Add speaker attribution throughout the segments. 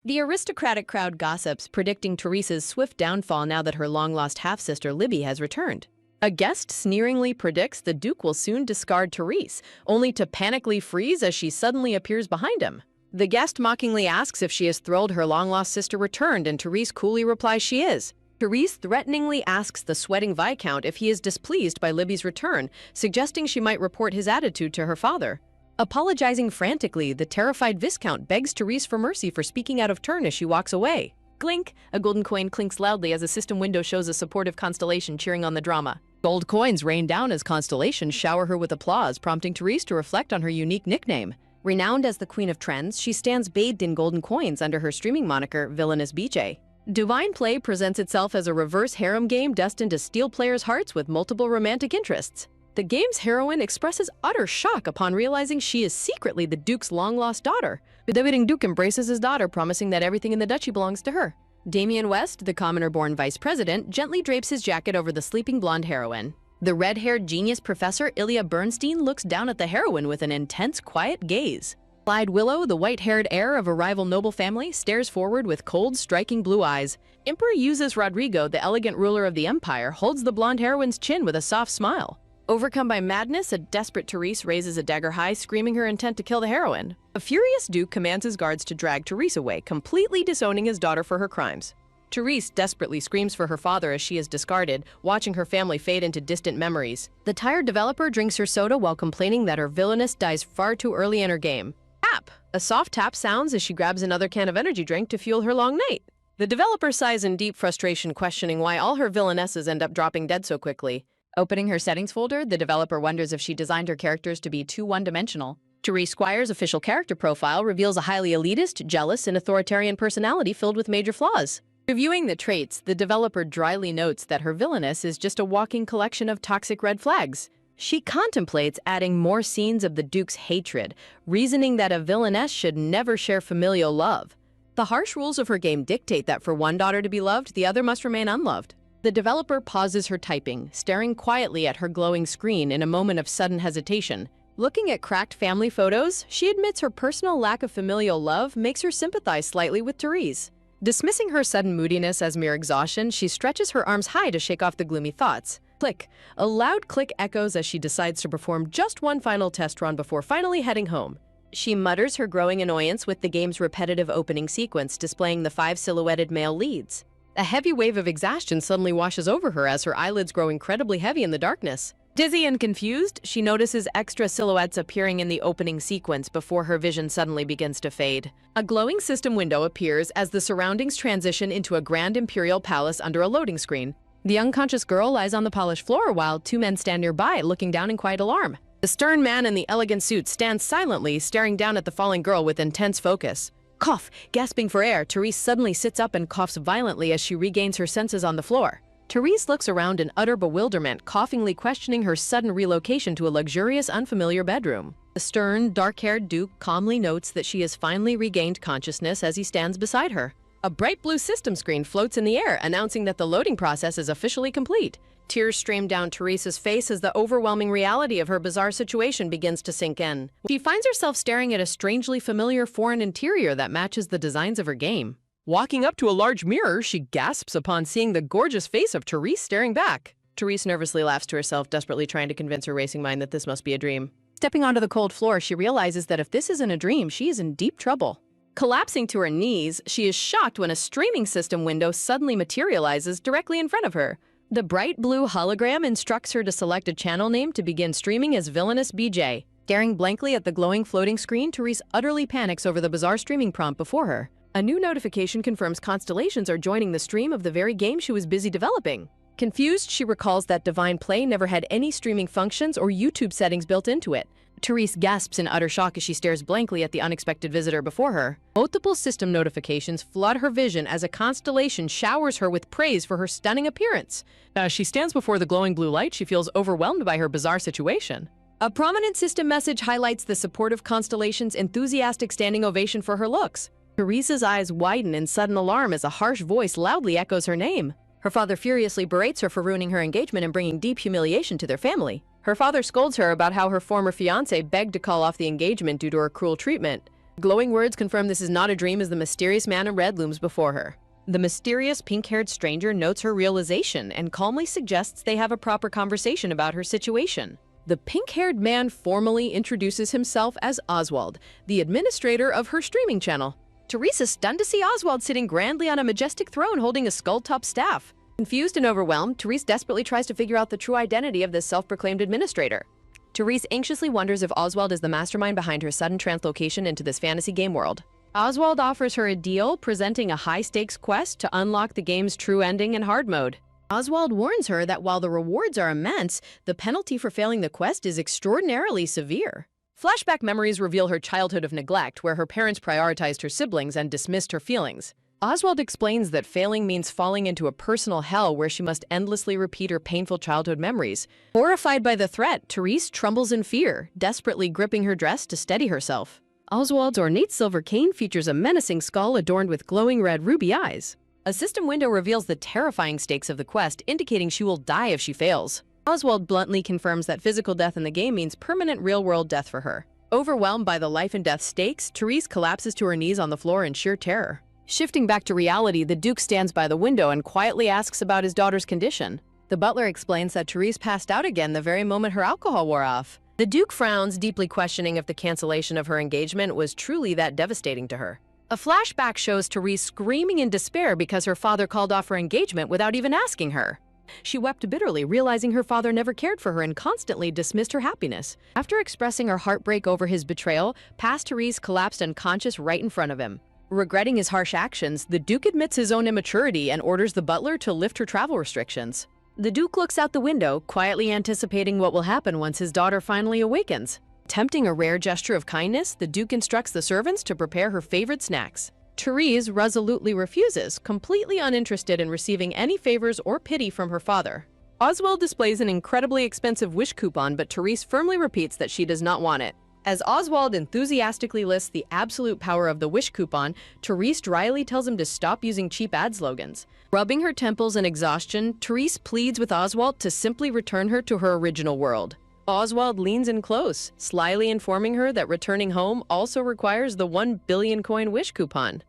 Speaker 1: The aristocratic crowd gossips, predicting Teresa's swift downfall now that her long-lost half-sister Libby has returned. A guest sneeringly predicts the Duke will soon discard Therese, only to panically freeze as she suddenly appears behind him. The guest mockingly asks if she is thrilled her long-lost sister returned, and Therese coolly replies she is. Therese threateningly asks the sweating Viscount if he is displeased by Libby's return, suggesting she might report his attitude to her father. Apologizing frantically, the terrified Viscount begs Therese for mercy for speaking out of turn as she walks away. Clink! A golden coin clinks loudly as a system window shows a supportive Constellation cheering on the drama. Gold coins rain down as constellations shower her with applause, prompting Therese to reflect on her unique nickname. Renowned as the Queen of Trends, she stands bathed in golden coins under her streaming moniker, Villainess BJ. Divine Play presents itself as a reverse harem game destined to steal players' hearts with multiple romantic interests. The game's heroine expresses utter shock upon realizing she is secretly the Duke's long-lost daughter. The doting Duke embraces his daughter, promising that everything in the duchy belongs to her. Damian West, the commoner-born vice president, gently drapes his jacket over the sleeping blonde heroine. The red-haired genius professor Ilya Bernstein looks down at the heroine with an intense, quiet gaze. Clyde Willow, the white-haired heir of a rival noble family, stares forward with cold, striking blue eyes. Emperor Yusuf Rodrigo, the elegant ruler of the empire, holds the blonde heroine's chin with a soft smile. Overcome by madness, a desperate Therese raises a dagger high, screaming her intent to kill the heroine. A furious Duke commands his guards to drag Therese away, completely disowning his daughter for her crimes. Therese desperately screams for her father as she is discarded, watching her family fade into distant memories. The tired developer drinks her soda while complaining that her villainess dies far too early in her game. Tap! A soft tap sounds as she grabs another can of energy drink to fuel her long night. The developer sighs in deep frustration, questioning why all her villainesses end up dropping dead so quickly. Opening her settings folder, the developer wonders if she designed her characters to be too one-dimensional. Therese Squire's official character profile reveals a highly elitist, jealous, and authoritarian personality filled with major flaws. Reviewing the traits, the developer dryly notes that her villainess is just a walking collection of toxic red flags. She contemplates adding more scenes of the Duke's hatred, reasoning that a villainess should never share familial love. The harsh rules of her game dictate that for one daughter to be loved, the other must remain unloved. The developer pauses her typing, staring quietly at her glowing screen in a moment of sudden hesitation. Looking at cracked family photos, she admits her personal lack of familial love makes her sympathize slightly with Therese. Dismissing her sudden moodiness as mere exhaustion, she stretches her arms high to shake off the gloomy thoughts. Click. A loud click echoes as she decides to perform just one final test run before finally heading home. She mutters her growing annoyance with the game's repetitive opening sequence displaying the 5 silhouetted male leads. A heavy wave of exhaustion suddenly washes over her as her eyelids grow incredibly heavy in the darkness. Dizzy and confused, she notices extra silhouettes appearing in the opening sequence before her vision suddenly begins to fade. A glowing system window appears as the surroundings transition into a grand imperial palace under a loading screen. The unconscious girl lies on the polished floor while 2 men stand nearby, looking down in quiet alarm. The stern man in the elegant suit stands silently, staring down at the falling girl with intense focus. Cough! Gasping for air, Therese suddenly sits up and coughs violently as she regains her senses on the floor. Therese looks around in utter bewilderment, coughingly questioning her sudden relocation to a luxurious, unfamiliar bedroom. The stern, dark-haired Duke calmly notes that she has finally regained consciousness as he stands beside her. A bright blue system screen floats in the air, announcing that the loading process is officially complete. Tears stream down Therese's face as the overwhelming reality of her bizarre situation begins to sink in. She finds herself staring at a strangely familiar foreign interior that matches the designs of her game. Walking up to a large mirror, she gasps upon seeing the gorgeous face of Therese staring back. Therese nervously laughs to herself, desperately trying to convince her racing mind that this must be a dream. Stepping onto the cold floor, she realizes that if this isn't a dream, she is in deep trouble. Collapsing to her knees, she is shocked when a streaming system window suddenly materializes directly in front of her. The bright blue hologram instructs her to select a channel name to begin streaming as Villainess BJ. Staring blankly at the glowing floating screen, Therese utterly panics over the bizarre streaming prompt before her. A new notification confirms constellations are joining the stream of the very game she was busy developing. Confused, she recalls that Divine Play never had any streaming functions or YouTube settings built into it. Therese gasps in utter shock as she stares blankly at the unexpected visitor before her. Multiple system notifications flood her vision as a constellation showers her with praise for her stunning appearance. As she stands before the glowing blue light, she feels overwhelmed by her bizarre situation. A prominent system message highlights the supportive constellation's enthusiastic standing ovation for her looks. Therese's eyes widen in sudden alarm as a harsh voice loudly echoes her name. Her father furiously berates her for ruining her engagement and bringing deep humiliation to their family. Her father scolds her about how her former fiancé begged to call off the engagement due to her cruel treatment. Glowing words confirm this is not a dream as the mysterious man in red looms before her. The mysterious pink-haired stranger notes her realization and calmly suggests they have a proper conversation about her situation. The pink-haired man formally introduces himself as Oswald, the administrator of her streaming channel. Therese is stunned to see Oswald sitting grandly on a majestic throne holding a skull-top staff. Confused and overwhelmed, Therese desperately tries to figure out the true identity of this self-proclaimed administrator. Therese anxiously wonders if Oswald is the mastermind behind her sudden translocation into this fantasy game world. Oswald offers her a deal, presenting a high-stakes quest to unlock the game's true ending in hard mode. Oswald warns her that while the rewards are immense, the penalty for failing the quest is extraordinarily severe. Flashback memories reveal her childhood of neglect, where her parents prioritized her siblings and dismissed her feelings. Oswald explains that failing means falling into a personal hell where she must endlessly repeat her painful childhood memories. Horrified by the threat, Therese trembles in fear, desperately gripping her dress to steady herself. Oswald's ornate silver cane features a menacing skull adorned with glowing red ruby eyes. A system window reveals the terrifying stakes of the quest, indicating she will die if she fails. Oswald bluntly confirms that physical death in the game means permanent real-world death for her. Overwhelmed by the life-and-death stakes, Therese collapses to her knees on the floor in sheer terror. Shifting back to reality, the Duke stands by the window and quietly asks about his daughter's condition. The butler explains that Therese passed out again the very moment her alcohol wore off. The Duke frowns, deeply questioning if the cancellation of her engagement was truly that devastating to her. A flashback shows Therese screaming in despair because her father called off her engagement without even asking her. She wept bitterly, realizing her father never cared for her and constantly dismissed her happiness. After expressing her heartbreak over his betrayal, past Therese collapsed unconscious right in front of him. Regretting his harsh actions, the Duke admits his own immaturity and orders the butler to lift her travel restrictions. The Duke looks out the window, quietly anticipating what will happen once his daughter finally awakens. Tempting a rare gesture of kindness, the Duke instructs the servants to prepare her favorite snacks. Therese resolutely refuses, completely uninterested in receiving any favors or pity from her father. Oswald displays an incredibly expensive wish coupon, but Therese firmly repeats that she does not want it. As Oswald enthusiastically lists the absolute power of the wish coupon, Therese dryly tells him to stop using cheap ad slogans. Rubbing her temples in exhaustion, Therese pleads with Oswald to simply return her to her original world. Oswald leans in close, slyly informing her that returning home also requires the 1 billion coin wish coupon.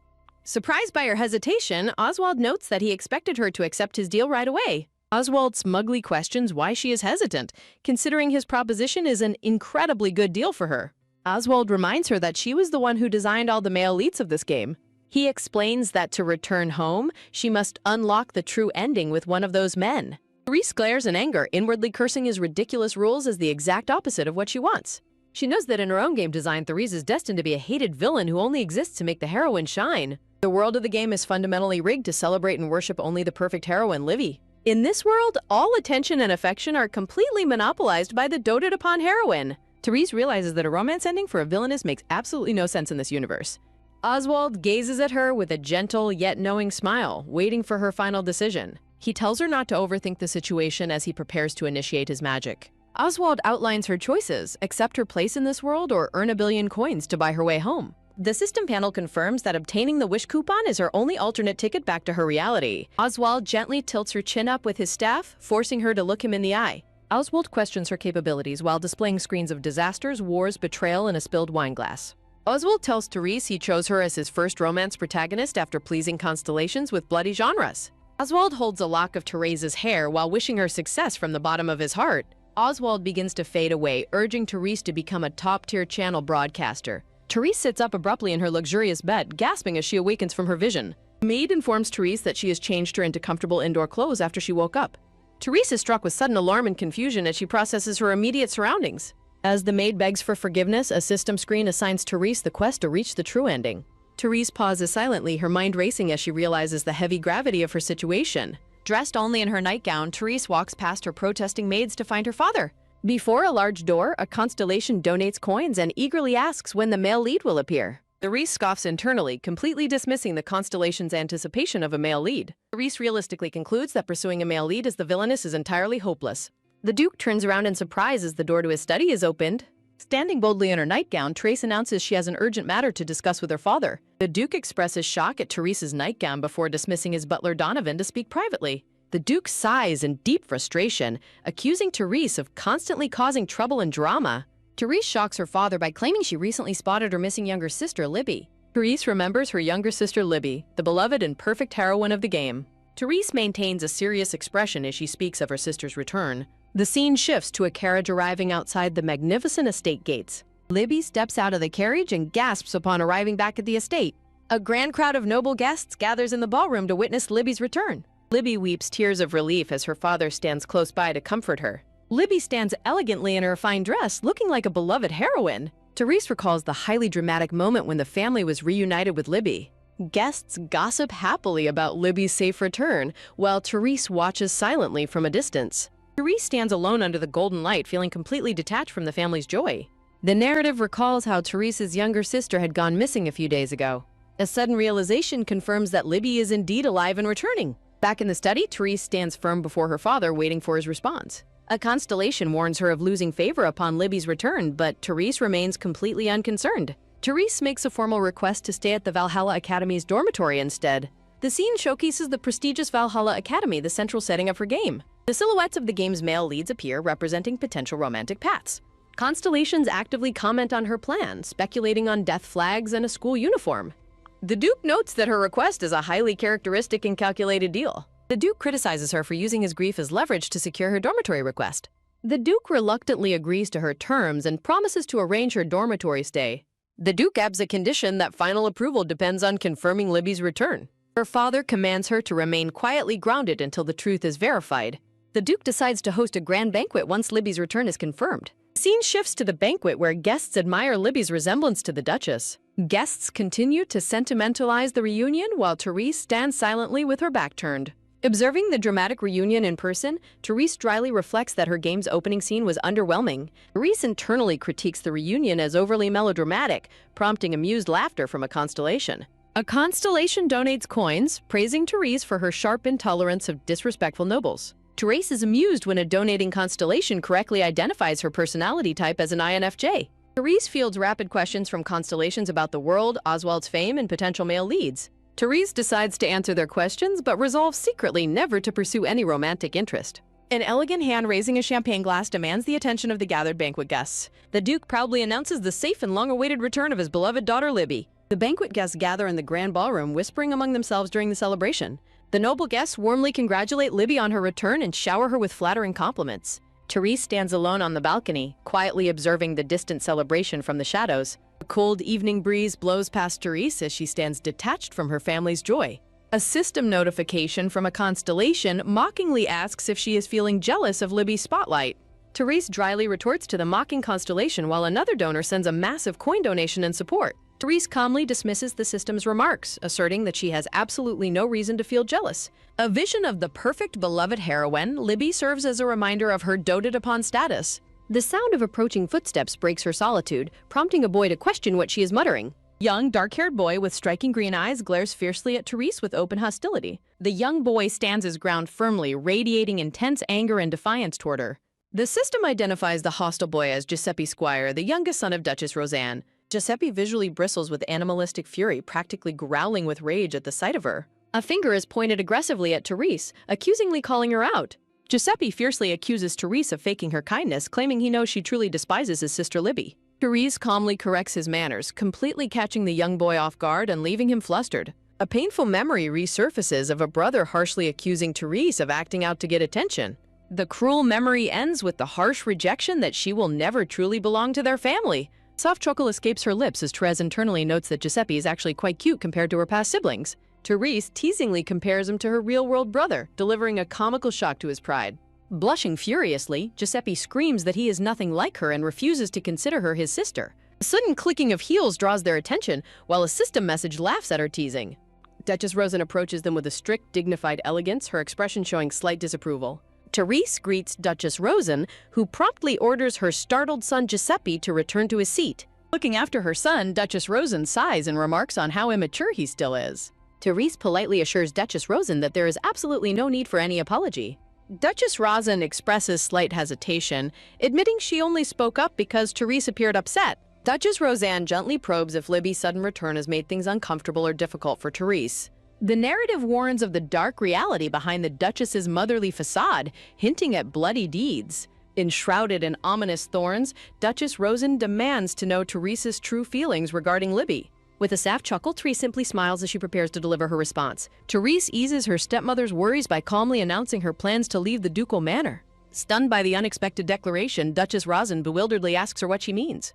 Speaker 1: Surprised by her hesitation, Oswald notes that he expected her to accept his deal right away. Oswald smugly questions why she is hesitant, considering his proposition is an incredibly good deal for her. Oswald reminds her that she was the one who designed all the male leads of this game. He explains that to return home, she must unlock the true ending with one of those men. Therese glares in anger, inwardly cursing his ridiculous rules as the exact opposite of what she wants. She knows that in her own game design, Therese is destined to be a hated villain who only exists to make the heroine shine. The world of the game is fundamentally rigged to celebrate and worship only the perfect heroine, Livy. In this world, all attention and affection are completely monopolized by the doted-upon heroine. Therese realizes that a romance ending for a villainess makes absolutely no sense in this universe. Oswald gazes at her with a gentle yet knowing smile, waiting for her final decision. He tells her not to overthink the situation as he prepares to initiate his magic. Oswald outlines her choices: accept her place in this world or earn 1 billion coins to buy her way home. The system panel confirms that obtaining the wish coupon is her only alternate ticket back to her reality. Oswald gently tilts her chin up with his staff, forcing her to look him in the eye. Oswald questions her capabilities while displaying screens of disasters, wars, betrayal, and a spilled wine glass. Oswald tells Therese he chose her as his first romance protagonist after pleasing constellations with bloody genres. Oswald holds a lock of Therese's hair while wishing her success from the bottom of his heart. Oswald begins to fade away, urging Therese to become a top-tier channel broadcaster. Therese sits up abruptly in her luxurious bed, gasping as she awakens from her vision. The maid informs Therese that she has changed her into comfortable indoor clothes after she woke up. Therese is struck with sudden alarm and confusion as she processes her immediate surroundings. As the maid begs for forgiveness, a system screen assigns Therese the quest to reach the true ending. Therese pauses silently, her mind racing as she realizes the heavy gravity of her situation. Dressed only in her nightgown, Therese walks past her protesting maids to find her father. Before a large door, a constellation donates coins and eagerly asks when the male lead will appear. Therese scoffs internally, completely dismissing the constellation's anticipation of a male lead. Therese realistically concludes that pursuing a male lead as the villainess is entirely hopeless. The Duke turns around in surprise as the door to his study is opened. Standing boldly in her nightgown, Therese announces she has an urgent matter to discuss with her father. The Duke expresses shock at Therese's nightgown before dismissing his butler Donovan to speak privately. The Duke sighs in deep frustration, accusing Therese of constantly causing trouble and drama. Therese shocks her father by claiming she recently spotted her missing younger sister, Libby. Therese remembers her younger sister, Libby, the beloved and perfect heroine of the game. Therese maintains a serious expression as she speaks of her sister's return. The scene shifts to a carriage arriving outside the magnificent estate gates. Libby steps out of the carriage and gasps upon arriving back at the estate. A grand crowd of noble guests gathers in the ballroom to witness Libby's return. Libby weeps tears of relief as her father stands close by to comfort her. Libby stands elegantly in her fine dress, looking like a beloved heroine. Therese recalls the highly dramatic moment when the family was reunited with Libby. Guests gossip happily about Libby's safe return, while Therese watches silently from a distance. Therese stands alone under the golden light, feeling completely detached from the family's joy. The narrative recalls how Therese's younger sister had gone missing a few days ago. A sudden realization confirms that Libby is indeed alive and returning. Back in the study, Therese stands firm before her father, waiting for his response. A constellation warns her of losing favor upon Libby's return, but Therese remains completely unconcerned. Therese makes a formal request to stay at the Valhalla Academy's dormitory instead. The scene showcases the prestigious Valhalla Academy, the central setting of her game. The silhouettes of the game's male leads appear, representing potential romantic paths. Constellations actively comment on her plan, speculating on death flags and a school uniform. The Duke notes that her request is a highly characteristic and calculated deal. The Duke criticizes her for using his grief as leverage to secure her dormitory request. The Duke reluctantly agrees to her terms and promises to arrange her dormitory stay. The Duke adds a condition that final approval depends on confirming Libby's return. Her father commands her to remain quietly grounded until the truth is verified. The Duke decides to host a grand banquet once Libby's return is confirmed. The scene shifts to the banquet where guests admire Libby's resemblance to the Duchess. Guests continue to sentimentalize the reunion while Therese stands silently with her back turned. Observing the dramatic reunion in person, Therese dryly reflects that her game's opening scene was underwhelming. Therese internally critiques the reunion as overly melodramatic, prompting amused laughter from a constellation. A constellation donates coins, praising Therese for her sharp intolerance of disrespectful nobles. Therese is amused when a donating constellation correctly identifies her personality type as an INFJ. Therese fields rapid questions from constellations about the world, Oswald's fame, and potential male leads. Therese decides to answer their questions, but resolves secretly never to pursue any romantic interest. An elegant hand raising a champagne glass demands the attention of the gathered banquet guests. The Duke proudly announces the safe and long-awaited return of his beloved daughter Libby. The banquet guests gather in the grand ballroom, whispering among themselves during the celebration. The noble guests warmly congratulate Libby on her return and shower her with flattering compliments. Therese stands alone on the balcony, quietly observing the distant celebration from the shadows. A cold evening breeze blows past Therese as she stands detached from her family's joy. A system notification from a constellation mockingly asks if she is feeling jealous of Libby's spotlight. Therese dryly retorts to the mocking constellation while another donor sends a massive coin donation in support. Therese calmly dismisses the system's remarks, asserting that she has absolutely no reason to feel jealous. A vision of the perfect beloved heroine, Libby serves as a reminder of her doted-upon status. The sound of approaching footsteps breaks her solitude, prompting a boy to question what she is muttering. Young, dark-haired boy with striking green eyes glares fiercely at Therese with open hostility. The young boy stands his ground firmly, radiating intense anger and defiance toward her. The system identifies the hostile boy as Giuseppe Squire, the youngest son of Duchess Roseanne. Giuseppe visually bristles with animalistic fury, practically growling with rage at the sight of her. A finger is pointed aggressively at Therese, accusingly calling her out. Giuseppe fiercely accuses Therese of faking her kindness, claiming he knows she truly despises his sister Libby. Therese calmly corrects his manners, completely catching the young boy off guard and leaving him flustered. A painful memory resurfaces of a brother harshly accusing Therese of acting out to get attention. The cruel memory ends with the harsh rejection that she will never truly belong to their family. Soft chuckle escapes her lips as Therese internally notes that Giuseppe is actually quite cute compared to her past siblings. Therese teasingly compares him to her real-world brother, delivering a comical shock to his pride. Blushing furiously, Giuseppe screams that he is nothing like her and refuses to consider her his sister. A sudden clicking of heels draws their attention, while a system message laughs at her teasing. Duchess Rosen approaches them with a strict, dignified elegance, her expression showing slight disapproval. Therese greets Duchess Rosen, who promptly orders her startled son Giuseppe to return to his seat. Looking after her son, Duchess Rosen sighs and remarks on how immature he still is. Therese politely assures Duchess Rosen that there is absolutely no need for any apology. Duchess Rosen expresses slight hesitation, admitting she only spoke up because Therese appeared upset. Duchess Roseanne gently probes if Libby's sudden return has made things uncomfortable or difficult for Therese. The narrative warns of the dark reality behind the Duchess's motherly facade, hinting at bloody deeds. Enshrouded in ominous thorns, Duchess Rosen demands to know Therese's true feelings regarding Libby. With a soft chuckle, Therese simply smiles as she prepares to deliver her response. Therese eases her stepmother's worries by calmly announcing her plans to leave the ducal manor. Stunned by the unexpected declaration, Duchess Rosen bewilderedly asks her what she means.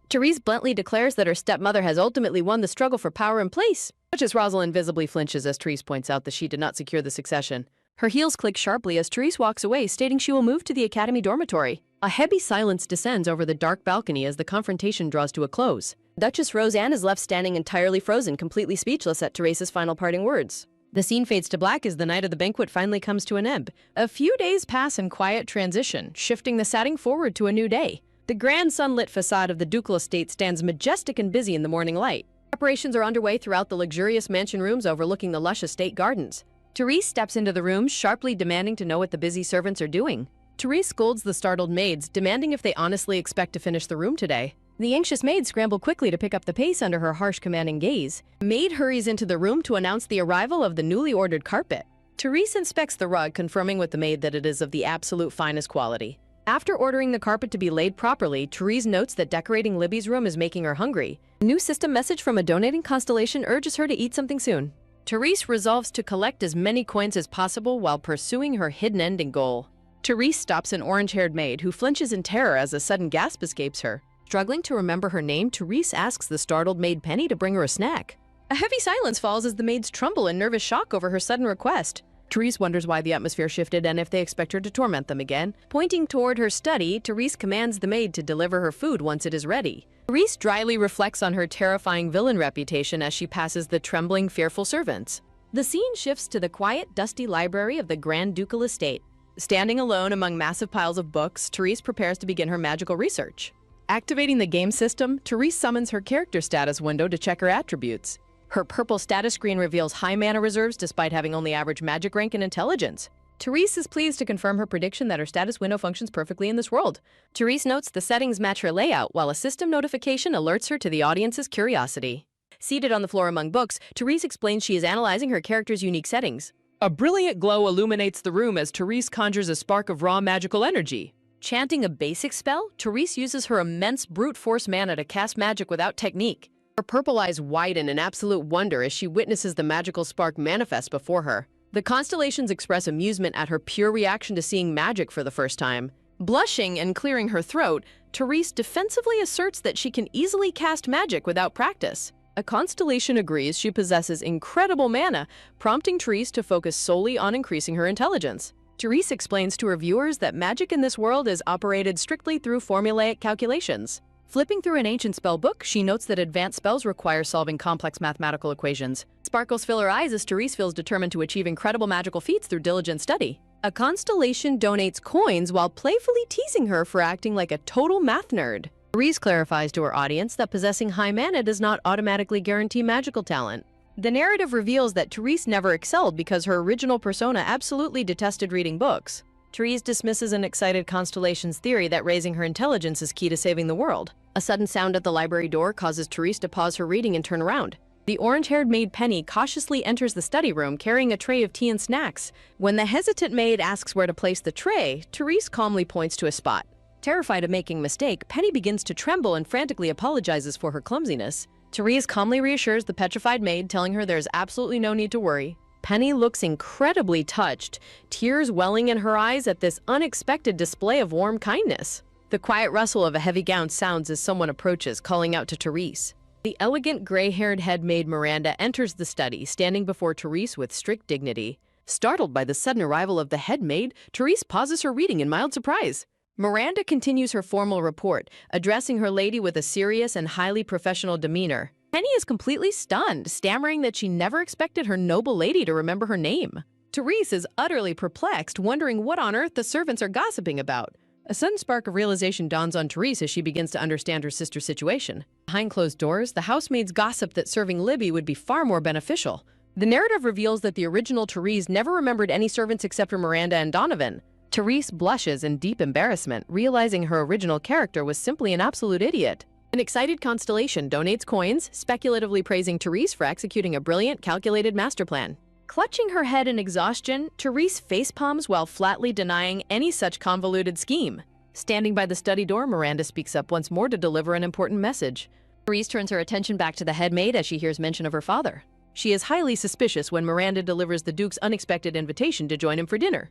Speaker 1: Therese bluntly declares that her stepmother has ultimately won the struggle for power in place. Duchess Rosen visibly flinches as Therese points out that she did not secure the succession. Her heels click sharply as Therese walks away, stating she will move to the academy dormitory. A heavy silence descends over the dark balcony as the confrontation draws to a close. Duchess Roseanne is left standing entirely frozen, completely speechless at Therese's final parting words. The scene fades to black as the night of the banquet finally comes to an end. A few days pass in quiet transition, shifting the setting forward to a new day. The grand sunlit facade of the ducal estate stands majestic and busy in the morning light. Preparations are underway throughout the luxurious mansion rooms overlooking the lush estate gardens. Therese steps into the room, sharply demanding to know what the busy servants are doing. Therese scolds the startled maids, demanding if they honestly expect to finish the room today. The anxious maids scramble quickly to pick up the pace under her harsh, commanding gaze. A maid hurries into the room to announce the arrival of the newly ordered carpet. Therese inspects the rug, confirming with the maid that it is of the absolute finest quality. After ordering the carpet to be laid properly, Therese notes that decorating Libby's room is making her hungry. A new system message from a donating constellation urges her to eat something soon. Therese resolves to collect as many coins as possible while pursuing her hidden ending goal. Therese stops an orange-haired maid who flinches in terror as a sudden gasp escapes her. Struggling to remember her name, Therese asks the startled maid Penny to bring her a snack. A heavy silence falls as the maids tremble in nervous shock over her sudden request. Therese wonders why the atmosphere shifted and if they expect her to torment them again. Pointing toward her study, Therese commands the maid to deliver her food once it is ready. Therese dryly reflects on her terrifying villain reputation as she passes the trembling, fearful servants. The scene shifts to the quiet, dusty library of the Grand Ducal Estate. Standing alone among massive piles of books, Therese prepares to begin her magical research. Activating the game system, Therese summons her character status window to check her attributes. Her purple status screen reveals high mana reserves despite having only average magic rank and intelligence. Therese is pleased to confirm her prediction that her status window functions perfectly in this world. Therese notes the settings match her layout, while a system notification alerts her to the audience's curiosity. Seated on the floor among books, Therese explains she is analyzing her character's unique settings. A brilliant glow illuminates the room as Therese conjures a spark of raw magical energy. Chanting a basic spell, Therese uses her immense brute force mana to cast magic without technique. Her purple eyes widen in absolute wonder as she witnesses the magical spark manifest before her. The constellations express amusement at her pure reaction to seeing magic for the first time. Blushing and clearing her throat, Therese defensively asserts that she can easily cast magic without practice. A constellation agrees she possesses incredible mana, prompting Therese to focus solely on increasing her intelligence. Therese explains to her viewers that magic in this world is operated strictly through formulaic calculations. Flipping through an ancient spell book, she notes that advanced spells require solving complex mathematical equations. Sparkles fill her eyes as Therese feels determined to achieve incredible magical feats through diligent study. A constellation donates coins while playfully teasing her for acting like a total math nerd. Therese clarifies to her audience that possessing high mana does not automatically guarantee magical talent. The narrative reveals that Therese never excelled because her original persona absolutely detested reading books. Therese dismisses an excited constellation's theory that raising her intelligence is key to saving the world. A sudden sound at the library door causes Therese to pause her reading and turn around. The orange-haired maid Penny cautiously enters the study room carrying a tray of tea and snacks. When the hesitant maid asks where to place the tray, Therese calmly points to a spot. Terrified of making a mistake, Penny begins to tremble and frantically apologizes for her clumsiness. Therese calmly reassures the petrified maid, telling her there's absolutely no need to worry. Penny looks incredibly touched, tears welling in her eyes at this unexpected display of warm kindness. The quiet rustle of a heavy gown sounds as someone approaches, calling out to Therese. The elegant gray-haired head maid Miranda enters the study, standing before Therese with strict dignity. Startled by the sudden arrival of the head maid, Therese pauses her reading in mild surprise. Miranda continues her formal report, addressing her lady with a serious and highly professional demeanor. Penny is completely stunned, stammering that she never expected her noble lady to remember her name. Therese is utterly perplexed, wondering what on earth the servants are gossiping about. A sudden spark of realization dawns on Therese as she begins to understand her sister's situation. Behind closed doors, the housemaids gossip that serving Libby would be far more beneficial. The narrative reveals that the original Therese never remembered any servants except for Miranda and Donovan. Therese blushes in deep embarrassment, realizing her original character was simply an absolute idiot. An excited constellation donates coins, speculatively praising Therese for executing a brilliant, calculated master plan. Clutching her head in exhaustion, Therese facepalms while flatly denying any such convoluted scheme. Standing by the study door, Miranda speaks up once more to deliver an important message. Therese turns her attention back to the head maid as she hears mention of her father. She is highly suspicious when Miranda delivers the Duke's unexpected invitation to join him for dinner.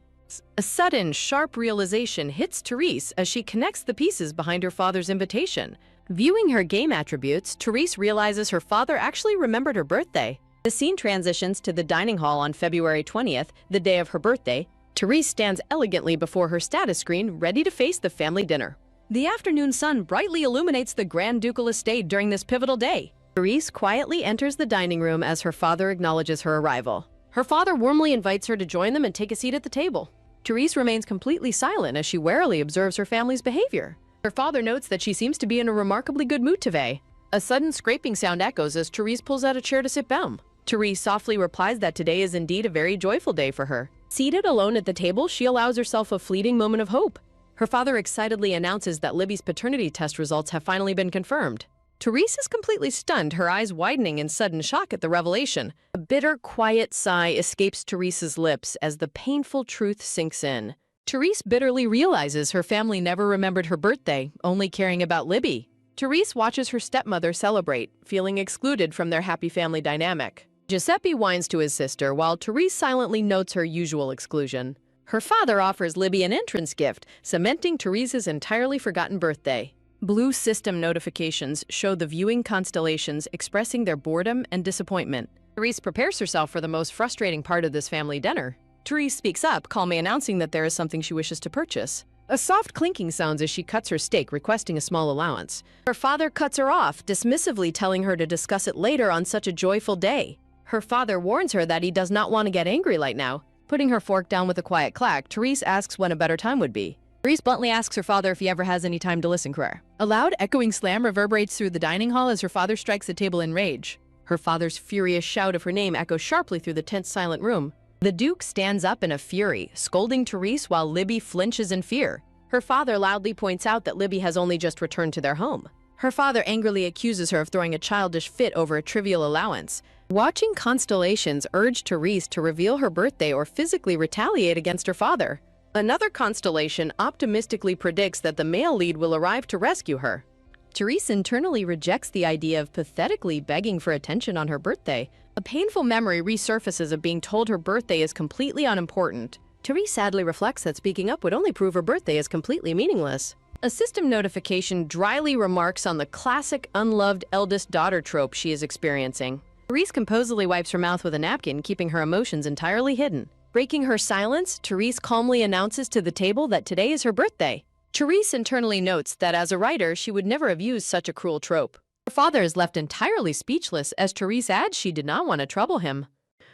Speaker 1: A sudden, sharp realization hits Therese as she connects the pieces behind her father's invitation. Viewing her game attributes, Therese realizes her father actually remembered her birthday. The scene transitions to the dining hall on February 20th, the day of her birthday. Therese stands elegantly before her status screen, ready to face the family dinner. The afternoon sun brightly illuminates the Grand Ducal estate during this pivotal day. Therese quietly enters the dining room as her father acknowledges her arrival. Her father warmly invites her to join them and take a seat at the table. Therese remains completely silent as she warily observes her family's behavior. Her father notes that she seems to be in a remarkably good mood today. A sudden scraping sound echoes as Therese pulls out a chair to sit down. Therese softly replies that today is indeed a very joyful day for her. Seated alone at the table, she allows herself a fleeting moment of hope. Her father excitedly announces that Libby's paternity test results have finally been confirmed. Therese is completely stunned, her eyes widening in sudden shock at the revelation. A bitter, quiet sigh escapes Therese's lips as the painful truth sinks in. Therese bitterly realizes her family never remembered her birthday, only caring about Libby. Therese watches her stepmother celebrate, feeling excluded from their happy family dynamic. Giuseppe whines to his sister while Therese silently notes her usual exclusion. Her father offers Libby an entrance gift, cementing Therese's entirely forgotten birthday. Blue system notifications show the viewing constellations expressing their boredom and disappointment. Therese prepares herself for the most frustrating part of this family dinner. Therese speaks up, calmly announcing that there is something she wishes to purchase. A soft clinking sounds as she cuts her steak, requesting a small allowance. Her father cuts her off, dismissively telling her to discuss it later on such a joyful day. Her father warns her that he does not want to get angry right now. Putting her fork down with a quiet clack, Therese asks when a better time would be. Therese bluntly asks her father if he ever has any time to listen to her. A loud, echoing slam reverberates through the dining hall as her father strikes the table in rage. Her father's furious shout of her name echoes sharply through the tense, silent room. The Duke stands up in a fury, scolding Therese while Libby flinches in fear. Her father loudly points out that Libby has only just returned to their home. Her father angrily accuses her of throwing a childish fit over a trivial allowance. Watching constellations urge Therese to reveal her birthday or physically retaliate against her father. Another constellation optimistically predicts that the male lead will arrive to rescue her. Therese internally rejects the idea of pathetically begging for attention on her birthday. A painful memory resurfaces of being told her birthday is completely unimportant. Therese sadly reflects that speaking up would only prove her birthday is completely meaningless. A system notification dryly remarks on the classic unloved eldest daughter trope she is experiencing. Therese composedly wipes her mouth with a napkin, keeping her emotions entirely hidden. Breaking her silence, Therese calmly announces to the table that today is her birthday. Therese internally notes that as a writer, she would never have used such a cruel trope. Her father is left entirely speechless as Therese adds she did not want to trouble him.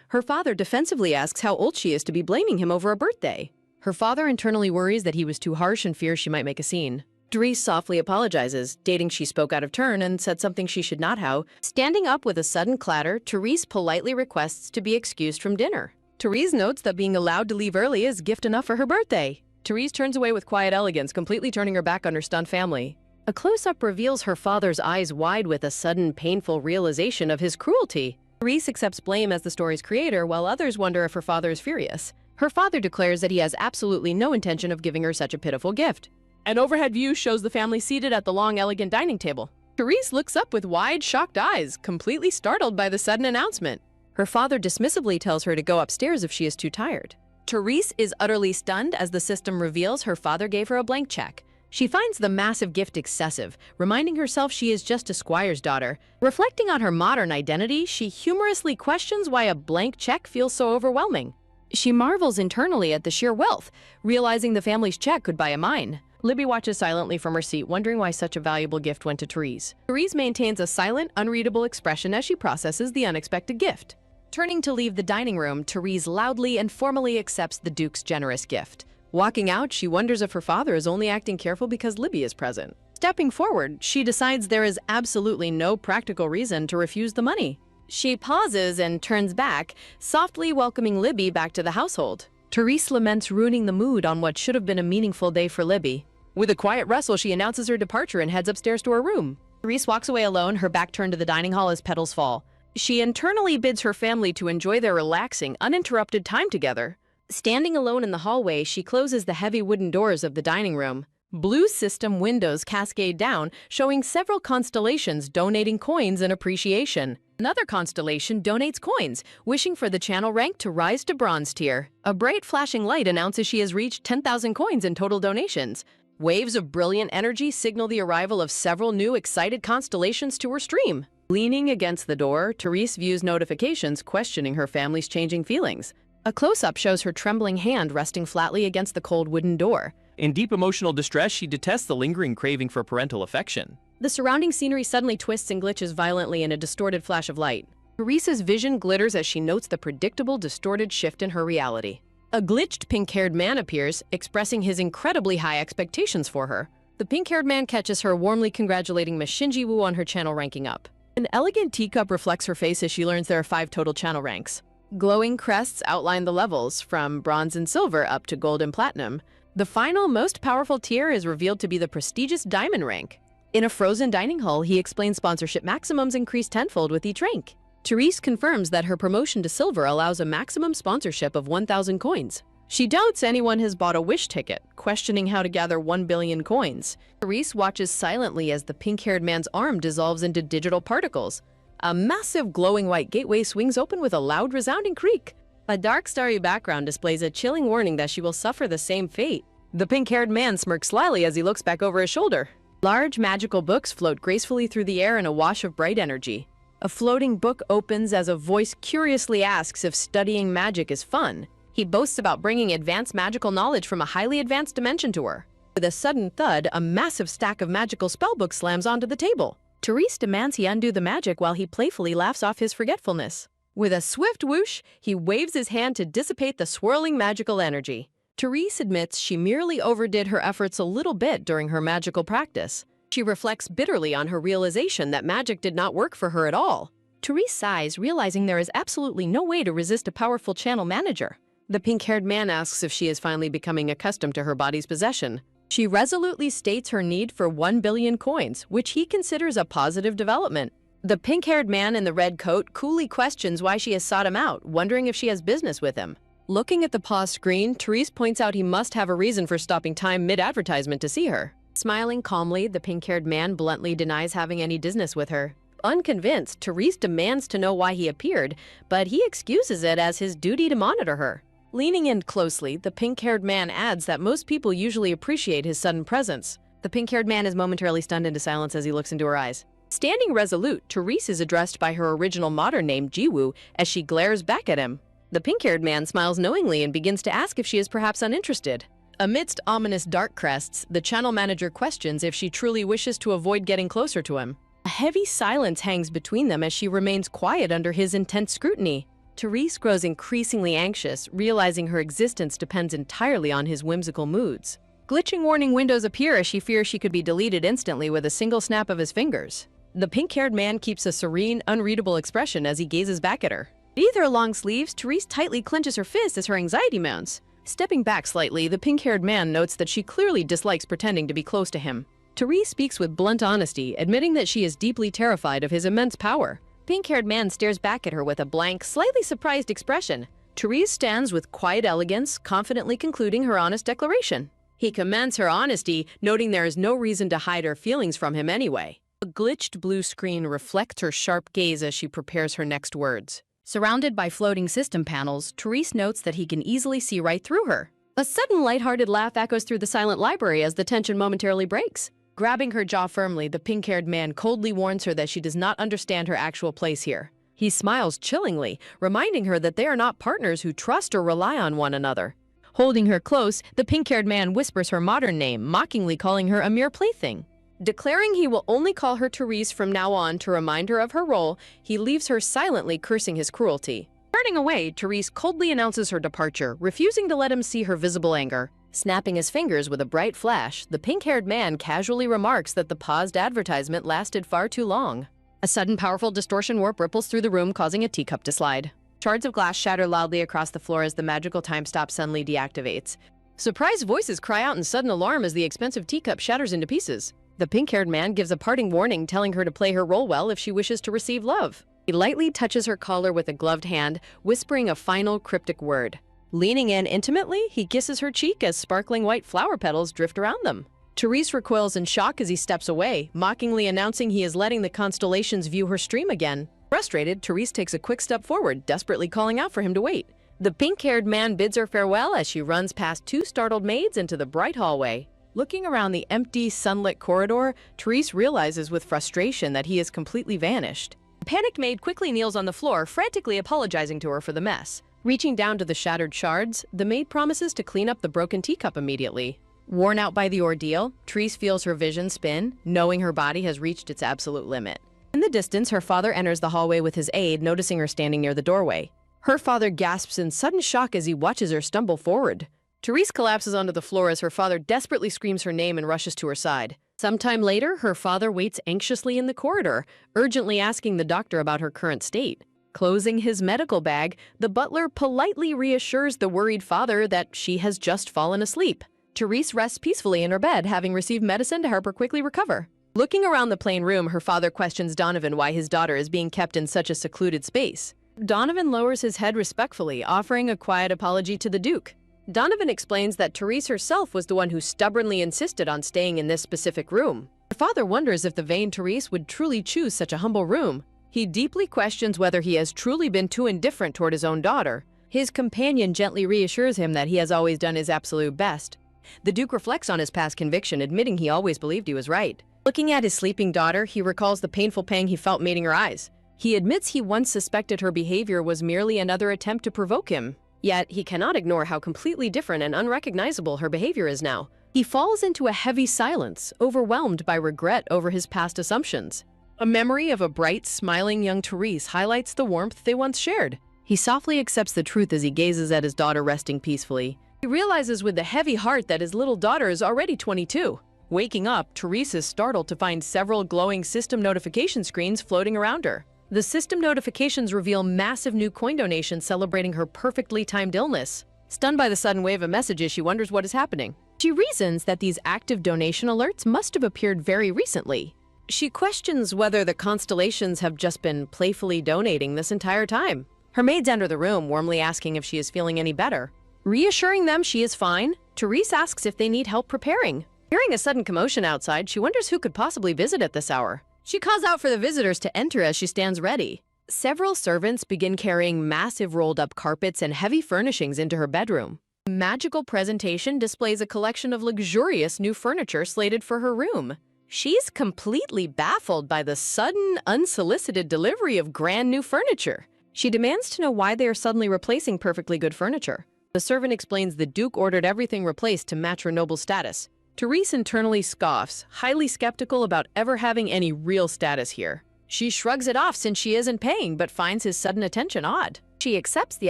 Speaker 1: Her father defensively asks how old she is to be blaming him over a birthday. Her father internally worries that he was too harsh and fears she might make a scene. Therese softly apologizes, stating she spoke out of turn and said something she should not have. Standing up with a sudden clatter, Therese politely requests to be excused from dinner. Therese notes that being allowed to leave early is gift enough for her birthday. Therese turns away with quiet elegance, completely turning her back on her stunned family. A close-up reveals her father's eyes wide with a sudden, painful realization of his cruelty. Therese accepts blame as the story's creator, while others wonder if her father is furious. Her father declares that he has absolutely no intention of giving her such a pitiful gift. An overhead view shows the family seated at the long, elegant dining table. Therese looks up with wide, shocked eyes, completely startled by the sudden announcement. Her father dismissively tells her to go upstairs if she is too tired. Therese is utterly stunned as the system reveals her father gave her a blank check. She finds the massive gift excessive, reminding herself she is just a squire's daughter. Reflecting on her modern identity, she humorously questions why a blank check feels so overwhelming. She marvels internally at the sheer wealth, realizing the family's check could buy a mine. Libby watches silently from her seat, wondering why such a valuable gift went to Therese. Therese maintains a silent, unreadable expression as she processes the unexpected gift. Turning to leave the dining room, Therese loudly and formally accepts the Duke's generous gift. Walking out, she wonders if her father is only acting careful because Libby is present. Stepping forward, she decides there is absolutely no practical reason to refuse the money. She pauses and turns back, softly welcoming Libby back to the household. Therese laments ruining the mood on what should have been a meaningful day for Libby. With a quiet rustle, she announces her departure and heads upstairs to her room. Therese walks away alone, her back turned to the dining hall as petals fall. She internally bids her family to enjoy their relaxing, uninterrupted time together. Standing alone in the hallway, she closes the heavy wooden doors of the dining room. Blue system windows cascade down, showing several constellations donating coins in appreciation. Another constellation donates coins, wishing for the channel rank to rise to bronze tier. A bright flashing light announces she has reached 10,000 coins in total donations. Waves of brilliant energy signal the arrival of several new excited constellations to her stream. Leaning against the door, Therese views notifications questioning her family's changing feelings. A close-up shows her trembling hand resting flatly against the cold wooden door.
Speaker 2: In deep emotional distress, she detests the lingering craving for parental affection.
Speaker 1: The surrounding scenery suddenly twists and glitches violently in a distorted flash of light. Therese's vision glitters as she notes the predictable, distorted shift in her reality. A glitched pink-haired man appears, expressing his incredibly high expectations for her. The pink-haired man catches her, warmly congratulating Miss Shinji Woo on her channel ranking up. An elegant teacup reflects her face as she learns there are 5 total channel ranks. Glowing crests outline the levels, from bronze and silver up to gold and platinum. The final, most powerful tier is revealed to be the prestigious diamond rank. In a frozen dining hall, he explains sponsorship maximums increase tenfold with each rank. Therese confirms that her promotion to silver allows a maximum sponsorship of 1,000 coins. She doubts anyone has bought a wish ticket, questioning how to gather 1 billion coins. Therese watches silently as the pink-haired man's arm dissolves into digital particles. A massive glowing white gateway swings open with a loud resounding creak. A dark starry background displays a chilling warning that she will suffer the same fate. The pink-haired man smirks slyly as he looks back over his shoulder. Large magical books float gracefully through the air in a wash of bright energy. A floating book opens as a voice curiously asks if studying magic is fun. He boasts about bringing advanced magical knowledge from a highly advanced dimension to her. With a sudden thud, a massive stack of magical spellbooks slams onto the table. Therese demands he undo the magic while he playfully laughs off his forgetfulness. With a swift whoosh, he waves his hand to dissipate the swirling magical energy. Therese admits she merely overdid her efforts a little bit during her magical practice. She reflects bitterly on her realization that magic did not work for her at all. Therese sighs, realizing there is absolutely no way to resist a powerful channel manager. The pink-haired man asks if she is finally becoming accustomed to her body's possession. She resolutely states her need for 1 billion coins, which he considers a positive development. The pink-haired man in the red coat coolly questions why she has sought him out, wondering if she has business with him. Looking at the pause screen, Therese points out he must have a reason for stopping time mid-advertisement to see her. Smiling calmly, the pink-haired man bluntly denies having any business with her. Unconvinced, Therese demands to know why he appeared, but he excuses it as his duty to monitor her. Leaning in closely, the pink-haired man adds that most people usually appreciate his sudden presence. The pink-haired man is momentarily stunned into silence as he looks into her eyes. Standing resolute, Therese is addressed by her original modern name, Jiwoo, as she glares back at him. The pink-haired man smiles knowingly and begins to ask if she is perhaps uninterested. Amidst ominous dark crests, the channel manager questions if she truly wishes to avoid getting closer to him. A heavy silence hangs between them as she remains quiet under his intense scrutiny. Therese grows increasingly anxious, realizing her existence depends entirely on his whimsical moods. Glitching warning windows appear as she fears she could be deleted instantly with a single snap of his fingers. The pink-haired man keeps a serene, unreadable expression as he gazes back at her. Beneath her long sleeves, Therese tightly clenches her fist as her anxiety mounts. Stepping back slightly, the pink-haired man notes that she clearly dislikes pretending to be close to him. Therese speaks with blunt honesty, admitting that she is deeply terrified of his immense power. Pink-haired man stares back at her with a blank, slightly surprised expression. Therese stands with quiet elegance, confidently concluding her honest declaration. He commends her honesty, noting there is no reason to hide her feelings from him anyway. A glitched blue screen reflects her sharp gaze as she prepares her next words. Surrounded by floating system panels, Therese notes that he can easily see right through her. A sudden lighthearted laugh echoes through the silent library as the tension momentarily breaks. Grabbing her jaw firmly, the pink-haired man coldly warns her that she does not understand her actual place here. He smiles chillingly, reminding her that they are not partners who trust or rely on one another. Holding her close, the pink-haired man whispers her modern name, mockingly calling her a mere plaything. Declaring he will only call her Therese from now on to remind her of her role, he leaves her silently cursing his cruelty. Turning away, Therese coldly announces her departure, refusing to let him see her visible anger. Snapping his fingers with a bright flash, the pink-haired man casually remarks that the paused advertisement lasted far too long. A sudden powerful distortion warp ripples through the room, causing a teacup to slide. Shards of glass shatter loudly across the floor as the magical time stop suddenly deactivates. Surprised voices cry out in sudden alarm as the expensive teacup shatters into pieces. The pink-haired man gives a parting warning, telling her to play her role well if she wishes to receive love. He lightly touches her collar with a gloved hand, whispering a final cryptic word. Leaning in intimately, he kisses her cheek as sparkling white flower petals drift around them. Therese recoils in shock as he steps away, mockingly announcing he is letting the constellations view her stream again. Frustrated, Therese takes a quick step forward, desperately calling out for him to wait. The pink-haired man bids her farewell as she runs past two startled maids into the bright hallway. Looking around the empty, sunlit corridor, Therese realizes with frustration that he has completely vanished. The panicked maid quickly kneels on the floor, frantically apologizing to her for the mess. Reaching down to the shattered shards, the maid promises to clean up the broken teacup immediately. Worn out by the ordeal, Therese feels her vision spin, knowing her body has reached its absolute limit. In the distance, her father enters the hallway with his aide, noticing her standing near the doorway. Her father gasps in sudden shock as he watches her stumble forward. Therese collapses onto the floor as her father desperately screams her name and rushes to her side. Sometime later, her father waits anxiously in the corridor, urgently asking the doctor about her current state. Closing his medical bag, the butler politely reassures the worried father that she has just fallen asleep. Therese rests peacefully in her bed, having received medicine to help her quickly recover. Looking around the plain room, her father questions Donovan why his daughter is being kept in such a secluded space. Donovan lowers his head respectfully, offering a quiet apology to the Duke. Donovan explains that Therese herself was the one who stubbornly insisted on staying in this specific room. Her father wonders if the vain Therese would truly choose such a humble room. He deeply questions whether he has truly been too indifferent toward his own daughter. His companion gently reassures him that he has always done his absolute best. The Duke reflects on his past conviction, admitting he always believed he was right. Looking at his sleeping daughter, he recalls the painful pang he felt meeting her eyes. He admits he once suspected her behavior was merely another attempt to provoke him. Yet, he cannot ignore how completely different and unrecognizable her behavior is now. He falls into a heavy silence, overwhelmed by regret over his past assumptions. A memory of a bright, smiling young Therese highlights the warmth they once shared. He softly accepts the truth as he gazes at his daughter resting peacefully. He realizes with a heavy heart that his little daughter is already 22. Waking up, Therese is startled to find several glowing system notification screens floating around her. The system notifications reveal massive new coin donations celebrating her perfectly timed illness. Stunned by the sudden wave of messages, she wonders what is happening. She reasons that these active donation alerts must have appeared very recently. She questions whether the constellations have just been playfully donating this entire time. Her maids enter the room, warmly asking if she is feeling any better. Reassuring them she is fine, Therese asks if they need help preparing. Hearing a sudden commotion outside, she wonders who could possibly visit at this hour. She calls out for the visitors to enter as she stands ready. Several servants begin carrying massive rolled-up carpets and heavy furnishings into her bedroom. A magical presentation displays a collection of luxurious new furniture slated for her room. She's completely baffled by the sudden, unsolicited delivery of grand new furniture. She demands to know why they are suddenly replacing perfectly good furniture. The servant explains the Duke ordered everything replaced to match her noble status. Therese internally scoffs, highly skeptical about ever having any real status here. She shrugs it off since she isn't paying, but finds his sudden attention odd. She accepts the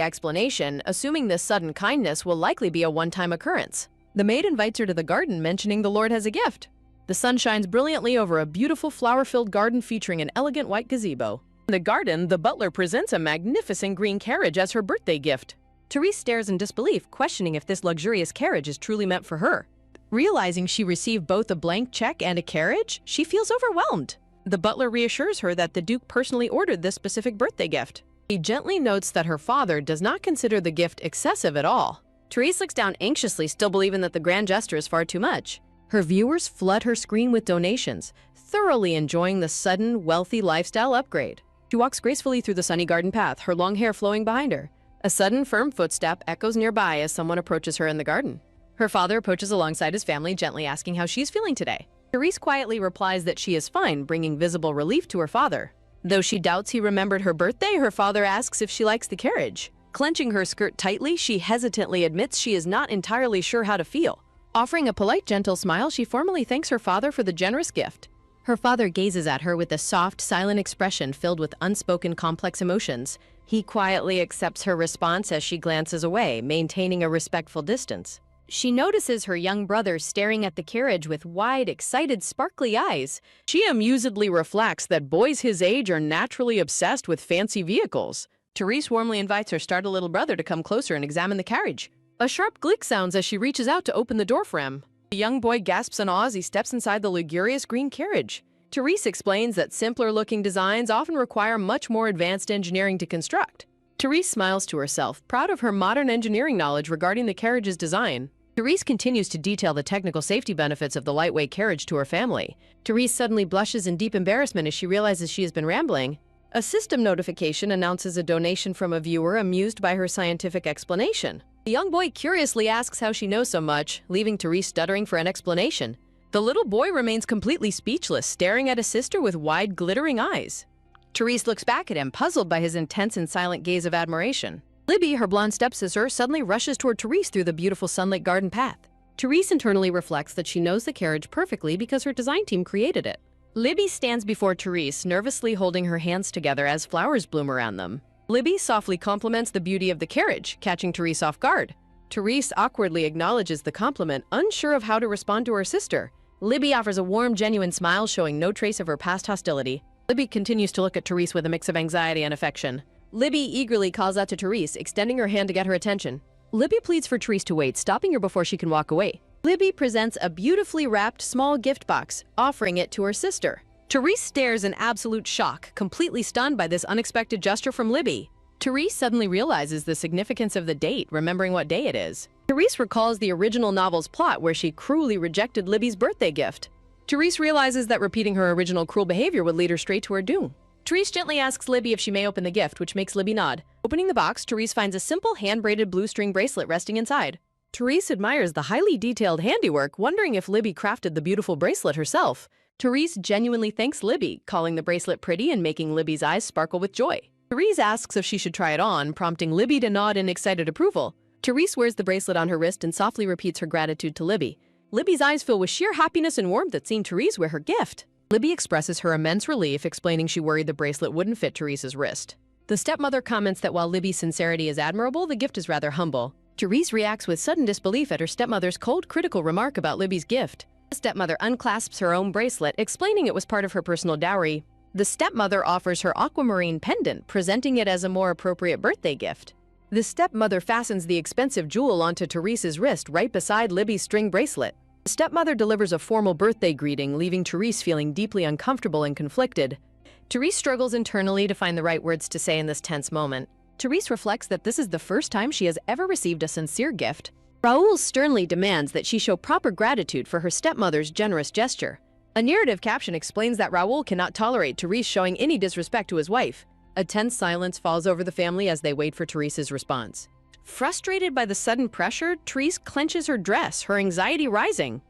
Speaker 1: explanation, assuming this sudden kindness will likely be a one-time occurrence. The maid invites her to the garden, mentioning the Lord has a gift. The sun shines brilliantly over a beautiful flower-filled garden featuring an elegant white gazebo. In the garden, the butler presents a magnificent green carriage as her birthday gift. Therese stares in disbelief, questioning if this luxurious carriage is truly meant for her. Realizing she received both a blank check and a carriage, she feels overwhelmed. The butler reassures her that the Duke personally ordered this specific birthday gift. He gently notes that her father does not consider the gift excessive at all. Therese looks down anxiously, still believing that the grand gesture is far too much. Her viewers flood her screen with donations, thoroughly enjoying the sudden, wealthy lifestyle upgrade. She walks gracefully through the sunny garden path, her long hair flowing behind her. A sudden, firm footstep echoes nearby as someone approaches her in the garden. Her father approaches alongside his family, gently asking how she's feeling today. Therese quietly replies that she is fine, bringing visible relief to her father. Though she doubts he remembered her birthday, her father asks if she likes the carriage. Clenching her skirt tightly, she hesitantly admits she is not entirely sure how to feel. Offering a polite, gentle smile, she formally thanks her father for the generous gift. Her father gazes at her with a soft, silent expression filled with unspoken complex emotions. He quietly accepts her response as she glances away, maintaining a respectful distance. She notices her young brother staring at the carriage with wide, excited, sparkly eyes. She amusedly reflects that boys his age are naturally obsessed with fancy vehicles. Therese warmly invites her startled little brother to come closer and examine the carriage. A sharp click sounds as she reaches out to open the door for him. The young boy gasps in awe as he steps inside the luxurious green carriage. Therese explains that simpler-looking designs often require much more advanced engineering to construct. Therese smiles to herself, proud of her modern engineering knowledge regarding the carriage's design. Therese continues to detail the technical safety benefits of the lightweight carriage to her family. Therese suddenly blushes in deep embarrassment as she realizes she has been rambling. A system notification announces a donation from a viewer amused by her scientific explanation. The young boy curiously asks how she knows so much, leaving Therese stuttering for an explanation. The little boy remains completely speechless, staring at his sister with wide, glittering eyes. Therese looks back at him, puzzled by his intense and silent gaze of admiration. Libby, her blonde stepsister, suddenly rushes toward Therese through the beautiful sunlit garden path. Therese internally reflects that she knows the carriage perfectly because her design team created it. Libby stands before Therese, nervously holding her hands together as flowers bloom around them. Libby softly compliments the beauty of the carriage, catching Therese off guard. Therese awkwardly acknowledges the compliment, unsure of how to respond to her sister. Libby offers a warm, genuine smile, showing no trace of her past hostility. Libby continues to look at Therese with a mix of anxiety and affection. Libby eagerly calls out to Therese, extending her hand to get her attention. Libby pleads for Therese to wait, stopping her before she can walk away. Libby presents a beautifully wrapped small gift box, offering it to her sister. Therese stares in absolute shock, completely stunned by this unexpected gesture from Libby. Therese suddenly realizes the significance of the date, remembering what day it is. Therese recalls the original novel's plot where she cruelly rejected Libby's birthday gift. Therese realizes that repeating her original cruel behavior would lead her straight to her doom. Therese gently asks Libby if she may open the gift, which makes Libby nod. Opening the box, Therese finds a simple hand-braided blue string bracelet resting inside. Therese admires the highly detailed handiwork, wondering if Libby crafted the beautiful bracelet herself. Therese genuinely thanks Libby, calling the bracelet pretty and making Libby's eyes sparkle with joy. Therese asks if she should try it on, prompting Libby to nod in excited approval. Therese wears the bracelet on her wrist and softly repeats her gratitude to Libby. Libby's eyes fill with sheer happiness and warmth at seeing Therese wear her gift. Libby expresses her immense relief, explaining she worried the bracelet wouldn't fit Therese's wrist. The stepmother comments that while Libby's sincerity is admirable, the gift is rather humble. Therese reacts with sudden disbelief at her stepmother's cold, critical remark about Libby's gift. The stepmother unclasps her own bracelet, explaining it was part of her personal dowry. The stepmother offers her aquamarine pendant, presenting it as a more appropriate birthday gift. The stepmother fastens the expensive jewel onto Therese's wrist right beside Libby's string bracelet. The stepmother delivers a formal birthday greeting, leaving Therese feeling deeply uncomfortable and conflicted. Therese struggles internally to find the right words to say in this tense moment. Therese reflects that this is the first time she has ever received a sincere gift. Raoul sternly demands that she show proper gratitude for her stepmother's generous gesture. A narrative caption explains that Raoul cannot tolerate Therese showing any disrespect to his wife. A tense silence falls over the family as they wait for Therese's response. Frustrated by the sudden pressure, Therese clenches her dress, her anxiety rising.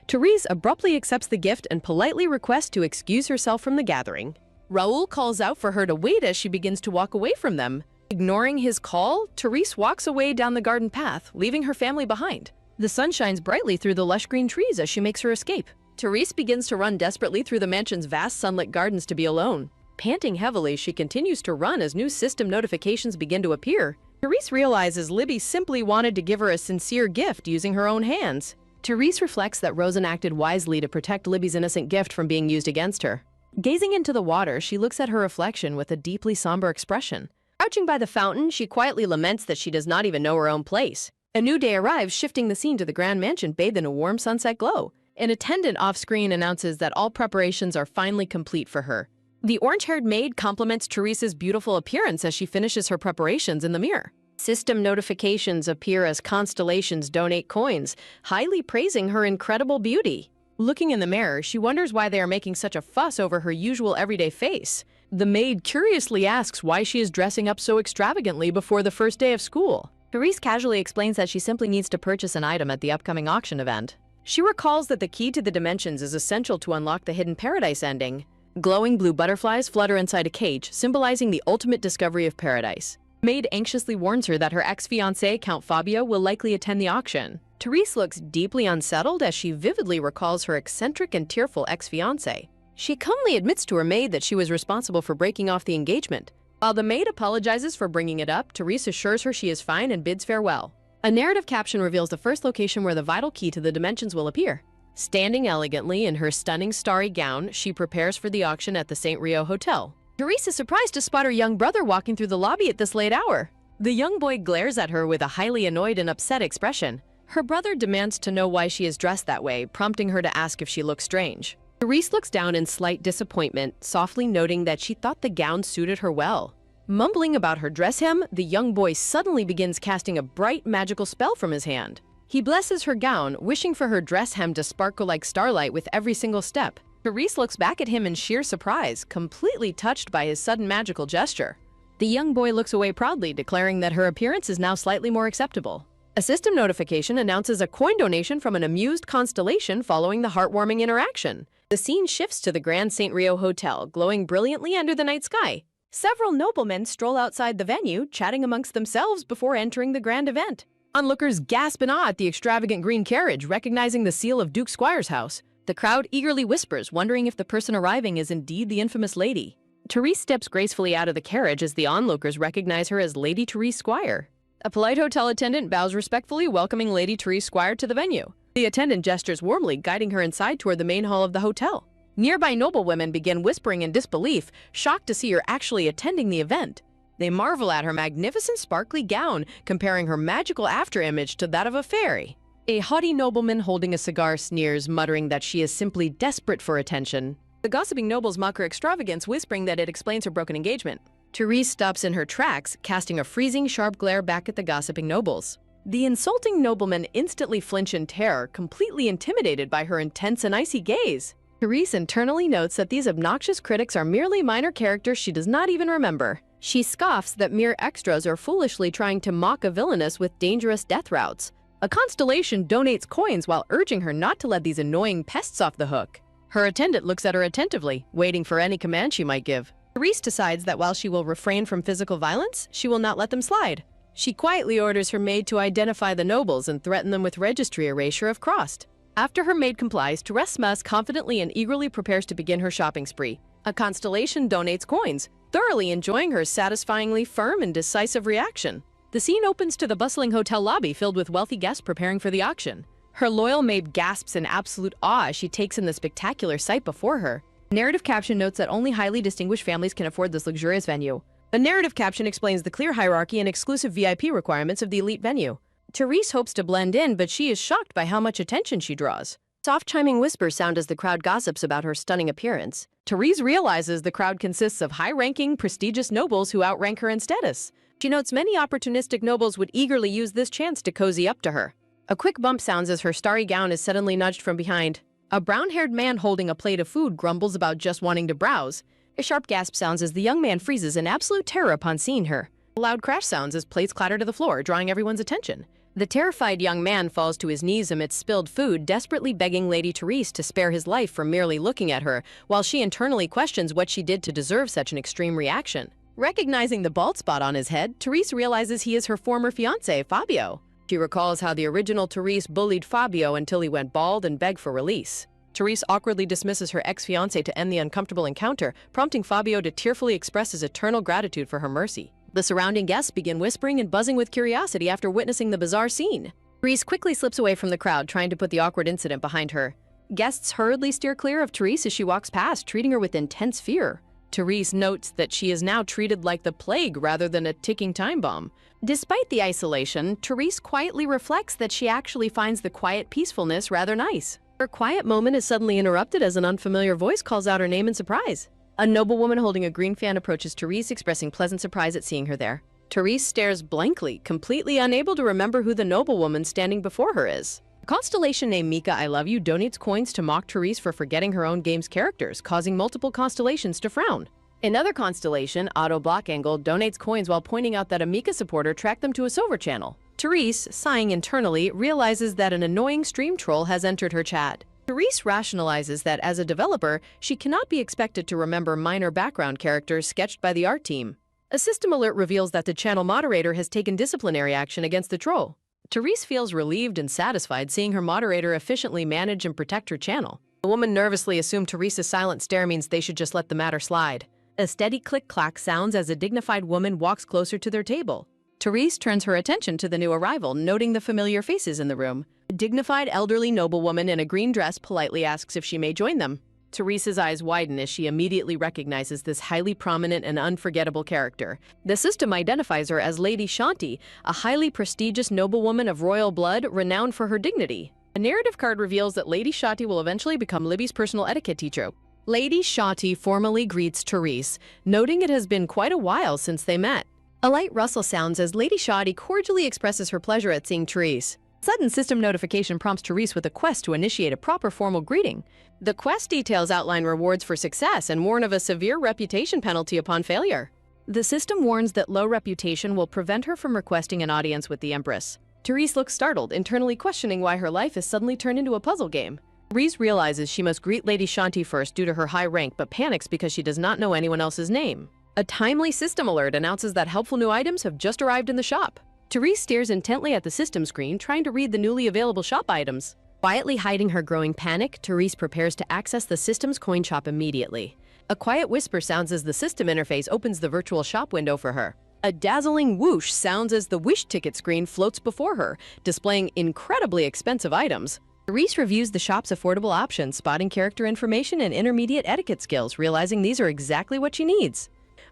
Speaker 1: Therese abruptly accepts the gift and politely requests to excuse herself from the gathering. Raoul calls out for her to wait as she begins to walk away from them. Ignoring his call, Therese walks away down the garden path, leaving her family behind. The sun shines brightly through the lush green trees as she makes her escape. Therese begins to run desperately through the mansion's vast sunlit gardens to be alone. Panting heavily, she continues to run as new system notifications begin to appear. Therese realizes Libby simply wanted to give her a sincere gift using her own hands. Therese reflects that Rosen acted wisely to protect Libby's innocent gift from being used against her. Gazing into the water, she looks at her reflection with a deeply somber expression. Crouching by the fountain, she quietly laments that she does not even know her own place. A new day arrives, shifting the scene to the grand mansion bathed in a warm sunset glow. An attendant off-screen announces that all preparations are finally complete for her. The orange-haired maid compliments Therese's beautiful appearance as she finishes her preparations in the mirror. System notifications appear as constellations donate coins, highly praising her incredible beauty. Looking in the mirror, she wonders why they are making such a fuss over her usual everyday face. The maid curiously asks why she is dressing up so extravagantly before the first day of school. Therese casually explains that she simply needs to purchase an item at the upcoming auction event. She recalls that the key to the dimensions is essential to unlock the hidden paradise ending. Glowing blue butterflies flutter inside a cage, symbolizing the ultimate discovery of paradise. Maid anxiously warns her that her ex-fiancé, Count Fabio, will likely attend the auction. Therese looks deeply unsettled as she vividly recalls her eccentric and tearful ex-fiancé. She calmly admits to her maid that she was responsible for breaking off the engagement. While the maid apologizes for bringing it up, Therese assures her she is fine and bids farewell. A narrative caption reveals the first location where the vital key to the dimensions will appear. Standing elegantly in her stunning starry gown, she prepares for the auction at the St. Rio Hotel. Therese is surprised to spot her young brother walking through the lobby at this late hour. The young boy glares at her with a highly annoyed and upset expression. Her brother demands to know why she is dressed that way, prompting her to ask if she looks strange. Therese looks down in slight disappointment, softly noting that she thought the gown suited her well. Mumbling about her dress hem, the young boy suddenly begins casting a bright magical spell from his hand. He blesses her gown, wishing for her dress hem to sparkle like starlight with every single step. Therese looks back at him in sheer surprise, completely touched by his sudden magical gesture. The young boy looks away proudly, declaring that her appearance is now slightly more acceptable. A system notification announces a coin donation from an amused constellation following the heartwarming interaction. The scene shifts to the Grand St. Rio Hotel, glowing brilliantly under the night sky. Several noblemen stroll outside the venue, chatting amongst themselves before entering the grand event. Onlookers gasp in awe at the extravagant green carriage, recognizing the seal of Duke Squire's house. The crowd eagerly whispers, wondering if the person arriving is indeed the infamous lady. Therese steps gracefully out of the carriage as the onlookers recognize her as Lady Therese Squire. A polite hotel attendant bows respectfully, welcoming Lady Therese Squire to the venue. The attendant gestures warmly, guiding her inside toward the main hall of the hotel. Nearby noblewomen begin whispering in disbelief, shocked to see her actually attending the event. They marvel at her magnificent sparkly gown, comparing her magical afterimage to that of a fairy. A haughty nobleman holding a cigar sneers, muttering that she is simply desperate for attention. The gossiping nobles mock her extravagance, whispering that it explains her broken engagement. Therese stops in her tracks, casting a freezing, sharp glare back at the gossiping nobles. The insulting noblemen instantly flinch in terror, completely intimidated by her intense and icy gaze. Therese internally notes that these obnoxious critics are merely minor characters she does not even remember. She scoffs that mere extras are foolishly trying to mock a villainess with dangerous death routes. A constellation donates coins while urging her not to let these annoying pests off the hook. Her attendant looks at her attentively, waiting for any command she might give. Therese decides that while she will refrain from physical violence, she will not let them slide. She quietly orders her maid to identify the nobles and threaten them with registry erasure if crossed. After her maid complies, Therese smiles confidently and eagerly prepares to begin her shopping spree. A constellation donates coins, thoroughly enjoying her satisfyingly firm and decisive reaction. The scene opens to the bustling hotel lobby filled with wealthy guests preparing for the auction. Her loyal maid gasps in absolute awe as she takes in the spectacular sight before her. Narrative caption notes that only highly distinguished families can afford this luxurious venue. The narrative caption explains the clear hierarchy and exclusive VIP requirements of the elite venue. Therese hopes to blend in, but she is shocked by how much attention she draws. Soft chiming whispers sound as the crowd gossips about her stunning appearance. Therese realizes the crowd consists of high-ranking, prestigious nobles who outrank her in status. She notes many opportunistic nobles would eagerly use this chance to cozy up to her. A quick bump sounds as her starry gown is suddenly nudged from behind. A brown-haired man holding a plate of food grumbles about just wanting to browse. A sharp gasp sounds as the young man freezes in absolute terror upon seeing her. A loud crash sounds as plates clatter to the floor, drawing everyone's attention. The terrified young man falls to his knees amidst spilled food, desperately begging Lady Therese to spare his life for merely looking at her, while she internally questions what she did to deserve such an extreme reaction. Recognizing the bald spot on his head, Therese realizes he is her former fiancé, Fabio. She recalls how the original Therese bullied Fabio until he went bald and begged for release. Therese awkwardly dismisses her ex-fiancé to end the uncomfortable encounter, prompting Fabio to tearfully express his eternal gratitude for her mercy. The surrounding guests begin whispering and buzzing with curiosity after witnessing the bizarre scene. Therese quickly slips away from the crowd, trying to put the awkward incident behind her. Guests hurriedly steer clear of Therese as she walks past, treating her with intense fear. Therese notes that she is now treated like the plague rather than a ticking time bomb. Despite the isolation, Therese quietly reflects that she actually finds the quiet peacefulness rather nice. Her quiet moment is suddenly interrupted as an unfamiliar voice calls out her name in surprise. A noblewoman holding a green fan approaches Therese, expressing pleasant surprise at seeing her there. Therese stares blankly, completely unable to remember who the noblewoman standing before her is. A constellation named Mika I Love You donates coins to mock Therese for forgetting her own game's characters, causing multiple constellations to frown. Another constellation, Auto Block Angle, donates coins while pointing out that a Mika supporter tracked them to a silver channel. Therese, sighing internally, realizes that an annoying stream troll has entered her chat. Therese rationalizes that as a developer, she cannot be expected to remember minor background characters sketched by the art team. A system alert reveals that the channel moderator has taken disciplinary action against the troll. Therese feels relieved and satisfied seeing her moderator efficiently manage and protect her channel. The woman nervously assumed Therese's silent stare means they should just let the matter slide. A steady click-clack sounds as a dignified woman walks closer to their table. Therese turns her attention to the new arrival, noting the familiar faces in the room. A dignified elderly noblewoman in a green dress politely asks if she may join them. Therese's eyes widen as she immediately recognizes this highly prominent and unforgettable character. The system identifies her as Lady Shanti, a highly prestigious noblewoman of royal blood renowned for her dignity. A narrative card reveals that Lady Shanti will eventually become Libby's personal etiquette teacher. Lady Shanti formally greets Therese, noting it has been quite a while since they met. A light rustle sounds as Lady Shanti cordially expresses her pleasure at seeing Therese. Sudden system notification prompts Therese with a quest to initiate a proper formal greeting. The quest details outline rewards for success and warn of a severe reputation penalty upon failure. The system warns that low reputation will prevent her from requesting an audience with the Empress. Therese looks startled, internally questioning why her life has suddenly turned into a puzzle game. Therese realizes she must greet Lady Shanti first due to her high rank, but panics because she does not know anyone else's name. A timely system alert announces that helpful new items have just arrived in the shop. Therese stares intently at the system screen, trying to read the newly available shop items. Quietly hiding her growing panic, Therese prepares to access the system's coin shop immediately. A quiet whisper sounds as the system interface opens the virtual shop window for her. A dazzling whoosh sounds as the wish ticket screen floats before her, displaying incredibly expensive items. Therese reviews the shop's affordable options, spotting character information and intermediate etiquette skills, realizing these are exactly what she needs.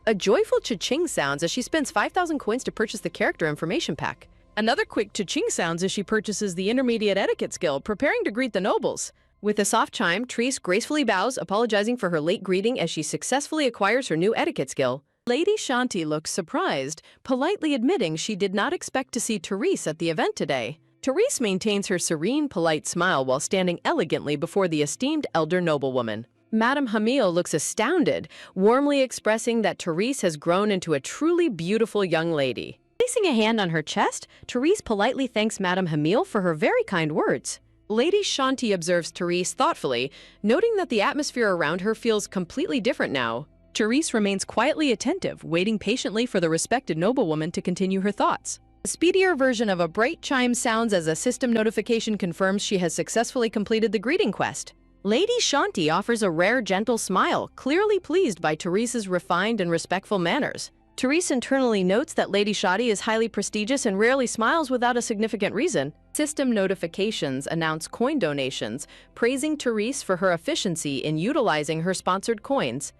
Speaker 1: A joyful cha-ching sounds as she spends 5,000 coins to purchase the character information pack. Another quick cha-ching sounds as she purchases the intermediate etiquette skill, preparing to greet the nobles. With a soft chime, Therese gracefully bows, apologizing for her late greeting as she successfully acquires her new etiquette skill. Lady Shanti looks surprised, politely admitting she did not expect to see Therese at the event today. Therese maintains her serene, polite smile while standing elegantly before the esteemed elder noblewoman. Madame Hamil looks astounded, warmly expressing that Therese has grown into a truly beautiful young lady. Placing a hand on her chest, Therese politely thanks Madame Hamil for her very kind words. Lady Shanti observes Therese thoughtfully, noting that the atmosphere around her feels completely different now. Therese remains quietly attentive, waiting patiently for the respected noblewoman to continue her thoughts. A speedier version of a bright chime sounds as a system notification confirms she has successfully completed the greeting quest. Lady Shanti offers a rare, gentle smile, clearly pleased by Therese's refined and respectful manners. Therese internally notes that Lady Shanti is highly prestigious and rarely smiles without a significant reason. System notifications announce coin donations, praising Therese for her efficiency in utilizing her sponsored coins.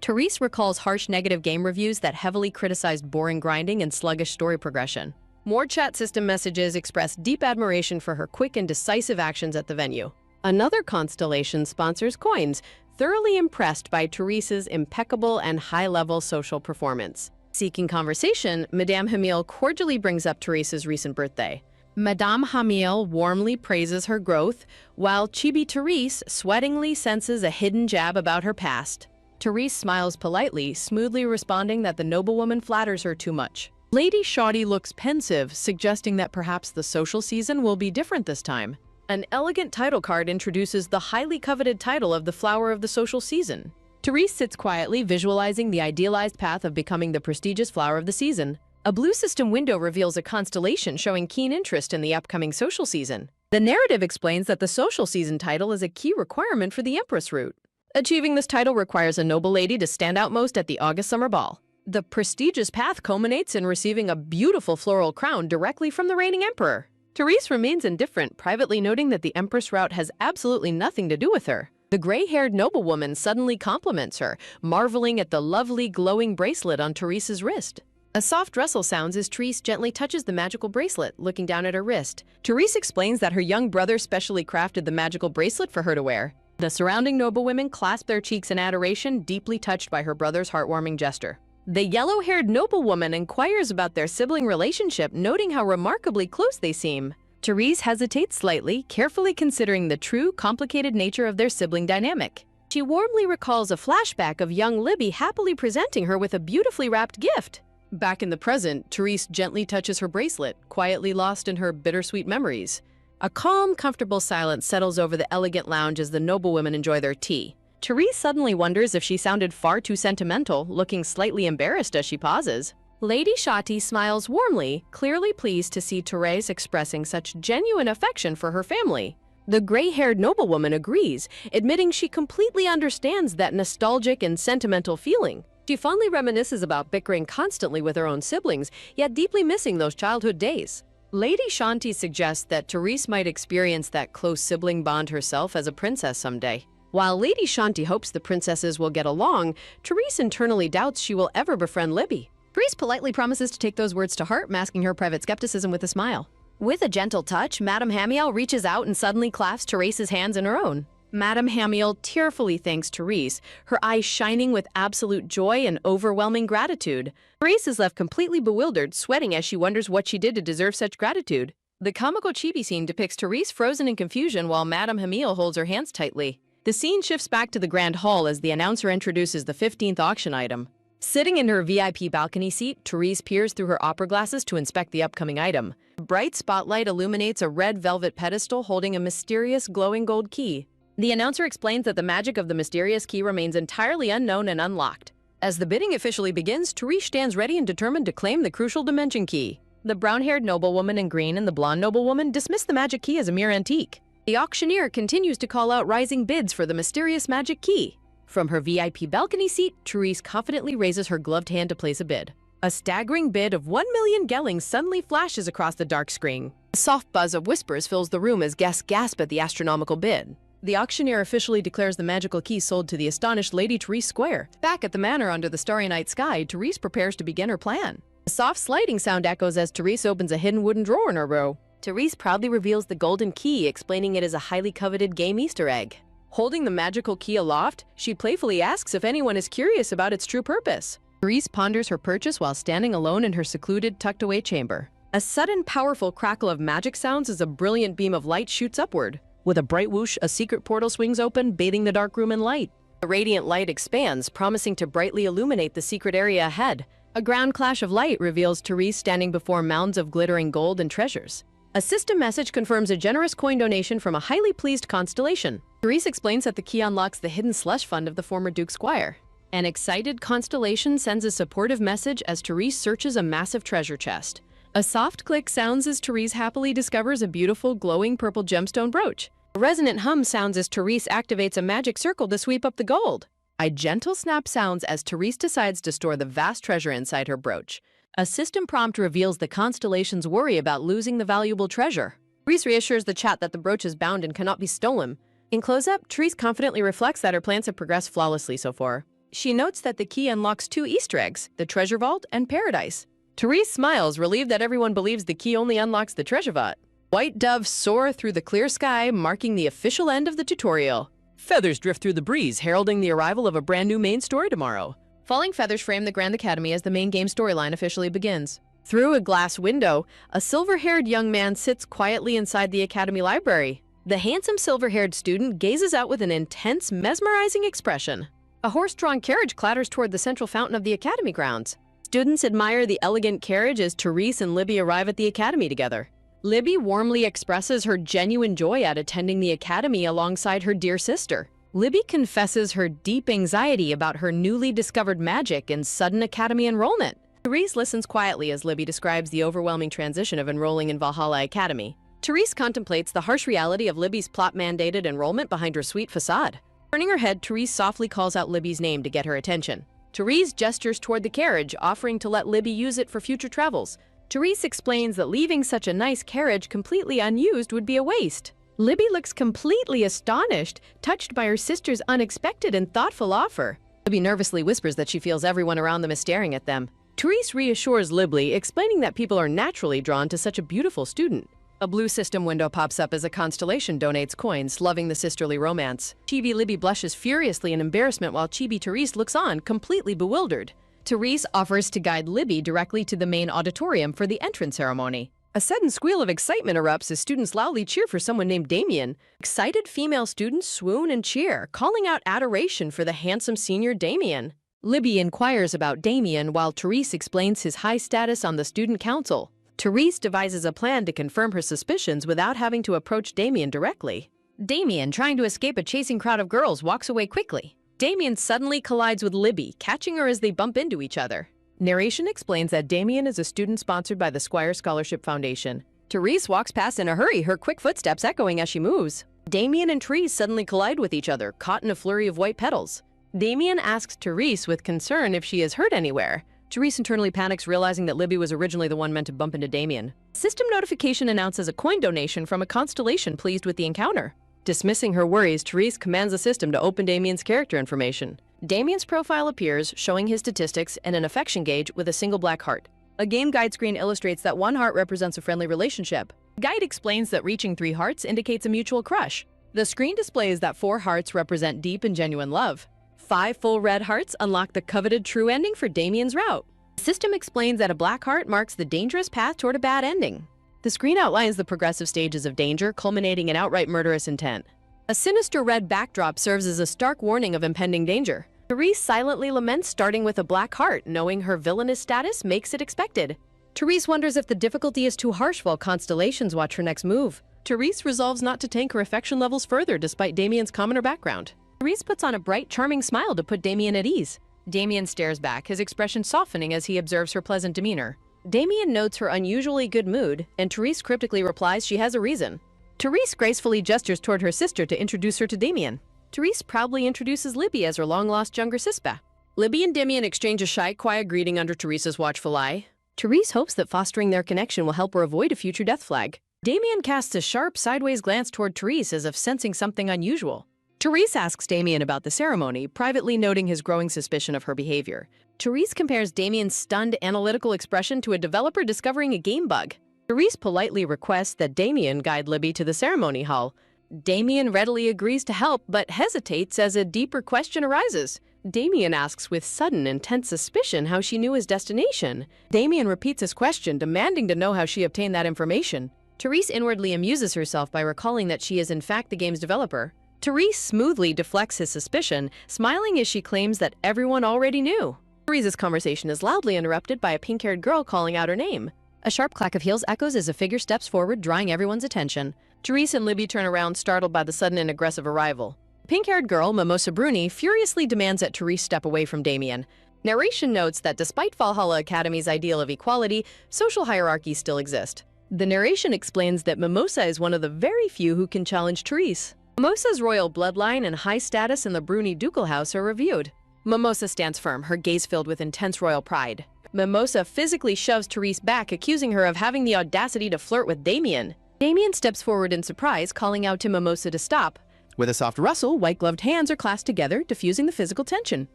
Speaker 1: Therese recalls harsh negative game reviews that heavily criticized boring grinding and sluggish story progression. More chat system messages express deep admiration for her quick and decisive actions at the venue. Another constellation sponsors coins, thoroughly impressed by Therese's impeccable and high-level social performance. Seeking conversation, Madame Hamil cordially brings up Therese's recent birthday. Madame Hamil warmly praises her growth, while Chibi Therese sweatingly senses a hidden jab about her past. Therese smiles politely, smoothly responding that the noblewoman flatters her too much. Lady Shanti looks pensive, suggesting that perhaps the social season will be different this time. An elegant title card introduces the highly coveted title of the flower of the social season. Therese sits quietly, visualizing the idealized path of becoming the prestigious flower of the season. A blue system window reveals a constellation showing keen interest in the upcoming social season. The narrative explains that the social season title is a key requirement for the Empress route. Achieving this title requires a noble lady to stand out most at the August summer ball. The prestigious path culminates in receiving a beautiful floral crown directly from the reigning emperor. Therese remains indifferent, privately noting that the Empress route has absolutely nothing to do with her. The gray-haired noblewoman suddenly compliments her, marveling at the lovely glowing bracelet on Therese's wrist. A soft rustle sounds as Therese gently touches the magical bracelet, looking down at her wrist. Therese explains that her young brother specially crafted the magical bracelet for her to wear. The surrounding noblewomen clasp their cheeks in adoration, deeply touched by her brother's heartwarming gesture. The yellow-haired noblewoman inquires about their sibling relationship, noting how remarkably close they seem. Therese hesitates slightly, carefully considering the true, complicated nature of their sibling dynamic. She warmly recalls a flashback of young Libby happily presenting her with a beautifully wrapped gift. Back in the present, Therese gently touches her bracelet, quietly lost in her bittersweet memories. A calm, comfortable silence settles over the elegant lounge as the noblewomen enjoy their tea. Therese suddenly wonders if she sounded far too sentimental, looking slightly embarrassed as she pauses. Lady Shanti smiles warmly, clearly pleased to see Therese expressing such genuine affection for her family. The gray-haired noblewoman agrees, admitting she completely understands that nostalgic and sentimental feeling. She fondly reminisces about bickering constantly with her own siblings, yet deeply missing those childhood days. Lady Shanti suggests that Therese might experience that close sibling bond herself as a princess someday. While Lady Shanti hopes the princesses will get along, Therese internally doubts she will ever befriend Libby. Therese politely promises to take those words to heart, masking her private skepticism with a smile. With a gentle touch, Madame Hamil reaches out and suddenly clasps Therese's hands in her own. Madame Hamil tearfully thanks Therese, her eyes shining with absolute joy and overwhelming gratitude. Therese is left completely bewildered, sweating as she wonders what she did to deserve such gratitude. The comical chibi scene depicts Therese frozen in confusion while Madame Hamil holds her hands tightly. The scene shifts back to the grand hall as the announcer introduces the 15th auction item. Sitting in her VIP balcony seat, Therese peers through her opera glasses to inspect the upcoming item. A bright spotlight illuminates a red velvet pedestal holding a mysterious glowing gold key. The announcer explains that the magic of the mysterious key remains entirely unknown and unlocked. As the bidding officially begins, Therese stands ready and determined to claim the crucial dimension key. The brown-haired noblewoman in green and the blonde noblewoman dismiss the magic key as a mere antique. The auctioneer continues to call out rising bids for the mysterious magic key. From her VIP balcony seat, Therese confidently raises her gloved hand to place a bid. A staggering bid of 1,000,000 gellings suddenly flashes across the dark screen. A soft buzz of whispers fills the room as guests gasp at the astronomical bid. The auctioneer officially declares the magical key sold to the astonished Lady Therese Square. Back at the manor under the starry night sky, Therese prepares to begin her plan. A soft sliding sound echoes as Therese opens a hidden wooden drawer in her row. Therese proudly reveals the golden key, explaining it is a highly coveted game Easter egg. Holding the magical key aloft, she playfully asks if anyone is curious about its true purpose. Therese ponders her purchase while standing alone in her secluded, tucked-away chamber. A sudden, powerful crackle of magic sounds as a brilliant beam of light shoots upward. With a bright whoosh, a secret portal swings open, bathing the dark room in light. The radiant light expands, promising to brightly illuminate the secret area ahead. A ground clash of light reveals Therese standing before mounds of glittering gold and treasures. A system message confirms a generous coin donation from a highly pleased Constellation. Therese explains that the key unlocks the hidden slush fund of the former Duke Squire. An excited Constellation sends a supportive message as Therese searches a massive treasure chest. A soft click sounds as Therese happily discovers a beautiful, glowing purple gemstone brooch. A resonant hum sounds as Therese activates a magic circle to sweep up the gold. A gentle snap sounds as Therese decides to store the vast treasure inside her brooch. A system prompt reveals the Constellation's worry about losing the valuable treasure. Therese reassures the chat that the brooch is bound and cannot be stolen. In close-up, Therese confidently reflects that her plans have progressed flawlessly so far. She notes that the key unlocks 2 Easter eggs, the Treasure Vault and Paradise. Therese smiles, relieved that everyone believes the key only unlocks the Treasure Vault. White doves soar through the clear sky, marking the official end of the tutorial.
Speaker 2: Feathers drift through the breeze, heralding the arrival of a brand new main story tomorrow.
Speaker 1: Falling feathers frame the Grand Academy as the main game storyline officially begins. Through a glass window, a silver-haired young man sits quietly inside the Academy library. The handsome silver-haired student gazes out with an intense, mesmerizing expression. A horse-drawn carriage clatters toward the central fountain of the Academy grounds. Students admire the elegant carriage as Therese and Libby arrive at the Academy together. Libby warmly expresses her genuine joy at attending the Academy alongside her dear sister. Libby confesses her deep anxiety about her newly discovered magic and sudden Academy enrollment. Therese listens quietly as Libby describes the overwhelming transition of enrolling in Valhalla Academy. Therese contemplates the harsh reality of Libby's plot-mandated enrollment behind her sweet facade. Turning her head, Therese softly calls out Libby's name to get her attention. Therese gestures toward the carriage, offering to let Libby use it for future travels. Therese explains that leaving such a nice carriage completely unused would be a waste. Libby looks completely astonished, touched by her sister's unexpected and thoughtful offer. Libby nervously whispers that she feels everyone around them is staring at them. Therese reassures Libby, explaining that people are naturally drawn to such a beautiful student. A blue system window pops up as a Constellation donates coins, loving the sisterly romance. Chibi Libby blushes furiously in embarrassment while Chibi Therese looks on, completely bewildered. Therese offers to guide Libby directly to the main auditorium for the entrance ceremony. A sudden squeal of excitement erupts as students loudly cheer for someone named Damien. Excited female students swoon and cheer, calling out adoration for the handsome senior Damien. Libby inquires about Damien while Therese explains his high status on the student council. Therese devises a plan to confirm her suspicions without having to approach Damien directly. Damien, trying to escape a chasing crowd of girls, walks away quickly. Damien suddenly collides with Libby, catching her as they bump into each other. Narration explains that Damien is a student sponsored by the Squire Scholarship Foundation. Therese walks past in a hurry, her quick footsteps echoing as she moves. Damien and Therese suddenly collide with each other, caught in a flurry of white petals. Damien asks Therese with concern if she is hurt anywhere. Therese internally panics, realizing that Libby was originally the one meant to bump into Damien. System notification announces a coin donation from a Constellation pleased with the encounter. Dismissing her worries, Therese commands the system to open Damien's character information. Damien's profile appears, showing his statistics and an affection gauge with a single black heart. A game guide screen illustrates that 1 heart represents a friendly relationship. The guide explains that reaching 3 hearts indicates a mutual crush. The screen displays that 4 hearts represent deep and genuine love. 5 full red hearts unlock the coveted true ending for Damien's route. The system explains that a black heart marks the dangerous path toward a bad ending. The screen outlines the progressive stages of danger, culminating in outright murderous intent. A sinister red backdrop serves as a stark warning of impending danger. Therese silently laments, starting with a black heart, knowing her villainous status makes it expected. Therese wonders if the difficulty is too harsh while constellations watch her next move. Therese resolves not to tank her affection levels further despite Damien's commoner background. Therese puts on a bright, charming smile to put Damien at ease. Damien stares back, his expression softening as he observes her pleasant demeanor. Damien notes her unusually good mood, and Therese cryptically replies she has a reason. Therese gracefully gestures toward her sister to introduce her to Damien. Therese proudly introduces Libby as her long-lost younger sister. Libby and Damien exchange a shy, quiet greeting under Therese's watchful eye. Therese hopes that fostering their connection will help her avoid a future death flag. Damien casts a sharp, sideways glance toward Therese as if sensing something unusual. Therese asks Damien about the ceremony, privately noting his growing suspicion of her behavior. Therese compares Damien's stunned, analytical expression to a developer discovering a game bug. Therese politely requests that Damien guide Libby to the ceremony hall. Damien readily agrees to help, but hesitates as a deeper question arises. Damien asks with sudden, intense suspicion how she knew his destination. Damien repeats his question, demanding to know how she obtained that information. Therese inwardly amuses herself by recalling that she is in fact the game's developer. Therese smoothly deflects his suspicion, smiling as she claims that everyone already knew. Therese's conversation is loudly interrupted by a pink-haired girl calling out her name. A sharp clack of heels echoes as a figure steps forward, drawing everyone's attention. Therese and Libby turn around, startled by the sudden and aggressive arrival. The pink-haired girl, Mimosa Bruni, furiously demands that Therese step away from Damien. Narration notes that despite Valhalla Academy's ideal of equality, social hierarchies still exist. The narration explains that Mimosa is one of the very few who can challenge Therese. Mimosa's royal bloodline and high status in the Bruni ducal house are reviewed. Mimosa stands firm, her gaze filled with intense royal pride. Mimosa physically shoves Therese back, accusing her of having the audacity to flirt with Damien. Damien steps forward in surprise, calling out to Mimosa to stop. With a soft rustle, white-gloved hands are clasped together, diffusing the physical tension.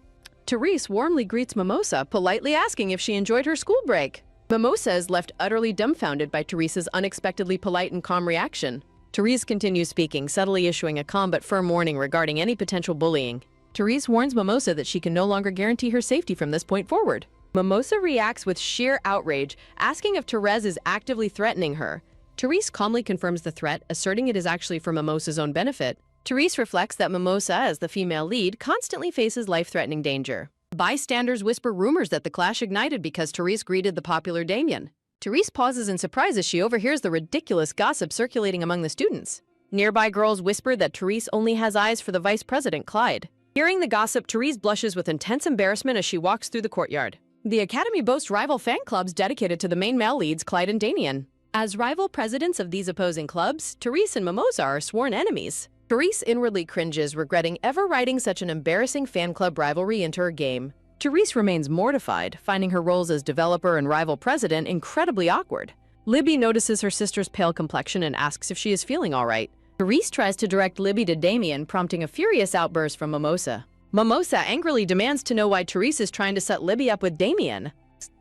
Speaker 1: Therese warmly greets Mimosa, politely asking if she enjoyed her school break. Mimosa is left utterly dumbfounded by Therese's unexpectedly polite and calm reaction. Therese continues speaking, subtly issuing a calm but firm warning regarding any potential bullying. Therese warns Mimosa that she can no longer guarantee her safety from this point forward. Mimosa reacts with sheer outrage, asking if Therese is actively threatening her. Therese calmly confirms the threat, asserting it is actually for Mimosa's own benefit. Therese reflects that Mimosa, as the female lead, constantly faces life-threatening danger. Bystanders whisper rumors that the clash ignited because Therese greeted the popular Damien. Therese pauses in surprise as she overhears the ridiculous gossip circulating among the students. Nearby girls whisper that Therese only has eyes for the vice president, Clyde. Hearing the gossip, Therese blushes with intense embarrassment as she walks through the courtyard. The Academy boasts rival fan clubs dedicated to the main male leads, Clyde and Damien. As rival presidents of these opposing clubs, Therese and Mimosa are sworn enemies. Therese inwardly cringes, regretting ever writing such an embarrassing fan club rivalry into her game. Therese remains mortified, finding her roles as developer and rival president incredibly awkward. Libby notices her sister's pale complexion and asks if she is feeling all right. Therese tries to direct Libby to Damien, prompting a furious outburst from Mimosa. Mimosa angrily demands to know why Therese is trying to set Libby up with Damien.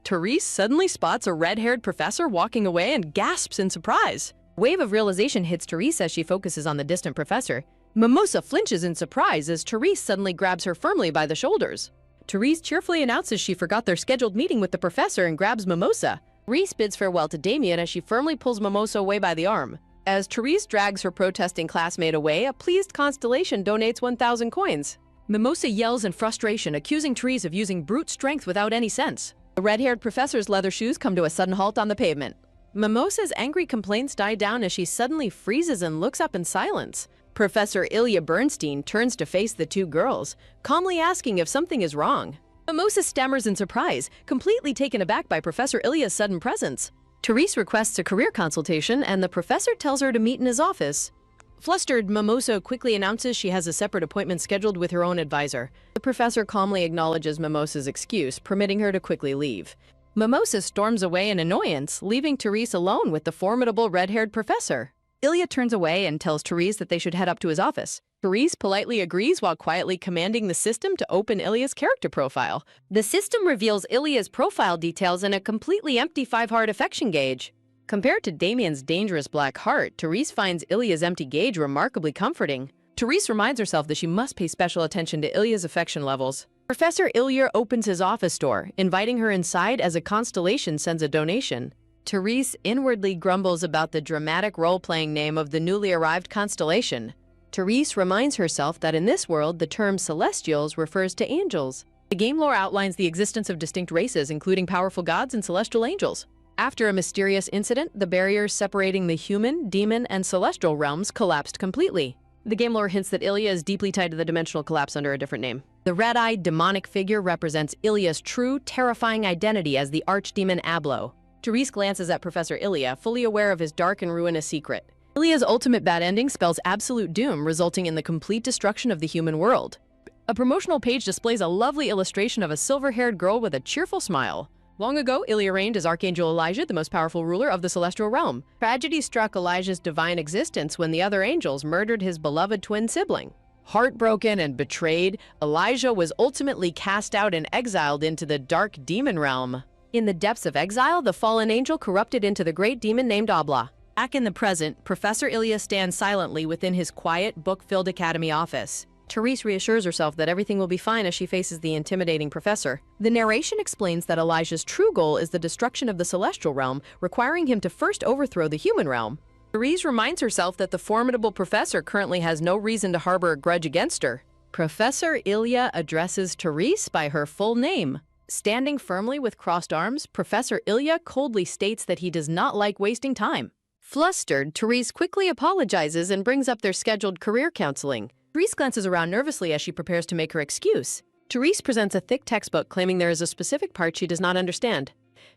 Speaker 1: Therese suddenly spots a red-haired professor walking away and gasps in surprise. A wave of realization hits Therese as she focuses on the distant professor. Mimosa flinches in surprise as Therese suddenly grabs her firmly by the shoulders. Therese cheerfully announces she forgot their scheduled meeting with the professor and grabs Mimosa. Therese bids farewell to Damien as she firmly pulls Mimosa away by the arm. As Therese drags her protesting classmate away, a pleased Constellation donates 1,000 coins. Mimosa yells in frustration, accusing Therese of using brute strength without any sense. The red-haired professor's leather shoes come to a sudden halt on the pavement. Mimosa's angry complaints die down as she suddenly freezes and looks up in silence. Professor Ilya Bernstein turns to face the two girls, calmly asking if something is wrong. Mimosa stammers in surprise, completely taken aback by Professor Ilya's sudden presence. Therese requests a career consultation, and the professor tells her to meet in his office. Flustered, Mimosa quickly announces she has a separate appointment scheduled with her own advisor. The professor calmly acknowledges Mimosa's excuse, permitting her to quickly leave. Mimosa storms away in annoyance, leaving Therese alone with the formidable red-haired professor. Ilya turns away and tells Therese that they should head up to his office. Therese politely agrees while quietly commanding the system to open Ilya's character profile. The system reveals Ilya's profile details in a completely empty 5-heart affection gauge. Compared to Damien's dangerous black heart, Therese finds Ilya's empty gauge remarkably comforting. Therese reminds herself that she must pay special attention to Ilya's affection levels. Professor Ilya opens his office door, inviting her inside as a constellation sends a donation. Therese inwardly grumbles about the dramatic role-playing name of the newly arrived constellation. Therese reminds herself that in this world, the term celestials refers to angels. The game lore outlines the existence of distinct races, including powerful gods and celestial angels. After a mysterious incident, the barriers separating the human, demon, and celestial realms collapsed completely. The game lore hints that Ilya is deeply tied to the dimensional collapse under a different name. The red-eyed, demonic figure represents Ilya's true, terrifying identity as the archdemon Ablo. Therese glances at Professor Ilya, fully aware of his dark and ruinous secret. Ilya's ultimate bad ending spells absolute doom, resulting in the complete destruction of the human world. A promotional page displays a lovely illustration of a silver-haired girl with a cheerful smile. Long ago, Ilya reigned as Archangel Elijah, the most powerful ruler of the celestial realm. Tragedy struck Elijah's divine existence when the other angels murdered his beloved twin sibling. Heartbroken and betrayed, Elijah was ultimately cast out and exiled into the dark demon realm. In the depths of exile, the fallen angel corrupted into the great demon named Abla. Back in the present, Professor Ilya stands silently within his quiet, book-filled academy office. Therese reassures herself that everything will be fine as she faces the intimidating professor. The narration explains that Elijah's true goal is the destruction of the celestial realm, requiring him to first overthrow the human realm. Therese reminds herself that the formidable professor currently has no reason to harbor a grudge against her. Professor Ilya addresses Therese by her full name. Standing firmly with crossed arms, Professor Ilya coldly states that he does not like wasting time. Flustered, Therese quickly apologizes and brings up their scheduled career counseling. Therese glances around nervously as she prepares to make her excuse. Therese presents a thick textbook claiming there is a specific part she does not understand.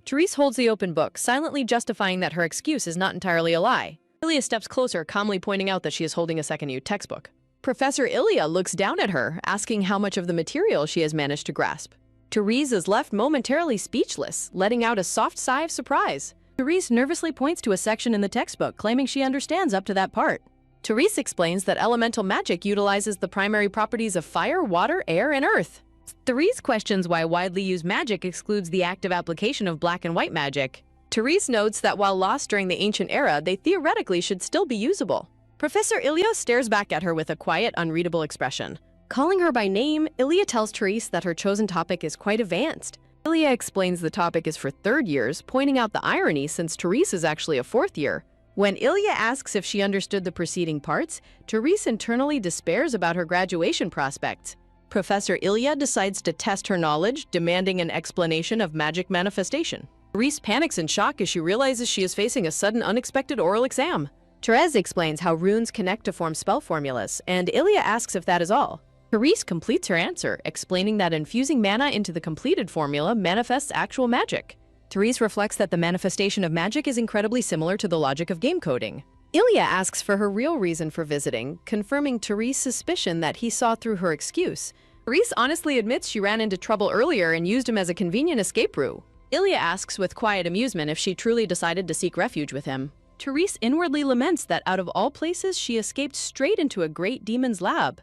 Speaker 1: Therese holds the open book, silently justifying that her excuse is not entirely a lie. Ilya steps closer, calmly pointing out that she is holding a second-used textbook. Professor Ilya looks down at her, asking how much of the material she has managed to grasp. Therese is left momentarily speechless, letting out a soft sigh of surprise. Therese nervously points to a section in the textbook, claiming she understands up to that part. Therese explains that elemental magic utilizes the primary properties of fire, water, air, and earth. Therese questions why widely used magic excludes the active application of black and white magic. Therese notes that while lost during the ancient era, they theoretically should still be usable. Professor Ilya stares back at her with a quiet, unreadable expression. Calling her by name, Ilya tells Therese that her chosen topic is quite advanced. Ilya explains the topic is for third years, pointing out the irony since Therese is actually a fourth year. When Ilya asks if she understood the preceding parts, Therese internally despairs about her graduation prospects. Professor Ilya decides to test her knowledge, demanding an explanation of magic manifestation. Therese panics in shock as she realizes she is facing a sudden unexpected oral exam. Therese explains how runes connect to form spell formulas, and Ilya asks if that is all. Therese completes her answer, explaining that infusing mana into the completed formula manifests actual magic. Therese reflects that the manifestation of magic is incredibly similar to the logic of game coding. Ilya asks for her real reason for visiting, confirming Therese's suspicion that he saw through her excuse. Therese honestly admits she ran into trouble earlier and used him as a convenient escape route. Ilya asks with quiet amusement if she truly decided to seek refuge with him. Therese inwardly laments that out of all places she escaped straight into a great demon's lab.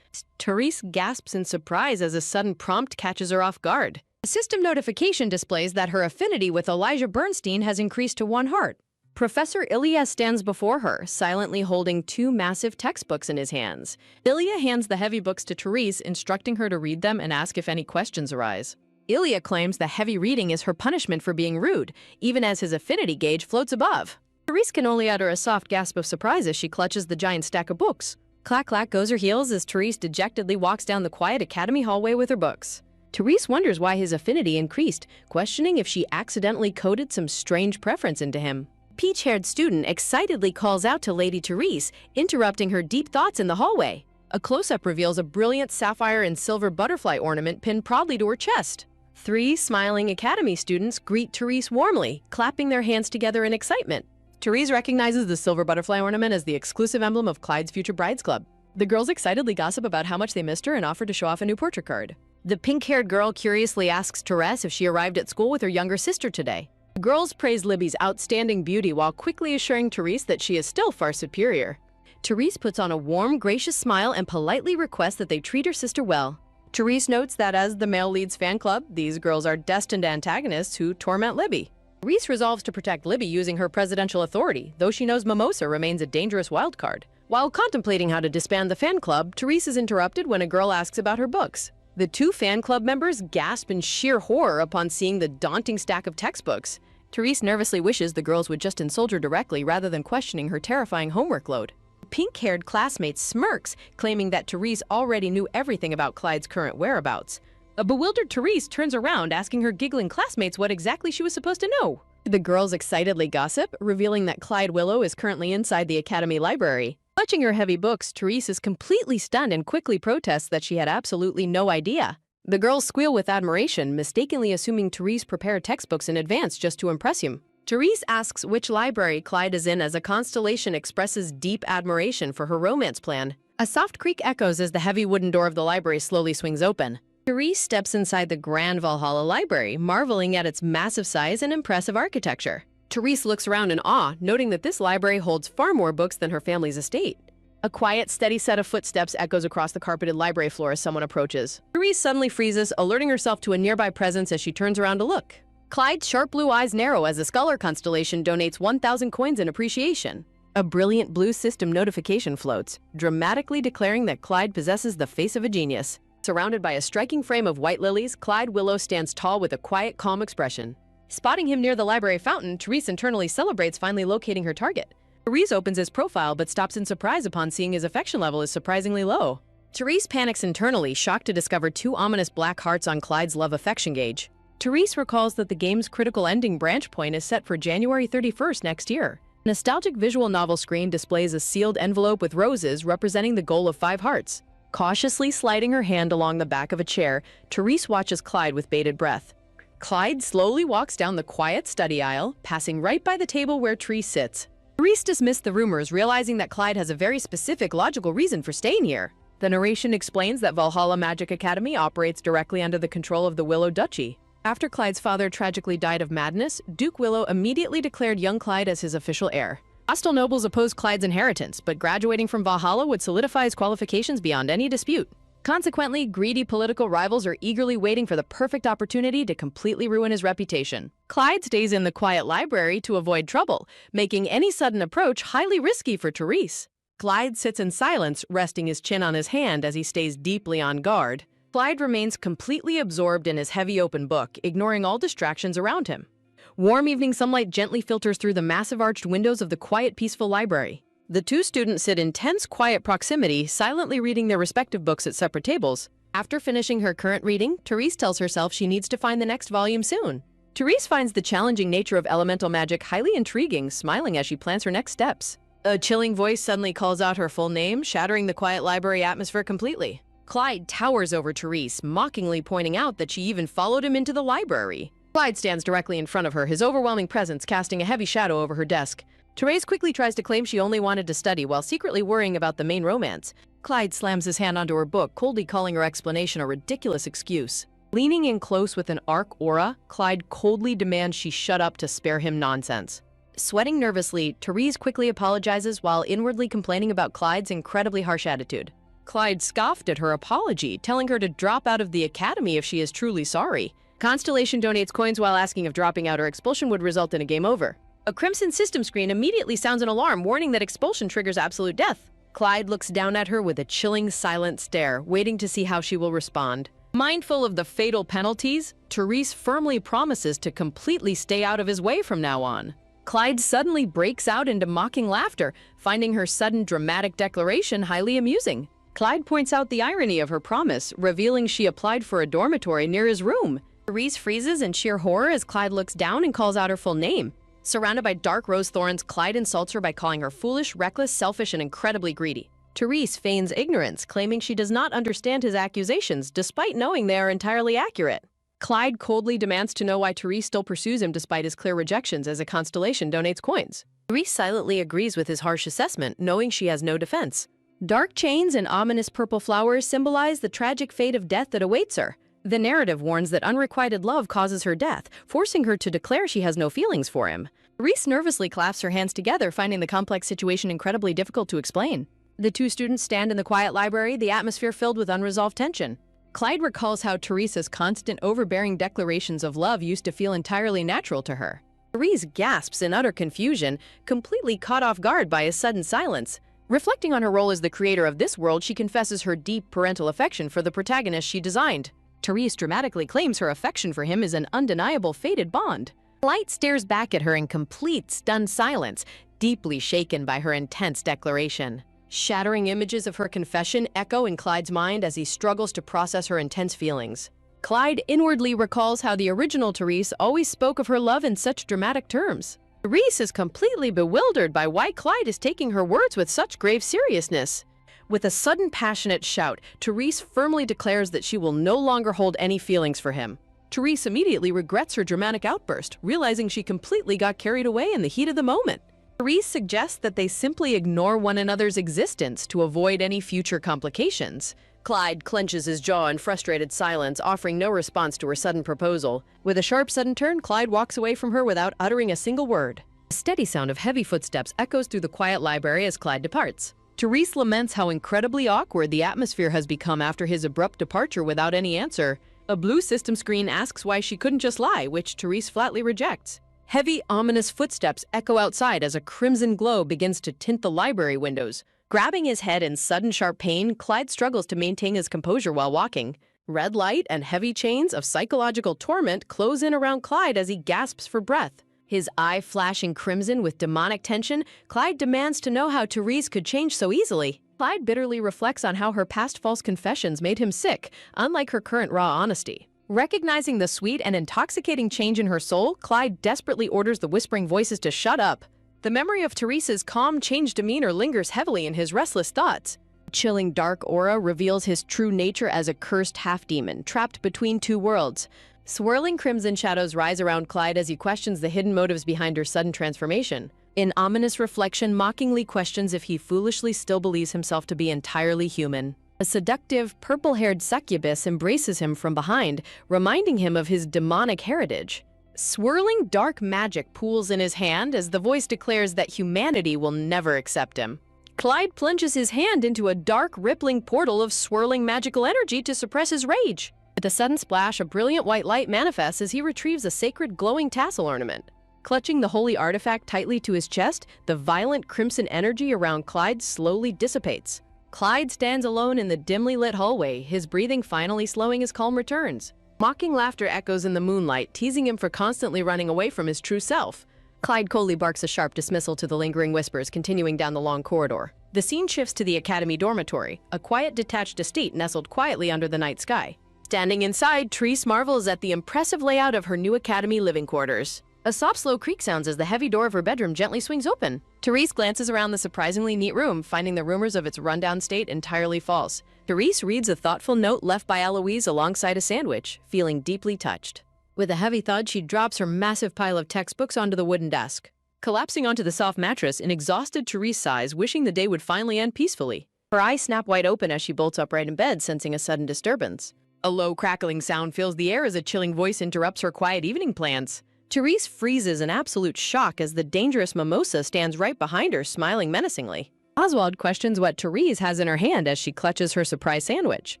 Speaker 1: Therese gasps in surprise as a sudden prompt catches her off guard. A system notification displays that her affinity with Elijah Bernstein has increased to 1 heart. Professor Ilya stands before her, silently holding 2 massive textbooks in his hands. Ilya hands the heavy books to Therese, instructing her to read them and ask if any questions arise. Ilya claims the heavy reading is her punishment for being rude, even as his affinity gauge floats above. Therese can only utter a soft gasp of surprise as she clutches the giant stack of books. Clack-clack goes her heels as Therese dejectedly walks down the quiet academy hallway with her books. Therese wonders why his affinity increased, questioning if she accidentally coded some strange preference into him. Peach-haired student excitedly calls out to Lady Therese, interrupting her deep thoughts in the hallway. A close-up reveals a brilliant sapphire and silver butterfly ornament pinned proudly to her chest. 3 smiling academy students greet Therese warmly, clapping their hands together in excitement. Therese recognizes the silver butterfly ornament as the exclusive emblem of Clyde's Future Brides Club. The girls excitedly gossip about how much they missed her and offer to show off a new portrait card. The pink-haired girl curiously asks Therese if she arrived at school with her younger sister today. The girls praise Libby's outstanding beauty while quickly assuring Therese that she is still far superior. Therese puts on a warm, gracious smile and politely requests that they treat her sister well. Therese notes that as the male lead's fan club, these girls are destined antagonists who torment Libby. Therese resolves to protect Libby using her presidential authority, though she knows Mimosa remains a dangerous wildcard. While contemplating how to disband the fan club, Therese is interrupted when a girl asks about her books. The 2 fan club members gasp in sheer horror upon seeing the daunting stack of textbooks. Therese nervously wishes the girls would just insult her directly rather than questioning her terrifying homework load. Pink-haired classmate smirks, claiming that Therese already knew everything about Clyde's current whereabouts. A bewildered Therese turns around, asking her giggling classmates what exactly she was supposed to know. The girls excitedly gossip, revealing that Clyde Willow is currently inside the academy library. Clutching her heavy books, Therese is completely stunned and quickly protests that she had absolutely no idea. The girls squeal with admiration, mistakenly assuming Therese prepared textbooks in advance just to impress him. Therese asks which library Clyde is in as a constellation expresses deep admiration for her romance plan. A soft creak echoes as the heavy wooden door of the library slowly swings open. Therese steps inside the grand Valhalla library, marveling at its massive size and impressive architecture. Therese looks around in awe, noting that this library holds far more books than her family's estate. A quiet, steady set of footsteps echoes across the carpeted library floor as someone approaches. Therese suddenly freezes, alerting herself to a nearby presence as she turns around to look. Clyde's sharp blue eyes narrow as the Scholar constellation donates 1,000 coins in appreciation. A brilliant blue system notification floats, dramatically declaring that Clyde possesses the face of a genius. Surrounded by a striking frame of white lilies, Clyde Willow stands tall with a quiet, calm expression. Spotting him near the library fountain, Therese internally celebrates finally locating her target. Therese opens his profile but stops in surprise upon seeing his affection level is surprisingly low. Therese panics internally, shocked to discover two ominous black hearts on Clyde's love-affection gauge. Therese recalls that the game's critical ending branch point is set for January 31st next year. A nostalgic visual novel screen displays a sealed envelope with roses representing the goal of 5 hearts. Cautiously sliding her hand along the back of a chair, Therese watches Clyde with bated breath. Clyde slowly walks down the quiet study aisle, passing right by the table where Therese sits. Therese dismissed the rumors, realizing that Clyde has a very specific, logical reason for staying here. The narration explains that Valhalla Magic Academy operates directly under the control of the Willow Duchy. After Clyde's father tragically died of madness, Duke Willow immediately declared young Clyde as his official heir. Hostile nobles opposed Clyde's inheritance, but graduating from Valhalla would solidify his qualifications beyond any dispute. Consequently, greedy political rivals are eagerly waiting for the perfect opportunity to completely ruin his reputation. Clyde stays in the quiet library to avoid trouble, making any sudden approach highly risky for Therese. Clyde sits in silence, resting his chin on his hand as he stays deeply on guard. Clyde remains completely absorbed in his heavy open book, ignoring all distractions around him. Warm evening sunlight gently filters through the massive arched windows of the quiet, peaceful library. The two students sit in tense, quiet proximity, silently reading their respective books at separate tables. After finishing her current reading, Therese tells herself she needs to find the next volume soon. Therese finds the challenging nature of elemental magic highly intriguing, smiling as she plans her next steps. A chilling voice suddenly calls out her full name, shattering the quiet library atmosphere completely. Clyde towers over Therese, mockingly pointing out that she even followed him into the library. Clyde stands directly in front of her, his overwhelming presence casting a heavy shadow over her desk. Therese quickly tries to claim she only wanted to study while secretly worrying about the main romance. Clyde slams his hand onto her book, coldly calling her explanation a ridiculous excuse. Leaning in close with an arc aura, Clyde coldly demands she shut up to spare him nonsense. Sweating nervously, Therese quickly apologizes while inwardly complaining about Clyde's incredibly harsh attitude. Clyde scoffed at her apology, telling her to drop out of the academy if she is truly sorry. Constellation donates coins while asking if dropping out or expulsion would result in a game over. A crimson system screen immediately sounds an alarm, warning that expulsion triggers absolute death. Clyde looks down at her with a chilling, silent stare, waiting to see how she will respond. Mindful of the fatal penalties, Therese firmly promises to completely stay out of his way from now on. Clyde suddenly breaks out into mocking laughter, finding her sudden dramatic declaration highly amusing. Clyde points out the irony of her promise, revealing she applied for a dormitory near his room. Therese freezes in sheer horror as Clyde looks down and calls out her full name. Surrounded by dark rose thorns, Clyde insults her by calling her foolish, reckless, selfish, and incredibly greedy. Therese feigns ignorance, claiming she does not understand his accusations, despite knowing they are entirely accurate. Clyde coldly demands to know why Therese still pursues him despite his clear rejections as a constellation donates coins. Therese silently agrees with his harsh assessment, knowing she has no defense. Dark chains and ominous purple flowers symbolize the tragic fate of death that awaits her. The narrative warns that unrequited love causes her death, forcing her to declare she has no feelings for him. Therese nervously clasps her hands together, finding the complex situation incredibly difficult to explain. The two students stand in the quiet library, the atmosphere filled with unresolved tension. Clyde recalls how Therese's constant, overbearing declarations of love used to feel entirely natural to her. Therese gasps in utter confusion, completely caught off guard by his sudden silence. Reflecting on her role as the creator of this world, she confesses her deep parental affection for the protagonist she designed. Therese dramatically claims her affection for him is an undeniable fated bond. Clyde stares back at her in complete stunned silence, deeply shaken by her intense declaration. Shattering images of her confession echo in Clyde's mind as he struggles to process her intense feelings. Clyde inwardly recalls how the original Therese always spoke of her love in such dramatic terms. Therese is completely bewildered by why Clyde is taking her words with such grave seriousness. With a sudden passionate shout, Therese firmly declares that she will no longer hold any feelings for him. Therese immediately regrets her dramatic outburst, realizing she completely got carried away in the heat of the moment. Therese suggests that they simply ignore one another's existence to avoid any future complications. Clyde clenches his jaw in frustrated silence, offering no response to her sudden proposal. With a sharp sudden turn, Clyde walks away from her without uttering a single word. A steady sound of heavy footsteps echoes through the quiet library as Clyde departs. Therese laments how incredibly awkward the atmosphere has become after his abrupt departure without any answer. A blue system screen asks why she couldn't just lie, which Therese flatly rejects. Heavy, ominous footsteps echo outside as a crimson glow begins to tint the library windows. Grabbing his head in sudden sharp pain, Clyde struggles to maintain his composure while walking. Red light and heavy chains of psychological torment close in around Clyde as he gasps for breath. His eye flashing crimson with demonic tension, Clyde demands to know how Therese could change so easily. Clyde bitterly reflects on how her past false confessions made him sick, unlike her current raw honesty. Recognizing the sweet and intoxicating change in her soul, Clyde desperately orders the whispering voices to shut up. The memory of Therese's calm, changed demeanor lingers heavily in his restless thoughts. A chilling dark aura reveals his true nature as a cursed half-demon, trapped between two worlds. Swirling crimson shadows rise around Clyde as he questions the hidden motives behind her sudden transformation. In ominous reflection, mockingly questions if he foolishly still believes himself to be entirely human. A seductive, purple-haired succubus embraces him from behind, reminding him of his demonic heritage. Swirling dark magic pools in his hand as the voice declares that humanity will never accept him. Clyde plunges his hand into a dark, rippling portal of swirling magical energy to suppress his rage. With a sudden splash, a brilliant white light manifests as he retrieves a sacred glowing tassel ornament. Clutching the holy artifact tightly to his chest, the violent crimson energy around Clyde slowly dissipates. Clyde stands alone in the dimly lit hallway, his breathing finally slowing as calm returns. Mocking laughter echoes in the moonlight, teasing him for constantly running away from his true self. Clyde coldly barks a sharp dismissal to the lingering whispers, continuing down the long corridor. The scene shifts to the academy dormitory, a quiet, detached estate nestled quietly under the night sky. Standing inside, Therese marvels at the impressive layout of her new academy living quarters. A soft, slow creak sounds as the heavy door of her bedroom gently swings open. Therese glances around the surprisingly neat room, finding the rumors of its rundown state entirely false. Therese reads a thoughtful note left by Eloise alongside a sandwich, feeling deeply touched. With a heavy thud, she drops her massive pile of textbooks onto the wooden desk. Collapsing onto the soft mattress, an exhausted Therese sighs, wishing the day would finally end peacefully. Her eyes snap wide open as she bolts upright in bed, sensing a sudden disturbance. A low, crackling sound fills the air as a chilling voice interrupts her quiet evening plans. Therese freezes in absolute shock as the dangerous Mimosa stands right behind her, smiling menacingly. Oswald questions what Therese has in her hand as she clutches her surprise sandwich.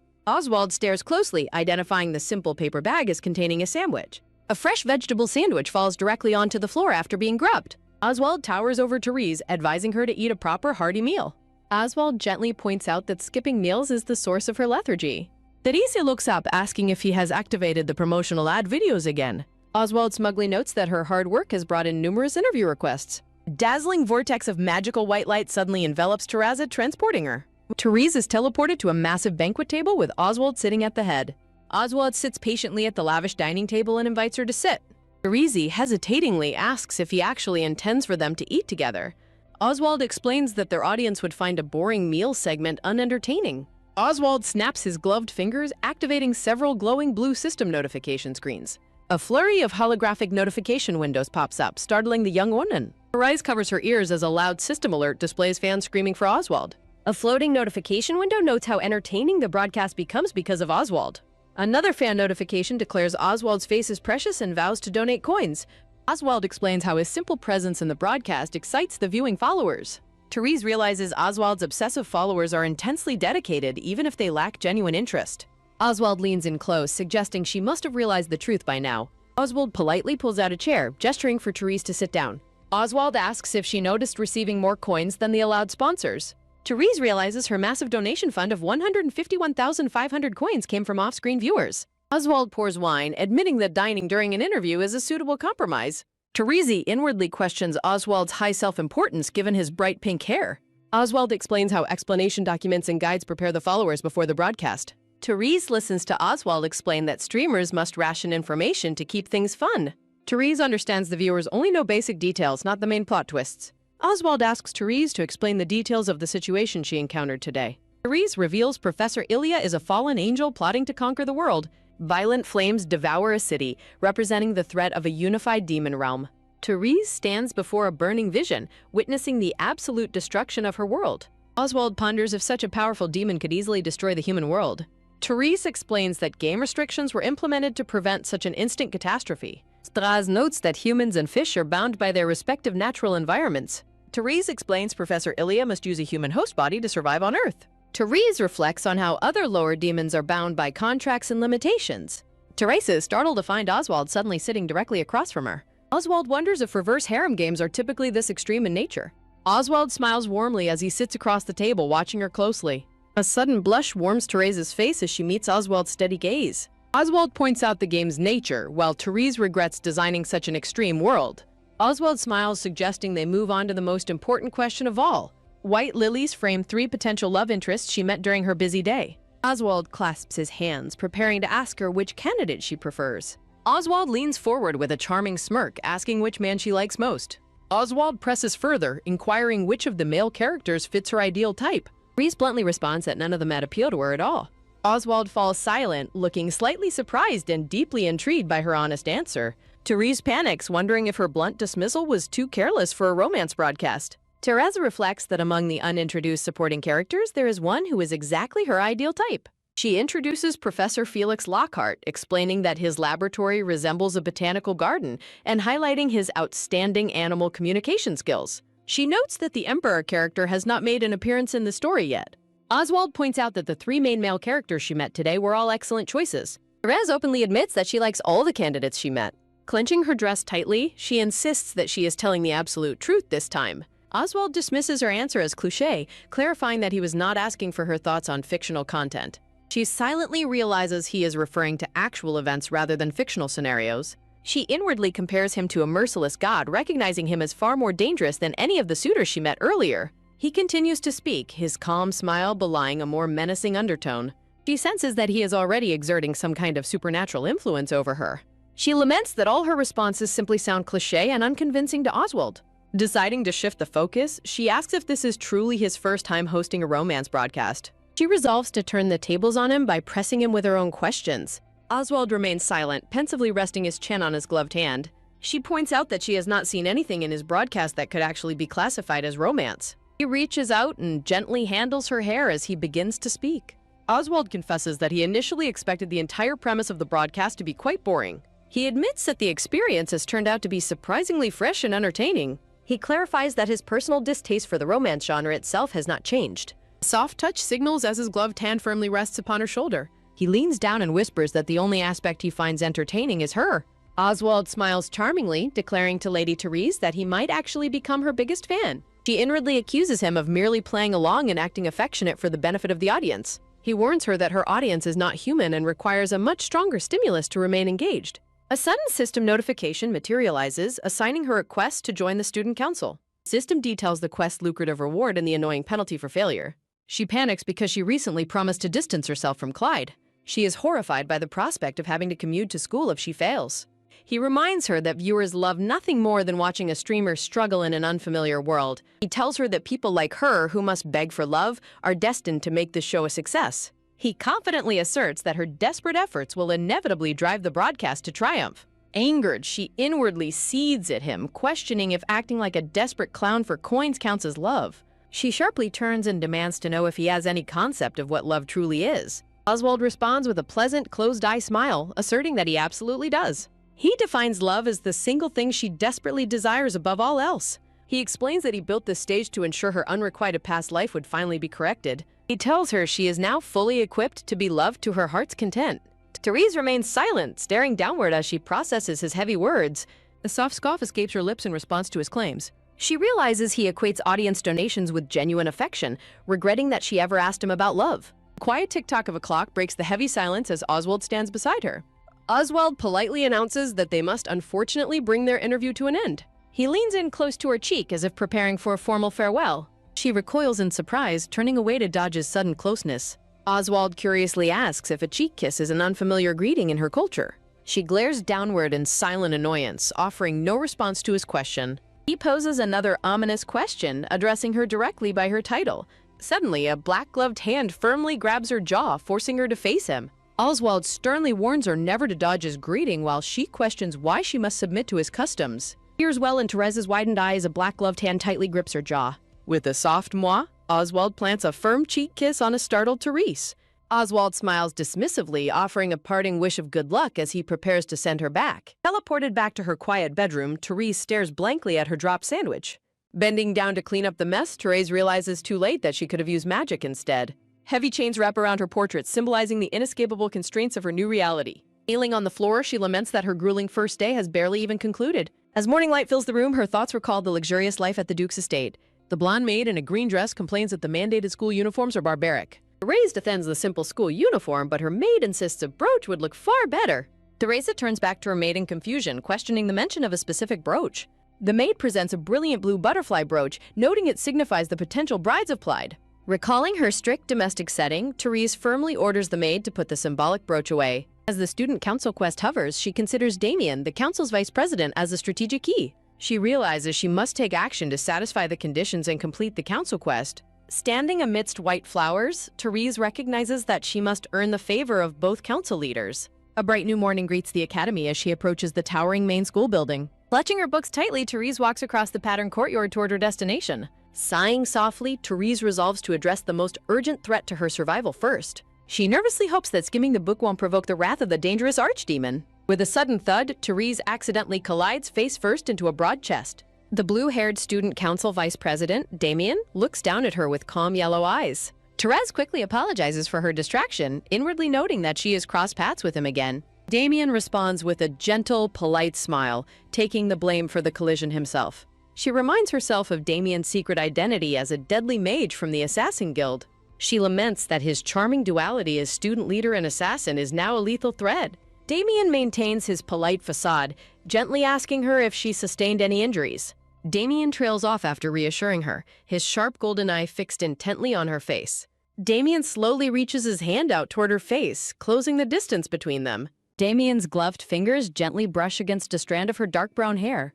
Speaker 1: Oswald stares closely, identifying the simple paper bag as containing a sandwich. A fresh vegetable sandwich falls directly onto the floor after being grubbed. Oswald towers over Therese, advising her to eat a proper, hearty meal. Oswald gently points out that skipping meals is the source of her lethargy. Therese looks up, asking if he has activated the promotional ad videos again. Oswald smugly notes that her hard work has brought in numerous interview requests. A dazzling vortex of magical white light suddenly envelops Therese, transporting her. Therese is teleported to a massive banquet table with Oswald sitting at the head. Oswald sits patiently at the lavish dining table and invites her to sit. Therese hesitatingly asks if he actually intends for them to eat together. Oswald explains that their audience would find a boring meal segment unentertaining. Oswald snaps his gloved fingers, activating several glowing blue system notification screens. A flurry of holographic notification windows pops up, startling the young woman. Her eyes covers her ears as a loud system alert displays fans screaming for Oswald. A floating notification window notes how entertaining the broadcast becomes because of Oswald. Another fan notification declares Oswald's face is precious and vows to donate coins. Oswald explains how his simple presence in the broadcast excites the viewing followers. Therese realizes Oswald's obsessive followers are intensely dedicated, even if they lack genuine interest. Oswald leans in close, suggesting she must have realized the truth by now. Oswald politely pulls out a chair, gesturing for Therese to sit down. Oswald asks if she noticed receiving more coins than the allowed sponsors. Therese realizes her massive donation fund of 151,500 coins came from off-screen viewers. Oswald pours wine, admitting that dining during an interview is a suitable compromise. Teresi inwardly questions Oswald's high self-importance given his bright pink hair. Oswald explains how explanation documents and guides prepare the followers before the broadcast. Therese listens to Oswald explain that streamers must ration information to keep things fun. Therese understands the viewers only know basic details, not the main plot twists. Oswald asks Therese to explain the details of the situation she encountered today. Therese reveals Professor Ilya is a fallen angel plotting to conquer the world. Violent flames devour a city, representing the threat of a unified demon realm. Therese stands before a burning vision, witnessing the absolute destruction of her world. Oswald ponders if such a powerful demon could easily destroy the human world. Therese explains that game restrictions were implemented to prevent such an instant catastrophe. Straz notes that humans and fish are bound by their respective natural environments. Therese explains Professor Ilya must use a human host body to survive on Earth. Therese reflects on how other lower demons are bound by contracts and limitations. Teresa is startled to find Oswald suddenly sitting directly across from her. Oswald wonders if reverse harem games are typically this extreme in nature. Oswald smiles warmly as he sits across the table, watching her closely. A sudden blush warms Teresa's face as she meets Oswald's steady gaze. Oswald points out the game's nature, while Therese regrets designing such an extreme world. Oswald smiles, suggesting they move on to the most important question of all. White lilies frame 3 potential love interests she met during her busy day. Oswald clasps his hands, preparing to ask her which candidate she prefers. Oswald leans forward with a charming smirk, asking which man she likes most. Oswald presses further, inquiring which of the male characters fits her ideal type. Therese bluntly responds that none of them had appeal to her at all. Oswald falls silent, looking slightly surprised and deeply intrigued by her honest answer. Therese panics, wondering if her blunt dismissal was too careless for a romance broadcast. Teresa reflects that among the unintroduced supporting characters, there is one who is exactly her ideal type. She introduces Professor Felix Lockhart, explaining that his laboratory resembles a botanical garden and highlighting his outstanding animal communication skills. She notes that the Emperor character has not made an appearance in the story yet. Oswald points out that the 3 main male characters she met today were all excellent choices. Therese openly admits that she likes all the candidates she met. Clenching her dress tightly, she insists that she is telling the absolute truth this time. Oswald dismisses her answer as cliché, clarifying that he was not asking for her thoughts on fictional content. She silently realizes he is referring to actual events rather than fictional scenarios. She inwardly compares him to a merciless god, recognizing him as far more dangerous than any of the suitors she met earlier. He continues to speak, his calm smile belying a more menacing undertone. She senses that he is already exerting some kind of supernatural influence over her. She laments that all her responses simply sound cliché and unconvincing to Oswald. Deciding to shift the focus, she asks if this is truly his first time hosting a romance broadcast. She resolves to turn the tables on him by pressing him with her own questions. Oswald remains silent, pensively resting his chin on his gloved hand. She points out that she has not seen anything in his broadcast that could actually be classified as romance. He reaches out and gently handles her hair as he begins to speak. Oswald confesses that he initially expected the entire premise of the broadcast to be quite boring. He admits that the experience has turned out to be surprisingly fresh and entertaining. He clarifies that his personal distaste for the romance genre itself has not changed. A soft touch signals as his gloved hand firmly rests upon her shoulder. He leans down and whispers that the only aspect he finds entertaining is her. Oswald smiles charmingly, declaring to Lady Therese that he might actually become her biggest fan. She inwardly accuses him of merely playing along and acting affectionate for the benefit of the audience. He warns her that her audience is not human and requires a much stronger stimulus to remain engaged. A sudden system notification materializes, assigning her a quest to join the student council. The system details the quest's lucrative reward and the annoying penalty for failure. She panics because she recently promised to distance herself from Clyde. She is horrified by the prospect of having to commute to school if she fails. He reminds her that viewers love nothing more than watching a streamer struggle in an unfamiliar world. He tells her that people like her, who must beg for love, are destined to make the show a success. He confidently asserts that her desperate efforts will inevitably drive the broadcast to triumph. Angered, she inwardly seethes at him, questioning if acting like a desperate clown for coins counts as love. She sharply turns and demands to know if he has any concept of what love truly is. Oswald responds with a pleasant, closed-eye smile, asserting that he absolutely does. He defines love as the single thing she desperately desires above all else. He explains that he built this stage to ensure her unrequited past life would finally be corrected. He tells her she is now fully equipped to be loved to her heart's content. Therese remains silent, staring downward as she processes his heavy words. A soft scoff escapes her lips in response to his claims. She realizes he equates audience donations with genuine affection, regretting that she ever asked him about love. The quiet tick-tock of a clock breaks the heavy silence as Oswald stands beside her. Oswald politely announces that they must unfortunately bring their interview to an end. He leans in close to her cheek as if preparing for a formal farewell. She recoils in surprise, turning away to dodge his sudden closeness. Oswald curiously asks if a cheek kiss is an unfamiliar greeting in her culture. She glares downward in silent annoyance, offering no response to his question. He poses another ominous question, addressing her directly by her title. Suddenly, a black-gloved hand firmly grabs her jaw, forcing her to face him. Oswald sternly warns her never to dodge his greeting while she questions why she must submit to his customs. Tears well in Therese's widened eyes, a black-gloved hand tightly grips her jaw. With a soft moi, Oswald plants a firm cheek kiss on a startled Therese. Oswald smiles dismissively, offering a parting wish of good luck as he prepares to send her back. Teleported back to her quiet bedroom, Therese stares blankly at her dropped sandwich. Bending down to clean up the mess, Therese realizes too late that she could have used magic instead. Heavy chains wrap around her portrait, symbolizing the inescapable constraints of her new reality. Kneeling on the floor, she laments that her grueling first day has barely even concluded. As morning light fills the room, her thoughts recall the luxurious life at the Duke's estate. The blonde maid in a green dress complains that the mandated school uniforms are barbaric. Therese defends the simple school uniform, but her maid insists a brooch would look far better. Teresa turns back to her maid in confusion, questioning the mention of a specific brooch. The maid presents a brilliant blue butterfly brooch, noting it signifies the potential brides of Clyde. Recalling her strict domestic setting, Therese firmly orders the maid to put the symbolic brooch away. As the student council quest hovers, she considers Damien, the council's vice president, as a strategic key. She realizes she must take action to satisfy the conditions and complete the council quest. Standing amidst white flowers, Therese recognizes that she must earn the favor of both council leaders. A bright new morning greets the academy as she approaches the towering main school building. Clutching her books tightly, Therese walks across the patterned courtyard toward her destination. Sighing softly, Therese resolves to address the most urgent threat to her survival first. She nervously hopes that skimming the book won't provoke the wrath of the dangerous archdemon. With a sudden thud, Therese accidentally collides face first into a broad chest. The blue-haired student council vice president, Damien, looks down at her with calm yellow eyes. Therese quickly apologizes for her distraction, inwardly noting that she has crossed paths with him again. Damien responds with a gentle, polite smile, taking the blame for the collision himself. She reminds herself of Damien's secret identity as a deadly mage from the Assassin Guild. She laments that his charming duality as student leader and assassin is now a lethal threat. Damien maintains his polite facade, gently asking her if she sustained any injuries. Damien trails off after reassuring her, his sharp golden eye fixed intently on her face. Damien slowly reaches his hand out toward her face, closing the distance between them. Damien's gloved fingers gently brush against a strand of her dark brown hair.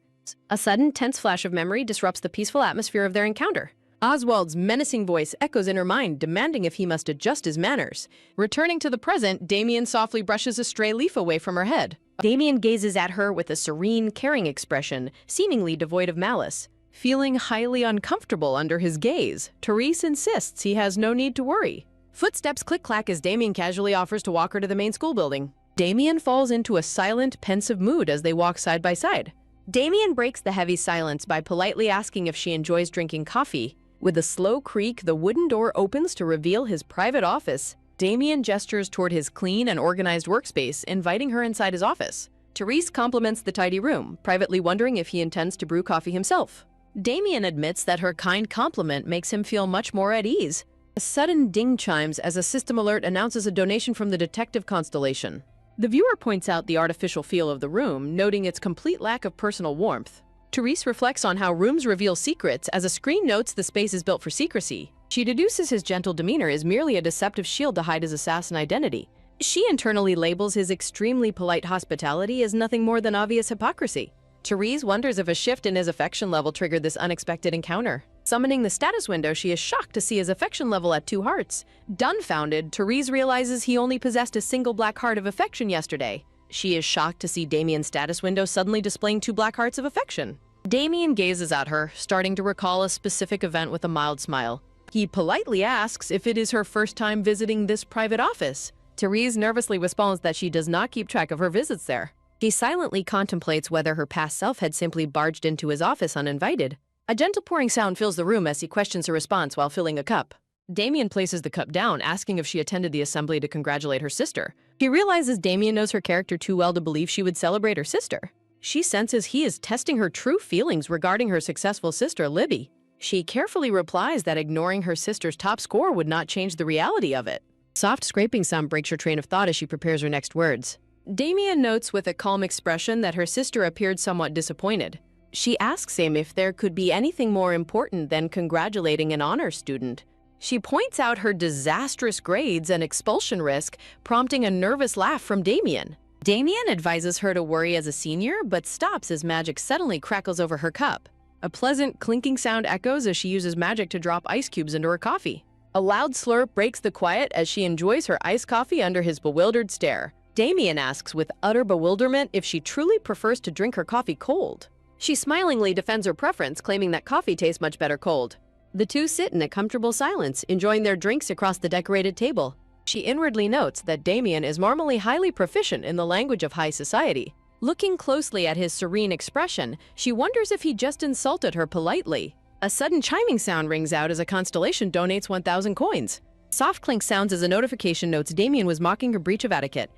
Speaker 1: A sudden, tense flash of memory disrupts the peaceful atmosphere of their encounter. Oswald's menacing voice echoes in her mind, demanding if he must adjust his manners. Returning to the present, Damien softly brushes a stray leaf away from her head. Damien gazes at her with a serene, caring expression, seemingly devoid of malice. Feeling highly uncomfortable under his gaze, Therese insists he has no need to worry. Footsteps click-clack as Damien casually offers to walk her to the main school building. Damien falls into a silent, pensive mood as they walk side by side. Damien breaks the heavy silence by politely asking if she enjoys drinking coffee. With a slow creak, the wooden door opens to reveal his private office. Damien gestures toward his clean and organized workspace, inviting her inside his office. Therese compliments the tidy room, privately wondering if he intends to brew coffee himself. Damien admits that her kind compliment makes him feel much more at ease. A sudden ding chimes as a system alert announces a donation from the detective constellation. The viewer points out the artificial feel of the room, noting its complete lack of personal warmth. Therese reflects on how rooms reveal secrets as a screen notes the space is built for secrecy. She deduces his gentle demeanor is merely a deceptive shield to hide his assassin identity. She internally labels his extremely polite hospitality as nothing more than obvious hypocrisy. Therese wonders if a shift in his affection level triggered this unexpected encounter. Summoning the status window, she is shocked to see his affection level at 2 hearts. Dumbfounded, Therese realizes he only possessed a single black heart of affection yesterday. She is shocked to see Damien's status window suddenly displaying 2 black hearts of affection. Damien gazes at her, starting to recall a specific event with a mild smile. He politely asks if it is her first time visiting this private office. Therese nervously responds that she does not keep track of her visits there. He silently contemplates whether her past self had simply barged into his office uninvited. A gentle pouring sound fills the room as he questions her response while filling a cup. Damien places the cup down, asking if she attended the assembly to congratulate her sister. She realizes Damien knows her character too well to believe she would celebrate her sister. She senses he is testing her true feelings regarding her successful sister, Libby. She carefully replies that ignoring her sister's top score would not change the reality of it. Soft scraping sound breaks her train of thought as she prepares her next words. Damien notes with a calm expression that her sister appeared somewhat disappointed. She asks him if there could be anything more important than congratulating an honor student. She points out her disastrous grades and expulsion risk, prompting a nervous laugh from Damien. Damien advises her to worry as a senior, but stops as magic suddenly crackles over her cup. A pleasant clinking sound echoes as she uses magic to drop ice cubes into her coffee. A loud slurp breaks the quiet as she enjoys her iced coffee under his bewildered stare. Damien asks with utter bewilderment if she truly prefers to drink her coffee cold. She smilingly defends her preference, claiming that coffee tastes much better cold. The two sit in a comfortable silence, enjoying their drinks across the decorated table. She inwardly notes that Damien is normally highly proficient in the language of high society. Looking closely at his serene expression, she wonders if he just insulted her politely. A sudden chiming sound rings out as a constellation donates 1,000 coins. Soft clink sounds as a notification notes Damien was mocking her breach of etiquette.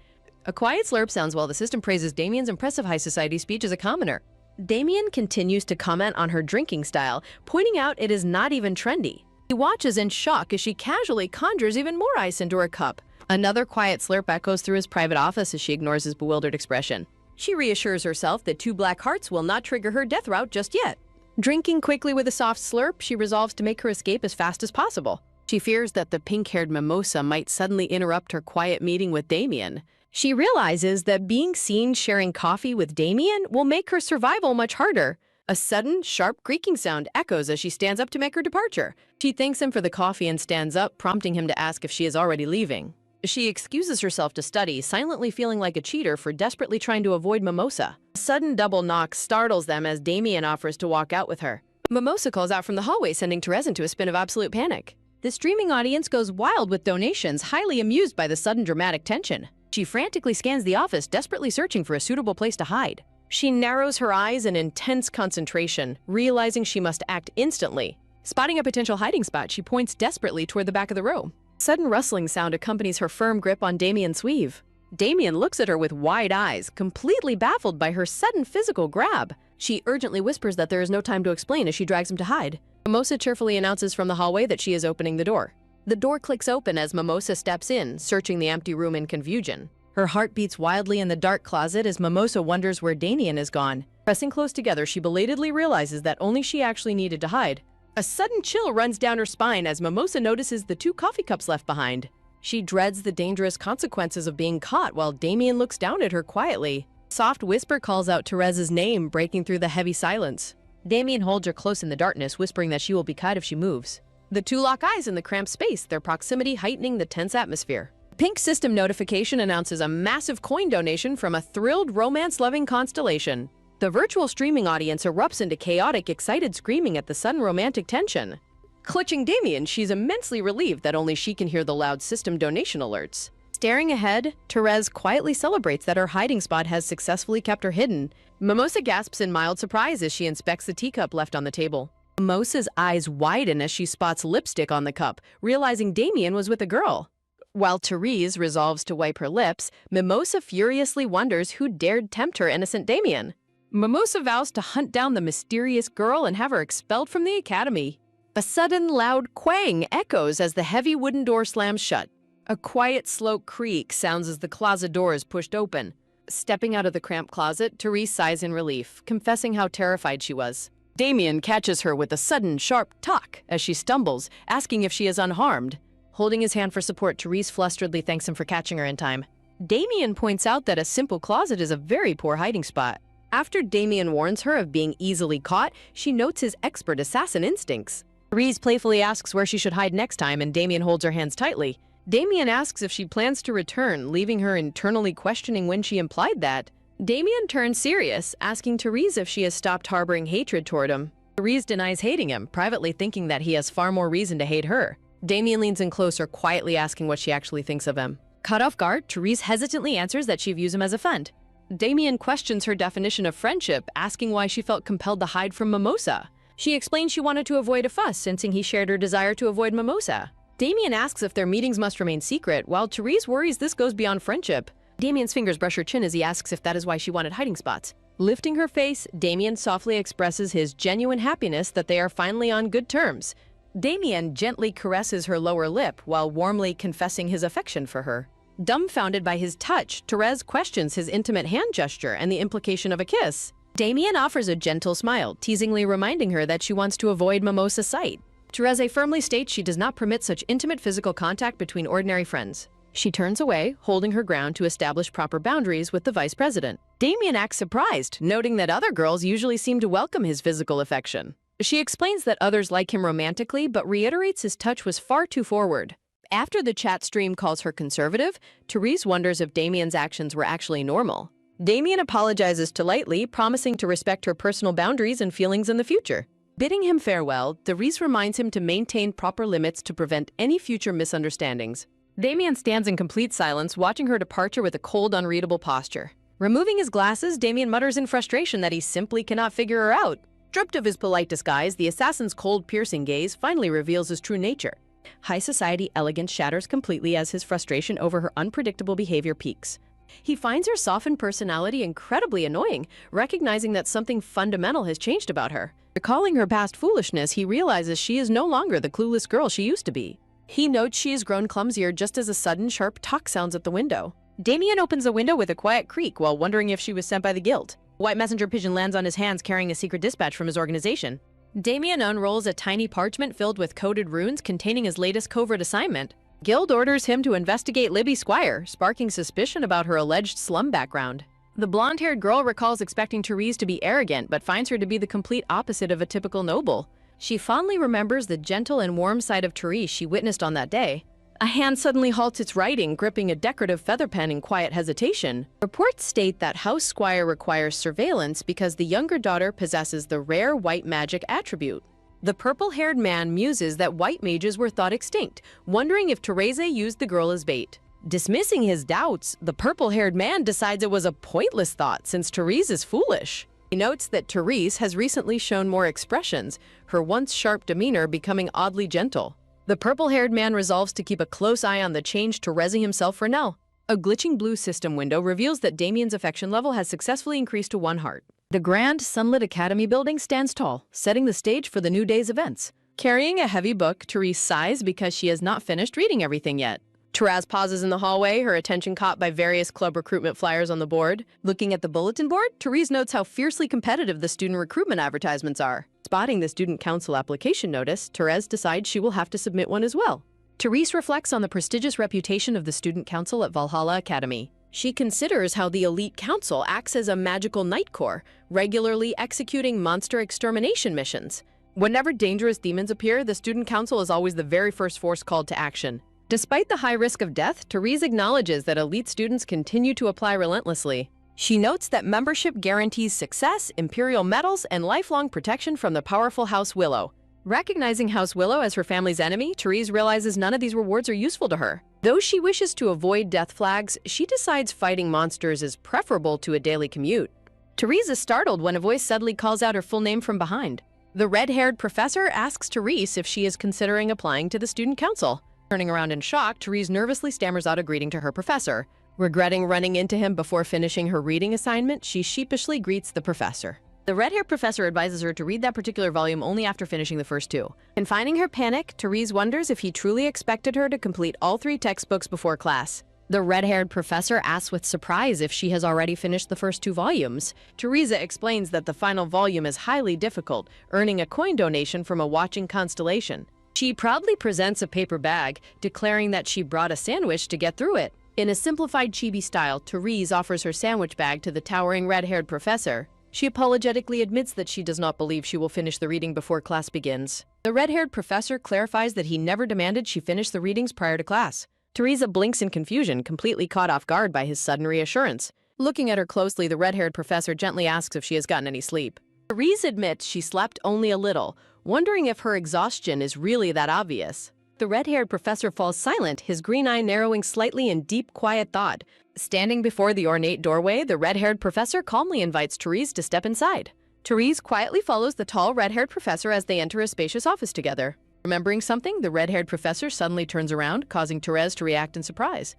Speaker 1: A quiet slurp sounds while the system praises Damien's impressive high society speech as a commoner. Damien continues to comment on her drinking style, pointing out it is not even trendy. He watches in shock as she casually conjures even more ice into her cup. Another quiet slurp echoes through his private office as she ignores his bewildered expression. She reassures herself that 2 black hearts will not trigger her death route just yet. Drinking quickly with a soft slurp, she resolves to make her escape as fast as possible. She fears that the pink-haired mimosa might suddenly interrupt her quiet meeting with Damien. She realizes that being seen sharing coffee with Damien will make her survival much harder. A sudden, sharp creaking sound echoes as she stands up to make her departure. She thanks him for the coffee and stands up, prompting him to ask if she is already leaving. She excuses herself to study, silently feeling like a cheater for desperately trying to avoid Mimosa. A sudden double knock startles them as Damien offers to walk out with her. Mimosa calls out from the hallway, sending Therese into a spin of absolute panic. The streaming audience goes wild with donations, highly amused by the sudden dramatic tension. She frantically scans the office, desperately searching for a suitable place to hide. She narrows her eyes in intense concentration, realizing she must act instantly. Spotting a potential hiding spot, she points desperately toward the back of the row. Sudden rustling sound accompanies her firm grip on Damien's sleeve. Damien looks at her with wide eyes, completely baffled by her sudden physical grab. She urgently whispers that there is no time to explain as she drags him to hide. Mimosa cheerfully announces from the hallway that she is opening the door. The door clicks open as Mimosa steps in, searching the empty room in confusion. Her heart beats wildly in the dark closet as Mimosa wonders where Damien is gone. Pressing close together, she belatedly realizes that only she actually needed to hide. A sudden chill runs down her spine as Mimosa notices the 2 coffee cups left behind. She dreads the dangerous consequences of being caught while Damien looks down at her quietly. Soft whisper calls out Therese's name, breaking through the heavy silence. Damien holds her close in the darkness, whispering that she will be cut if she moves. The 2 lock eyes in the cramped space, their proximity heightening the tense atmosphere. Pink system notification announces a massive coin donation from a thrilled, romance-loving constellation. The virtual streaming audience erupts into chaotic, excited screaming at the sudden romantic tension. Clutching Damien, she's immensely relieved that only she can hear the loud system donation alerts. Staring ahead, Therese quietly celebrates that her hiding spot has successfully kept her hidden. Mimosa gasps in mild surprise as she inspects the teacup left on the table. Mimosa's eyes widen as she spots lipstick on the cup, realizing Damien was with a girl. While Therese resolves to wipe her lips, Mimosa furiously wonders who dared tempt her innocent Damien. Mimosa vows to hunt down the mysterious girl and have her expelled from the academy. A sudden loud quang echoes as the heavy wooden door slams shut. A quiet, slow creak sounds as the closet door is pushed open. Stepping out of the cramped closet, Therese sighs in relief, confessing how terrified she was. Damien catches her with a sudden, sharp talk as she stumbles, asking if she is unharmed. Holding his hand for support, Therese flusteredly thanks him for catching her in time. Damien points out that a simple closet is a very poor hiding spot. After Damien warns her of being easily caught, she notes his expert assassin instincts. Therese playfully asks where she should hide next time, and Damien holds her hands tightly. Damien asks if she plans to return, leaving her internally questioning when she implied that. Damien turns serious, asking Therese if she has stopped harboring hatred toward him. Therese denies hating him, privately thinking that he has far more reason to hate her. Damien leans in closer, quietly asking what she actually thinks of him. Caught off guard, Therese hesitantly answers that she views him as a friend. Damien questions her definition of friendship, asking why she felt compelled to hide from Mimosa. She explains she wanted to avoid a fuss, sensing he shared her desire to avoid Mimosa. Damien asks if their meetings must remain secret, while Therese worries this goes beyond friendship. Damien's fingers brush her chin as he asks if that is why she wanted hiding spots. Lifting her face, Damien softly expresses his genuine happiness that they are finally on good terms. Damien gently caresses her lower lip while warmly confessing his affection for her. Dumbfounded by his touch, Therese questions his intimate hand gesture and the implication of a kiss. Damien offers a gentle smile, teasingly reminding her that she wants to avoid Mimosa's sight. Therese firmly states she does not permit such intimate physical contact between ordinary friends. She turns away, holding her ground to establish proper boundaries with the vice president. Damien acts surprised, noting that other girls usually seem to welcome his physical affection. She explains that others like him romantically, but reiterates his touch was far too forward. After the chat stream calls her conservative, Therese wonders if Damien's actions were actually normal. Damien apologizes politely, promising to respect her personal boundaries and feelings in the future. Bidding him farewell, Therese reminds him to maintain proper limits to prevent any future misunderstandings. Damien stands in complete silence, watching her departure with a cold, unreadable posture. Removing his glasses, Damien mutters in frustration that he simply cannot figure her out. Stripped of his polite disguise, the assassin's cold, piercing gaze finally reveals his true nature. High society elegance shatters completely as his frustration over her unpredictable behavior peaks. He finds her softened personality incredibly annoying, recognizing that something fundamental has changed about her. Recalling her past foolishness, he realizes she is no longer the clueless girl she used to be. He notes she has grown clumsier just as a sudden, sharp talk sounds at the window. Damien opens the window with a quiet creak while wondering if she was sent by the guild. A white messenger pigeon lands on his hands carrying a secret dispatch from his organization. Damien unrolls a tiny parchment filled with coded runes containing his latest covert assignment. Guild orders him to investigate Libby Squire, sparking suspicion about her alleged slum background. The blonde-haired girl recalls expecting Therese to be arrogant, but finds her to be the complete opposite of a typical noble. She fondly remembers the gentle and warm side of Therese she witnessed on that day. A hand suddenly halts its writing, gripping a decorative feather pen in quiet hesitation. Reports state that House Squire requires surveillance because the younger daughter possesses the rare white magic attribute. The purple-haired man muses that white mages were thought extinct, wondering if Therese used the girl as bait. Dismissing his doubts, the purple-haired man decides it was a pointless thought since Therese is foolish. He notes that Therese has recently shown more expressions, her once sharp demeanor becoming oddly gentle. The purple-haired man resolves to keep a close eye on the change Therese himself for now. A glitching blue system window reveals that Damien's affection level has successfully increased to 1 heart. The grand, sunlit academy building stands tall, setting the stage for the new day's events. Carrying a heavy book, Therese sighs because she has not finished reading everything yet. Therese pauses in the hallway, her attention caught by various club recruitment flyers on the board. Looking at the bulletin board, Therese notes how fiercely competitive the student recruitment advertisements are. Spotting the student council application notice, Therese decides she will have to submit one as well. Therese reflects on the prestigious reputation of the student council at Valhalla Academy. She considers how the elite council acts as a magical night corps, regularly executing monster extermination missions. Whenever dangerous demons appear, the student council is always the very first force called to action. Despite the high risk of death, Therese acknowledges that elite students continue to apply relentlessly. She notes that membership guarantees success, imperial medals, and lifelong protection from the powerful House Willow. Recognizing House Willow as her family's enemy, Therese realizes none of these rewards are useful to her. Though she wishes to avoid death flags, she decides fighting monsters is preferable to a daily commute. Therese is startled when a voice suddenly calls out her full name from behind. The red-haired professor asks Therese if she is considering applying to the student council. Turning around in shock, Therese nervously stammers out a greeting to her professor. Regretting running into him before finishing her reading assignment, she sheepishly greets the professor. The red-haired professor advises her to read that particular volume only after finishing the first 2. Confining her panic, Therese wonders if he truly expected her to complete all 3 textbooks before class. The red-haired professor asks with surprise if she has already finished the first 2 volumes. Theresa explains that the final volume is highly difficult, earning a coin donation from a watching constellation. She proudly presents a paper bag, declaring that she brought a sandwich to get through it. In a simplified chibi style, Therese offers her sandwich bag to the towering red-haired professor. She apologetically admits that she does not believe she will finish the reading before class begins. The red-haired professor clarifies that he never demanded she finish the readings prior to class. Theresa blinks in confusion, completely caught off guard by his sudden reassurance. Looking at her closely, the red-haired professor gently asks if she has gotten any sleep. Therese admits she slept only a little, wondering if her exhaustion is really that obvious. The red-haired professor falls silent, his green eye narrowing slightly in deep, quiet thought. Standing before the ornate doorway, the red-haired professor calmly invites Therese to step inside. Therese quietly follows the tall red-haired professor as they enter a spacious office together. Remembering something, the red-haired professor suddenly turns around, causing Therese to react in surprise.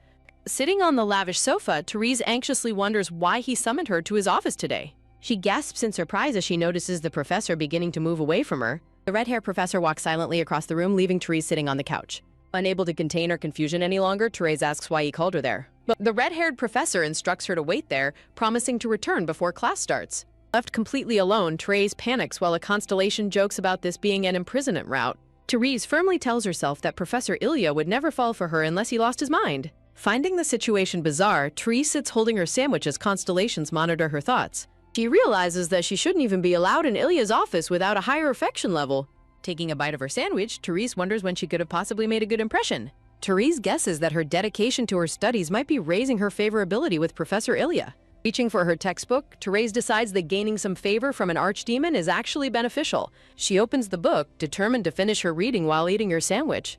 Speaker 1: Sitting on the lavish sofa, Therese anxiously wonders why he summoned her to his office today. She gasps in surprise as she notices the professor beginning to move away from her. The red-haired professor walks silently across the room, leaving Therese sitting on the couch. Unable to contain her confusion any longer, Therese asks why he called her there. But the red-haired professor instructs her to wait there, promising to return before class starts. Left completely alone, Therese panics while a constellation jokes about this being an imprisonment route. Therese firmly tells herself that Professor Ilya would never fall for her unless he lost his mind. Finding the situation bizarre, Therese sits holding her sandwich as constellations monitor her thoughts. She realizes that she shouldn't even be allowed in Ilya's office without a higher affection level. Taking a bite of her sandwich, Therese wonders when she could have possibly made a good impression. Therese guesses that her dedication to her studies might be raising her favorability with Professor Ilya. Reaching for her textbook, Therese decides that gaining some favor from an archdemon is actually beneficial. She opens the book, determined to finish her reading while eating her sandwich.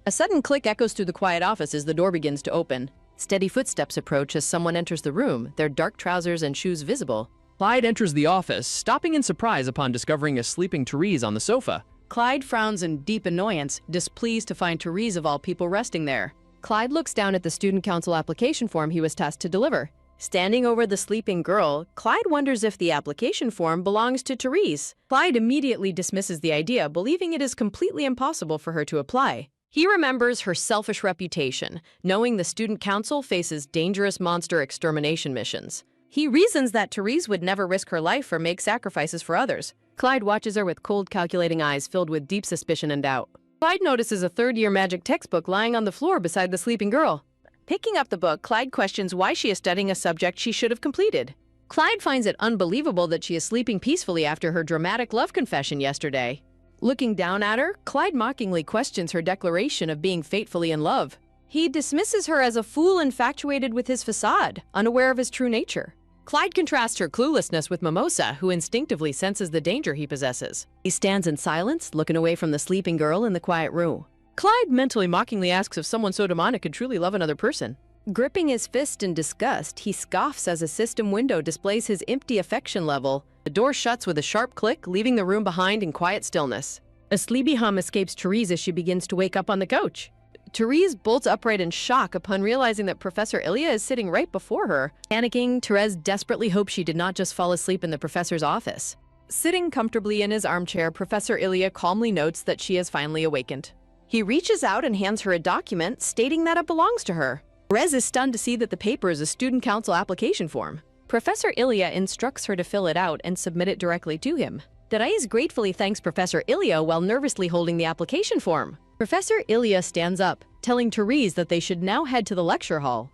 Speaker 1: A sudden click echoes through the quiet office as the door begins to open. Steady footsteps approach as someone enters the room, their dark trousers and shoes visible.
Speaker 2: Clyde enters the office, stopping in surprise upon discovering a sleeping Therese on the sofa.
Speaker 1: Clyde frowns in deep annoyance, displeased to find Therese of all people resting there. Clyde looks down at the student council application form he was tasked to deliver. Standing over the sleeping girl, Clyde wonders if the application form belongs to Therese. Clyde immediately dismisses the idea, believing it is completely impossible for her to apply. He remembers her selfish reputation, knowing the student council faces dangerous monster extermination missions. He reasons that Therese would never risk her life or make sacrifices for others. Clyde watches her with cold, calculating eyes filled with deep suspicion and doubt. Clyde notices a third-year magic textbook lying on the floor beside the sleeping girl. Picking up the book, Clyde questions why she is studying a subject she should have completed. Clyde finds it unbelievable that she is sleeping peacefully after her dramatic love confession yesterday. Looking down at her, Clyde mockingly questions her declaration of being fatefully in love. He dismisses her as a fool infatuated with his facade, unaware of his true nature. Clyde contrasts her cluelessness with Mimosa, who instinctively senses the danger he possesses. He stands in silence, looking away from the sleeping girl in the quiet room. Clyde mentally mockingly asks if someone so demonic could truly love another person. Gripping his fist in disgust, he scoffs as a system window displays his empty affection level. The door shuts with a sharp click, leaving the room behind in quiet stillness. A sleepy hum escapes Therese as she begins to wake up on the couch. Therese bolts upright in shock upon realizing that Professor Ilya is sitting right before her. Panicking, Therese desperately hopes she did not just fall asleep in the professor's office. Sitting comfortably in his armchair, Professor Ilya calmly notes that she has finally awakened. He reaches out and hands her a document stating that it belongs to her. Therese is stunned to see that the paper is a student council application form. Professor Ilya instructs her to fill it out and submit it directly to him. Therese gratefully thanks Professor Ilya while nervously holding the application form. Professor Ilya stands up, telling Therese that they should now head to the lecture hall.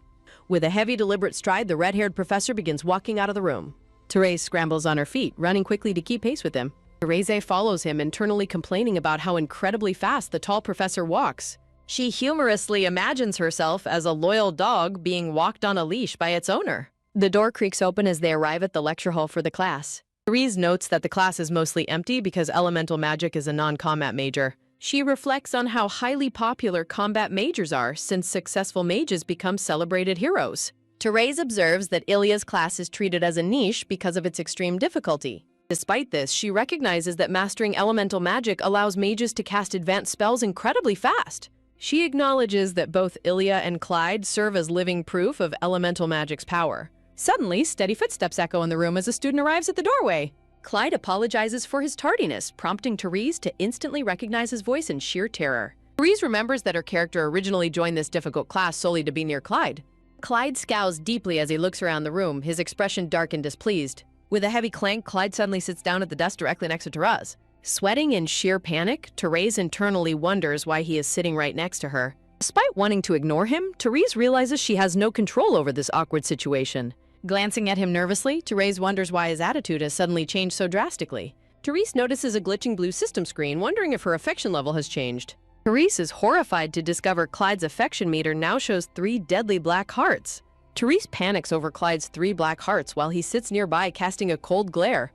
Speaker 1: With a heavy, deliberate stride, the red-haired professor begins walking out of the room. Therese scrambles on her feet, running quickly to keep pace with him. Therese follows him, internally complaining about how incredibly fast the tall professor walks. She humorously imagines herself as a loyal dog being walked on a leash by its owner. The door creaks open as they arrive at the lecture hall for the class. Therese notes that the class is mostly empty because elemental magic is a non-combat major. She reflects on how highly popular combat majors are since successful mages become celebrated heroes. Therese observes that Ilya's class is treated as a niche because of its extreme difficulty. Despite this, she recognizes that mastering elemental magic allows mages to cast advanced spells incredibly fast. She acknowledges that both Ilya and Clyde serve as living proof of elemental magic's power. Suddenly, steady footsteps echo in the room as a student arrives at the doorway. Clyde apologizes for his tardiness, prompting Therese to instantly recognize his voice in sheer terror. Therese remembers that her character originally joined this difficult class solely to be near Clyde. Clyde scowls deeply as he looks around the room, his expression dark and displeased. With a heavy clank, Clyde suddenly sits down at the desk directly next to Therese. Sweating in sheer panic, Therese internally wonders why he is sitting right next to her. Despite wanting to ignore him, Therese realizes she has no control over this awkward situation. Glancing at him nervously, Therese wonders why his attitude has suddenly changed so drastically. Therese notices a glitching blue system screen, wondering if her affection level has changed. Therese is horrified to discover Clyde's affection meter now shows 3 deadly black hearts. Therese panics over Clyde's 3 black hearts while he sits nearby casting a cold glare.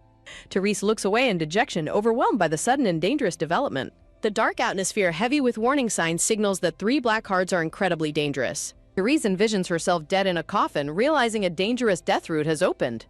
Speaker 1: Therese looks away in dejection, overwhelmed by the sudden and dangerous development. The dark atmosphere, heavy with warning signs, signals that 3 black hearts are incredibly dangerous. Therese envisions herself dead in a coffin, realizing a dangerous death route has opened.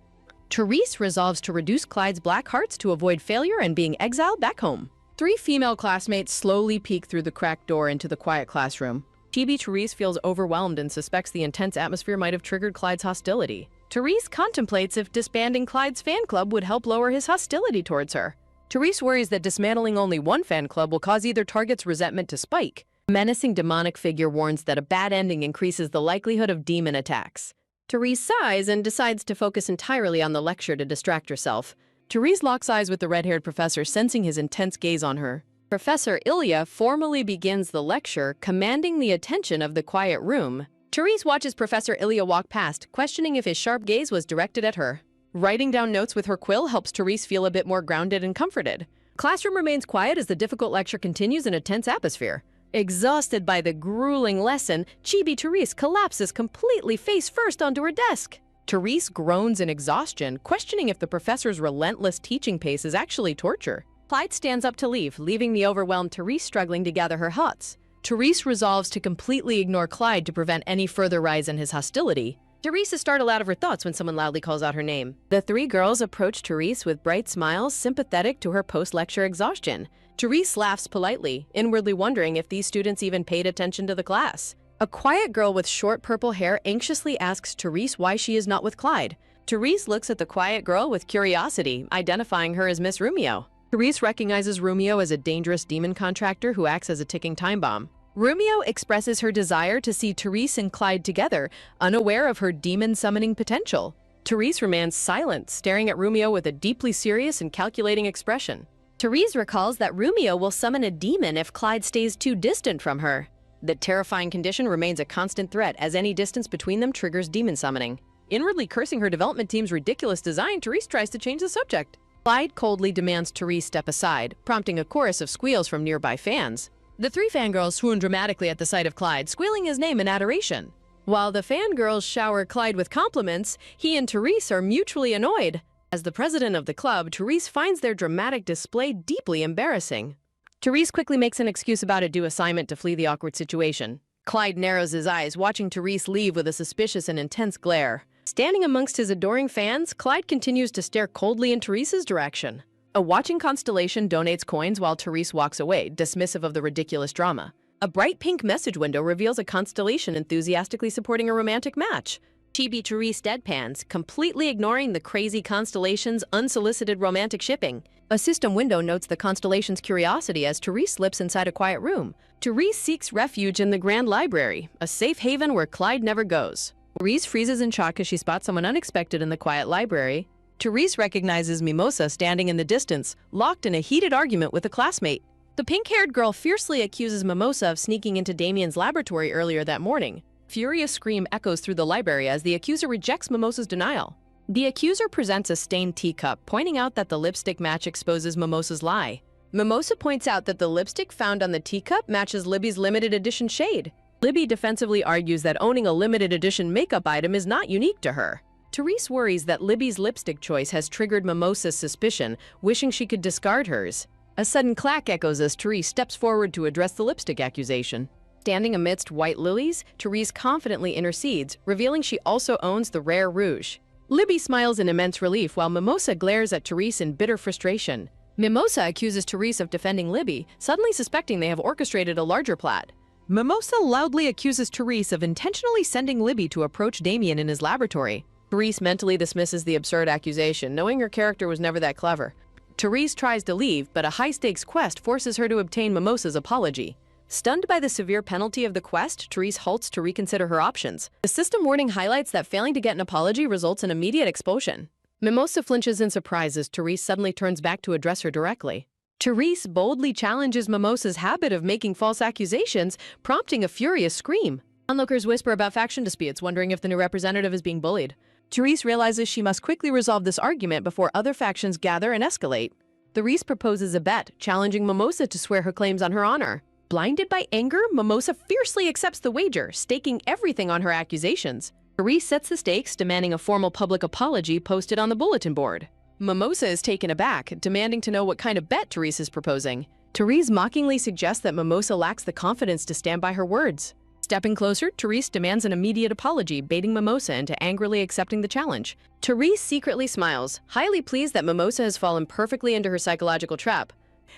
Speaker 1: Therese resolves to reduce Clyde's black hearts to avoid failure and being exiled back home. 3 female classmates slowly peek through the cracked door into the quiet classroom. Chibi Therese feels overwhelmed and suspects the intense atmosphere might have triggered Clyde's hostility. Therese contemplates if disbanding Clyde's fan club would help lower his hostility towards her. Therese worries that dismantling only one fan club will cause either target's resentment to spike. A menacing demonic figure warns that a bad ending increases the likelihood of demon attacks. Therese sighs and decides to focus entirely on the lecture to distract herself. Therese locks eyes with the red-haired professor, sensing his intense gaze on her. Professor Ilya formally begins the lecture, commanding the attention of the quiet room. Therese watches Professor Ilya walk past, questioning if his sharp gaze was directed at her. Writing down notes with her quill helps Therese feel a bit more grounded and comforted. Classroom remains quiet as the difficult lecture continues in a tense atmosphere. Exhausted by the grueling lesson, Chibi Therese collapses completely face-first onto her desk. Therese groans in exhaustion, questioning if the professor's relentless teaching pace is actually torture. Clyde stands up to leave, leaving the overwhelmed Therese struggling to gather her thoughts. Therese resolves to completely ignore Clyde to prevent any further rise in his hostility. Therese is startled out of her thoughts when someone loudly calls out her name. The three girls approach Therese with bright smiles, sympathetic to her post-lecture exhaustion. Therese laughs politely, inwardly wondering if these students even paid attention to the class. A quiet girl with short purple hair anxiously asks Therese why she is not with Clyde. Therese looks at the quiet girl with curiosity, identifying her as Miss Rumio. Therese recognizes Rumio as a dangerous demon contractor who acts as a ticking time bomb. Rumio expresses her desire to see Therese and Clyde together, unaware of her demon-summoning potential. Therese remains silent, staring at Rumio with a deeply serious and calculating expression. Therese recalls that Rumio will summon a demon if Clyde stays too distant from her. The terrifying condition remains a constant threat, as any distance between them triggers demon summoning. Inwardly cursing her development team's ridiculous design, Therese tries to change the subject. Clyde coldly demands Therese step aside, prompting a chorus of squeals from nearby fans. The three fangirls swoon dramatically at the sight of Clyde, squealing his name in adoration. While the fangirls shower Clyde with compliments, he and Therese are mutually annoyed. As the president of the club, Therese finds their dramatic display deeply embarrassing. Therese quickly makes an excuse about a due assignment to flee the awkward situation. Clyde narrows his eyes, watching Therese leave with a suspicious and intense glare. Standing amongst his adoring fans, Clyde continues to stare coldly in Therese's direction. A watching constellation donates coins while Therese walks away, dismissive of the ridiculous drama. A bright pink message window reveals a constellation enthusiastically supporting a romantic match. Chibi Therese deadpans, completely ignoring the crazy constellation's unsolicited romantic shipping. A system window notes the constellation's curiosity as Therese slips inside a quiet room. Therese seeks refuge in the Grand Library, a safe haven where Clyde never goes. Therese freezes in shock as she spots someone unexpected in the quiet library. Therese recognizes Mimosa standing in the distance, locked in a heated argument with a classmate. The pink-haired girl fiercely accuses Mimosa of sneaking into Damien's laboratory earlier that morning. Furious scream echoes through the library as the accuser rejects Mimosa's denial. The accuser presents a stained teacup, pointing out that the lipstick match exposes Mimosa's lie. Mimosa points out that the lipstick found on the teacup matches Libby's limited edition shade. Libby defensively argues that owning a limited edition makeup item is not unique to her. Therese worries that Libby's lipstick choice has triggered Mimosa's suspicion, wishing she could discard hers. A sudden clack echoes as Therese steps forward to address the lipstick accusation. Standing amidst white lilies, Therese confidently intercedes, revealing she also owns the rare rouge. Libby smiles in immense relief while Mimosa glares at Therese in bitter frustration. Mimosa accuses Therese of defending Libby, suddenly suspecting they have orchestrated a larger plot. Mimosa loudly accuses Therese of intentionally sending Libby to approach Damien in his laboratory. Therese mentally dismisses the absurd accusation, knowing her character was never that clever. Therese tries to leave, but a high-stakes quest forces her to obtain Mimosa's apology. Stunned by the severe penalty of the quest, Therese halts to reconsider her options. The system warning highlights that failing to get an apology results in immediate expulsion. Mimosa flinches in surprise as Therese suddenly turns back to address her directly. Therese boldly challenges Mimosa's habit of making false accusations, prompting a furious scream. Onlookers whisper about faction disputes, wondering if the new representative is being bullied. Therese realizes she must quickly resolve this argument before other factions gather and escalate. Therese proposes a bet, challenging Mimosa to swear her claims on her honor. Blinded by anger, Mimosa fiercely accepts the wager, staking everything on her accusations. Therese sets the stakes, demanding a formal public apology posted on the bulletin board. Mimosa is taken aback, demanding to know what kind of bet Therese is proposing. Therese mockingly suggests that Mimosa lacks the confidence to stand by her words. Stepping closer, Therese demands an immediate apology, baiting Mimosa into angrily accepting the challenge. Therese secretly smiles, highly pleased that Mimosa has fallen perfectly into her psychological trap.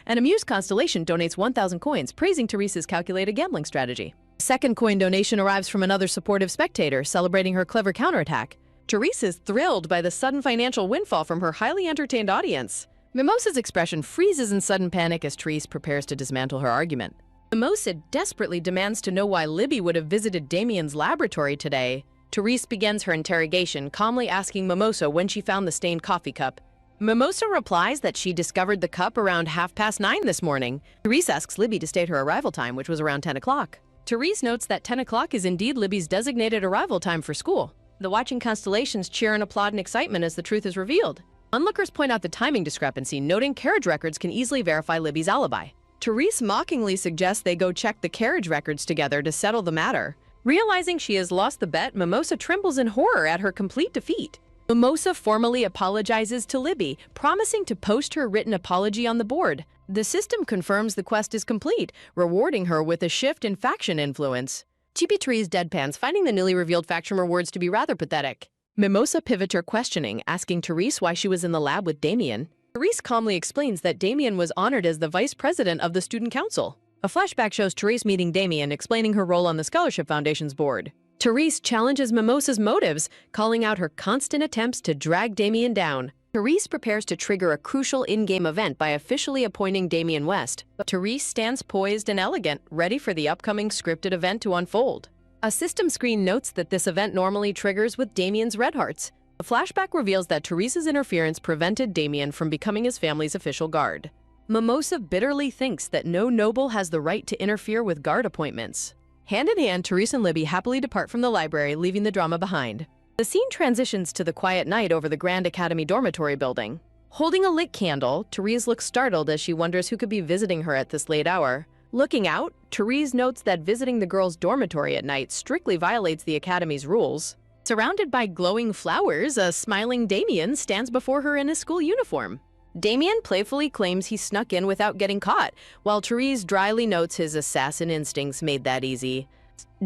Speaker 1: An amused constellation donates 1,000 coins, praising Therese's calculated gambling strategy. A second coin donation arrives from another supportive spectator, celebrating her clever counterattack. Therese is thrilled by the sudden financial windfall from her highly entertained audience. Mimosa's expression freezes in sudden panic as Therese prepares to dismantle her argument. Mimosa desperately demands to know why Libby would have visited Damien's laboratory today. Therese begins her interrogation, calmly asking Mimosa when she found the stained coffee cup. Mimosa replies that she discovered the cup around 9:30 this morning. Therese asks Libby to state her arrival time, which was around 10 o'clock. Therese notes that 10 o'clock is indeed Libby's designated arrival time for school. The watching constellations cheer and applaud in excitement as the truth is revealed. Onlookers point out the timing discrepancy, noting carriage records can easily verify Libby's alibi. Therese mockingly suggests they go check the carriage records together to settle the matter. Realizing she has lost the bet, Mimosa trembles in horror at her complete defeat. Mimosa formally apologizes to Libby, promising to post her written apology on the board. The system confirms the quest is complete, rewarding her with a shift in faction influence. Chibi-Therese deadpans, finding the newly revealed faction rewards to be rather pathetic. Mimosa pivots her questioning, asking Therese why she was in the lab with Damien. Therese calmly explains that Damien was honored as the vice president of the student council. A flashback shows Therese meeting Damien, explaining her role on the Scholarship Foundation's board. Therese challenges Mimosa's motives, calling out her constant attempts to drag Damien down. Therese prepares to trigger a crucial in-game event by officially appointing Damien West. Therese stands poised and elegant, ready for the upcoming scripted event to unfold. A system screen notes that this event normally triggers with Damien's red hearts. The flashback reveals that Therese's interference prevented Damien from becoming his family's official guard. Mimosa bitterly thinks that no noble has the right to interfere with guard appointments. Hand in hand, Therese and Libby happily depart from the library, leaving the drama behind. The scene transitions to the quiet night over the Grand Academy dormitory building. Holding a lit candle, Therese looks startled as she wonders who could be visiting her at this late hour. Looking out, Therese notes that visiting the girls' dormitory at night strictly violates the Academy's rules. Surrounded by glowing flowers, a smiling Damien stands before her in his school uniform. Damien playfully claims he snuck in without getting caught, while Therese dryly notes his assassin instincts made that easy.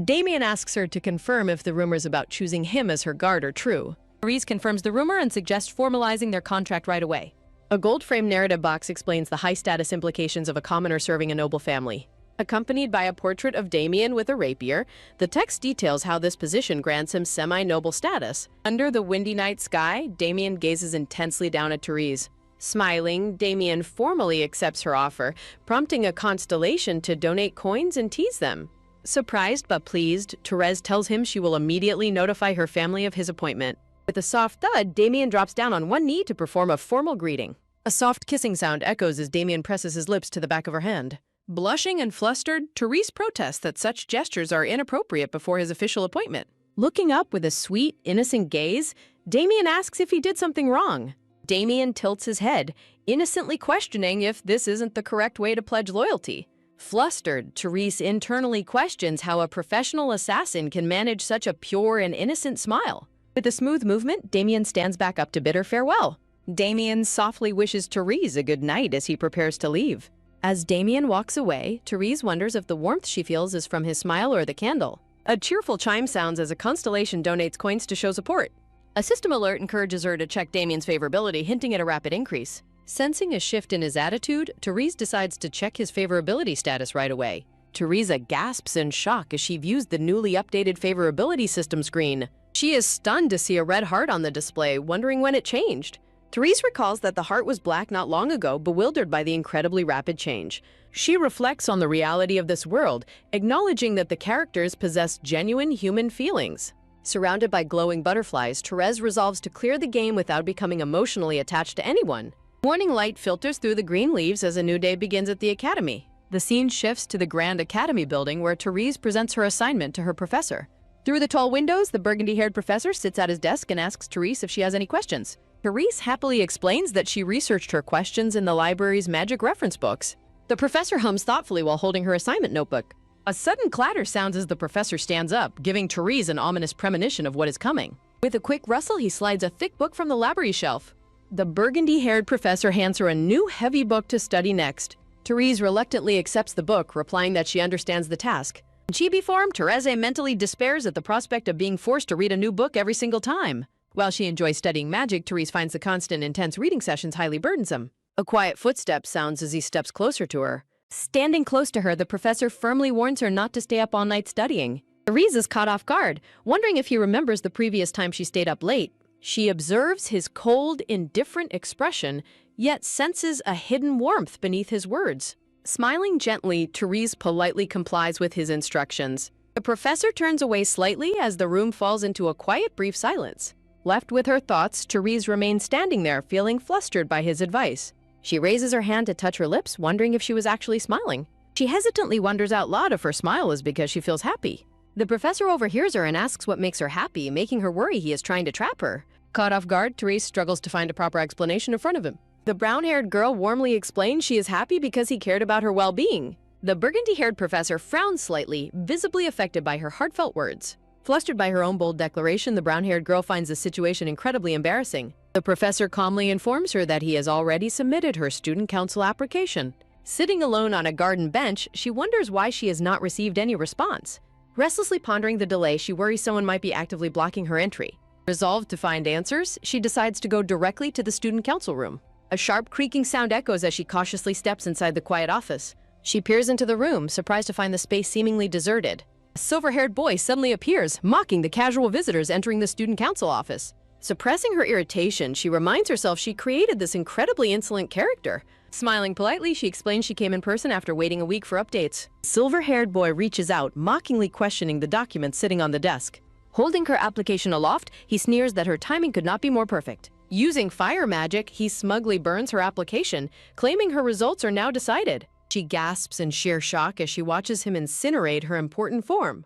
Speaker 1: Damien asks her to confirm if the rumors about choosing him as her guard are true. Therese confirms the rumor and suggests formalizing their contract right away. A gold-framed narrative box explains the high-status implications of a commoner serving a noble family. Accompanied by a portrait of Damien with a rapier, the text details how this position grants him semi-noble status. Under the windy night sky, Damien gazes intensely down at Therese. Smiling, Damien formally accepts her offer, prompting a constellation to donate coins and tease them. Surprised but pleased, Therese tells him she will immediately notify her family of his appointment. With a soft thud, Damien drops down on one knee to perform a formal greeting. A soft kissing sound echoes as Damien presses his lips to the back of her hand. Blushing and flustered, Therese protests that such gestures are inappropriate before his official appointment. Looking up with a sweet, innocent gaze, Damien asks if he did something wrong. Damien tilts his head, innocently questioning if this isn't the correct way to pledge loyalty. Flustered, Therese internally questions how a professional assassin can manage such a pure and innocent smile. With a smooth movement, Damien stands back up to bid her farewell. Damien softly wishes Therese a good night as he prepares to leave. As Damien walks away, Therese wonders if the warmth she feels is from his smile or the candle. A cheerful chime sounds as a constellation donates coins to show support. A system alert encourages her to check Damien's favorability, hinting at a rapid increase. Sensing a shift in his attitude, Therese decides to check his favorability status right away. Teresa gasps in shock as she views the newly updated favorability system screen. She is stunned to see a red heart on the display, wondering when it changed. Therese recalls that the heart was black not long ago, bewildered by the incredibly rapid change. She reflects on the reality of this world, acknowledging that the characters possess genuine human feelings. Surrounded by glowing butterflies, Therese resolves to clear the game without becoming emotionally attached to anyone. Morning light filters through the green leaves as a new day begins at the academy. The scene shifts to the Grand Academy building where Therese presents her assignment to her professor. Through the tall windows, the burgundy-haired professor sits at his desk and asks Therese if she has any questions. Therese happily explains that she researched her questions in the library's magic reference books. The professor hums thoughtfully while holding her assignment notebook. A sudden clatter sounds as the professor stands up, giving Therese an ominous premonition of what is coming. With a quick rustle, he slides a thick book from the library shelf. The burgundy-haired professor hands her a new heavy book to study next. Therese reluctantly accepts the book, replying that she understands the task. In chibi form, Therese mentally despairs at the prospect of being forced to read a new book every single time. While she enjoys studying magic, Therese finds the constant, intense reading sessions highly burdensome. A quiet footstep sounds as he steps closer to her. Standing close to her, the professor firmly warns her not to stay up all night studying. Therese is caught off guard, wondering if he remembers the previous time she stayed up late. She observes his cold, indifferent expression, yet senses a hidden warmth beneath his words. Smiling gently, Therese politely complies with his instructions. The professor turns away slightly as the room falls into a quiet, brief silence. Left with her thoughts, Therese remains standing there, feeling flustered by his advice. She raises her hand to touch her lips, wondering if she was actually smiling. She hesitantly wonders out loud if her smile is because she feels happy. The professor overhears her and asks what makes her happy, making her worry he is trying to trap her. Caught off guard, Therese struggles to find a proper explanation in front of him. The brown-haired girl warmly explains she is happy because he cared about her well-being. The burgundy-haired professor frowns slightly, visibly affected by her heartfelt words. Flustered by her own bold declaration, the brown-haired girl finds the situation incredibly embarrassing. The professor calmly informs her that he has already submitted her student council application. Sitting alone on a garden bench, she wonders why she has not received any response. Restlessly pondering the delay, she worries someone might be actively blocking her entry. Resolved to find answers, she decides to go directly to the student council room. A sharp creaking sound echoes as she cautiously steps inside the quiet office. She peers into the room, surprised to find the space seemingly deserted. A silver-haired boy suddenly appears, mocking the casual visitors entering the student council office. Suppressing her irritation, she reminds herself she created this incredibly insolent character. Smiling politely, she explains she came in person after waiting a week for updates. The silver-haired boy reaches out, mockingly questioning the document sitting on the desk. Holding her application aloft, he sneers that her timing could not be more perfect. Using fire magic, he smugly burns her application, claiming her results are now decided. She gasps in sheer shock as she watches him incinerate her important form.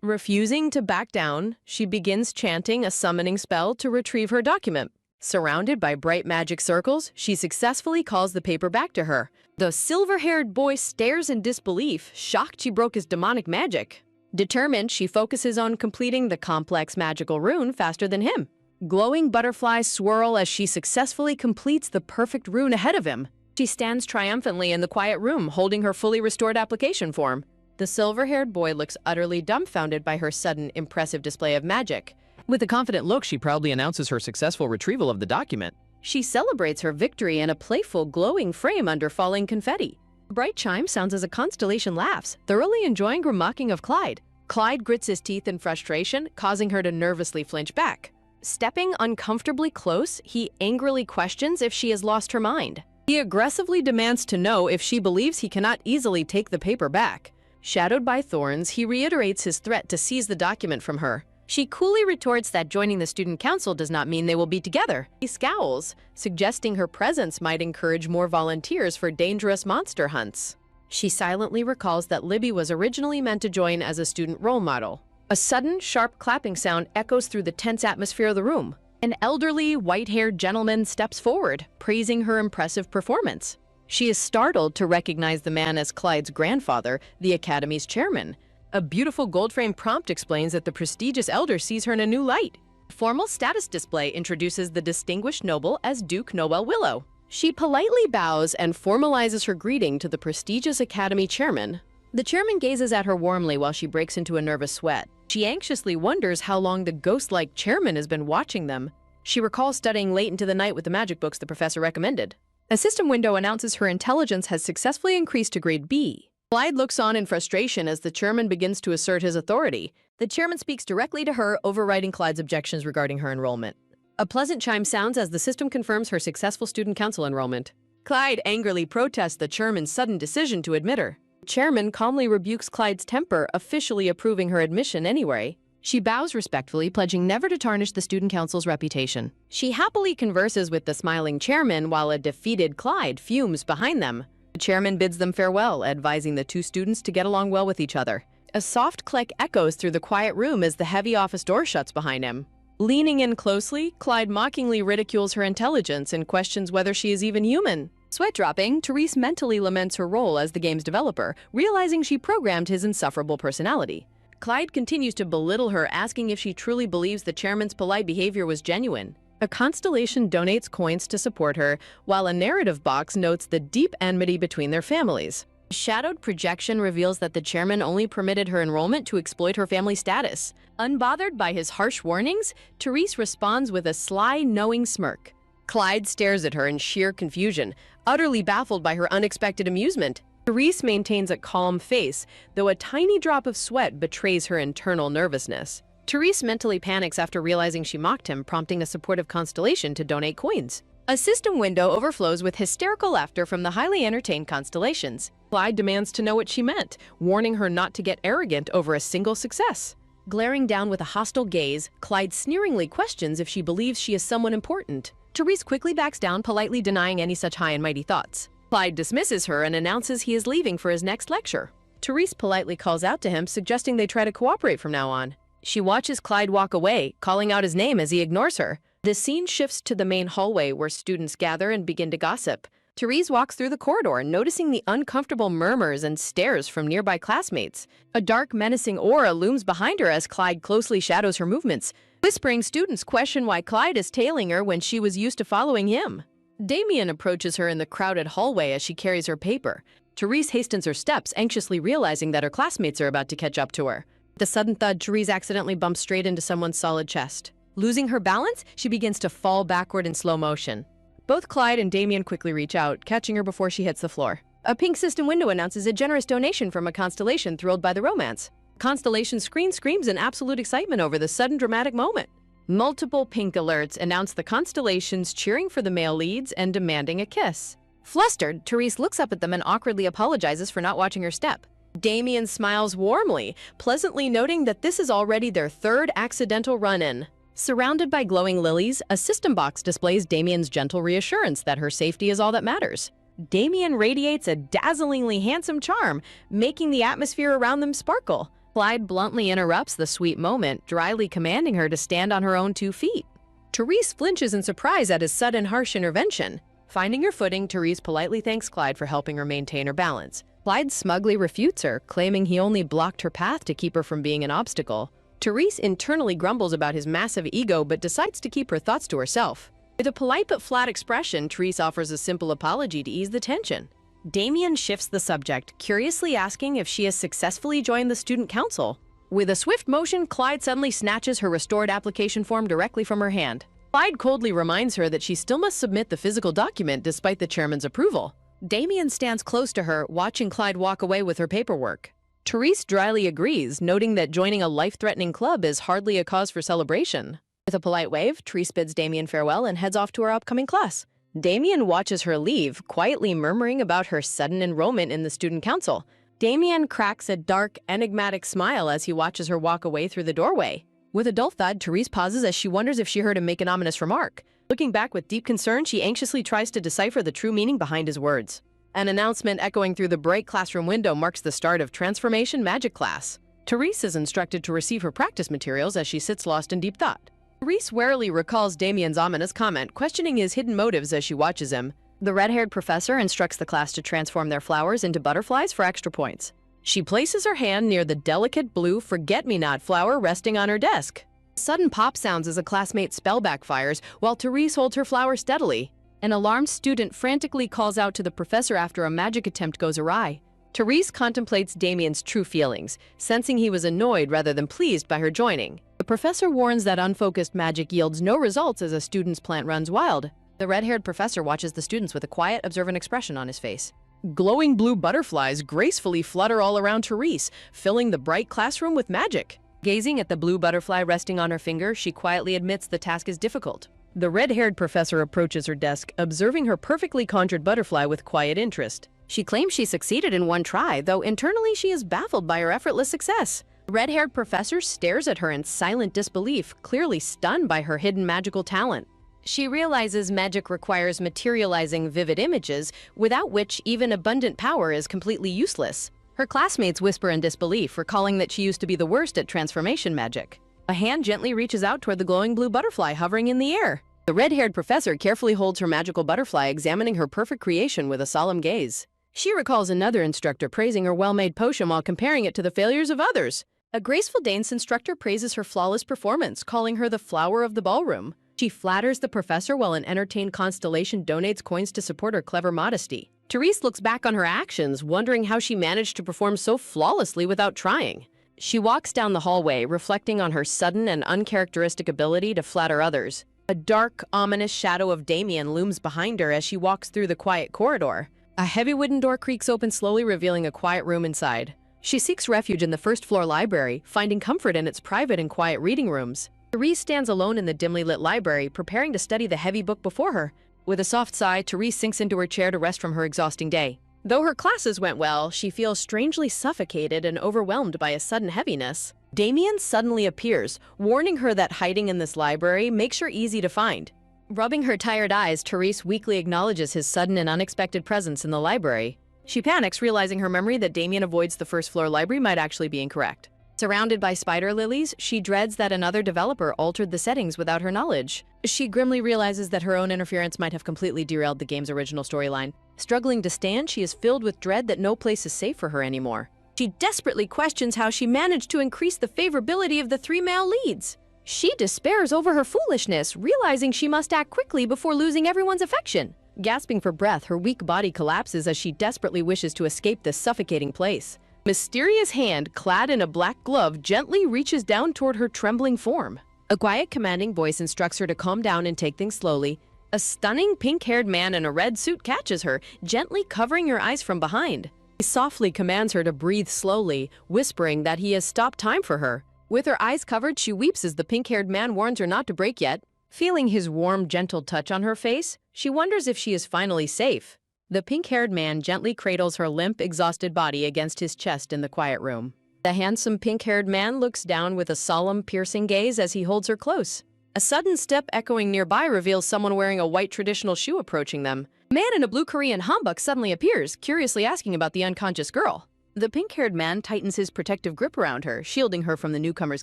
Speaker 1: Refusing to back down, she begins chanting a summoning spell to retrieve her document. Surrounded by bright magic circles, she successfully calls the paper back to her. The silver-haired boy stares in disbelief, shocked she broke his demonic magic. Determined, she focuses on completing the complex magical rune faster than him. Glowing butterflies swirl as she successfully completes the perfect rune ahead of him. She stands triumphantly in the quiet room, holding her fully restored application form. The silver-haired boy looks utterly dumbfounded by her sudden, impressive display of magic.
Speaker 2: With a confident look, she proudly announces her successful retrieval of the document.
Speaker 1: She celebrates her victory in a playful, glowing frame under falling confetti. A bright chime sounds as a constellation laughs, thoroughly enjoying her mocking of Clyde. Clyde grits his teeth in frustration, causing her to nervously flinch back. Stepping uncomfortably close, he angrily questions if she has lost her mind. He aggressively demands to know if she believes he cannot easily take the paper back. Shadowed by thorns, he reiterates his threat to seize the document from her. She coolly retorts that joining the student council does not mean they will be together. He scowls, suggesting her presence might encourage more volunteers for dangerous monster hunts. She silently recalls that Libby was originally meant to join as a student role model. A sudden, sharp clapping sound echoes through the tense atmosphere of the room. An elderly, white-haired gentleman steps forward, praising her impressive performance. She is startled to recognize the man as Clyde's grandfather, the Academy's chairman. A beautiful gold-framed prompt explains that the prestigious elder sees her in a new light. A formal status display introduces the distinguished noble as Duke Noel Willow. She politely bows and formalizes her greeting to the prestigious Academy chairman. The chairman gazes at her warmly while she breaks into a nervous sweat. She anxiously wonders how long the ghost-like chairman has been watching them. She recalls studying late into the night with the magic books the professor recommended. A system window announces her intelligence has successfully increased to grade B. Clyde looks on in frustration as the chairman begins to assert his authority. The chairman speaks directly to her, overriding Clyde's objections regarding her enrollment. A pleasant chime sounds as the system confirms her successful student council enrollment. Clyde angrily protests the chairman's sudden decision to admit her. The chairman calmly rebukes Clyde's temper, officially approving her admission anyway. She bows respectfully, pledging never to tarnish the student council's reputation. She happily converses with the smiling chairman while a defeated Clyde fumes behind them. The chairman bids them farewell, advising the two students to get along well with each other. A soft click echoes through the quiet room as the heavy office door shuts behind him. Leaning in closely, Clyde mockingly ridicules her intelligence and questions whether she is even human. Sweat-dropping, Therese mentally laments her role as the game's developer, realizing she programmed his insufferable personality. Clyde continues to belittle her, asking if she truly believes the chairman's polite behavior was genuine. A constellation donates coins to support her, while a narrative box notes the deep enmity between their families. A shadowed projection reveals that the chairman only permitted her enrollment to exploit her family status. Unbothered by his harsh warnings, Therese responds with a sly, knowing smirk. Clyde stares at her in sheer confusion, utterly baffled by her unexpected amusement. Therese maintains a calm face, though a tiny drop of sweat betrays her internal nervousness. Therese mentally panics after realizing she mocked him, prompting a supportive constellation to donate coins. A system window overflows with hysterical laughter from the highly entertained constellations.
Speaker 3: Clyde demands to know what she meant, warning her not to get arrogant over a single success.
Speaker 1: Glaring down with a hostile gaze, Clyde sneeringly questions if she believes she is someone important. Therese quickly backs down, politely denying any such high and mighty thoughts. Clyde dismisses her and announces he is leaving for his next lecture. Therese politely calls out to him, suggesting they try to cooperate from now on. She watches Clyde walk away, calling out his name as he ignores her. The scene shifts to the main hallway where students gather and begin to gossip. Therese walks through the corridor, noticing the uncomfortable murmurs and stares from nearby classmates. A dark, menacing aura looms behind her as Clyde closely shadows her movements. Whispering students question why Clyde is tailing her when she was used to following him. Damien approaches her in the crowded hallway as she carries her paper. Therese hastens her steps, anxiously realizing that her classmates are about to catch up to her. With a sudden thud, Therese accidentally bumps straight into someone's solid chest. Losing her balance, she begins to fall backward in slow motion. Both Clyde and Damien quickly reach out, catching her before she hits the floor. A pink system window announces a generous donation from a constellation thrilled by the romance. Constellation's screen screams in absolute excitement over the sudden dramatic moment. Multiple pink alerts announce the constellations cheering for the male leads and demanding a kiss. Flustered, Therese looks up at them and awkwardly apologizes for not watching her step. Damien smiles warmly, pleasantly noting that this is already their third accidental run-in. Surrounded by glowing lilies, a system box displays Damien's gentle reassurance that her safety is all that matters. Damien radiates a dazzlingly handsome charm, making the atmosphere around them sparkle. Clyde bluntly interrupts the sweet moment, dryly commanding her to stand on her own 2 feet. Therese flinches in surprise at his sudden harsh intervention. Finding her footing, Therese politely thanks Clyde for helping her maintain her balance. Clyde smugly refutes her, claiming he only blocked her path to keep her from being an obstacle. Therese internally grumbles about his massive ego but decides to keep her thoughts to herself. With a polite but flat expression, Therese offers a simple apology to ease the tension. Damien shifts the subject, curiously asking if she has successfully joined the student council. With a swift motion, Clyde suddenly snatches her restored application form directly from her hand. Clyde coldly reminds her that she still must submit the physical document despite the chairman's approval. Damien stands close to her, watching Clyde walk away with her paperwork. Therese dryly agrees, noting that joining a life-threatening club is hardly a cause for celebration. With a polite wave, Therese bids Damien farewell and heads off to her upcoming class. Damien watches her leave, quietly murmuring about her sudden enrollment in the student council. Damien cracks a dark, enigmatic smile as he watches her walk away through the doorway. With a dull thud, Therese pauses as she wonders if she heard him make an ominous remark. Looking back with deep concern, she anxiously tries to decipher the true meaning behind his words. An announcement echoing through the bright classroom window marks the start of Transformation Magic class. Therese is instructed to receive her practice materials as she sits lost in deep thought. Therese warily recalls Damien's ominous comment, questioning his hidden motives as she watches him. The red-haired professor instructs the class to transform their flowers into butterflies for extra points. She places her hand near the delicate blue forget-me-not flower resting on her desk. Sudden pop sounds as a classmate's spell backfires, while Therese holds her flower steadily. An alarmed student frantically calls out to the professor after a magic attempt goes awry. Therese contemplates Damien's true feelings, sensing he was annoyed rather than pleased by her joining. The professor warns that unfocused magic yields no results as a student's plant runs wild. The red-haired professor watches the students with a quiet, observant expression on his face. Glowing blue butterflies gracefully flutter all around Therese, filling the bright classroom with magic. Gazing at the blue butterfly resting on her finger, she quietly admits the task is difficult. The red-haired professor approaches her desk, observing her perfectly conjured butterfly with quiet interest. She claims she succeeded in one try, though internally she is baffled by her effortless success. The red-haired professor stares at her in silent disbelief, clearly stunned by her hidden magical talent. She realizes magic requires materializing vivid images, without which even abundant power is completely useless. Her classmates whisper in disbelief, recalling that she used to be the worst at transformation magic. A hand gently reaches out toward the glowing blue butterfly hovering in the air. The red-haired professor carefully holds her magical butterfly, examining her perfect creation with a solemn gaze. She recalls another instructor praising her well-made potion while comparing it to the failures of others. A graceful dance instructor praises her flawless performance, calling her the flower of the ballroom. She flatters the professor while an entertained constellation donates coins to support her clever modesty. Therese looks back on her actions, wondering how she managed to perform so flawlessly without trying. She walks down the hallway, reflecting on her sudden and uncharacteristic ability to flatter others. A dark, ominous shadow of Damien looms behind her as she walks through the quiet corridor. A heavy wooden door creaks open slowly, revealing a quiet room inside. She seeks refuge in the first-floor library, finding comfort in its private and quiet reading rooms. Therese stands alone in the dimly lit library, preparing to study the heavy book before her.
Speaker 3: With a soft sigh, Therese sinks into her chair to rest from her exhausting day. Though her classes went well, she feels strangely suffocated and overwhelmed by a sudden heaviness. Damien suddenly appears, warning her that hiding in this library makes her easy to find. Rubbing her tired eyes, Therese weakly acknowledges his sudden and unexpected presence in the library. She panics, realizing her memory that Damien avoids the first-floor library might actually be incorrect. Surrounded by spider lilies, she dreads that another developer altered the settings without her knowledge. She grimly realizes that her own interference might have completely derailed the game's original storyline. Struggling to stand, she is filled with dread that no place is safe for her anymore. She desperately questions how she managed to increase the favorability of the 3 male leads. She despairs over her foolishness, realizing she must act quickly before losing everyone's affection. Gasping for breath, her weak body collapses as she desperately wishes to escape this suffocating place. Mysterious hand, clad in a black glove, gently reaches down toward her trembling form. A quiet, commanding voice instructs her to calm down and take things slowly. A stunning pink-haired man in a red suit catches her, gently covering her eyes from behind. He softly commands her to breathe slowly, whispering that he has stopped time for her. With her eyes covered, she weeps as the pink-haired man warns her not to break yet. Feeling his warm, gentle touch on her face, she wonders if she is finally safe. The pink-haired man gently cradles her limp, exhausted body against his chest in the quiet room. The handsome pink-haired man looks down with a solemn, piercing gaze as he holds her close. A sudden step echoing nearby reveals someone wearing a white traditional shoe approaching them. A man in a blue Korean hanbok suddenly appears, curiously asking about the unconscious girl. The pink-haired man tightens his protective grip around her, shielding her from the newcomer's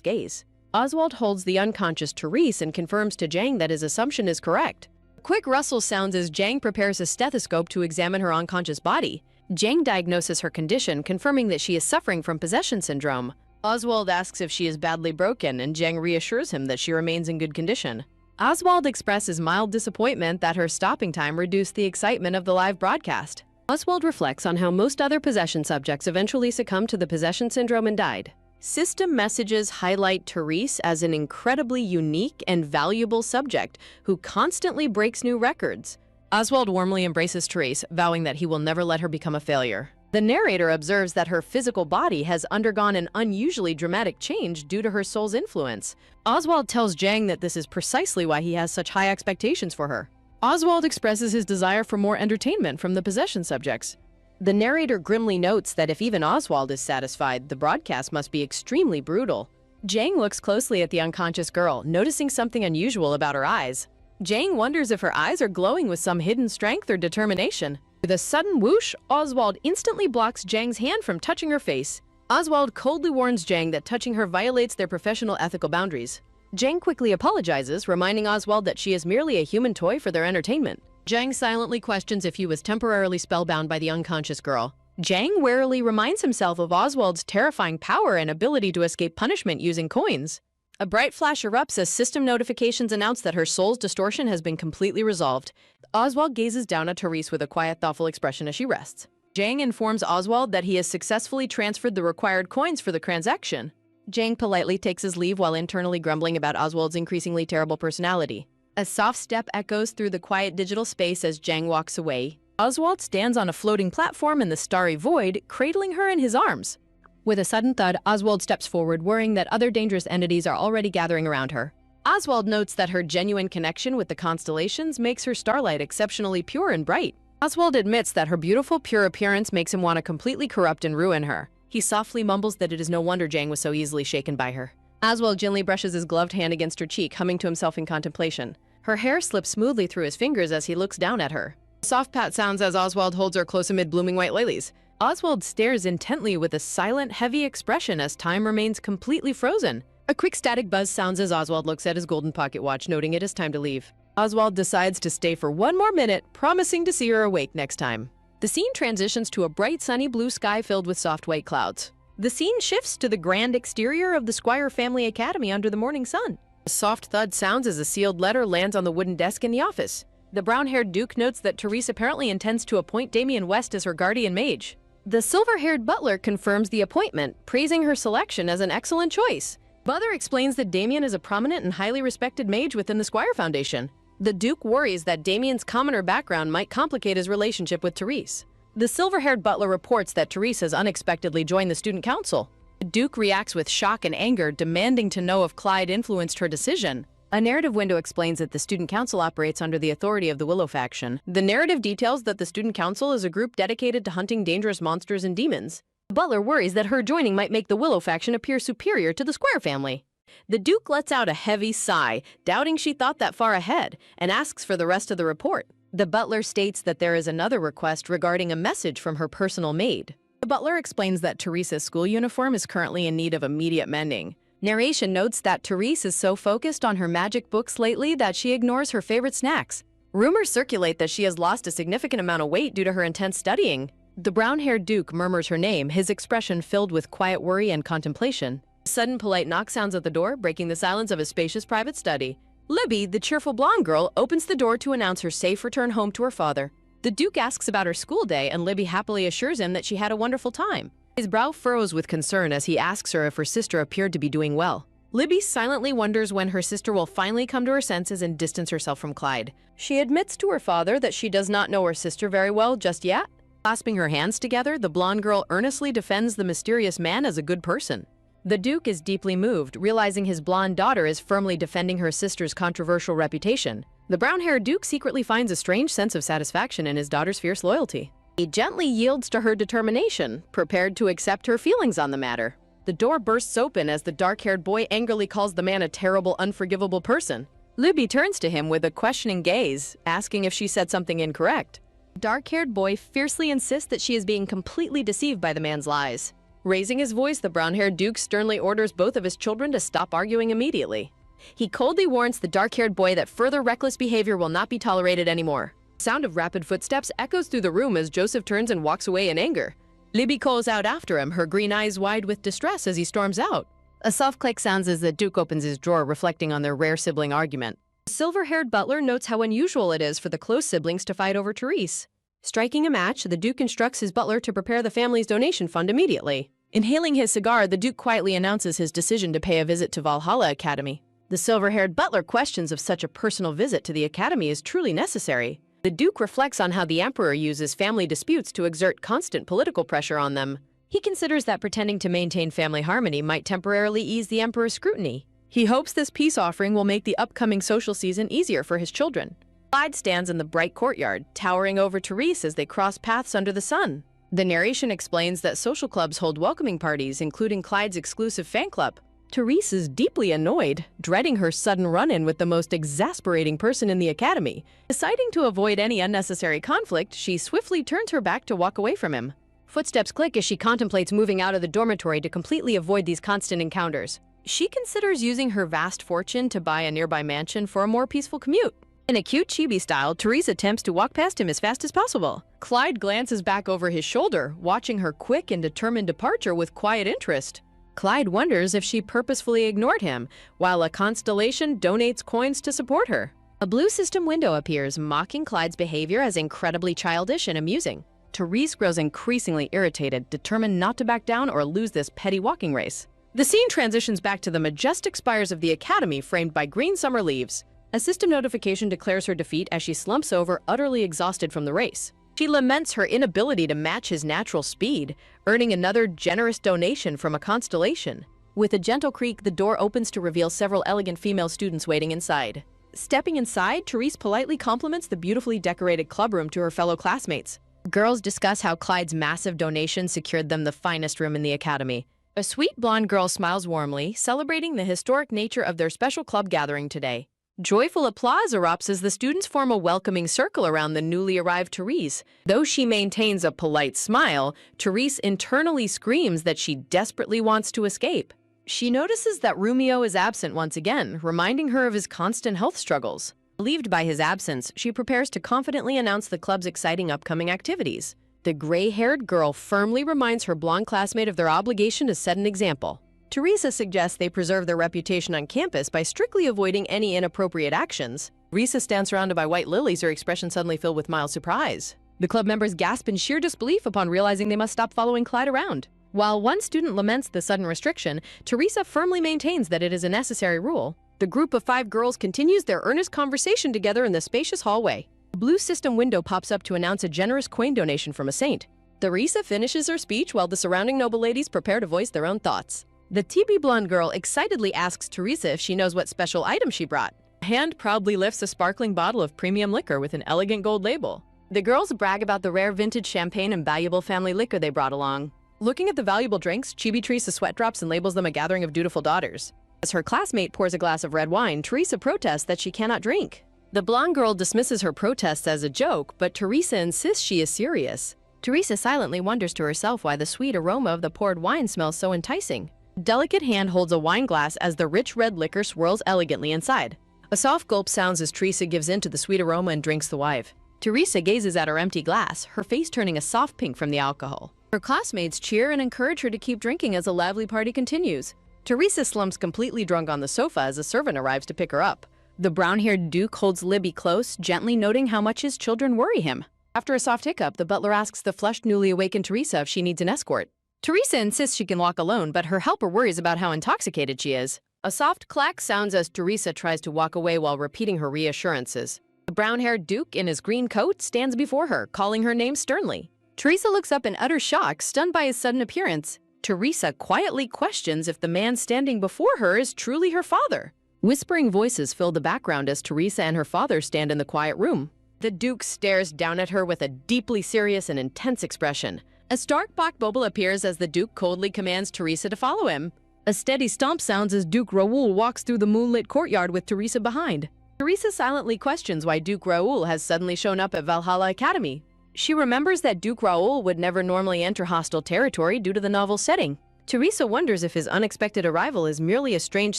Speaker 3: gaze. Oswald holds the unconscious Therese and confirms to Jang that his assumption is correct. A quick rustle sounds as Jang prepares a stethoscope to examine her unconscious body. Jang diagnoses her condition, confirming that she is suffering from possession syndrome. Oswald asks if she is badly broken, and Jang reassures him that she remains in good condition. Oswald expresses mild disappointment that her stopping time reduced the excitement of the live broadcast. Oswald reflects on how most other possession subjects eventually succumbed to the possession syndrome and died. System messages highlight Therese as an incredibly unique and valuable subject who constantly breaks new records. Oswald warmly embraces Therese, vowing that he will never let her become a failure. The narrator observes that her physical body has undergone an unusually dramatic change due to her soul's influence. Oswald tells Jang that this is precisely why he has such high expectations for her. Oswald expresses his desire for more entertainment from the possession subjects. The narrator grimly notes that if even Oswald is satisfied, the broadcast must be extremely brutal. Jang looks closely at the unconscious girl, noticing something unusual about her eyes. Jang wonders if her eyes are glowing with some hidden strength or determination. With a sudden whoosh, Oswald instantly blocks Jang's hand from touching her face. Oswald coldly warns Jang that touching her violates their professional ethical boundaries. Jang quickly apologizes, reminding Oswald that she is merely a human toy for their entertainment. Jang silently questions if he was temporarily spellbound by the unconscious girl. Jang warily reminds himself of Oswald's terrifying power and ability to escape punishment using coins. A bright flash erupts as system notifications announce that her soul's distortion has been completely resolved. Oswald gazes down at Therese with a quiet, thoughtful expression as she rests. Jang informs Oswald that he has successfully transferred the required coins for the transaction. Jang politely takes his leave while internally grumbling about Oswald's increasingly terrible personality. A soft step echoes through the quiet digital space as Jang walks away. Oswald stands on a floating platform in the starry void, cradling her in his arms. With a sudden thud, Oswald steps forward, worrying that other dangerous entities are already gathering around her. Oswald notes that her genuine connection with the constellations makes her starlight exceptionally pure and bright. Oswald admits that her beautiful, pure appearance makes him want to completely corrupt and ruin her. He softly mumbles that it is no wonder Jang was so easily shaken by her. Oswald gently brushes his gloved hand against her cheek, humming to himself in contemplation. Her hair slips smoothly through his fingers as he looks down at her. A soft pat sounds as Oswald holds her close amid blooming white lilies. Oswald stares intently with a silent, heavy expression as time remains completely frozen. A quick static buzz sounds as Oswald looks at his golden pocket watch, noting it is time to leave. Oswald decides to stay for one more minute, promising to see her awake next time. The scene transitions to a bright, sunny blue sky filled with soft white clouds. The scene shifts to the grand exterior of the Squire family academy under the morning sun. A soft thud sounds as a sealed letter lands on the wooden desk in the office. The brown-haired Duke notes that Therese apparently intends to appoint Damien West as her guardian mage. The silver-haired butler confirms the appointment, praising her selection as an excellent choice. Mother explains that Damien is a prominent and highly respected mage within the Squire Foundation. The Duke worries that Damien's commoner background might complicate his relationship with Therese. The silver-haired butler reports that Therese has unexpectedly joined the student council. The Duke reacts with shock and anger, demanding to know if Clyde influenced her decision. A narrative window explains that the Student Council operates under the authority of the Willow faction. The narrative details that the Student Council is a group dedicated to hunting dangerous monsters and demons. The butler worries that her joining might make the Willow faction appear superior to the Square family. The Duke lets out a heavy sigh, doubting she thought that far ahead, and asks for the rest of the report. The butler states that there is another request regarding a message from her personal maid. The butler explains that Teresa's school uniform is currently in need of immediate mending. Narration notes that Therese is so focused on her magic books lately that she ignores her favorite snacks. Rumors circulate that she has lost a significant amount of weight due to her intense studying. The brown-haired Duke murmurs her name, his expression filled with quiet worry and contemplation. A sudden polite knock sounds at the door, breaking the silence of his spacious private study. Libby, the cheerful blonde girl, opens the door to announce her safe return home to her father. The Duke asks about her school day, and Libby happily assures him that she had a wonderful time. His brow furrows with concern as he asks her if her sister appeared to be doing well. Libby silently wonders when her sister will finally come to her senses and distance herself from Clyde. She admits to her father that she does not know her sister very well just yet. Clasping her hands together, the blonde girl earnestly defends the mysterious man as a good person. The Duke is deeply moved, realizing his blonde daughter is firmly defending her sister's controversial reputation. The brown-haired Duke secretly finds a strange sense of satisfaction in his daughter's fierce loyalty. He gently yields to her determination, prepared to accept her feelings on the matter. The door bursts open as the dark-haired boy angrily calls the man a terrible, unforgivable person. Libby turns to him with a questioning gaze, asking if she said something incorrect. The dark-haired boy fiercely insists that she is being completely deceived by the man's lies. Raising his voice, the brown-haired Duke sternly orders both of his children to stop arguing immediately. He coldly warns the dark-haired boy that further reckless behavior will not be tolerated anymore. The sound of rapid footsteps echoes through the room as Joseph turns and walks away in anger. Libby calls out after him, her green eyes wide with distress as he storms out. A soft click sounds as the Duke opens his drawer, reflecting on their rare sibling argument. The silver-haired butler notes how unusual it is for the close siblings to fight over Therese. Striking a match, the Duke instructs his butler to prepare the family's donation fund immediately. Inhaling his cigar, the Duke quietly announces his decision to pay a visit to Valhalla Academy. The silver-haired butler questions if such a personal visit to the academy is truly necessary. The Duke reflects on how the Emperor uses family disputes to exert constant political pressure on them. He considers that pretending to maintain family harmony might temporarily ease the Emperor's scrutiny. He hopes this peace offering will make the upcoming social season easier for his children. Clyde stands in the bright courtyard, towering over Therese as they cross paths under the sun. The narration explains that social clubs hold welcoming parties, including Clyde's exclusive fan club. Therese is deeply annoyed, dreading her sudden run-in with the most exasperating person in the academy. Deciding to avoid any unnecessary conflict, she swiftly turns her back to walk away from him. Footsteps click as she contemplates moving out of the dormitory to completely avoid these constant encounters. She considers using her vast fortune to buy a nearby mansion for a more peaceful commute. In a cute chibi style, Therese attempts to walk past him as fast as possible. Clyde glances back over his shoulder, watching her quick and determined departure with quiet interest. Clyde wonders if she purposefully ignored him, while a constellation donates coins to support her. A blue system window appears, mocking Clyde's behavior as incredibly childish and amusing. Therese grows increasingly irritated, determined not to back down or lose this petty walking race. The scene transitions back to the majestic spires of the academy framed by green summer leaves. A system notification declares her defeat as she slumps over, utterly exhausted from the race. She laments her inability to match his natural speed, earning another generous donation from a constellation. With a gentle creak, the door opens to reveal several elegant female students waiting inside. Stepping inside, Therese politely compliments the beautifully decorated clubroom to her fellow classmates. Girls discuss how Clyde's massive donation secured them the finest room in the academy. A sweet blonde girl smiles warmly, celebrating the historic nature of their special club gathering today. Joyful applause erupts as the students form a welcoming circle around the newly arrived Therese. Though she maintains a polite smile, Therese internally screams that she desperately wants to escape. She notices that Romeo is absent once again, reminding her of his constant health struggles. Relieved by his absence, she prepares to confidently announce the club's exciting upcoming activities. The gray-haired girl firmly reminds her blonde classmate of their obligation to set an example. Teresa suggests they preserve their reputation on campus by strictly avoiding any inappropriate actions. Teresa stands surrounded by white lilies, her expression suddenly filled with mild surprise. The club members gasp in sheer disbelief upon realizing they must stop following Clyde around. While one student laments the sudden restriction, Teresa firmly maintains that it is a necessary rule. The group of 5 girls continues their earnest conversation together in the spacious hallway. A blue system window pops up to announce a generous coin donation from a saint. Teresa finishes her speech while the surrounding noble ladies prepare to voice their own thoughts. The TB blonde girl excitedly asks Teresa if she knows what special item she brought. A hand proudly lifts a sparkling bottle of premium liquor with an elegant gold label. The girls brag about the rare vintage champagne and valuable family liquor they brought along. Looking at the valuable drinks, Chibi Teresa sweat drops and labels them a gathering of dutiful daughters. As her classmate pours a glass of red wine, Teresa protests that she cannot drink. The blonde girl dismisses her protests as a joke, but Teresa insists she is serious. Teresa silently wonders to herself why the sweet aroma of the poured wine smells so enticing. A delicate hand holds a wine glass as the rich red liquor swirls elegantly inside. A soft gulp sounds as Teresa gives in to the sweet aroma and drinks the wine. Teresa gazes at her empty glass, her face turning a soft pink from the alcohol. Her classmates cheer and encourage her to keep drinking as the lively party continues. Teresa slumps completely drunk on the sofa as a servant arrives to pick her up. The brown-haired Duke holds Libby close, gently noting how much his children worry him. After a soft hiccup, the butler asks the flushed, newly awakened Teresa if she needs an escort. Teresa insists she can walk alone, but her helper worries about how intoxicated she is. A soft clack sounds as Teresa tries to walk away while repeating her reassurances. The brown-haired Duke in his green coat stands before her, calling her name sternly. Teresa looks up in utter shock, stunned by his sudden appearance. Teresa quietly questions if the man standing before her is truly her father. Whispering voices fill the background as Teresa and her father stand in the quiet room. The Duke stares down at her with a deeply serious and intense expression. A stark black bubble appears as the Duke coldly commands Teresa to follow him. A steady stomp sounds as Duke Raoul walks through the moonlit courtyard with Teresa behind. Teresa silently questions why Duke Raoul has suddenly shown up at Valhalla Academy. She remembers that Duke Raoul would never normally enter hostile territory due to the novel setting. Teresa wonders if his unexpected arrival is merely a strange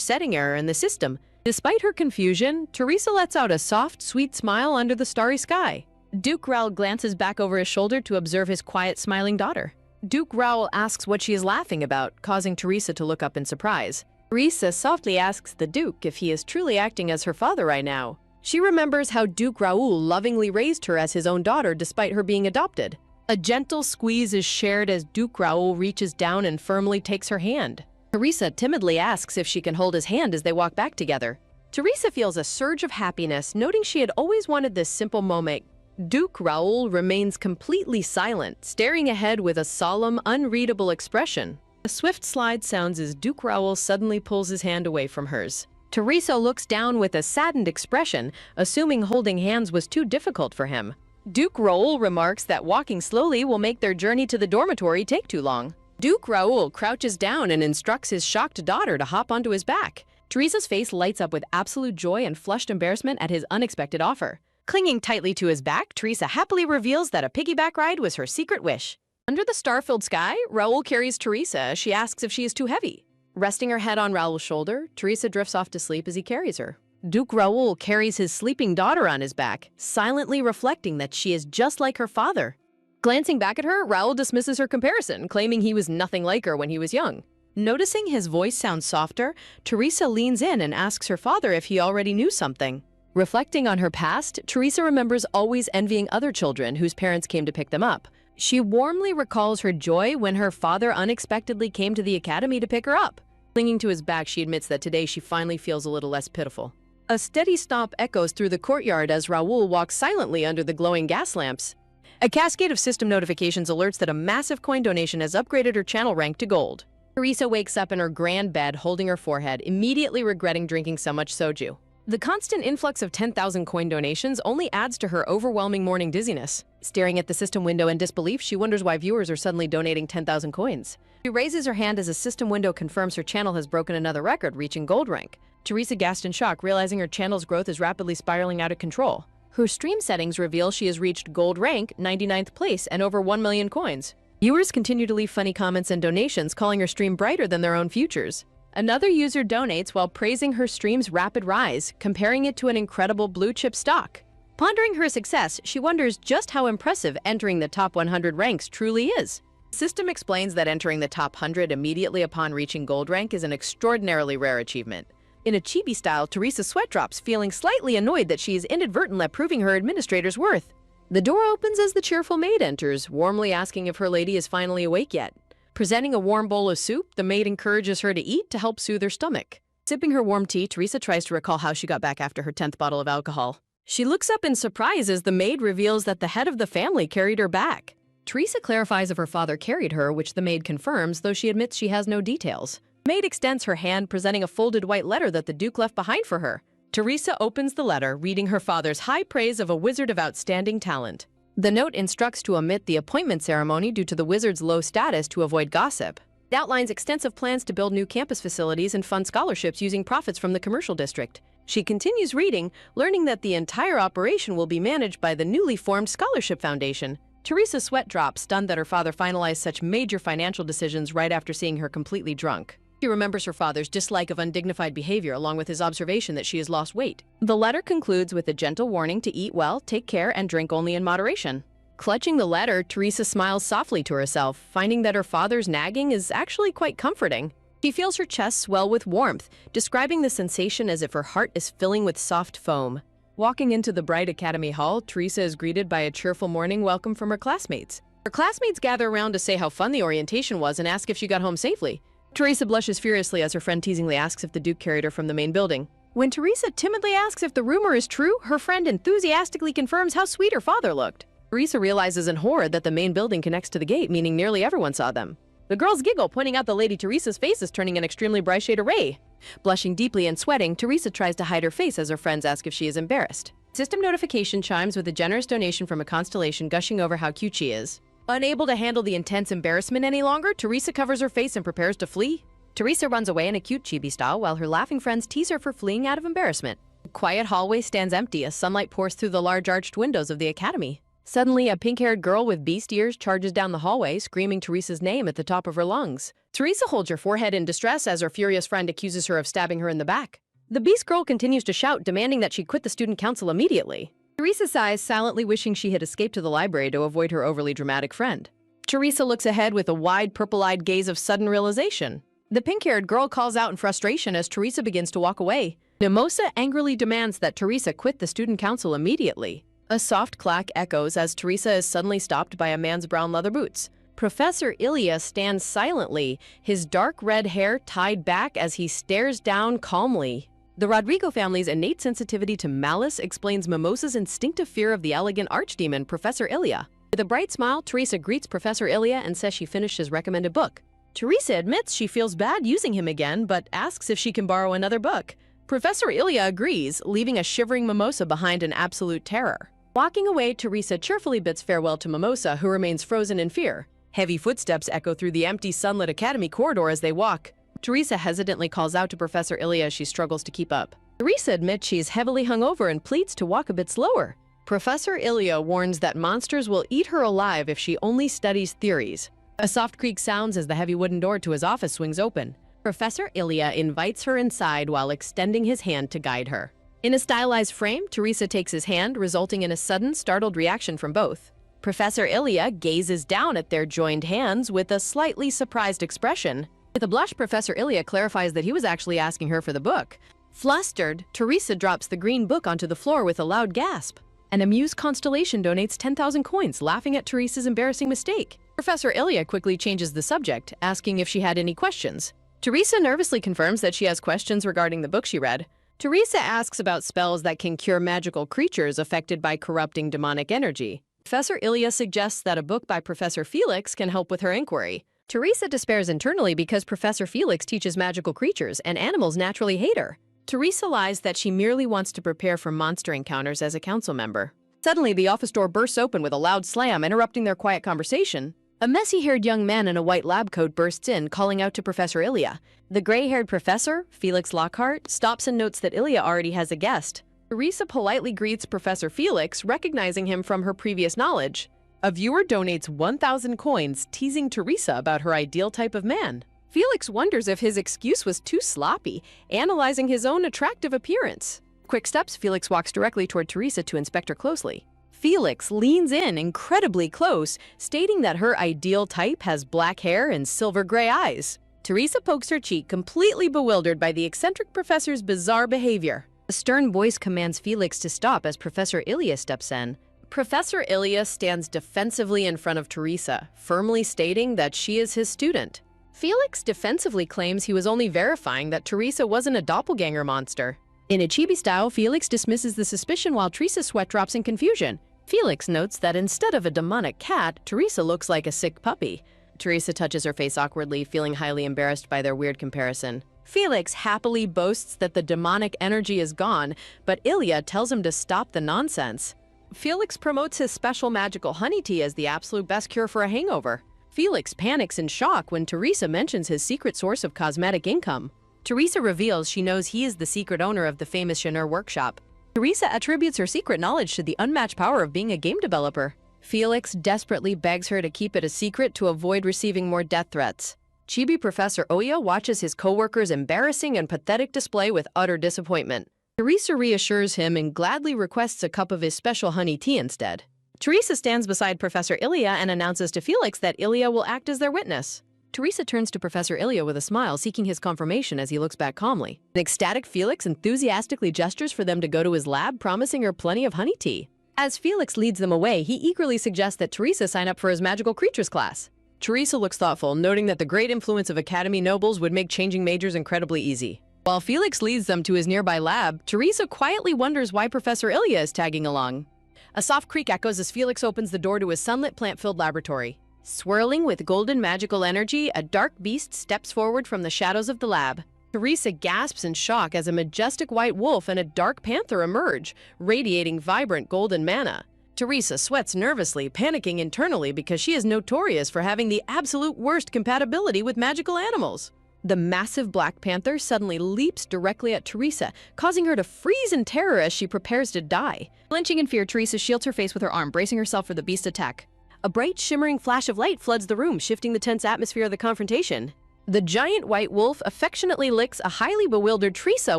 Speaker 3: setting error in the system. Despite her confusion, Teresa lets out a soft, sweet smile under the starry sky. Duke Raoul glances back over his shoulder to observe his quiet, smiling daughter. Duke Raoul asks what she is laughing about, causing Teresa to look up in surprise. Teresa softly asks the Duke if he is truly acting as her father right now. She remembers how Duke Raoul lovingly raised her as his own daughter despite her being adopted. A gentle squeeze is shared as Duke Raoul reaches down and firmly takes her hand. Teresa timidly asks if she can hold his hand as they walk back together. Teresa feels a surge of happiness, noting she had always wanted this simple moment. Duke Raoul remains completely silent, staring ahead with a solemn, unreadable expression. A swift slide sounds as Duke Raoul suddenly pulls his hand away from hers. Teresa looks down with a saddened expression, assuming holding hands was too difficult for him. Duke Raoul remarks that walking slowly will make their journey to the dormitory take too long. Duke Raoul crouches down and instructs his shocked daughter to hop onto his back. Teresa's face lights up with absolute joy and flushed embarrassment at his unexpected offer. Clinging tightly to his back, Teresa happily reveals that a piggyback ride was her secret wish. Under the star-filled sky, Raoul carries Teresa. She asks if she is too heavy. Resting her head on Raoul's shoulder, Teresa drifts off to sleep as he carries her. Duke Raoul carries his sleeping daughter on his back, silently reflecting that she is just like her father. Glancing back at her, Raoul dismisses her comparison, claiming he was nothing like her when he was young. Noticing his voice sounds softer, Teresa leans in and asks her father if he already knew something. Reflecting on her past, Teresa remembers always envying other children whose parents came to pick them up. She warmly recalls her joy when her father unexpectedly came to the academy to pick her up. Clinging to his back, she admits that today she finally feels a little less pitiful. A steady stomp echoes through the courtyard as Raoul walks silently under the glowing gas lamps. A cascade of system notifications alerts that a massive coin donation has upgraded her channel rank to gold. Teresa wakes up in her grand bed, holding her forehead, immediately regretting drinking so much soju. The constant influx of 10,000 coin donations only adds to her overwhelming morning dizziness. Staring at the system window in disbelief, she wonders why viewers are suddenly donating 10,000 coins. She raises her hand as a system window confirms her channel has broken another record, reaching gold rank. Teresa gasped in shock, realizing her channel's growth is rapidly spiraling out of control. Her stream settings reveal she has reached gold rank, 99th place, and over 1 million coins. Viewers continue to leave funny comments and donations, calling her stream brighter than their own futures. Another user donates while praising her stream's rapid rise, comparing it to an incredible blue-chip stock. Pondering her success, she wonders just how impressive entering the top 100 ranks truly is. The system explains that entering the top 100 immediately upon reaching gold rank is an extraordinarily rare achievement. In a chibi style, Teresa sweat drops, feeling slightly annoyed that she is inadvertently proving her administrator's worth. The door opens as the cheerful maid enters, warmly asking if her lady is finally awake yet. Presenting a warm bowl of soup, the maid encourages her to eat to help soothe her stomach. Sipping her warm tea, Teresa tries to recall how she got back after her 10th bottle of alcohol. She looks up in surprise as the maid reveals that the head of the family carried her back. Teresa clarifies if her father carried her, which the maid confirms, though she admits she has no details. Maid extends her hand, presenting a folded white letter that the Duke left behind for her. Teresa opens the letter, reading her father's high praise of a wizard of outstanding talent. The note instructs to omit the appointment ceremony due to the wizard's low status to avoid gossip. It outlines extensive plans to build new campus facilities and fund scholarships using profits from the commercial district. She continues reading, learning that the entire operation will be managed by the newly formed Scholarship Foundation. Teresa's sweat drops, stunned that her father finalized such major financial decisions right after seeing her completely drunk. She remembers her father's dislike of undignified behavior along with his observation that she has lost weight. The letter concludes with a gentle warning to eat well, take care, and drink only in moderation. Clutching the letter, Teresa smiles softly to herself, finding that her father's nagging is actually quite comforting. She feels her chest swell with warmth, describing the sensation as if her heart is filling with soft foam. Walking into the bright academy hall, Teresa is greeted by a cheerful morning welcome from her classmates. Her classmates gather around to say how fun the orientation was and ask if she got home safely. Teresa blushes furiously as her friend teasingly asks if the Duke carried her from the main building. When Teresa timidly asks if the rumor is true, her friend enthusiastically confirms how sweet her father looked. Teresa realizes in horror that the main building connects to the gate, meaning nearly everyone saw them. The girls giggle, pointing out that Lady Teresa's face is turning an extremely bright shade of gray. Blushing deeply and sweating, Teresa tries to hide her face as her friends ask if she is embarrassed. System notification chimes with a generous donation from a constellation gushing over how cute she is. Unable to handle the intense embarrassment any longer, Teresa covers her face and prepares to flee. Teresa runs away in a cute chibi style while her laughing friends tease her for fleeing out of embarrassment. The quiet hallway stands empty as sunlight pours through the large arched windows of the academy. Suddenly, a pink-haired girl with beast ears charges down the hallway, screaming Teresa's name at the top of her lungs. Teresa holds her forehead in distress as her furious friend accuses her of stabbing her in the back. The beast girl continues to shout, demanding that she quit the student council immediately. Teresa sighs, silently wishing she had escaped to the library to avoid her overly dramatic friend. Teresa looks ahead with a wide, purple-eyed gaze of sudden realization. The pink-haired girl calls out in frustration as Teresa begins to walk away. Mimosa angrily demands that Teresa quit the student council immediately. A soft clack echoes as Teresa is suddenly stopped by a man's brown leather boots. Professor Ilya stands silently, his dark red hair tied back as he stares down calmly. The Rodrigo family's innate sensitivity to malice explains Mimosa's instinctive fear of the elegant archdemon, Professor Ilya. With a bright smile, Teresa greets Professor Ilya and says she finished his recommended book. Teresa admits she feels bad using him again, but asks if she can borrow another book. Professor Ilya agrees, leaving a shivering Mimosa behind in absolute terror. Walking away, Teresa cheerfully bids farewell to Mimosa, who remains frozen in fear. Heavy footsteps echo through the empty sunlit academy corridor as they walk. Teresa hesitantly calls out to Professor Ilya as she struggles to keep up. Teresa admits she is heavily hungover and pleads to walk a bit slower. Professor Ilya warns that monsters will eat her alive if she only studies theories. A soft creak sounds as the heavy wooden door to his office swings open. Professor Ilya invites her inside while extending his hand to guide her. In a stylized frame, Teresa takes his hand, resulting in a sudden, startled reaction from both. Professor Ilya gazes down at their joined hands with a slightly surprised expression. With a blush, Professor Ilya clarifies that he was actually asking her for the book. Flustered, Teresa drops the green book onto the floor with a loud gasp. An amused constellation donates 10,000 coins, laughing at Teresa's embarrassing mistake. Professor Ilya quickly changes the subject, asking if she had any questions. Teresa nervously confirms that she has questions regarding the book she read. Teresa asks about spells that can cure magical creatures affected by corrupting demonic energy. Professor Ilya suggests that a book by Professor Felix can help with her inquiry. Teresa despairs internally because Professor Felix teaches magical creatures and animals naturally hate her. Teresa lies that she merely wants to prepare for monster encounters as a council member. Suddenly, the office door bursts open with a loud slam, interrupting their quiet conversation. A messy-haired young man in a white lab coat bursts in, calling out to Professor Ilya. The gray-haired professor, Felix Lockhart, stops and notes that Ilya already has a guest. Teresa politely greets Professor Felix, recognizing him from her previous knowledge. A viewer donates 1,000 coins, teasing Teresa about her ideal type of man. Felix wonders if his excuse was too sloppy, analyzing his own attractive appearance. Quick steps, Felix walks directly toward Teresa to inspect her closely. Felix leans in incredibly close, stating that her ideal type has black hair and silver gray eyes. Teresa pokes her cheek, completely bewildered by the eccentric professor's bizarre behavior. A stern voice commands Felix to stop as Professor Ilya steps in. Professor Ilya stands defensively in front of Teresa, firmly stating that she is his student. Felix defensively claims he was only verifying that Teresa wasn't a doppelganger monster. In a chibi style, Felix dismisses the suspicion while Teresa's sweat drops in confusion. Felix notes that instead of a demonic cat, Teresa looks like a sick puppy. Teresa touches her face awkwardly, feeling highly embarrassed by their weird comparison. Felix happily boasts that the demonic energy is gone, but Ilya tells him to stop the nonsense. Felix promotes his special magical honey tea as the absolute best cure for a hangover. Felix panics in shock when Teresa mentions his secret source of cosmetic income. Teresa reveals she knows he is the secret owner of the famous Shanur workshop. Teresa attributes her secret knowledge to the unmatched power of being a game developer. Felix desperately begs her to keep it a secret to avoid receiving more death threats. Chibi Professor Oya watches his co-worker's embarrassing and pathetic display with utter disappointment. Teresa reassures him and gladly requests a cup of his special honey tea instead. Teresa stands beside Professor Ilya and announces to Felix that Ilya will act as their witness. Teresa turns to Professor Ilya with a smile, seeking his confirmation as he looks back calmly. An ecstatic Felix enthusiastically gestures for them to go to his lab, promising her plenty of honey tea. As Felix leads them away, he eagerly suggests that Teresa sign up for his magical creatures class. Teresa looks thoughtful, noting that the great influence of Academy nobles would make changing majors incredibly easy. While Felix leads them to his nearby lab, Teresa quietly wonders why Professor Ilya is tagging along. A soft creak echoes as Felix opens the door to his sunlit plant-filled laboratory. Swirling with golden magical energy, a dark beast steps forward from the shadows of the lab. Teresa gasps in shock as a majestic white wolf and a dark panther emerge, radiating vibrant golden mana. Teresa sweats nervously, panicking internally because she is notorious for having the absolute worst compatibility with magical animals. The massive black panther suddenly leaps directly at Teresa, causing her to freeze in terror as she prepares to die. Flinching in fear, Teresa shields her face with her arm, bracing herself for the beast's attack. A bright, shimmering flash of light floods the room, shifting the tense atmosphere of the confrontation. The giant white wolf affectionately licks a highly bewildered Teresa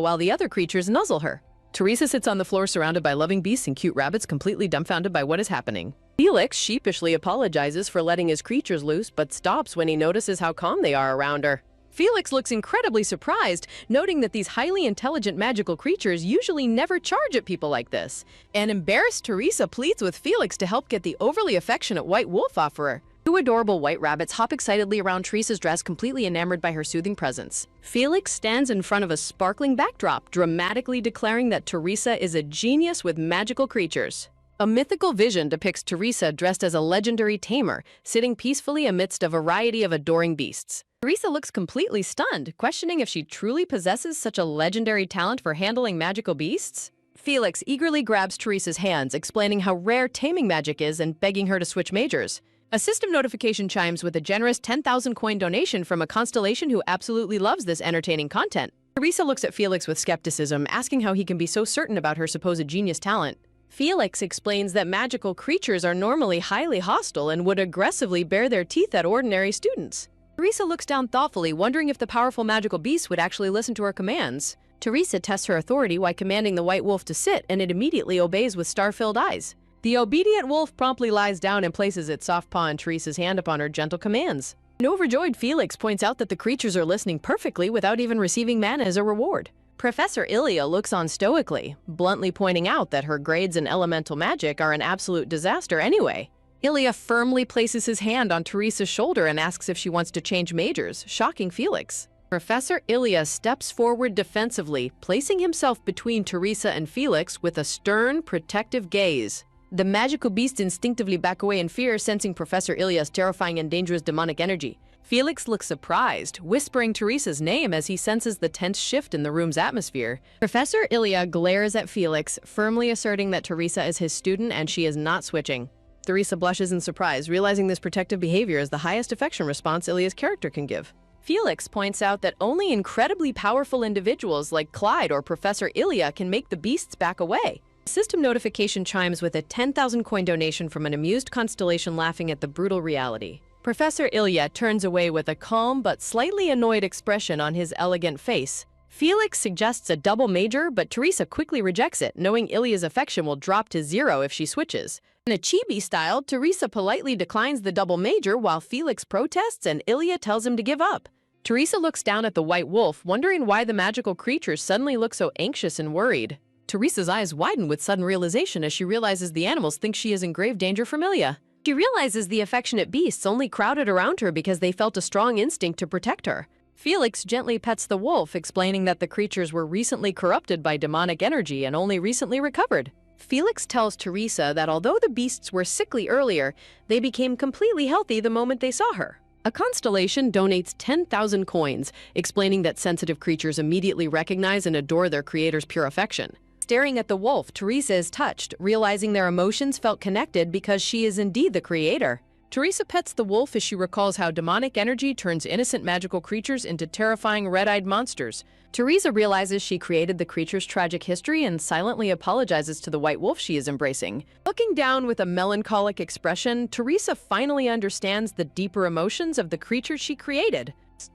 Speaker 3: while the other creatures nuzzle her. Teresa sits on the floor surrounded by loving beasts and cute rabbits, completely dumbfounded by what is happening. Felix sheepishly apologizes for letting his creatures loose, but stops when he notices how calm they are around her. Felix looks incredibly surprised, noting that these highly intelligent magical creatures usually never charge at people like this. An embarrassed Teresa pleads with Felix to help get the overly affectionate white wolf off her. Two adorable white rabbits hop excitedly around Teresa's dress, completely enamored by her soothing presence. Felix stands in front of a sparkling backdrop, dramatically declaring that Teresa is a genius with magical creatures. A mythical vision depicts Teresa dressed as a legendary tamer, sitting peacefully amidst a variety of adoring beasts. Teresa looks completely stunned, questioning if she truly possesses such a legendary talent for handling magical beasts. Felix eagerly grabs Teresa's hands, explaining how rare taming magic is and begging her to switch majors. A system notification chimes with a generous 10,000 coin donation from a constellation who absolutely loves this entertaining content. Teresa looks at Felix with skepticism, asking how he can be so certain about her supposed genius talent. Felix explains that magical creatures are normally highly hostile and would aggressively bare their teeth at ordinary students. Teresa looks down thoughtfully, wondering if the powerful magical beast would actually listen to her commands. Teresa tests her authority while commanding the white wolf to sit, and it immediately obeys with star-filled eyes. The obedient wolf promptly lies down and places its soft paw on Teresa's hand upon her gentle commands. An overjoyed Felix points out that the creatures are listening perfectly without even receiving mana as a reward. Professor Ilya looks on stoically, bluntly pointing out that her grades in elemental magic are an absolute disaster anyway. Ilya firmly places his hand on Teresa's shoulder and asks if she wants to change majors, shocking Felix. Professor Ilya steps forward defensively, placing himself between Teresa and Felix with a stern, protective gaze. The magical beasts instinctively back away in fear, sensing Professor Ilya's terrifying and dangerous demonic energy. Felix looks surprised, whispering Teresa's name as he senses the tense shift in the room's atmosphere. Professor Ilya glares at Felix, firmly asserting that Teresa is his student and she is not switching. Teresa blushes in surprise, realizing this protective behavior is the highest affection response Ilya's character can give. Felix points out that only incredibly powerful individuals like Clyde or Professor Ilya can make the beasts back away. The system notification chimes with a 10,000 coin donation from an amused constellation laughing at the brutal reality. Professor Ilya turns away with a calm but slightly annoyed expression on his elegant face. Felix suggests a double major, but Teresa quickly rejects it, knowing Ilya's affection will drop to 0 if she switches. In a chibi style, Teresa politely declines the double major while Felix protests and Ilya tells him to give up. Teresa looks down at the white wolf, wondering why the magical creatures suddenly look so anxious and worried. Teresa's eyes widen with sudden realization as she realizes the animals think she is in grave danger from Ilya. She realizes the affectionate beasts only crowded around her because they felt a strong instinct to protect her. Felix gently pets the wolf, explaining that the creatures were recently corrupted by demonic energy and only recently recovered. Felix tells Teresa that although the beasts were sickly earlier, they became completely healthy the moment they saw her. A constellation donates 10,000 coins, explaining that sensitive creatures immediately recognize and adore their creator's pure affection. Staring at the wolf, Teresa is touched, realizing their emotions felt connected because she is indeed the creator. Teresa pets the wolf as she recalls how demonic energy turns innocent magical creatures into terrifying red-eyed monsters. Teresa realizes she created the creature's tragic history and silently apologizes to the white wolf she is embracing. Looking down with a melancholic expression, Teresa finally understands the deeper emotions of the creature she created.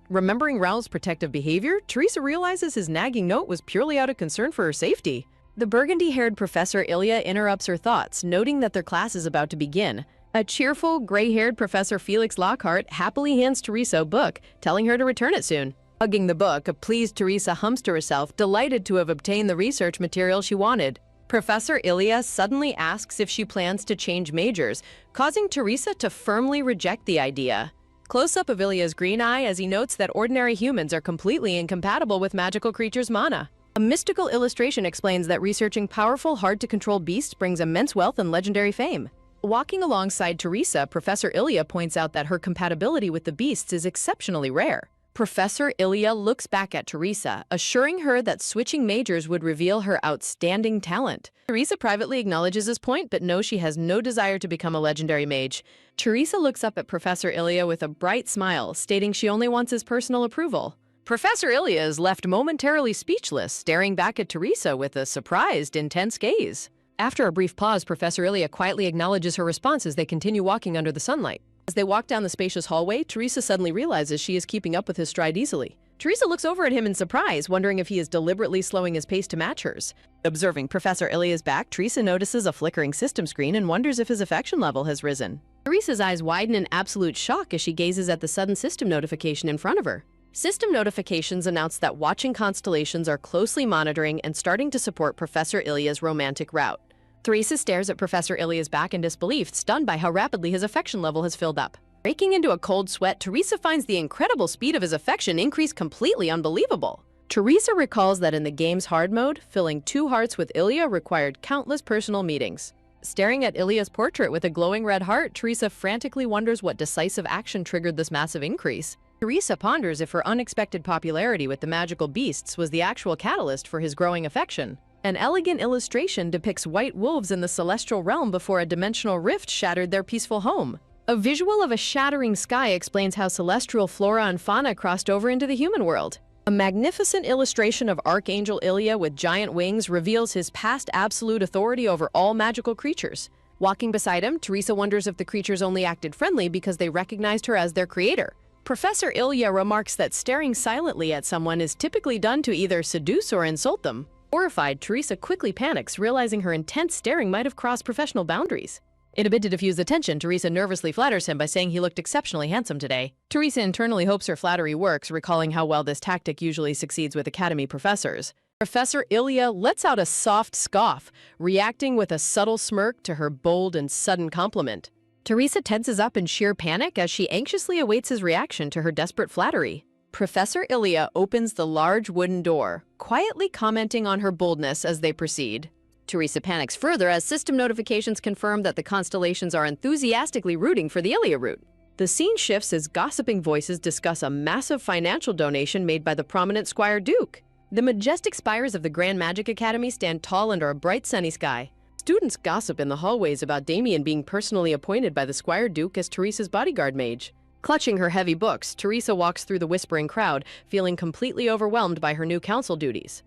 Speaker 3: Remembering Raoul's protective behavior, Teresa realizes his nagging note was purely out of concern for her safety. The burgundy-haired Professor Ilya interrupts her thoughts, noting that their class is about to begin. A cheerful, gray-haired Professor Felix Lockhart happily hands Teresa a book, telling her to return it soon. Hugging the book, a pleased Teresa hums to herself, delighted to have obtained the research material she wanted. Professor Ilya suddenly asks if she plans to change majors, causing Teresa to firmly reject the idea. Close-up of Ilya's green eye as he notes that ordinary humans are completely incompatible with magical creatures' mana. A mystical illustration explains that researching powerful, hard-to-control beasts brings immense wealth and legendary fame. Walking alongside Teresa, Professor Ilya points out that her compatibility with the beasts is exceptionally rare. Professor Ilya looks back at Teresa, assuring her that switching majors would reveal her outstanding talent. Teresa privately acknowledges this point, but knows she has no desire to become a legendary mage. Teresa looks up at Professor Ilya with a bright smile, stating she only wants his personal approval. Professor Ilya is left momentarily speechless, staring back at Teresa with a surprised, intense gaze. After a brief pause, Professor Ilya quietly acknowledges her response as they continue walking under the sunlight. As they walk down the spacious hallway, Teresa suddenly realizes she is keeping up with his stride easily. Teresa looks over at him in surprise, wondering if he is deliberately slowing his pace to match hers. Observing Professor Ilya's back, Teresa notices a flickering system screen and wonders if his affection level has risen. Teresa's eyes widen in absolute shock as she gazes at the sudden system notification in front of her. System notifications announce that watching constellations are closely monitoring and starting to support Professor Ilya's romantic route. Teresa stares at Professor Ilya's back in disbelief, stunned by how rapidly his affection level has filled up. Breaking into a cold sweat, Teresa finds the incredible speed of his affection increase completely unbelievable. Teresa recalls that in the game's hard mode, filling 2 hearts with Ilya required countless personal meetings. Staring at Ilya's portrait with a glowing red heart, Teresa frantically wonders what decisive action triggered this massive increase. Teresa ponders if her unexpected popularity with the magical beasts was the actual catalyst for his growing affection. An elegant illustration depicts white wolves in the celestial realm before a dimensional rift shattered their peaceful home. A visual of a shattering sky explains how celestial flora and fauna crossed over into the human world. A magnificent illustration of Archangel Ilya with giant wings reveals his past absolute authority over all magical creatures. Walking beside him, Teresa wonders if the creatures only acted friendly because they recognized her as their creator. Professor Ilya remarks that staring silently at someone is typically done to either seduce or insult them. Horrified, Teresa quickly panics, realizing her intense staring might have crossed professional boundaries. In a bid to diffuse the tension, Teresa nervously flatters him by saying he looked exceptionally handsome today. Teresa internally hopes her flattery works, recalling how well this tactic usually succeeds with academy professors. Professor Ilya lets out a soft scoff, reacting with a subtle smirk to her bold and sudden compliment. Teresa tenses up in sheer panic as she anxiously awaits his reaction to her desperate flattery. Professor Ilya opens the large wooden door, quietly commenting on her boldness as they proceed. Teresa panics further as system notifications confirm that the constellations are enthusiastically rooting for the Ilya route. The scene shifts as gossiping voices discuss a massive financial donation made by the prominent Squire Duke. The majestic spires of the Grand Magic Academy stand tall under a bright sunny sky. Students gossip in the hallways about Damien being personally appointed by the Squire Duke as Teresa's bodyguard mage. Clutching her heavy books, Teresa walks through the whispering crowd, feeling completely overwhelmed by her new council duties.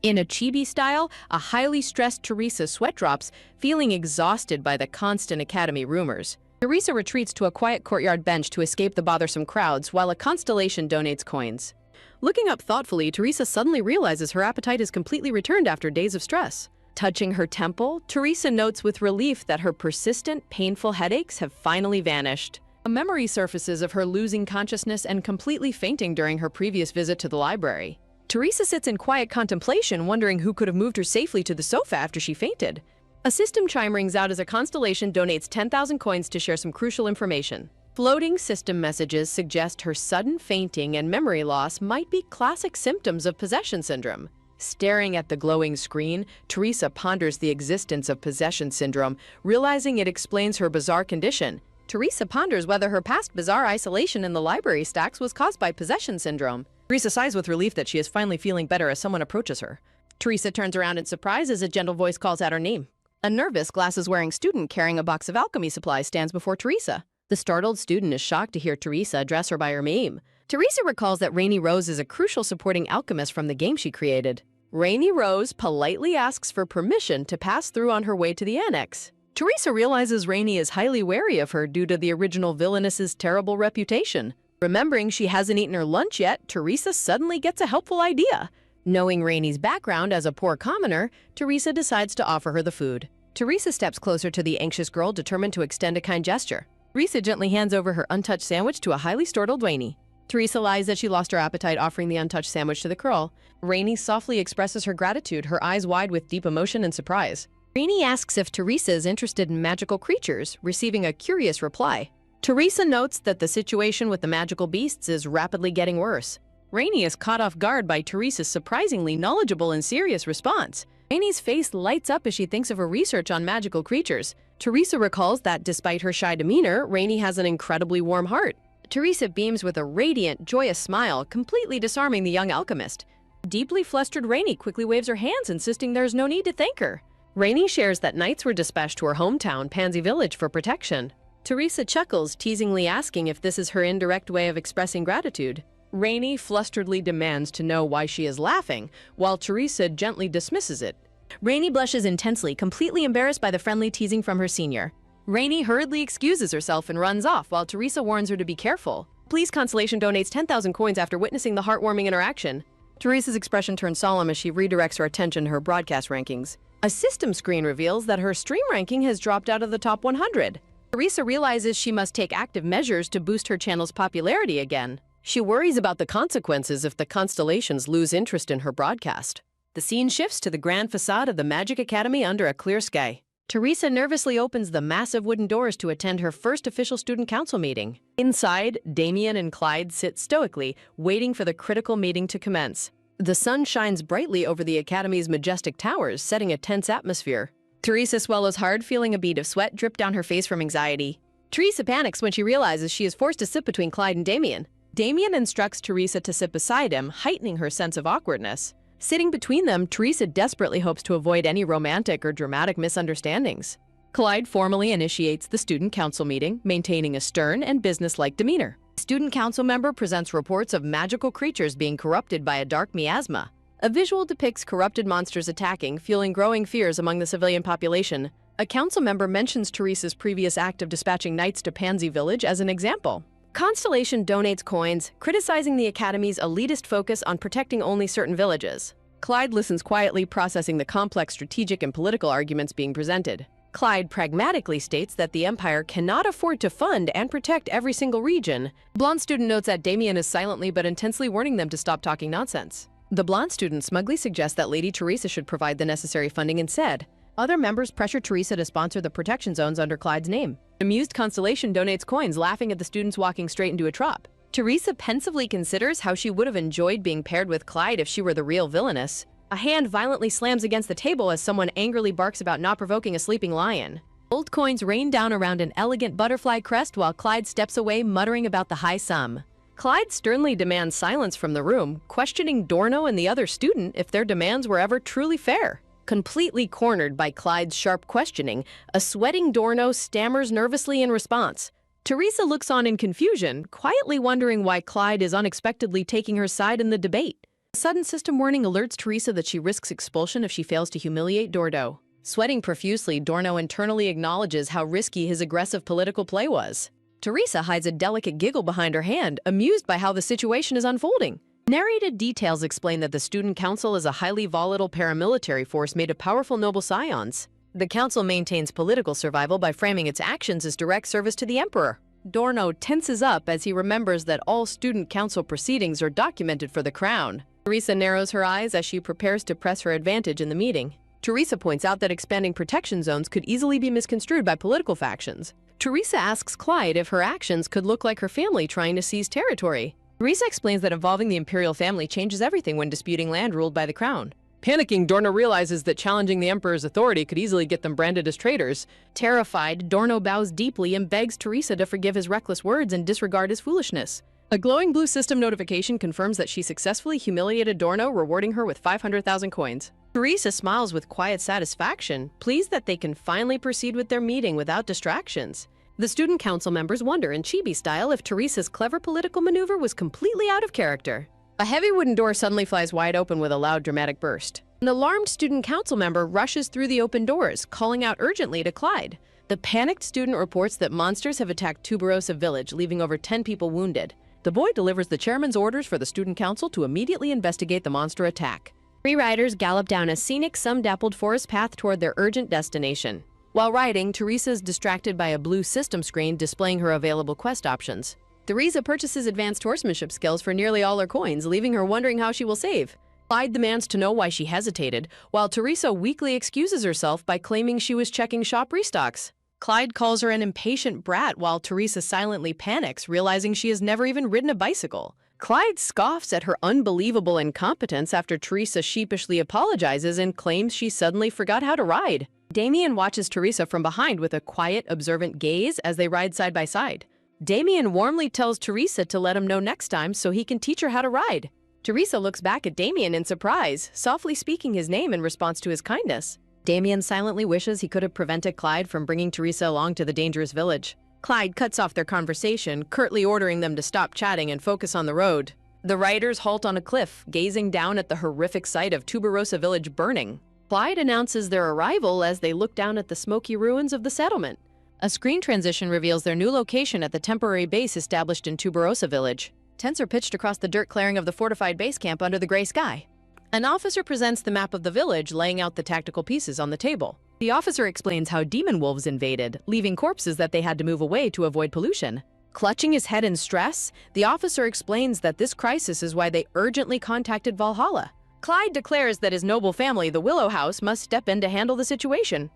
Speaker 3: In a chibi style, a highly stressed Teresa sweat drops, feeling exhausted by the constant academy rumors. Teresa retreats to a quiet courtyard bench to escape the bothersome crowds, while a constellation donates coins. Looking up thoughtfully, Teresa suddenly realizes her appetite is completely returned after days of stress. Touching her temple, Teresa notes with relief that her persistent, painful headaches have finally vanished. A memory surfaces of her losing consciousness and completely fainting during her previous visit to the library. Teresa sits in quiet contemplation, wondering who could have moved her safely to the sofa after she fainted. A system chime rings out as a constellation donates 10,000 coins to share some crucial information. Floating system messages suggest her sudden fainting and memory loss might be classic symptoms of possession syndrome. Staring at the glowing screen, Teresa ponders the existence of possession syndrome, realizing it explains her bizarre condition. Teresa ponders whether her past bizarre isolation in the library stacks was caused by possession syndrome.
Speaker 1: Teresa sighs with relief that she is finally feeling better as someone approaches her.
Speaker 3: Teresa turns around in surprise as a gentle voice calls out her name. A nervous, glasses-wearing student carrying a box of alchemy supplies stands before Teresa. The startled student is shocked to hear Teresa address her by her name. Teresa recalls that Rainy Rose is a crucial supporting alchemist from the game she created. Rainy Rose politely asks for permission to pass through on her way to the annex. Teresa realizes Rainy is highly wary of her due to the original Villainess's terrible reputation. Remembering she hasn't eaten her lunch yet, Teresa suddenly gets a helpful idea. Knowing Rainy's background as a poor commoner, Teresa decides to offer her the food. Teresa steps closer to the anxious girl, determined to extend a kind gesture. Teresa gently hands over her untouched sandwich to a highly startled Rainy. Teresa lies that she lost her appetite, offering the untouched sandwich to the girl. Rainy softly expresses her gratitude, her eyes wide with deep emotion and surprise. Rainy asks if Teresa is interested in magical creatures, receiving a curious reply. Teresa notes that the situation with the magical beasts is rapidly getting worse. Rainy is caught off guard by Teresa's surprisingly knowledgeable and serious response. Rainy's face lights up as she thinks of her research on magical creatures. Teresa recalls that despite her shy demeanor, Rainy has an incredibly warm heart. Teresa beams with a radiant, joyous smile, completely disarming the young alchemist. Deeply flustered Rainy quickly waves her hands, insisting there's no need to thank her. Rainy shares that knights were dispatched to her hometown, Pansy Village, for protection. Teresa chuckles, teasingly asking if this is her indirect way of expressing gratitude. Rainy flusteredly demands to know why she is laughing, while Teresa gently dismisses it. Rainy blushes intensely, completely embarrassed by the friendly teasing from her senior. Rainy hurriedly excuses herself and runs off, while Teresa warns her to be careful. Please Constellation donates 10,000 coins after witnessing the heartwarming interaction. Teresa's expression turns solemn as she redirects her attention to her broadcast rankings. A system screen reveals that her stream ranking has dropped out of the top 100. Teresa realizes she must take active measures to boost her channel's popularity again. She worries about the consequences if the constellations lose interest in her broadcast. The scene shifts to the grand facade of the Magic Academy under a clear sky. Teresa nervously opens the massive wooden doors to attend her first official student council meeting. Inside, Damien and Clyde sit stoically, waiting for the critical meeting to commence. The sun shines brightly over the Academy's majestic towers, setting a tense atmosphere. Teresa swallows hard, feeling a bead of sweat drip down her face from anxiety. Teresa panics when she realizes she is forced to sit between Clyde and Damien. Damien instructs Teresa to sit beside him, heightening her sense of awkwardness. Sitting between them, Teresa desperately hopes to avoid any romantic or dramatic misunderstandings. Clyde formally initiates the student council meeting, maintaining a stern and businesslike demeanor. Student council member presents reports of magical creatures being corrupted by a dark miasma. A visual depicts corrupted monsters attacking, fueling growing fears among the civilian population. A council member mentions Teresa's previous act of dispatching knights to Pansy Village as an example. Constellation donates coins, criticizing the Academy's elitist focus on protecting only certain villages. Clyde listens quietly, processing the complex strategic and political arguments being presented. Clyde pragmatically states that the Empire cannot afford to fund and protect every single region. Blonde student notes that Damien is silently but intensely warning them to stop talking nonsense. The blonde student smugly suggests that Lady Teresa should provide the necessary funding instead. Other members pressure Teresa to sponsor the protection zones under Clyde's name. Amused Constellation donates coins, laughing at the students walking straight into a trap. Teresa pensively considers how she would have enjoyed being paired with Clyde if she were the real Villainess. A hand violently slams against the table as someone angrily barks about not provoking a sleeping lion. Gold coins rain down around an elegant butterfly crest while Clyde steps away, muttering about the high sum. Clyde sternly demands silence from the room, questioning Dorno and the other student if their demands were ever truly fair. Completely cornered by Clyde's sharp questioning, a sweating Dorno stammers nervously in response. Teresa looks on in confusion, quietly wondering why Clyde is unexpectedly taking her side in the debate. A sudden system warning alerts Teresa that she risks expulsion if she fails to humiliate Dorno. Sweating profusely, Dorno internally acknowledges how risky his aggressive political play was. Teresa hides a delicate giggle behind her hand, amused by how the situation is unfolding. Narrated details explain that the Student Council is a highly volatile paramilitary force made of powerful noble scions. The council maintains political survival by framing its actions as direct service to the Emperor. Dorno tenses up as he remembers that all Student Council proceedings are documented for the crown. Teresa narrows her eyes as she prepares to press her advantage in the meeting. Teresa points out that expanding protection zones could easily be misconstrued by political factions. Teresa asks Clyde if her actions could look like her family trying to seize territory. Teresa explains that involving the imperial family changes everything when disputing land ruled by the crown.
Speaker 2: Panicking, Dorno realizes that challenging the Emperor's authority could easily get them branded as traitors.
Speaker 3: Terrified, Dorno bows deeply and begs Teresa to forgive his reckless words and disregard his foolishness. A glowing blue system notification confirms that she successfully humiliated Dorno, rewarding her with 500,000 coins. Teresa smiles with quiet satisfaction, pleased that they can finally proceed with their meeting without distractions. The student council members wonder in chibi style if Teresa's clever political maneuver was completely out of character. A heavy wooden door suddenly flies wide open with a loud dramatic burst. An alarmed student council member rushes through the open doors, calling out urgently to Clyde. The panicked student reports that monsters have attacked Tuberosa village, leaving over 10 people wounded. The boy delivers the chairman's orders for the student council to immediately investigate the monster attack. 3 riders gallop down a scenic, sun-dappled forest path toward their urgent destination. While riding, Teresa is distracted by a blue system screen displaying her available quest options. Teresa purchases advanced horsemanship skills for nearly all her coins, leaving her wondering how she will save. Clyde demands to know why she hesitated, while Teresa weakly excuses herself by claiming she was checking shop restocks. Clyde calls her an impatient brat while Teresa silently panics, realizing she has never even ridden a bicycle. Clyde scoffs at her unbelievable incompetence after Teresa sheepishly apologizes and claims she suddenly forgot how to ride. Damien watches Teresa from behind with a quiet, observant gaze as they ride side by side. Damien warmly tells Teresa to let him know next time so he can teach her how to ride. Teresa looks back at Damien in surprise, softly speaking his name in response to his kindness. Damien silently wishes he could have prevented Clyde from bringing Teresa along to the dangerous village. Clyde cuts off their conversation, curtly ordering them to stop chatting and focus on the road. The riders halt on a cliff, gazing down at the horrific sight of Tuberosa village burning. Clyde announces their arrival as they look down at the smoky ruins of the settlement. A screen transition reveals their new location at the temporary base established in Tuberosa village. Tents are pitched across the dirt clearing of the fortified base camp under the gray sky. An officer presents the map of the village, laying out the tactical pieces on the table. The officer explains how demon wolves invaded, leaving corpses that they had to move away to avoid pollution. Clutching his head in stress, the officer explains that this crisis is why they urgently contacted Valhalla. Clyde declares that his noble family, the Willow House, must step in to handle the situation.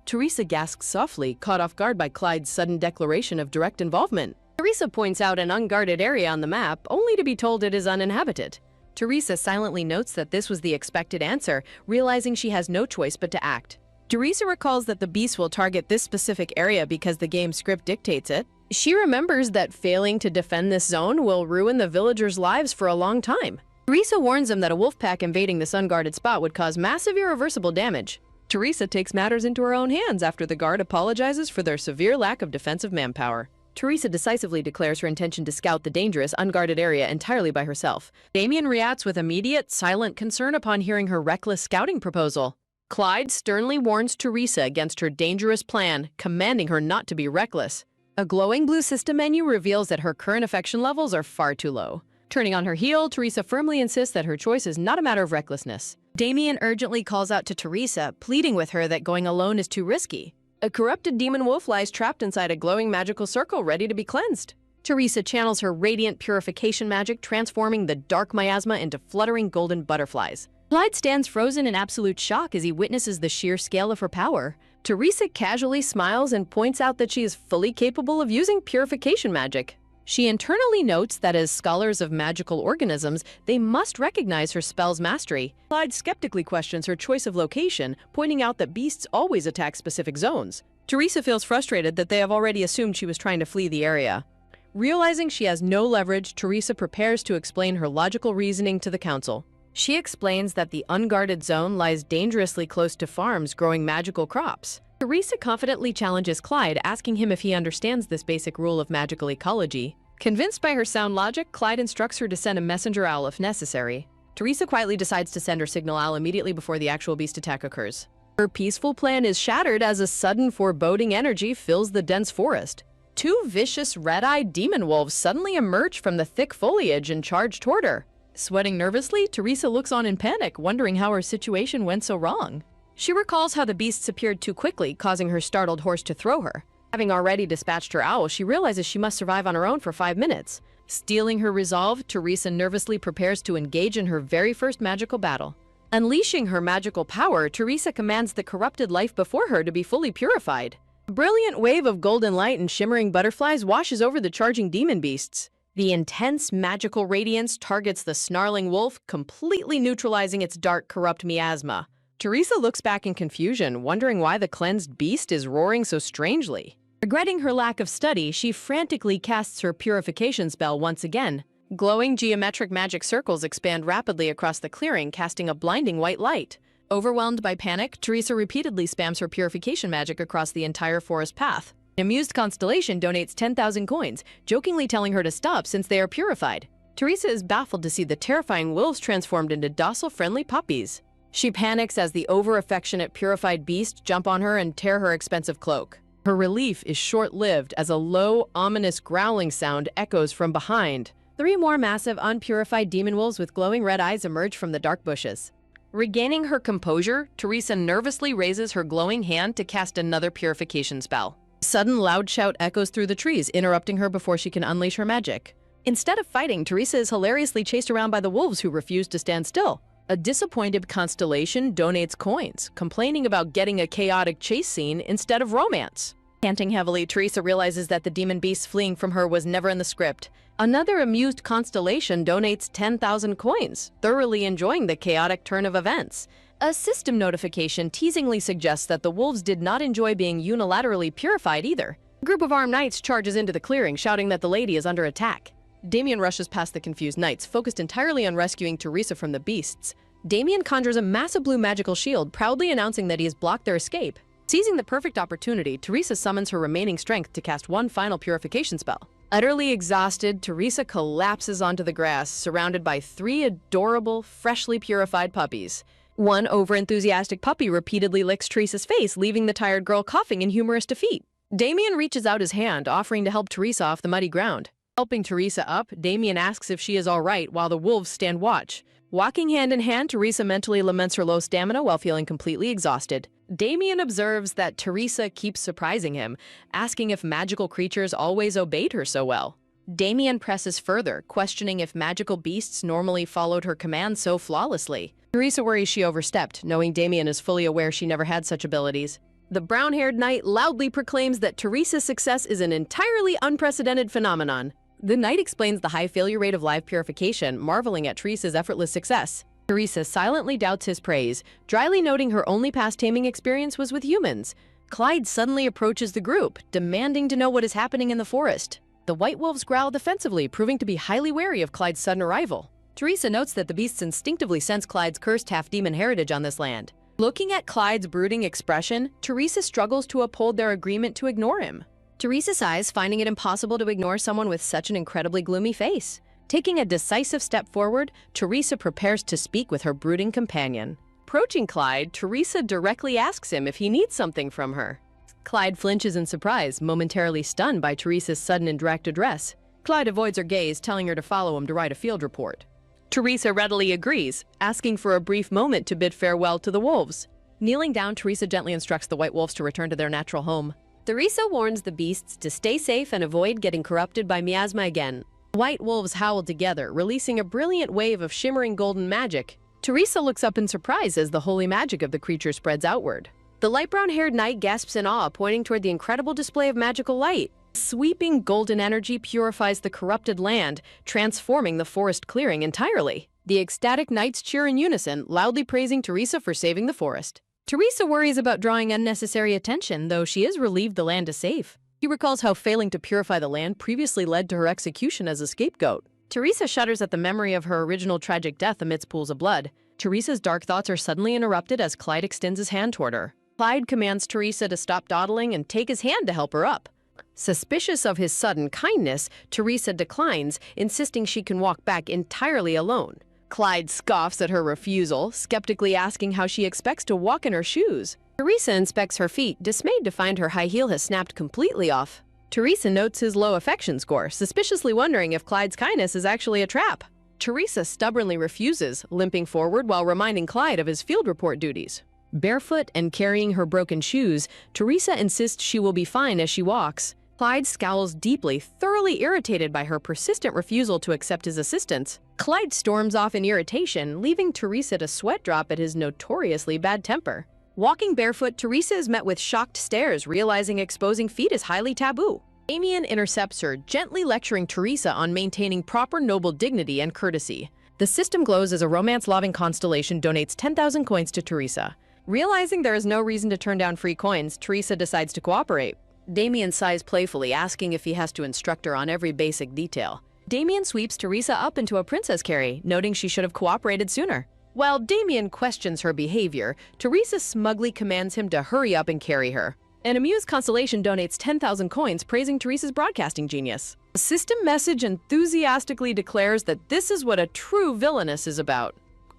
Speaker 3: Teresa gasps softly, caught off guard by Clyde's sudden declaration of direct involvement. Teresa points out an unguarded area on the map, only to be told it is uninhabited. Teresa silently notes that this was the expected answer, realizing she has no choice but to act. Teresa recalls that the beast will target this specific area because the game's script dictates it. She remembers that failing to defend this zone will ruin the villagers' lives for a long time. Teresa warns them that a wolf pack invading this unguarded spot would cause massive irreversible damage. Teresa takes matters into her own hands after the guard apologizes for their severe lack of defensive manpower. Teresa decisively declares her intention to scout the dangerous, unguarded area entirely by herself. Damien reacts with immediate, silent concern upon hearing her reckless scouting proposal. Clyde sternly warns Teresa against her dangerous plan, commanding her not to be reckless. A glowing blue system menu reveals that her current affection levels are far too low. Turning on her heel, Teresa firmly insists that her choice is not a matter of recklessness. Damien urgently calls out to Teresa, pleading with her that going alone is too risky. A corrupted demon wolf lies trapped inside a glowing magical circle ready to be cleansed. Teresa channels her radiant purification magic, transforming the dark miasma into fluttering golden butterflies. Clyde stands frozen in absolute shock as he witnesses the sheer scale of her power. Teresa casually smiles and points out that she is fully capable of using purification magic. She internally notes that as scholars of magical organisms, they must recognize her spell's mastery. Clyde skeptically questions her choice of location, pointing out that beasts always attack specific zones. Teresa feels frustrated that they have already assumed she was trying to flee the area. Realizing she has no leverage, Teresa prepares to explain her logical reasoning to the council. She explains that the unguarded zone lies dangerously close to farms growing magical crops. Teresa confidently challenges Clyde, asking him if he understands this basic rule of magical ecology. Convinced by her sound logic, Clyde instructs her to send a messenger owl if necessary. Teresa quietly decides to send her signal owl immediately before the actual beast attack occurs. Her peaceful plan is shattered as a sudden foreboding energy fills the dense forest. 2 vicious red-eyed demon wolves suddenly emerge from the thick foliage and charge toward her. Sweating nervously, Teresa looks on in panic, wondering how her situation went so wrong. She recalls how the beasts appeared too quickly, causing her startled horse to throw her. Having already dispatched her owl, she realizes she must survive on her own for 5 minutes. Steeling her resolve, Teresa nervously prepares to engage in her very first magical battle. Unleashing her magical power, Teresa commands the corrupted life before her to be fully purified. A brilliant wave of golden light and shimmering butterflies washes over the charging demon beasts. The intense magical radiance targets the snarling wolf, completely neutralizing its dark, corrupt miasma. Teresa looks back in confusion, wondering why the cleansed beast is roaring so strangely. Regretting her lack of study, she frantically casts her purification spell once again. Glowing geometric magic circles expand rapidly across the clearing, casting a blinding white light. Overwhelmed by panic, Teresa repeatedly spams her purification magic across the entire forest path. An amused Constellation donates 10,000 coins, jokingly telling her to stop since they are purified. Teresa is baffled to see the terrifying wolves transformed into docile, friendly puppies. She panics as the over-affectionate purified beast jump on her and tear her expensive cloak. Her relief is short-lived as a low, ominous growling sound echoes from behind. 3 more massive, unpurified demon wolves with glowing red eyes emerge from the dark bushes. Regaining her composure, Teresa nervously raises her glowing hand to cast another purification spell. A sudden loud shout echoes through the trees, interrupting her before she can unleash her magic. Instead of fighting, Teresa is hilariously chased around by the wolves who refuse to stand still. A disappointed Constellation donates coins, complaining about getting a chaotic chase scene instead of romance. Panting heavily, Teresa realizes that the demon beast fleeing from her was never in the script. Another amused Constellation donates 10,000 coins, thoroughly enjoying the chaotic turn of events. A system notification teasingly suggests that the wolves did not enjoy being unilaterally purified either. A group of armed knights charges into the clearing, shouting that the lady is under attack. Damien rushes past the confused knights, focused entirely on rescuing Teresa from the beasts. Damien conjures a massive blue magical shield, proudly announcing that he has blocked their escape. Seizing the perfect opportunity, Teresa summons her remaining strength to cast one final purification spell. Utterly exhausted, Teresa collapses onto the grass, surrounded by 3 adorable, freshly purified puppies. One overenthusiastic puppy repeatedly licks Teresa's face, leaving the tired girl coughing in humorous defeat. Damien reaches out his hand, offering to help Teresa off the muddy ground. Helping Teresa up, Damien asks if she is all right while the wolves stand watch. Walking hand in hand, Teresa mentally laments her low stamina while feeling completely exhausted. Damien observes that Teresa keeps surprising him, asking if magical creatures always obeyed her so well. Damien presses further, questioning if magical beasts normally followed her commands so flawlessly. Teresa worries she overstepped, knowing Damien is fully aware she never had such abilities. The brown-haired knight loudly proclaims that Teresa's success is an entirely unprecedented phenomenon. The knight explains the high failure rate of live purification, marveling at Teresa's effortless success. Teresa silently doubts his praise, dryly noting her only past taming experience was with humans. Clyde suddenly approaches the group, demanding to know what is happening in the forest. The white wolves growl defensively, proving to be highly wary of Clyde's sudden arrival. Teresa notes that the beasts instinctively sense Clyde's cursed half-demon heritage on this land. Looking at Clyde's brooding expression, Teresa struggles to uphold their agreement to ignore him. Teresa sighs, finding it impossible to ignore someone with such an incredibly gloomy face. Taking a decisive step forward, Teresa prepares to speak with her brooding companion. Approaching Clyde, Teresa directly asks him if he needs something from her. Clyde flinches in surprise, momentarily stunned by Teresa's sudden and direct address. Clyde avoids her gaze, telling her to follow him to write a field report. Teresa readily agrees, asking for a brief moment to bid farewell to the wolves. Kneeling down, Teresa gently instructs the white wolves to return to their natural home. Teresa warns the beasts to stay safe and avoid getting corrupted by miasma again. White wolves howl together, releasing a brilliant wave of shimmering golden magic. Teresa looks up in surprise as the holy magic of the creature spreads outward. The light brown-haired knight gasps in awe, pointing toward the incredible display of magical light. Sweeping golden energy purifies the corrupted land, transforming the forest clearing entirely. The ecstatic knights cheer in unison, loudly praising Teresa for saving the forest. Teresa worries about drawing unnecessary attention, though she is relieved the land is safe. She recalls how failing to purify the land previously led to her execution as a scapegoat. Teresa shudders at the memory of her original tragic death amidst pools of blood. Teresa's dark thoughts are suddenly interrupted as Clyde extends his hand toward her. Clyde commands Teresa to stop dawdling and take his hand to help her up. Suspicious of his sudden kindness, Teresa declines, insisting she can walk back entirely alone. Clyde scoffs at her refusal, skeptically asking how she expects to walk in her shoes. Teresa inspects her feet, dismayed to find her high heel has snapped completely off. Teresa notes his low affection score, suspiciously wondering if Clyde's kindness is actually a trap. Teresa stubbornly refuses, limping forward while reminding Clyde of his field report duties. Barefoot and carrying her broken shoes, Teresa insists she will be fine as she walks. Clyde scowls deeply, thoroughly irritated by her persistent refusal to accept his assistance. Clyde storms off in irritation, leaving Teresa to sweat drop at his notoriously bad temper. Walking barefoot, Teresa is met with shocked stares, realizing exposing feet is highly taboo. Damien intercepts her, gently lecturing Teresa on maintaining proper noble dignity and courtesy. The system glows as a romance-loving constellation donates 10,000 coins to Teresa. Realizing there is no reason to turn down free coins, Teresa decides to cooperate. Damien sighs playfully, asking if he has to instruct her on every basic detail. Damien sweeps Teresa up into a princess carry, noting she should have cooperated sooner. While Damien questions her behavior, Teresa smugly commands him to hurry up and carry her. An amused constellation donates 10,000 coins, praising Teresa's broadcasting genius. The system message enthusiastically declares that this is what a true villainess is about.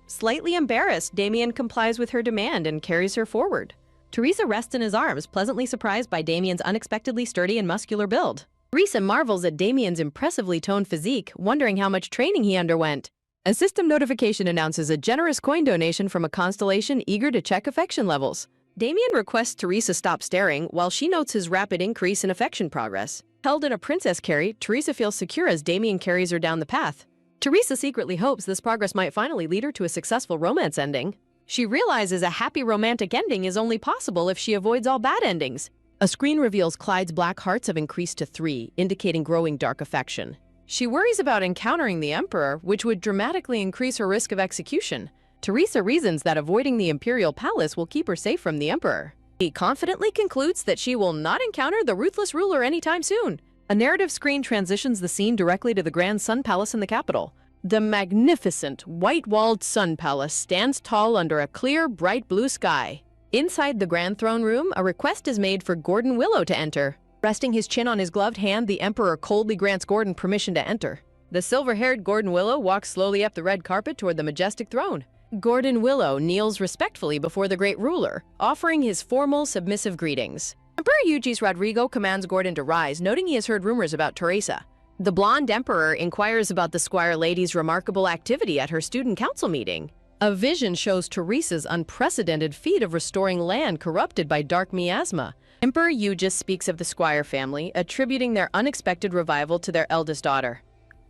Speaker 3: Slightly embarrassed, Damien complies with her demand and carries her forward. Teresa rests in his arms, pleasantly surprised by Damien's unexpectedly sturdy and muscular build. Teresa marvels at Damien's impressively toned physique, wondering how much training he underwent. A system notification announces a generous coin donation from a constellation eager to check affection levels. Damien requests Teresa stop staring, while she notes his rapid increase in affection progress. Held in a princess carry, Teresa feels secure as Damien carries her down the path. Teresa secretly hopes this progress might finally lead her to a successful romance ending. She realizes a happy romantic ending is only possible if she avoids all bad endings. A screen reveals Clyde's black hearts have increased to 3, indicating growing dark affection. She worries about encountering the Emperor, which would dramatically increase her risk of execution. Teresa reasons that avoiding the Imperial Palace will keep her safe from the Emperor. He confidently concludes that she will not encounter the ruthless ruler anytime soon. A narrative screen transitions the scene directly to the Grand Sun Palace in the capital. The magnificent, white-walled Sun Palace stands tall under a clear, bright blue sky. Inside the Grand Throne Room, a request is made for Gordon Willow to enter. Resting his chin on his gloved hand, the Emperor coldly grants Gordon permission to enter. The silver-haired Gordon Willow walks slowly up the red carpet toward the majestic throne. Gordon Willow kneels respectfully before the great ruler, offering his formal, submissive greetings. Emperor Eugis Rodrigo commands Gordon to rise, noting he has heard rumors about Teresa. The blonde emperor inquires about the squire lady's remarkable activity at her student council meeting. A vision shows Teresa's unprecedented feat of restoring land corrupted by dark miasma. Emperor Eugis speaks of the squire family, attributing their unexpected revival to their eldest daughter.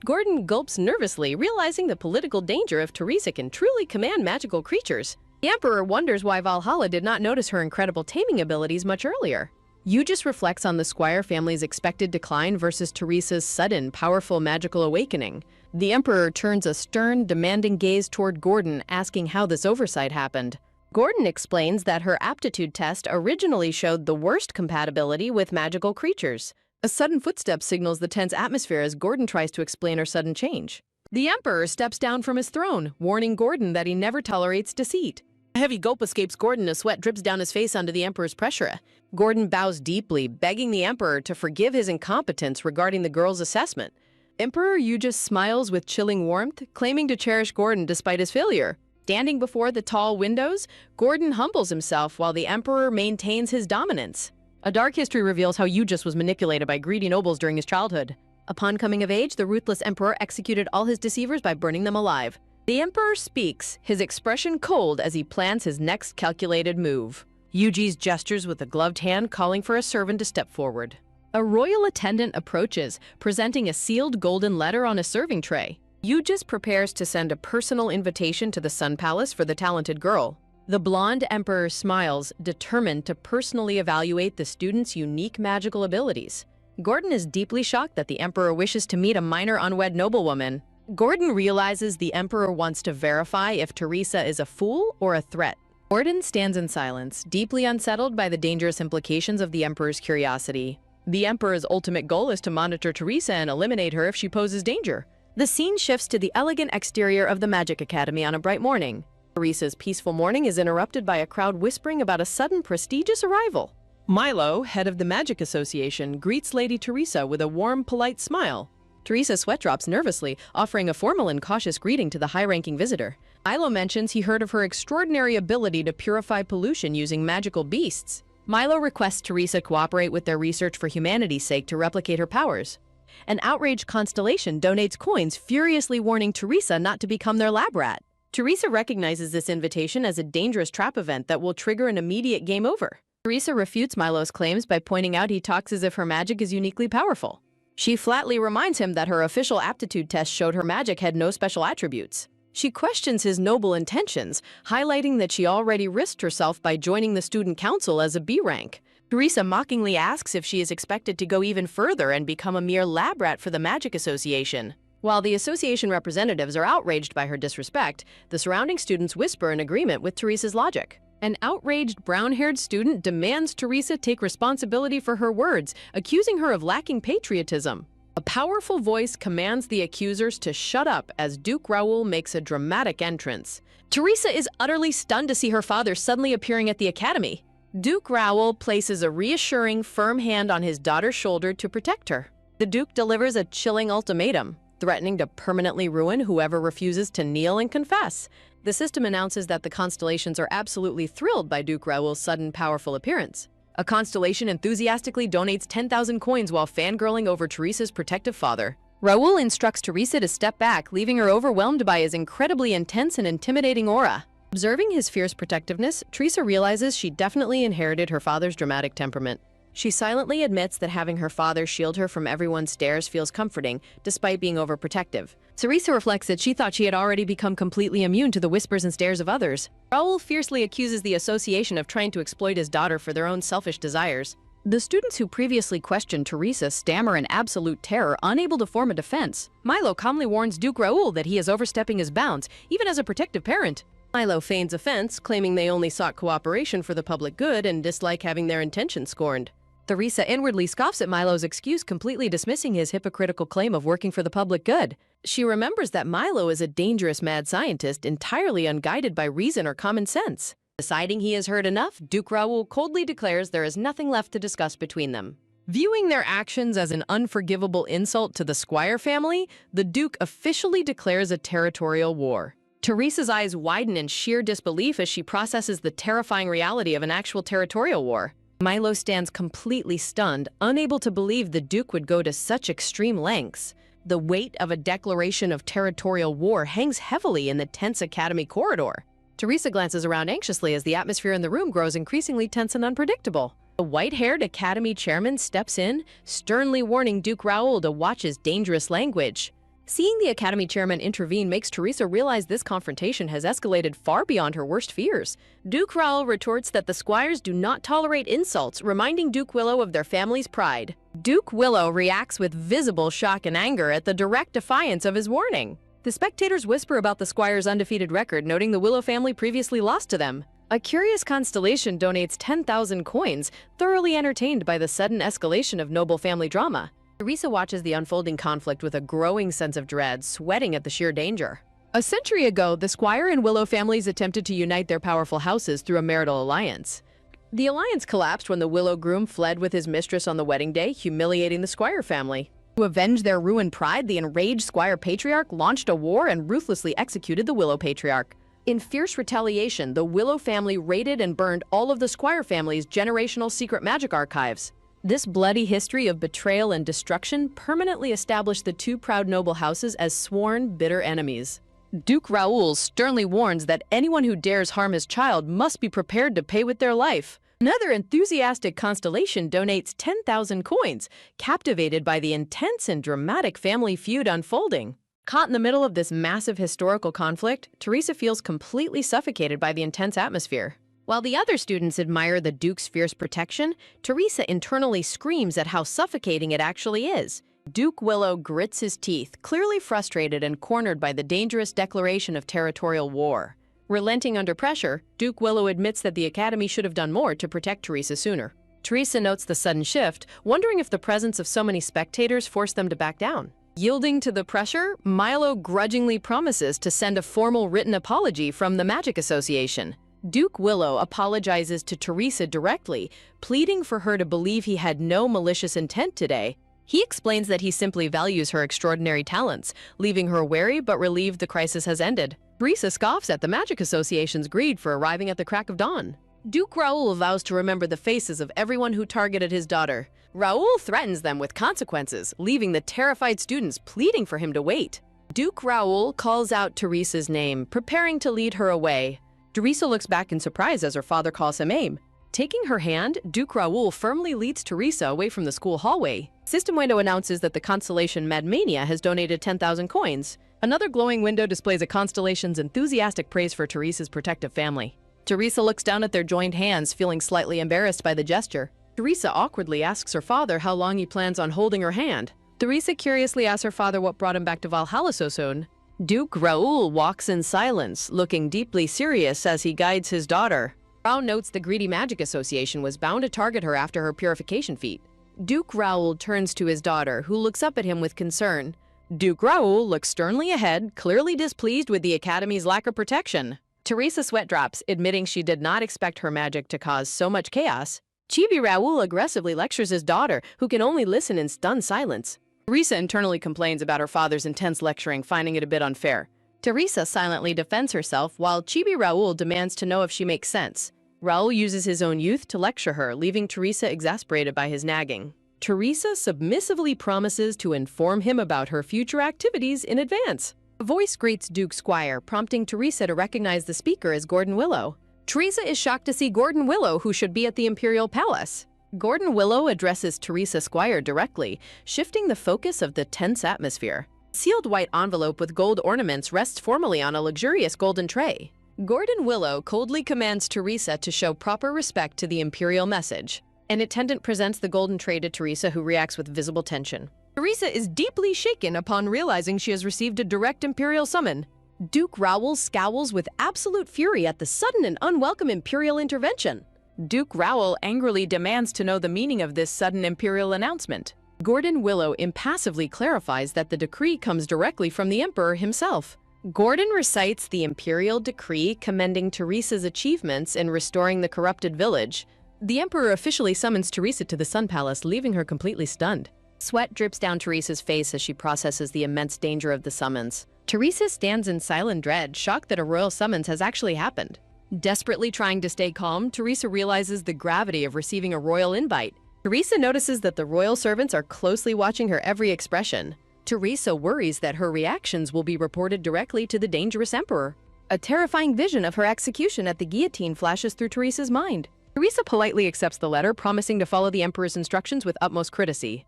Speaker 3: Gordon gulps nervously, realizing the political danger if Teresa can truly command magical creatures. The Emperor wonders why Valhalla did not notice her incredible taming abilities much earlier. Eugis reflects on the Squire family's expected decline versus Teresa's sudden, powerful magical awakening. The Emperor turns a stern, demanding gaze toward Gordon, asking how this oversight happened. Gordon explains that her aptitude test originally showed the worst compatibility with magical creatures. A sudden footstep signals the tense atmosphere as Gordon tries to explain her sudden change. The Emperor steps down from his throne, warning Gordon that he never tolerates deceit. A heavy gulp escapes Gordon as sweat drips down his face under the Emperor's pressure. Gordon bows deeply, begging the Emperor to forgive his incompetence regarding the girl's assessment. Emperor Eugis smiles with chilling warmth, claiming to cherish Gordon despite his failure. Standing before the tall windows, Gordon humbles himself while the Emperor maintains his dominance. A dark history reveals how Eugis was manipulated by greedy nobles during his childhood. Upon coming of age, the ruthless Emperor executed all his deceivers by burning them alive. The Emperor speaks, his expression cold as he plans his next calculated move. Eugis gestures with a gloved hand, calling for a servant to step forward. A royal attendant approaches, presenting a sealed golden letter on a serving tray. Eugis prepares to send a personal invitation to the Sun Palace for the talented girl. The blonde Emperor smiles, determined to personally evaluate the student's unique magical abilities. Gordon is deeply shocked that the Emperor wishes to meet a minor unwed noblewoman. Gordon realizes the Emperor wants to verify if Teresa is a fool or a threat. Gordon stands in silence, deeply unsettled by the dangerous implications of the Emperor's curiosity. The Emperor's ultimate goal is to monitor Teresa and eliminate her if she poses danger. The scene shifts to the elegant exterior of the Magic Academy on a bright morning. Teresa's peaceful morning is interrupted by a crowd whispering about a sudden prestigious arrival. Milo, head of the Magic Association, greets Lady Teresa with a warm, polite smile. Teresa sweat drops nervously, offering a formal and cautious greeting to the high-ranking visitor. Milo mentions he heard of her extraordinary ability to purify pollution using magical beasts. Milo requests Teresa cooperate with their research for humanity's sake to replicate her powers. An outraged constellation donates coins, furiously warning Teresa not to become their lab rat. Teresa recognizes this invitation as a dangerous trap event that will trigger an immediate game over. Teresa refutes Milo's claims by pointing out he talks as if her magic is uniquely powerful. She flatly reminds him that her official aptitude test showed her magic had no special attributes. She questions his noble intentions, highlighting that she already risked herself by joining the student council as a B rank. Teresa mockingly asks if she is expected to go even further and become a mere lab rat for the Magic Association. While the association representatives are outraged by her disrespect, the surrounding students whisper in agreement with Teresa's logic. An outraged brown-haired student demands Teresa take responsibility for her words, accusing her of lacking patriotism. A powerful voice commands the accusers to shut up as Duke Raoul makes a dramatic entrance. Teresa is utterly stunned to see her father suddenly appearing at the academy. Duke Raoul places a reassuring, firm hand on his daughter's shoulder to protect her. The Duke delivers a chilling ultimatum, threatening to permanently ruin whoever refuses to kneel and confess. The system announces that the constellations are absolutely thrilled by Duke Raoul's sudden, powerful appearance. A constellation enthusiastically donates 10,000 coins while fangirling over Teresa's protective father. Raoul instructs Teresa to step back, leaving her overwhelmed by his incredibly intense and intimidating aura. Observing his fierce protectiveness, Teresa realizes she definitely inherited her father's dramatic temperament. She silently admits that having her father shield her from everyone's stares feels comforting, despite being overprotective. Teresa reflects that she thought she had already become completely immune to the whispers and stares of others. Raoul fiercely accuses the association of trying to exploit his daughter for their own selfish desires. The students who previously questioned Teresa stammer in absolute terror, unable to form a defense. Milo calmly warns Duke Raoul that he is overstepping his bounds, even as a protective parent. Milo feigns offense, claiming they only sought cooperation for the public good and dislike having their intentions scorned. Teresa inwardly scoffs at Milo's excuse, completely dismissing his hypocritical claim of working for the public good. She remembers that Milo is a dangerous mad scientist, entirely unguided by reason or common sense. Deciding he has heard enough, Duke Raoul coldly declares there is nothing left to discuss between them. Viewing their actions as an unforgivable insult to the Squire family, the Duke officially declares a territorial war. Teresa's eyes widen in sheer disbelief as she processes the terrifying reality of an actual territorial war. Milo stands completely stunned, unable to believe the Duke would go to such extreme lengths. The weight of a declaration of territorial war hangs heavily in the tense academy corridor. Teresa glances around anxiously as the atmosphere in the room grows increasingly tense and unpredictable. The white-haired academy chairman steps in, sternly warning Duke Raoul to watch his dangerous language. Seeing the academy chairman intervene makes Teresa realize this confrontation has escalated far beyond her worst fears. Duke Raoul retorts that the Squires do not tolerate insults, reminding Duke Willow of their family's pride. Duke Willow reacts with visible shock and anger at the direct defiance of his warning. The spectators whisper about the Squires' undefeated record, noting the Willow family previously lost to them. A curious constellation donates 10,000 coins, thoroughly entertained by the sudden escalation of noble family drama. Teresa watches the unfolding conflict with a growing sense of dread, sweating at the sheer danger. A century ago, the Squire and Willow families attempted to unite their powerful houses through a marital alliance. The alliance collapsed when the Willow groom fled with his mistress on the wedding day, humiliating the Squire family. To avenge their ruined pride, the enraged Squire patriarch launched a war and ruthlessly executed the Willow patriarch. In fierce retaliation, the Willow family raided and burned all of the Squire family's generational secret magic archives. This bloody history of betrayal and destruction permanently established the two proud noble houses as sworn, bitter enemies. Duke Raoul sternly warns that anyone who dares harm his child must be prepared to pay with their life. Another enthusiastic constellation donates 10,000 coins, captivated by the intense and dramatic family feud unfolding. Caught in the middle of this massive historical conflict, Teresa feels completely suffocated by the intense atmosphere. While the other students admire the Duke's fierce protection, Teresa internally screams at how suffocating it actually is. Duke Willow grits his teeth, clearly frustrated and cornered by the dangerous declaration of territorial war. Relenting under pressure, Duke Willow admits that the Academy should have done more to protect Teresa sooner. Teresa notes the sudden shift, wondering if the presence of so many spectators forced them to back down. Yielding to the pressure, Milo grudgingly promises to send a formal written apology from the Magic Association. Duke Willow apologizes to Teresa directly, pleading for her to believe he had no malicious intent today. He explains that he simply values her extraordinary talents, leaving her wary but relieved the crisis has ended. Teresa scoffs at the Magic Association's greed for arriving at the crack of dawn. Duke Raoul vows to remember the faces of everyone who targeted his daughter. Raoul threatens them with consequences, leaving the terrified students pleading for him to wait. Duke Raoul calls out Teresa's name, preparing to lead her away. Teresa looks back in surprise as her father calls him aim. Taking her hand, Duke Raoul firmly leads Teresa away from the school hallway. System window announces that the constellation Madmania has donated 10,000 coins. Another glowing window displays a constellation's enthusiastic praise for Teresa's protective family. Teresa looks down at their joined hands, feeling slightly embarrassed by the gesture. Teresa awkwardly asks her father how long he plans on holding her hand. Teresa curiously asks her father what brought him back to Valhalla so soon. Duke Raoul walks in silence, looking deeply serious as he guides his daughter. Rao notes the Greedy Magic Association was bound to target her after her purification feat. Duke Raoul turns to his daughter, who looks up at him with concern. Duke Raoul looks sternly ahead, clearly displeased with the Academy's lack of protection. Teresa sweat drops, admitting she did not expect her magic to cause so much chaos. Chibi Raoul aggressively lectures his daughter, who can only listen in stunned silence. Teresa internally complains about her father's intense lecturing, finding it a bit unfair. Teresa silently defends herself, while Chibi Raoul demands to know if she makes sense. Raoul uses his own youth to lecture her, leaving Teresa exasperated by his nagging. Teresa submissively promises to inform him about her future activities in advance. A voice greets Duke Squire, prompting Teresa to recognize the speaker as Gordon Willow. Teresa is shocked to see Gordon Willow, who should be at the Imperial Palace. Gordon Willow addresses Teresa Squire directly, shifting the focus of the tense atmosphere. A sealed white envelope with gold ornaments rests formally on a luxurious golden tray. Gordon Willow coldly commands Teresa to show proper respect to the Imperial message. An attendant presents the golden tray to Teresa, who reacts with visible tension. Teresa is deeply shaken upon realizing she has received a direct Imperial summon. Duke Raoul scowls with absolute fury at the sudden and unwelcome Imperial intervention. Duke Raoul angrily demands to know the meaning of this sudden Imperial announcement. Gordon Willow impassively clarifies that the decree comes directly from the Emperor himself. Gordon recites the Imperial decree commending Teresa's achievements in restoring the corrupted village. The Emperor officially summons Teresa to the Sun Palace, leaving her completely stunned. Sweat drips down Teresa's face as she processes the immense danger of the summons. Teresa stands in silent dread, shocked that a royal summons has actually happened. Desperately trying to stay calm, Teresa realizes the gravity of receiving a royal invite. Teresa notices that the royal servants are closely watching her every expression. Teresa worries that her reactions will be reported directly to the dangerous emperor. A terrifying vision of her execution at the guillotine flashes through Teresa's mind. Teresa politely accepts the letter, promising to follow the emperor's instructions with utmost courtesy.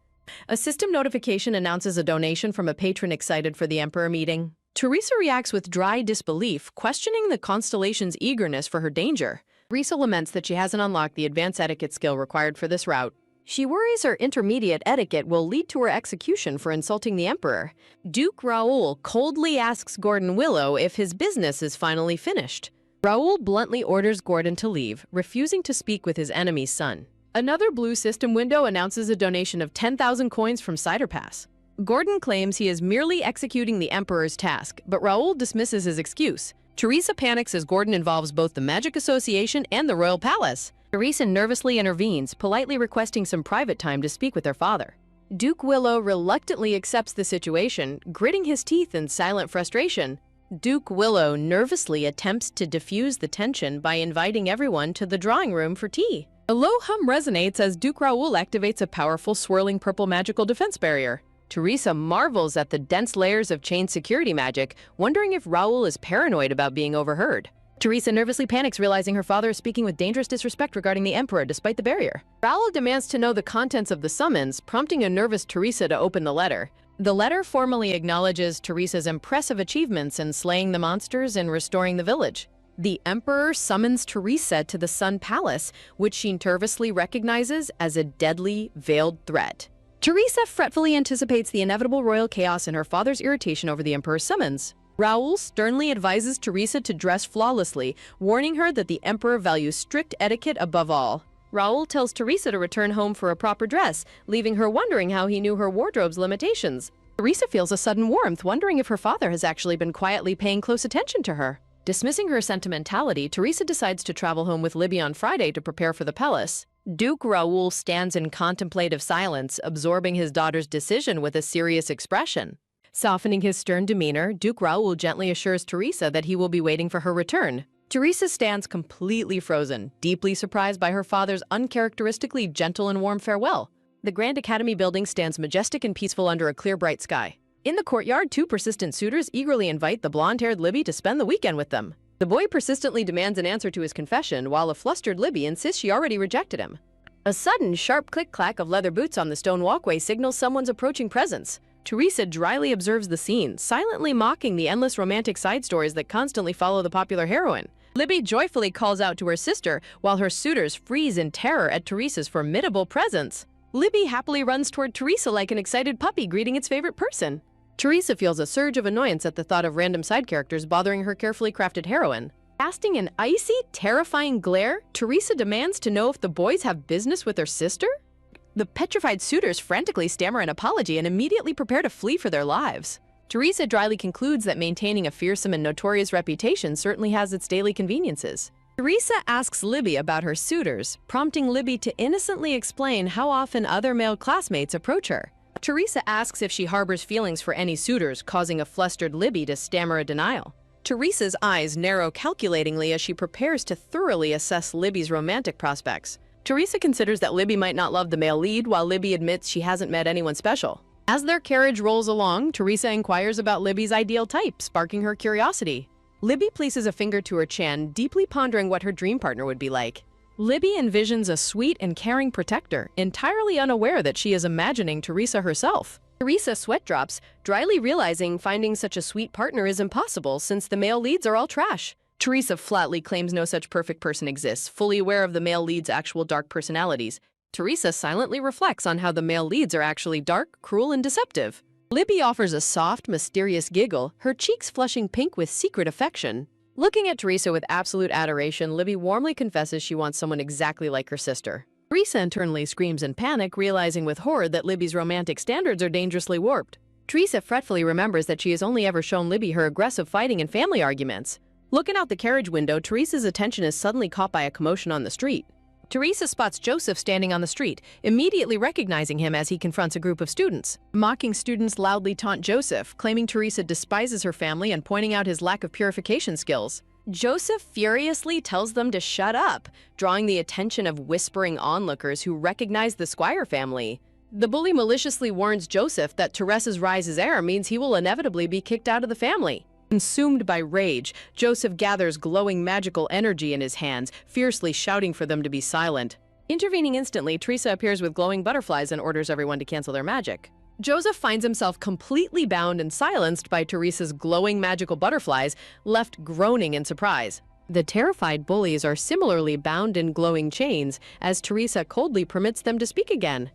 Speaker 3: A system notification announces a donation from a patron excited for the emperor meeting. Teresa reacts with dry disbelief, questioning the constellation's eagerness for her danger. Teresa laments that she hasn't unlocked the advanced etiquette skill required for this route. She worries her intermediate etiquette will lead to her execution for insulting the emperor. Duke Raoul coldly asks Gordon Willow if his business is finally finished. Raoul bluntly orders Gordon to leave, refusing to speak with his enemy's son. Another blue system window announces a donation of 10,000 coins from Cider Pass. Gordon claims he is merely executing the emperor's task, but Raoul dismisses his excuse. Teresa panics as Gordon involves both the Magic Association and the Royal Palace. Teresa nervously intervenes, politely requesting some private time to speak with her father. Duke Willow reluctantly accepts the situation, gritting his teeth in silent frustration. Duke Willow nervously attempts to diffuse the tension by inviting everyone to the drawing room for tea. A low hum resonates as Duke Raoul activates a powerful swirling purple magical defense barrier. Teresa marvels at the dense layers of chain security magic, wondering if Raoul is paranoid about being overheard. Teresa nervously panics, realizing her father is speaking with dangerous disrespect regarding the emperor despite the barrier. Raoul demands to know the contents of the summons, prompting a nervous Teresa to open the letter. The letter formally acknowledges Teresa's impressive achievements in slaying the monsters and restoring the village. The emperor summons Teresa to the Sun Palace, which she nervously recognizes as a deadly, veiled threat. Teresa fretfully anticipates the inevitable royal chaos and her father's irritation over the emperor's summons. Raoul sternly advises Teresa to dress flawlessly, warning her that the emperor values strict etiquette above all. Raoul tells Teresa to return home for a proper dress, leaving her wondering how he knew her wardrobe's limitations. Teresa feels a sudden warmth, wondering if her father has actually been quietly paying close attention to her. Dismissing her sentimentality, Teresa decides to travel home with Libby on Friday to prepare for the palace. Duke Raoul stands in contemplative silence, absorbing his daughter's decision with a serious expression. Softening his stern demeanor, Duke Raoul gently assures Teresa that he will be waiting for her return. Teresa stands completely frozen, deeply surprised by her father's uncharacteristically gentle and warm farewell. The Grand Academy building stands majestic and peaceful under a clear, bright sky. In the courtyard, two persistent suitors eagerly invite the blonde-haired Libby to spend the weekend with them. The boy persistently demands an answer to his confession, while a flustered Libby insists she already rejected him. A sudden, sharp click-clack of leather boots on the stone walkway signals someone's approaching presence. Teresa dryly observes the scene, silently mocking the endless romantic side stories that constantly follow the popular heroine. Libby joyfully calls out to her sister, while her suitors freeze in terror at Teresa's formidable presence. Libby happily runs toward Teresa like an excited puppy greeting its favorite person. Teresa feels a surge of annoyance at the thought of random side characters bothering her carefully crafted heroine. Casting an icy, terrifying glare, Teresa demands to know if the boys have business with her sister? The petrified suitors frantically stammer an apology and immediately prepare to flee for their lives. Teresa dryly concludes that maintaining a fearsome and notorious reputation certainly has its daily conveniences. Teresa asks Libby about her suitors, prompting Libby to innocently explain how often other male classmates approach her. Teresa asks if she harbors feelings for any suitors, causing a flustered Libby to stammer a denial. Teresa's eyes narrow calculatingly as she prepares to thoroughly assess Libby's romantic prospects. Teresa considers that Libby might not love the male lead, while Libby admits she hasn't met anyone special. As their carriage rolls along, Teresa inquires about Libby's ideal type, sparking her curiosity. Libby places a finger to her chin, deeply pondering what her dream partner would be like. Libby envisions a sweet and caring protector, entirely unaware that she is imagining Teresa herself. Teresa sweat drops, dryly realizing finding such a sweet partner is impossible since the male leads are all trash. Teresa flatly claims no such perfect person exists, fully aware of the male lead's actual dark personalities. Teresa silently reflects on how the male leads are actually dark, cruel, and deceptive. Libby offers a soft, mysterious giggle, her cheeks flushing pink with secret affection. Looking at Teresa with absolute adoration, Libby warmly confesses she wants someone exactly like her sister. Teresa internally screams in panic, realizing with horror that Libby's romantic standards are dangerously warped. Teresa fretfully remembers that she has only ever shown Libby her aggressive fighting and family arguments. Looking out the carriage window, Teresa's attention is suddenly caught by a commotion on the street. Teresa spots Joseph standing on the street, immediately recognizing him as he confronts a group of students. Mocking students loudly taunt Joseph, claiming Teresa despises her family and pointing out his lack of purification skills. Joseph furiously tells them to shut up, drawing the attention of whispering onlookers who recognize the Squire family. The bully maliciously warns Joseph that Teresa's rise as heir means he will inevitably be kicked out of the family. Consumed by rage, Joseph gathers glowing magical energy in his hands, fiercely shouting for them to be silent. Intervening instantly, Teresa appears with glowing butterflies and orders everyone to cancel their magic. Joseph finds himself completely bound and silenced by Teresa's glowing magical butterflies, left groaning in surprise. The terrified bullies are similarly bound in glowing chains, as Teresa coldly permits them to speak again.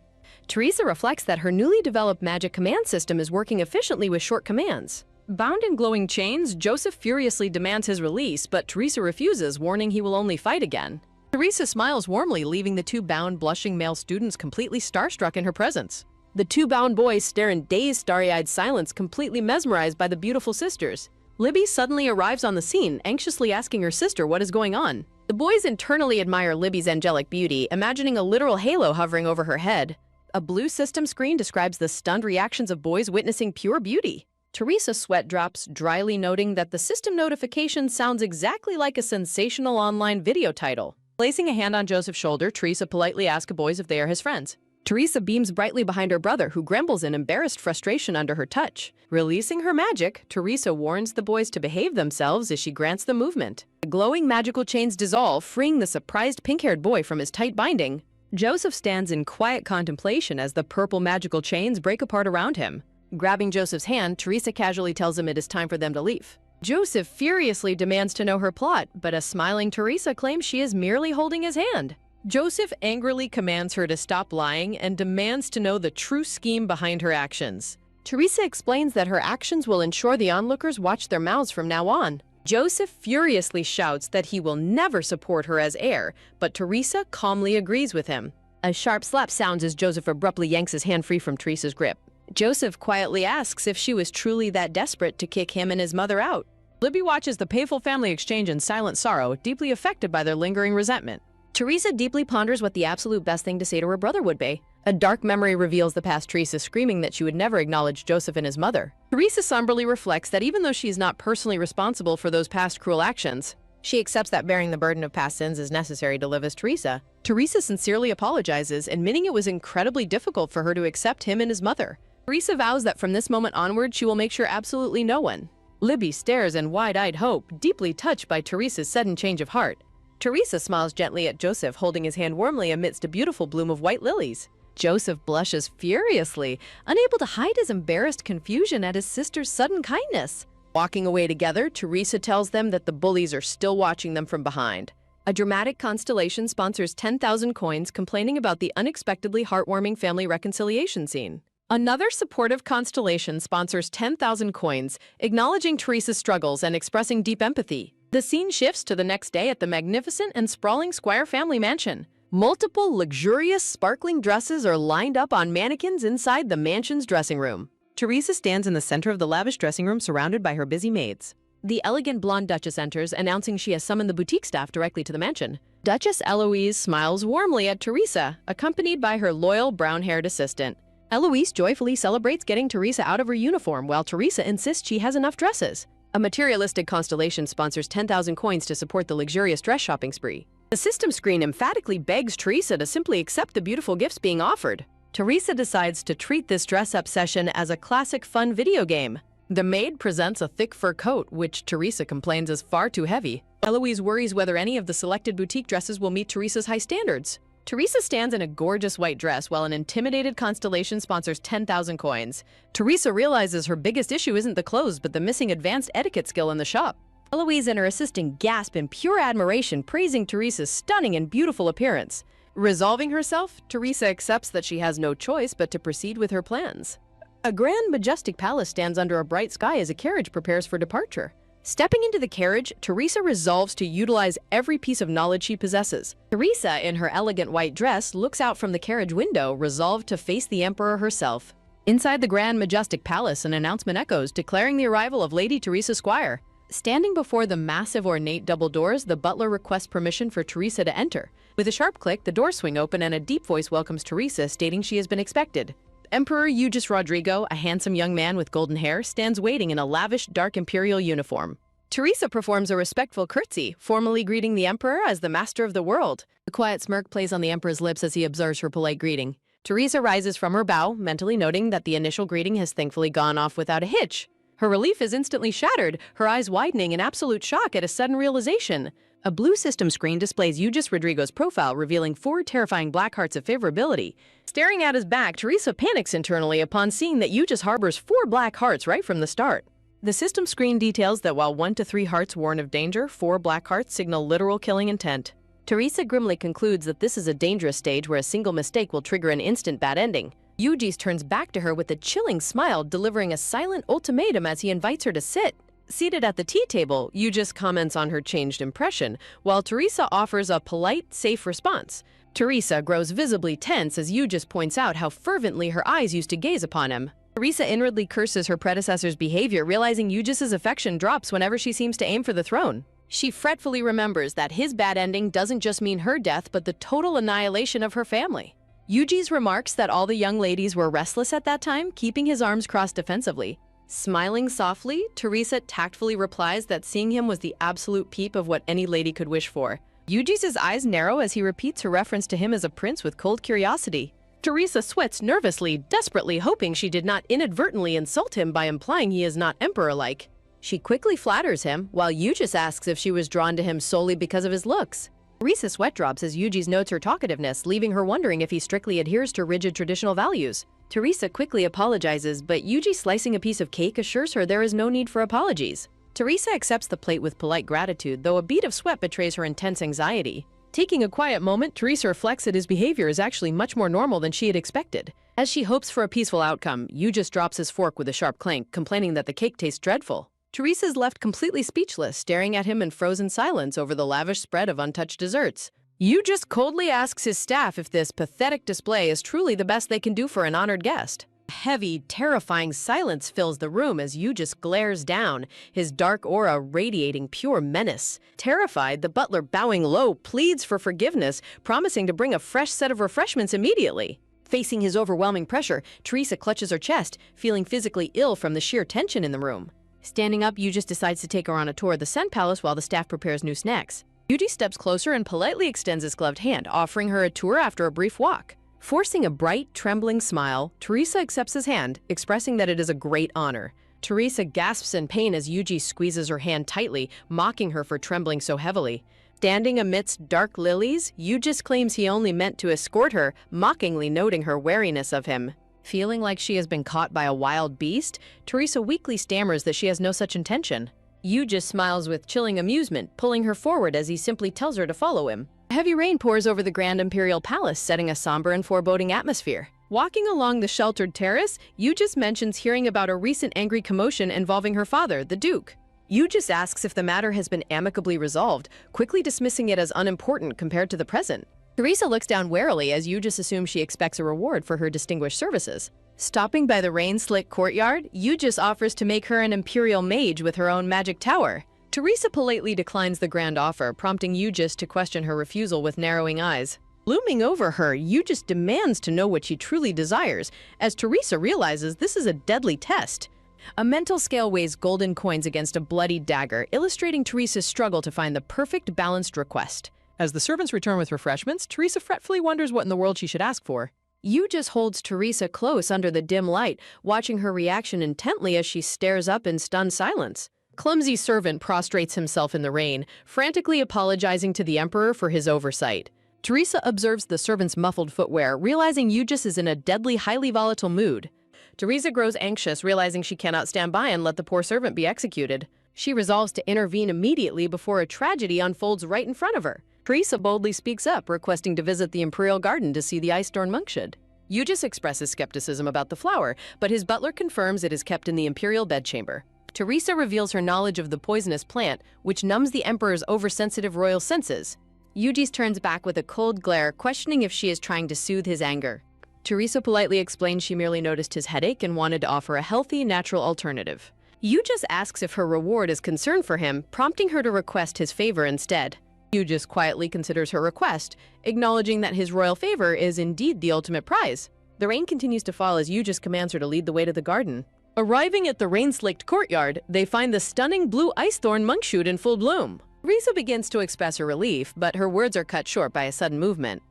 Speaker 3: Teresa reflects that her newly developed magic command system is working efficiently with short commands. Bound in glowing chains, Joseph furiously demands his release, but Teresa refuses, warning he will only fight again. Teresa smiles warmly, leaving the two bound, blushing male students completely starstruck in her presence. The two bound boys stare in dazed, starry-eyed silence, completely mesmerized by the beautiful sisters. Libby suddenly arrives on the scene, anxiously asking her sister what is going on. The boys internally admire Libby's angelic beauty, imagining a literal halo hovering over her head. A blue system screen describes the stunned reactions of boys witnessing pure beauty. Teresa sweat drops, dryly noting that the system notification sounds exactly like a sensational online video title. Placing a hand on Joseph's shoulder, Teresa politely asks the boys if they are his friends. Teresa beams brightly behind her brother, who grumbles in embarrassed frustration under her touch. Releasing her magic, Teresa warns the boys to behave themselves as she grants them movement. The glowing magical chains dissolve, freeing the surprised pink-haired boy from his tight binding. Joseph stands in quiet contemplation as the purple magical chains break apart around him. Grabbing Joseph's hand, Teresa casually tells him it is time for them to leave. Joseph furiously demands to know her plot, but a smiling Teresa claims she is merely holding his hand. Joseph angrily commands her to stop lying and demands to know the true scheme behind her actions. Teresa explains that her actions will ensure the onlookers watch their mouths from now on. Joseph furiously shouts that he will never support her as heir, but Teresa calmly agrees with him. A sharp slap sounds as Joseph abruptly yanks his hand free from Teresa's grip. Joseph quietly asks if she was truly that desperate to kick him and his mother out. Libby watches the painful family exchange in silent sorrow, deeply affected by their lingering resentment. Teresa deeply ponders what the absolute best thing to say to her brother would be. A dark memory reveals the past Teresa, screaming that she would never acknowledge Joseph and his mother. Teresa somberly reflects that even though she is not personally responsible for those past cruel actions, she accepts that bearing the burden of past sins is necessary to live as Teresa. Teresa sincerely apologizes, admitting it was incredibly difficult for her to accept him and his mother. Teresa vows that from this moment onward, she will make sure absolutely no one. Libby stares in wide-eyed hope, deeply touched by Teresa's sudden change of heart. Teresa smiles gently at Joseph, holding his hand warmly amidst a beautiful bloom of white lilies. Joseph blushes furiously, unable to hide his embarrassed confusion at his sister's sudden kindness. Walking away together, Teresa tells them that the bullies are still watching them from behind. A dramatic constellation sponsors 10,000 coins, complaining about the unexpectedly heartwarming family reconciliation scene. Another supportive constellation sponsors 10,000 coins, acknowledging Teresa's struggles and expressing deep empathy. The scene shifts to the next day at the magnificent and sprawling Squire family mansion. Multiple luxurious, sparkling dresses are lined up on mannequins inside the mansion's dressing room. Teresa stands in the center of the lavish dressing room, surrounded by her busy maids. The elegant blonde Duchess enters, announcing she has summoned the boutique staff directly to the mansion. Duchess Eloise smiles warmly at Teresa, accompanied by her loyal brown-haired assistant. Eloise joyfully celebrates getting Teresa out of her uniform, while Teresa insists she has enough dresses. A materialistic constellation sponsors 10,000 coins to support the luxurious dress shopping spree. The system screen emphatically begs Teresa to simply accept the beautiful gifts being offered. Teresa decides to treat this dress-up session as a classic fun video game. The maid presents a thick fur coat, which Teresa complains is far too heavy. Eloise worries whether any of the selected boutique dresses will meet Teresa's high standards. Teresa stands in a gorgeous white dress while an intimidated constellation sponsors 10,000 coins. Teresa realizes her biggest issue isn't the clothes, but the missing advanced etiquette skill in the shop. Eloise and her assistant gasp in pure admiration, praising Teresa's stunning and beautiful appearance. Resolving herself, Teresa accepts that she has no choice but to proceed with her plans. A grand, majestic palace stands under a bright sky as a carriage prepares for departure. Stepping into the carriage, Teresa resolves to utilize every piece of knowledge she possesses. Teresa, in her elegant white dress, looks out from the carriage window, resolved to face the Emperor herself. Inside the grand, majestic palace, an announcement echoes, declaring the arrival of Lady Teresa Squire. Standing before the massive, ornate double doors, the butler requests permission for Teresa to enter. With a sharp click, the doors swing open and a deep voice welcomes Teresa, stating she has been expected. Emperor Eugis Rodrigo, a handsome young man with golden hair, stands waiting in a lavish, dark imperial uniform. Teresa performs a respectful curtsy, formally greeting the Emperor as the master of the world. A quiet smirk plays on the Emperor's lips as he observes her polite greeting. Teresa rises from her bow, mentally noting that the initial greeting has thankfully gone off without a hitch. Her relief is instantly shattered, her eyes widening in absolute shock at a sudden realization. A blue system screen displays Eugis Rodrigo's profile, revealing 4 terrifying black hearts of favorability. Staring at his back, Teresa panics internally upon seeing that Eugis harbors 4 black hearts right from the start. The system screen details that while 1 to 3 hearts warn of danger, 4 black hearts signal literal killing intent. Teresa grimly concludes that this is a dangerous stage where a single mistake will trigger an instant bad ending. Eugis turns back to her with a chilling smile, delivering a silent ultimatum as he invites her to sit. Seated at the tea table, Eugis comments on her changed impression, while Teresa offers a polite, safe response. Teresa grows visibly tense as Eugis points out how fervently her eyes used to gaze upon him. Teresa inwardly curses her predecessor's behavior, realizing Eugis's affection drops whenever she seems to aim for the throne. She fretfully remembers that his bad ending doesn't just mean her death, but the total annihilation of her family. Eugis remarks that all the young ladies were restless at that time, keeping his arms crossed defensively. Smiling softly, Teresa tactfully replies that seeing him was the absolute peep of what any lady could wish for. Eugis's eyes narrow as he repeats her reference to him as a prince with cold curiosity. Teresa sweats nervously, desperately hoping she did not inadvertently insult him by implying he is not emperor-like. She quickly flatters him, while Eugis asks if she was drawn to him solely because of his looks. Teresa sweat drops as Eugis notes her talkativeness, leaving her wondering if he strictly adheres to rigid traditional values. Teresa quickly apologizes, but Eugis, slicing a piece of cake, assures her there is no need for apologies. Teresa accepts the plate with polite gratitude, though a bead of sweat betrays her intense anxiety. Taking a quiet moment, Teresa reflects that his behavior is actually much more normal than she had expected. As she hopes for a peaceful outcome, Eugis drops his fork with a sharp clank, complaining that the cake tastes dreadful. Teresa is left completely speechless, staring at him in frozen silence over the lavish spread of untouched desserts. Eugis coldly asks his staff if this pathetic display is truly the best they can do for an honored guest. A heavy, terrifying silence fills the room as Eugis glares down, his dark aura radiating pure menace. Terrified, the butler, bowing low, pleads for forgiveness, promising to bring a fresh set of refreshments immediately. Facing his overwhelming pressure, Teresa clutches her chest, feeling physically ill from the sheer tension in the room. Standing up, Eugis decides to take her on a tour of the Scent Palace while the staff prepares new snacks. Eugis steps closer and politely extends his gloved hand, offering her a tour after a brief walk. Forcing a bright, trembling smile, Teresa accepts his hand, expressing that it is a great honor. Teresa gasps in pain as Eugis squeezes her hand tightly, mocking her for trembling so heavily. Standing amidst dark lilies, Eugis claims he only meant to escort her, mockingly noting her wariness of him. Feeling like she has been caught by a wild beast, Teresa weakly stammers that she has no such intention. Yu just smiles with chilling amusement, pulling her forward as he simply tells her to follow him. Heavy rain pours over the Grand Imperial Palace, setting a somber and foreboding atmosphere. Walking along the sheltered terrace, Yu just mentions hearing about a recent angry commotion involving her father, the Duke. Yu just asks if the matter has been amicably resolved, quickly dismissing it as unimportant compared to the present. Teresa looks down warily as Yu just assumes she expects a reward for her distinguished services. Stopping by the rain-slick courtyard, Yu just offers to make her an imperial mage with her own magic tower. Teresa politely declines the grand offer, prompting Yu just to question her refusal with narrowing eyes. Looming over her, Yu just demands to know what she truly desires, as Teresa realizes this is a deadly test. A mental scale weighs golden coins against a bloody dagger, illustrating Teresa's struggle to find the perfect balanced request.
Speaker 2: As the servants return with refreshments, Teresa fretfully wonders what in the world she should ask for.
Speaker 3: Yu just holds Teresa close under the dim light, watching her reaction intently as she stares up in stunned silence. Clumsy servant prostrates himself in the rain, frantically apologizing to the Emperor for his oversight. Teresa observes the servant's muffled footwear, realizing Yu just is in a deadly, highly volatile mood. Teresa grows anxious, realizing she cannot stand by and let the poor servant be executed. She resolves to intervene immediately before a tragedy unfolds right in front of her. Teresa boldly speaks up, requesting to visit the Imperial Garden to see the ice-storm monkshood. Yu just expresses skepticism about the flower, but his butler confirms it is kept in the Imperial bedchamber. Teresa reveals her knowledge of the poisonous plant, which numbs the Emperor's oversensitive royal senses. Yu just turns back with a cold glare, questioning if she is trying to soothe his anger. Teresa politely explains she merely noticed his headache and wanted to offer a healthy, natural alternative. Yu just asks if her reward is concern for him, prompting her to request his favor instead. Yu just quietly considers her request, acknowledging that his royal favor is indeed the ultimate prize. The rain continues to fall as Yu just commands her to lead the way to the garden. Arriving at the rain-slicked courtyard, they find the stunning blue ice thorn monkshoot in full bloom. Teresa begins to express her relief, but her words are cut short by a sudden movement.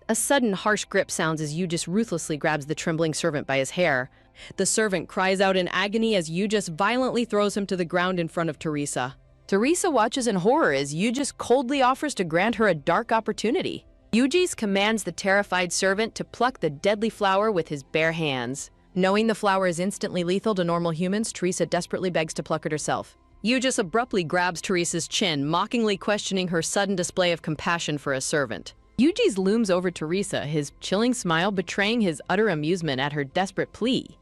Speaker 3: A sudden harsh grip sounds as Yu just ruthlessly grabs the trembling servant by his hair. The servant cries out in agony as Yu just violently throws him to the ground in front of Teresa. Teresa watches in horror as Yu just coldly offers to grant her a dark opportunity. Yu just commands the terrified servant to pluck the deadly flower with his bare hands. Knowing the flower is instantly lethal to normal humans, Teresa desperately begs to pluck it herself. Yu just abruptly grabs Teresa's chin, mockingly questioning her sudden display of compassion for a servant. Yu just looms over Teresa, his chilling smile betraying his utter amusement at her desperate plea.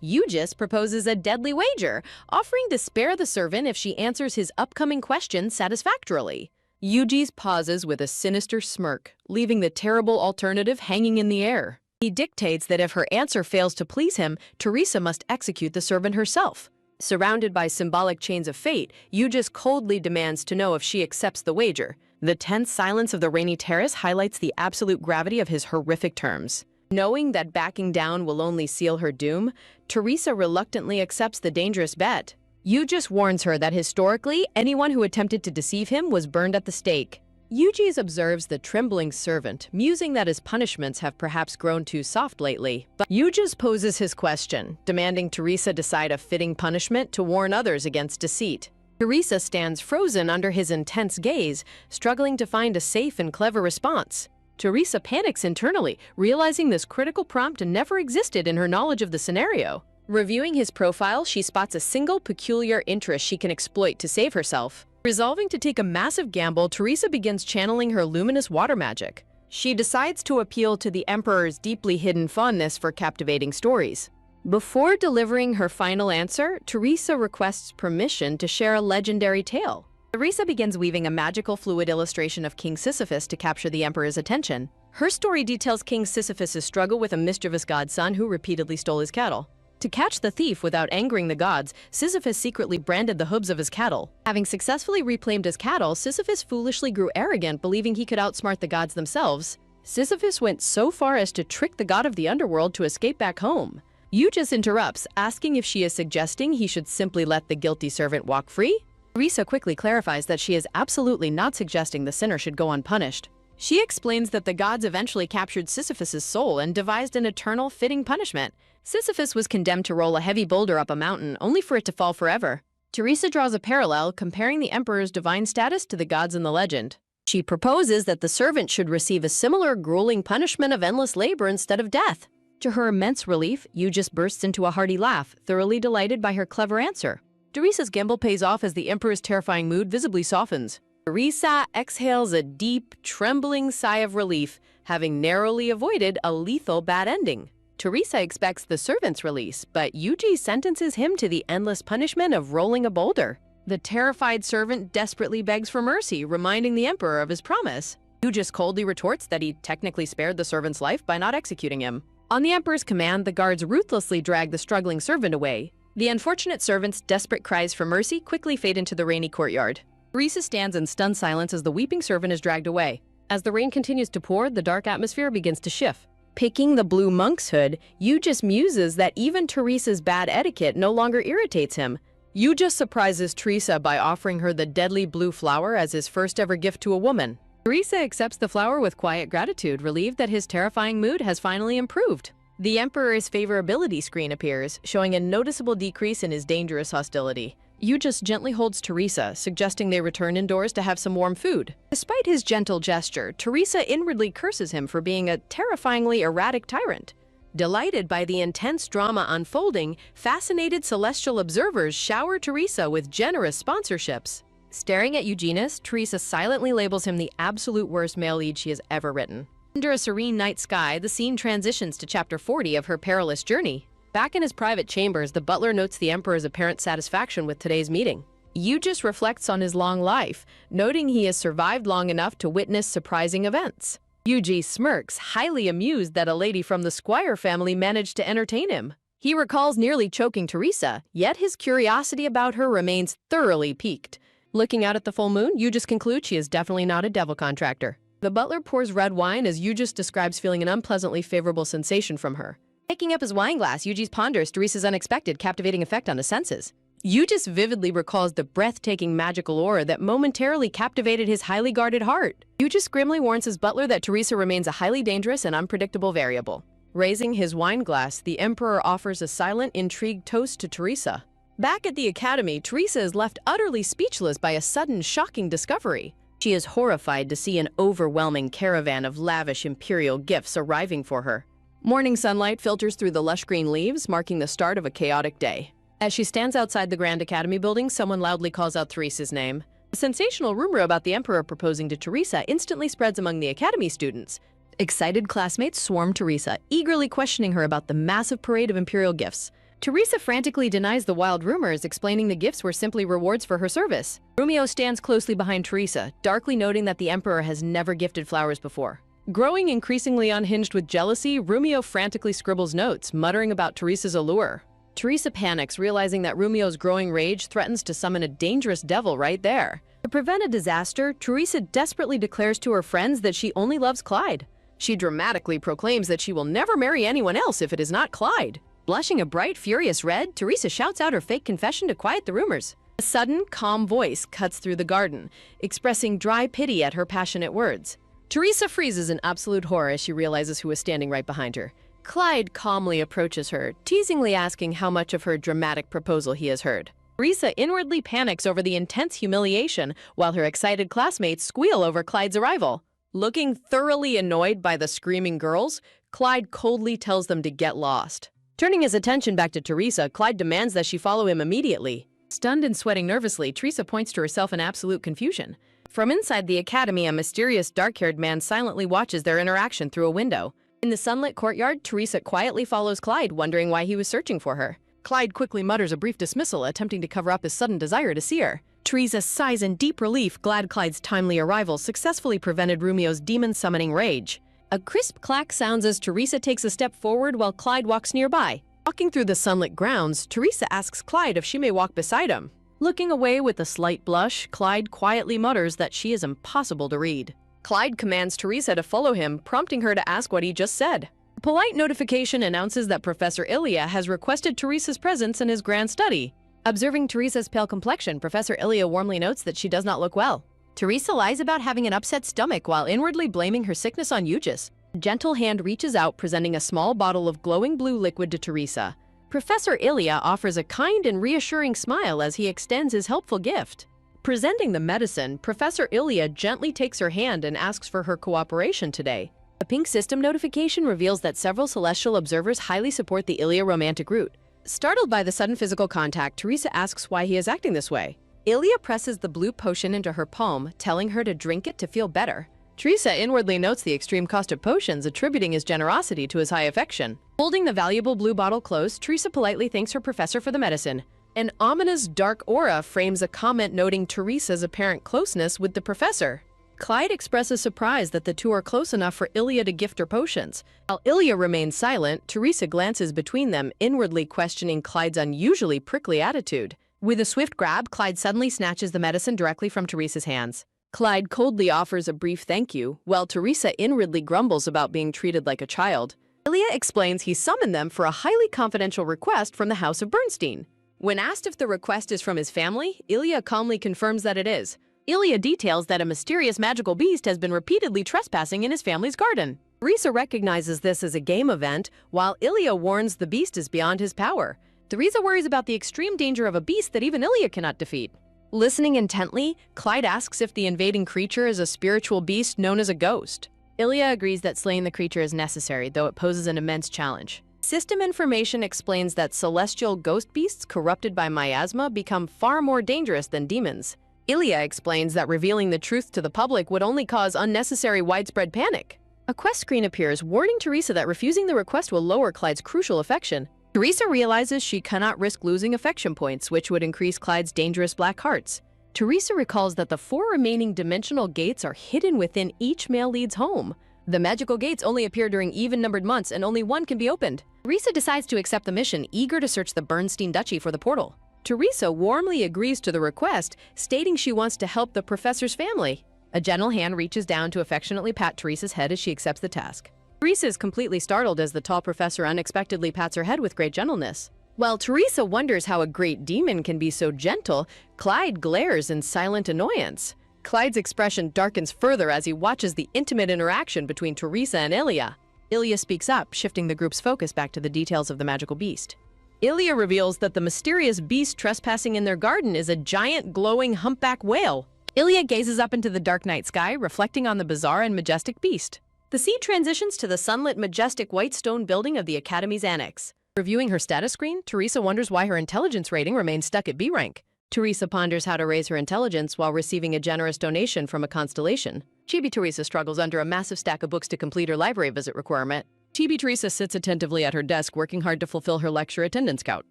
Speaker 3: Yu just proposes a deadly wager, offering to spare the servant if she answers his upcoming question satisfactorily. Yu just pauses with a sinister smirk, leaving the terrible alternative hanging in the air. He dictates that if her answer fails to please him, Teresa must execute the servant herself. Surrounded by symbolic chains of fate, Yu just coldly demands to know if she accepts the wager. The tense silence of the rainy terrace highlights the absolute gravity of his horrific terms. Knowing that backing down will only seal her doom, Teresa reluctantly accepts the dangerous bet. Yu just warns her that historically, anyone who attempted to deceive him was burned at the stake. Yu just observes the trembling servant, musing that his punishments have perhaps grown too soft lately. But Yu just poses his question, demanding Teresa decide a fitting punishment to warn others against deceit. Teresa stands frozen under his intense gaze, struggling to find a safe and clever response. Teresa panics internally, realizing this critical prompt never existed in her knowledge of the scenario. Reviewing his profile, she spots a single peculiar interest she can exploit to save herself. Resolving to take a massive gamble, Teresa begins channeling her luminous water magic. She decides to appeal to the Emperor's deeply hidden fondness for captivating stories. Before delivering her final answer, Teresa requests permission to share a legendary tale. Teresa begins weaving a magical fluid illustration of King Sisyphus to capture the Emperor's attention. Her story details King Sisyphus' struggle with a mischievous godson who repeatedly stole his cattle. To catch the thief without angering the gods, Sisyphus secretly branded the hooves of his cattle. Having successfully reclaimed his cattle, Sisyphus foolishly grew arrogant, believing he could outsmart the gods themselves. Sisyphus went so far as to trick the god of the underworld to escape back home. Yu just interrupts, asking if she is suggesting he should simply let the guilty servant walk free. Teresa quickly clarifies that she is absolutely not suggesting the sinner should go unpunished. She explains that the gods eventually captured Sisyphus' soul and devised an eternal, fitting punishment. Sisyphus was condemned to roll a heavy boulder up a mountain, only for it to fall forever. Teresa draws a parallel, comparing the Emperor's divine status to the gods in the legend. She proposes that the servant should receive a similar grueling punishment of endless labor instead of death. To her immense relief, Yu just bursts into a hearty laugh, thoroughly delighted by her clever answer.
Speaker 1: Teresa's gamble pays off as the Emperor's terrifying mood visibly softens. Teresa exhales a deep, trembling sigh of relief, having narrowly avoided a lethal bad ending. Teresa expects the servant's release, but Yuji sentences him to the endless punishment of rolling a boulder. The terrified servant desperately begs for mercy, reminding the Emperor of his promise. Yu just coldly retorts that he technically spared the servant's life by not executing him. On the Emperor's command, the guards ruthlessly drag the struggling servant away. The unfortunate servant's desperate cries for mercy quickly fade into the rainy courtyard. Teresa stands in stunned silence as the weeping servant is dragged away. As the rain continues to pour, the dark atmosphere begins to shift. Picking the blue monk's hood, Yu just muses that even Teresa's bad etiquette no longer irritates him. Yu just surprises Teresa by offering her the deadly blue flower as his first ever gift to a woman. Teresa accepts the flower with quiet gratitude, relieved that his terrifying mood has finally improved. The Emperor's favorability screen appears, showing a noticeable decrease in his dangerous hostility. Yu just gently holds Teresa, suggesting they return indoors to have some warm food. Despite his gentle gesture, Teresa inwardly curses him for being a terrifyingly erratic tyrant. Delighted by the intense drama unfolding, fascinated celestial observers shower Teresa with generous sponsorships. Staring at Eugenius, Teresa silently labels him the absolute worst male lead she has ever written. Under a serene night sky, the scene transitions to chapter 40 of her perilous journey. Back in his private chambers, the butler notes the Emperor's apparent satisfaction with today's meeting. Yu just reflects on his long life, noting he has survived long enough to witness surprising events. Yuji smirks, highly amused that a lady from the Squire family managed to entertain him. He recalls nearly choking Teresa, yet his curiosity about her remains thoroughly piqued. Looking out at the full moon, Yu just concludes she is definitely not a devil contractor. The butler pours red wine as Yu just describes feeling an unpleasantly favorable sensation from her. Picking up his wine glass, Yuji ponders Teresa's unexpected, captivating effect on his senses. Yu just vividly recalls the breathtaking magical aura that momentarily captivated his highly guarded heart. Yu just grimly warns his butler that Teresa remains a highly dangerous and unpredictable variable. Raising his wine glass, the Emperor offers a silent, intrigued toast to Teresa. Back at the academy, Teresa is left utterly speechless by a sudden, shocking discovery. She is horrified to see an overwhelming caravan of lavish imperial gifts arriving for her. Morning sunlight filters through the lush green leaves, marking the start of a chaotic day. As she stands outside the Grand Academy building, someone loudly calls out Teresa's name. A sensational rumor about the Emperor proposing to Teresa instantly spreads among the Academy students. Excited classmates swarm Teresa, eagerly questioning her about the massive parade of imperial gifts. Teresa frantically denies the wild rumors, explaining the gifts were simply rewards for her service. Rumio stands closely behind Teresa, darkly noting that the Emperor has never gifted flowers before. Growing increasingly unhinged with jealousy, Rumio frantically scribbles notes, muttering about Teresa's allure. Teresa panics, realizing that Rumio's growing rage threatens to summon a dangerous devil right there. To prevent a disaster, Teresa desperately declares to her friends that she only loves Clyde. She dramatically proclaims that she will never marry anyone else if it is not Clyde. Blushing a bright, furious red, Teresa shouts out her fake confession to quiet the rumors. A sudden, calm voice cuts through the garden, expressing dry pity at her passionate words. Teresa freezes in absolute horror as she realizes who is standing right behind her. Clyde calmly approaches her, teasingly asking how much of her dramatic proposal he has heard. Teresa inwardly panics over the intense humiliation, while her excited classmates squeal over Clyde's arrival. Looking thoroughly annoyed by the screaming girls, Clyde coldly tells them to get lost. Turning his attention back to Teresa, Clyde demands that she follow him immediately. Stunned and sweating nervously, Teresa points to herself in absolute confusion. From inside the academy, a mysterious dark-haired man silently watches their interaction through a window. In the sunlit courtyard, Teresa quietly follows Clyde, wondering why he was searching for her. Clyde quickly mutters a brief dismissal, attempting to cover up his sudden desire to see her. Teresa sighs in deep relief, glad Clyde's timely arrival successfully prevented Rumio's demon-summoning rage. A crisp clack sounds as Teresa takes a step forward while Clyde walks nearby. Walking through the sunlit grounds, Teresa asks Clyde if she may walk beside him. Looking away with a slight blush, Clyde quietly mutters that she is impossible to read. Clyde commands Teresa to follow him, prompting her to ask what he just said. A polite notification announces that Professor Ilya has requested Teresa's presence in his grand study. Observing Teresa's pale complexion, Professor Ilya warmly notes that she does not look well. Teresa lies about having an upset stomach while inwardly blaming her sickness on Eugis. A gentle hand reaches out, presenting a small bottle of glowing blue liquid to Teresa. Professor Ilya offers a kind and reassuring smile as he extends his helpful gift. Presenting the medicine, Professor Ilya gently takes her hand and asks for her cooperation today.
Speaker 3: A pink system notification reveals that several celestial observers highly support the Ilya romantic route. Startled by the sudden physical contact, Teresa asks why he is acting this way. Ilya presses the blue potion into her palm, telling her to drink it to feel better. Teresa inwardly notes the extreme cost of potions, attributing his generosity to his high affection. Holding the valuable blue bottle close, Teresa politely thanks her professor for the medicine. An ominous dark aura frames a comment noting Teresa's apparent closeness with the professor. Clyde expresses surprise that the two are close enough for Ilya to gift her potions. While Ilya remains silent, Teresa glances between them, inwardly questioning Clyde's unusually prickly attitude. With a swift grab, Clyde suddenly snatches the medicine directly from Teresa's hands. Clyde coldly offers a brief thank you, while Teresa inwardly grumbles about being treated like a child. Ilya explains he summoned them for a highly confidential request from the House of Bernstein. When asked if the request is from his family, Ilya calmly confirms that it is. Ilya details that a mysterious magical beast has been repeatedly trespassing in his family's garden. Teresa recognizes this as a game event, while Ilya warns the beast is beyond his power. Teresa worries about the extreme danger of a beast that even Ilya cannot defeat. Listening intently, Clyde asks if the invading creature is a spiritual beast known as a ghost. Ilya agrees that slaying the creature is necessary, though it poses an immense challenge. System information explains that celestial ghost beasts corrupted by miasma become far more dangerous than demons. Ilya explains that revealing the truth to the public would only cause unnecessary widespread panic. A quest screen appears, warning Teresa that refusing the request will lower Clyde's crucial affection. Teresa realizes she cannot risk losing affection points, which would increase Clyde's dangerous black hearts. Teresa recalls that the 4 remaining dimensional gates are hidden within each male lead's home. The magical gates only appear during even-numbered months, and only one can be opened. Teresa decides to accept the mission, eager to search the Bernstein Duchy for the portal. Teresa warmly agrees to the request, stating she wants to help the professor's family. A gentle hand reaches down to affectionately pat Teresa's head as she accepts the task. Teresa is completely startled as the tall professor unexpectedly pats her head with great gentleness. While Teresa wonders how a great demon can be so gentle, Clyde glares in silent annoyance. Clyde's expression darkens further as he watches the intimate interaction between Teresa and Ilya. Ilya speaks up, shifting the group's focus back to the details of the magical beast. Ilya reveals that the mysterious beast trespassing in their garden is a giant glowing humpback whale. Ilya gazes up into the dark night sky, reflecting on the bizarre and majestic beast. The scene transitions to the sunlit, majestic white stone building of the Academy's annex. Reviewing her status screen, Teresa wonders why her intelligence rating remains stuck at B rank. Teresa ponders how to raise her intelligence while receiving a generous donation from a constellation. Chibi Teresa struggles under a massive stack of books to complete her library visit requirement. Chibi Teresa sits attentively at her desk, working hard to fulfill her lecture attendance count.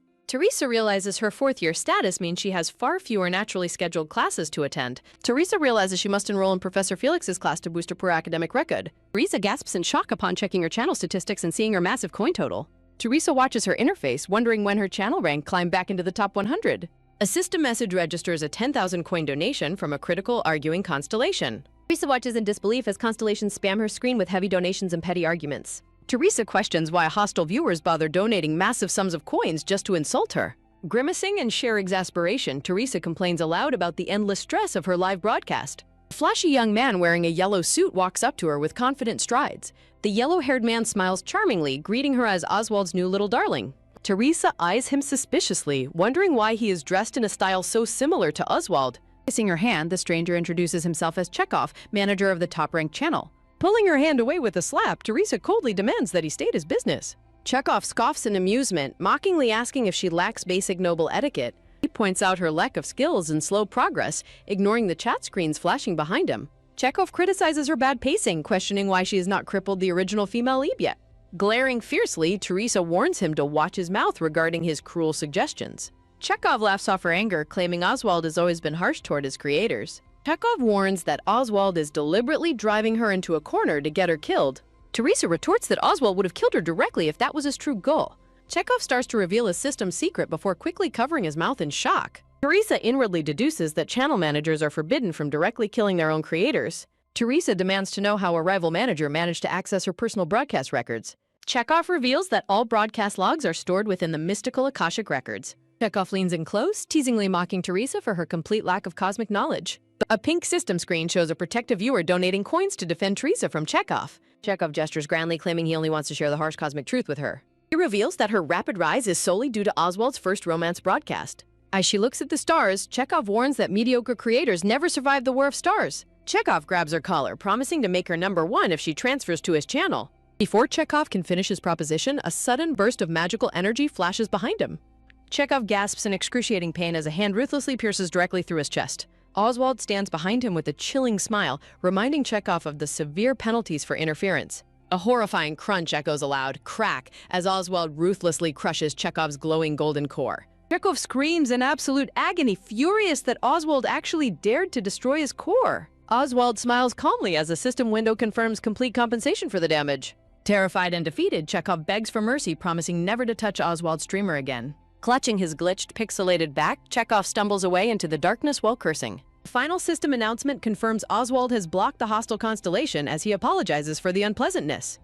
Speaker 3: Teresa realizes her 4th-year status means she has far fewer naturally scheduled classes to attend. Teresa realizes she must enroll in Professor Felix's class to boost her per academic record. Teresa gasps in shock upon checking her channel statistics and seeing her massive coin total. Teresa watches her interface, wondering when her channel rank climbed back into the top 100. A system message registers a 10,000 coin donation from a critical arguing constellation. Teresa watches in disbelief as constellations spam her screen with heavy donations and petty arguments. Teresa questions why hostile viewers bother donating massive sums of coins just to insult her. Grimacing in sheer exasperation, Teresa complains aloud about the endless stress of her live broadcast. A flashy young man wearing a yellow suit walks up to her with confident strides. The yellow-haired man smiles charmingly, greeting her as Oswald's new little darling. Teresa eyes him suspiciously, wondering why he is dressed in a style so similar to Oswald. Kissing her hand, the stranger introduces himself as Chekhov, manager of the top-ranked channel. Pulling her hand away with a slap, Teresa coldly demands that he state his business. Chekhov scoffs in amusement, mockingly asking if she lacks basic noble etiquette. He points out her lack of skills and slow progress, ignoring the chat screens flashing behind him. Chekhov criticizes her bad pacing, questioning why she has not crippled the original female lead yet. Glaring fiercely, Teresa warns him to watch his mouth regarding his cruel suggestions. Chekhov laughs off her anger, claiming Oswald has always been harsh toward his creators. Chekhov warns that Oswald is deliberately driving her into a corner to get her killed. Teresa retorts that Oswald would have killed her directly if that was his true goal. Chekhov starts to reveal his system's secret before quickly covering his mouth in shock. Teresa inwardly deduces that channel managers are forbidden from directly killing their own creators. Teresa demands to know how a rival manager managed to access her personal broadcast records. Chekhov reveals that all broadcast logs are stored within the mystical Akashic records. Chekhov leans in close, teasingly mocking Teresa for her complete lack of cosmic knowledge. A pink system screen shows a protective viewer donating coins to defend Teresa from Chekhov. Chekhov gestures grandly, claiming he only wants to share the harsh cosmic truth with her. He reveals that her rapid rise is solely due to Oswald's first romance broadcast. As she looks at the stars, Chekhov warns that mediocre creators never survive the War of Stars. Chekhov grabs her collar, promising to make her #1 if she transfers to his channel. Before Chekhov can finish his proposition, a sudden burst of magical energy flashes behind him. Chekhov gasps in excruciating pain as a hand ruthlessly pierces directly through his chest. Oswald stands behind him with a chilling smile, reminding Chekhov of the severe penalties for interference. A horrifying crunch echoes aloud, crack, as Oswald ruthlessly crushes Chekhov's glowing golden core. Chekhov screams in absolute agony, furious that Oswald actually dared to destroy his core. Oswald smiles calmly as a system window confirms complete compensation for the damage. Terrified and defeated, Chekhov begs for mercy, promising never to touch Oswald's streamer again. Clutching his glitched, pixelated back, Chekhov stumbles away into the darkness while cursing. The final system announcement confirms Oswald has blocked the hostile constellation as he apologizes for the unpleasantness.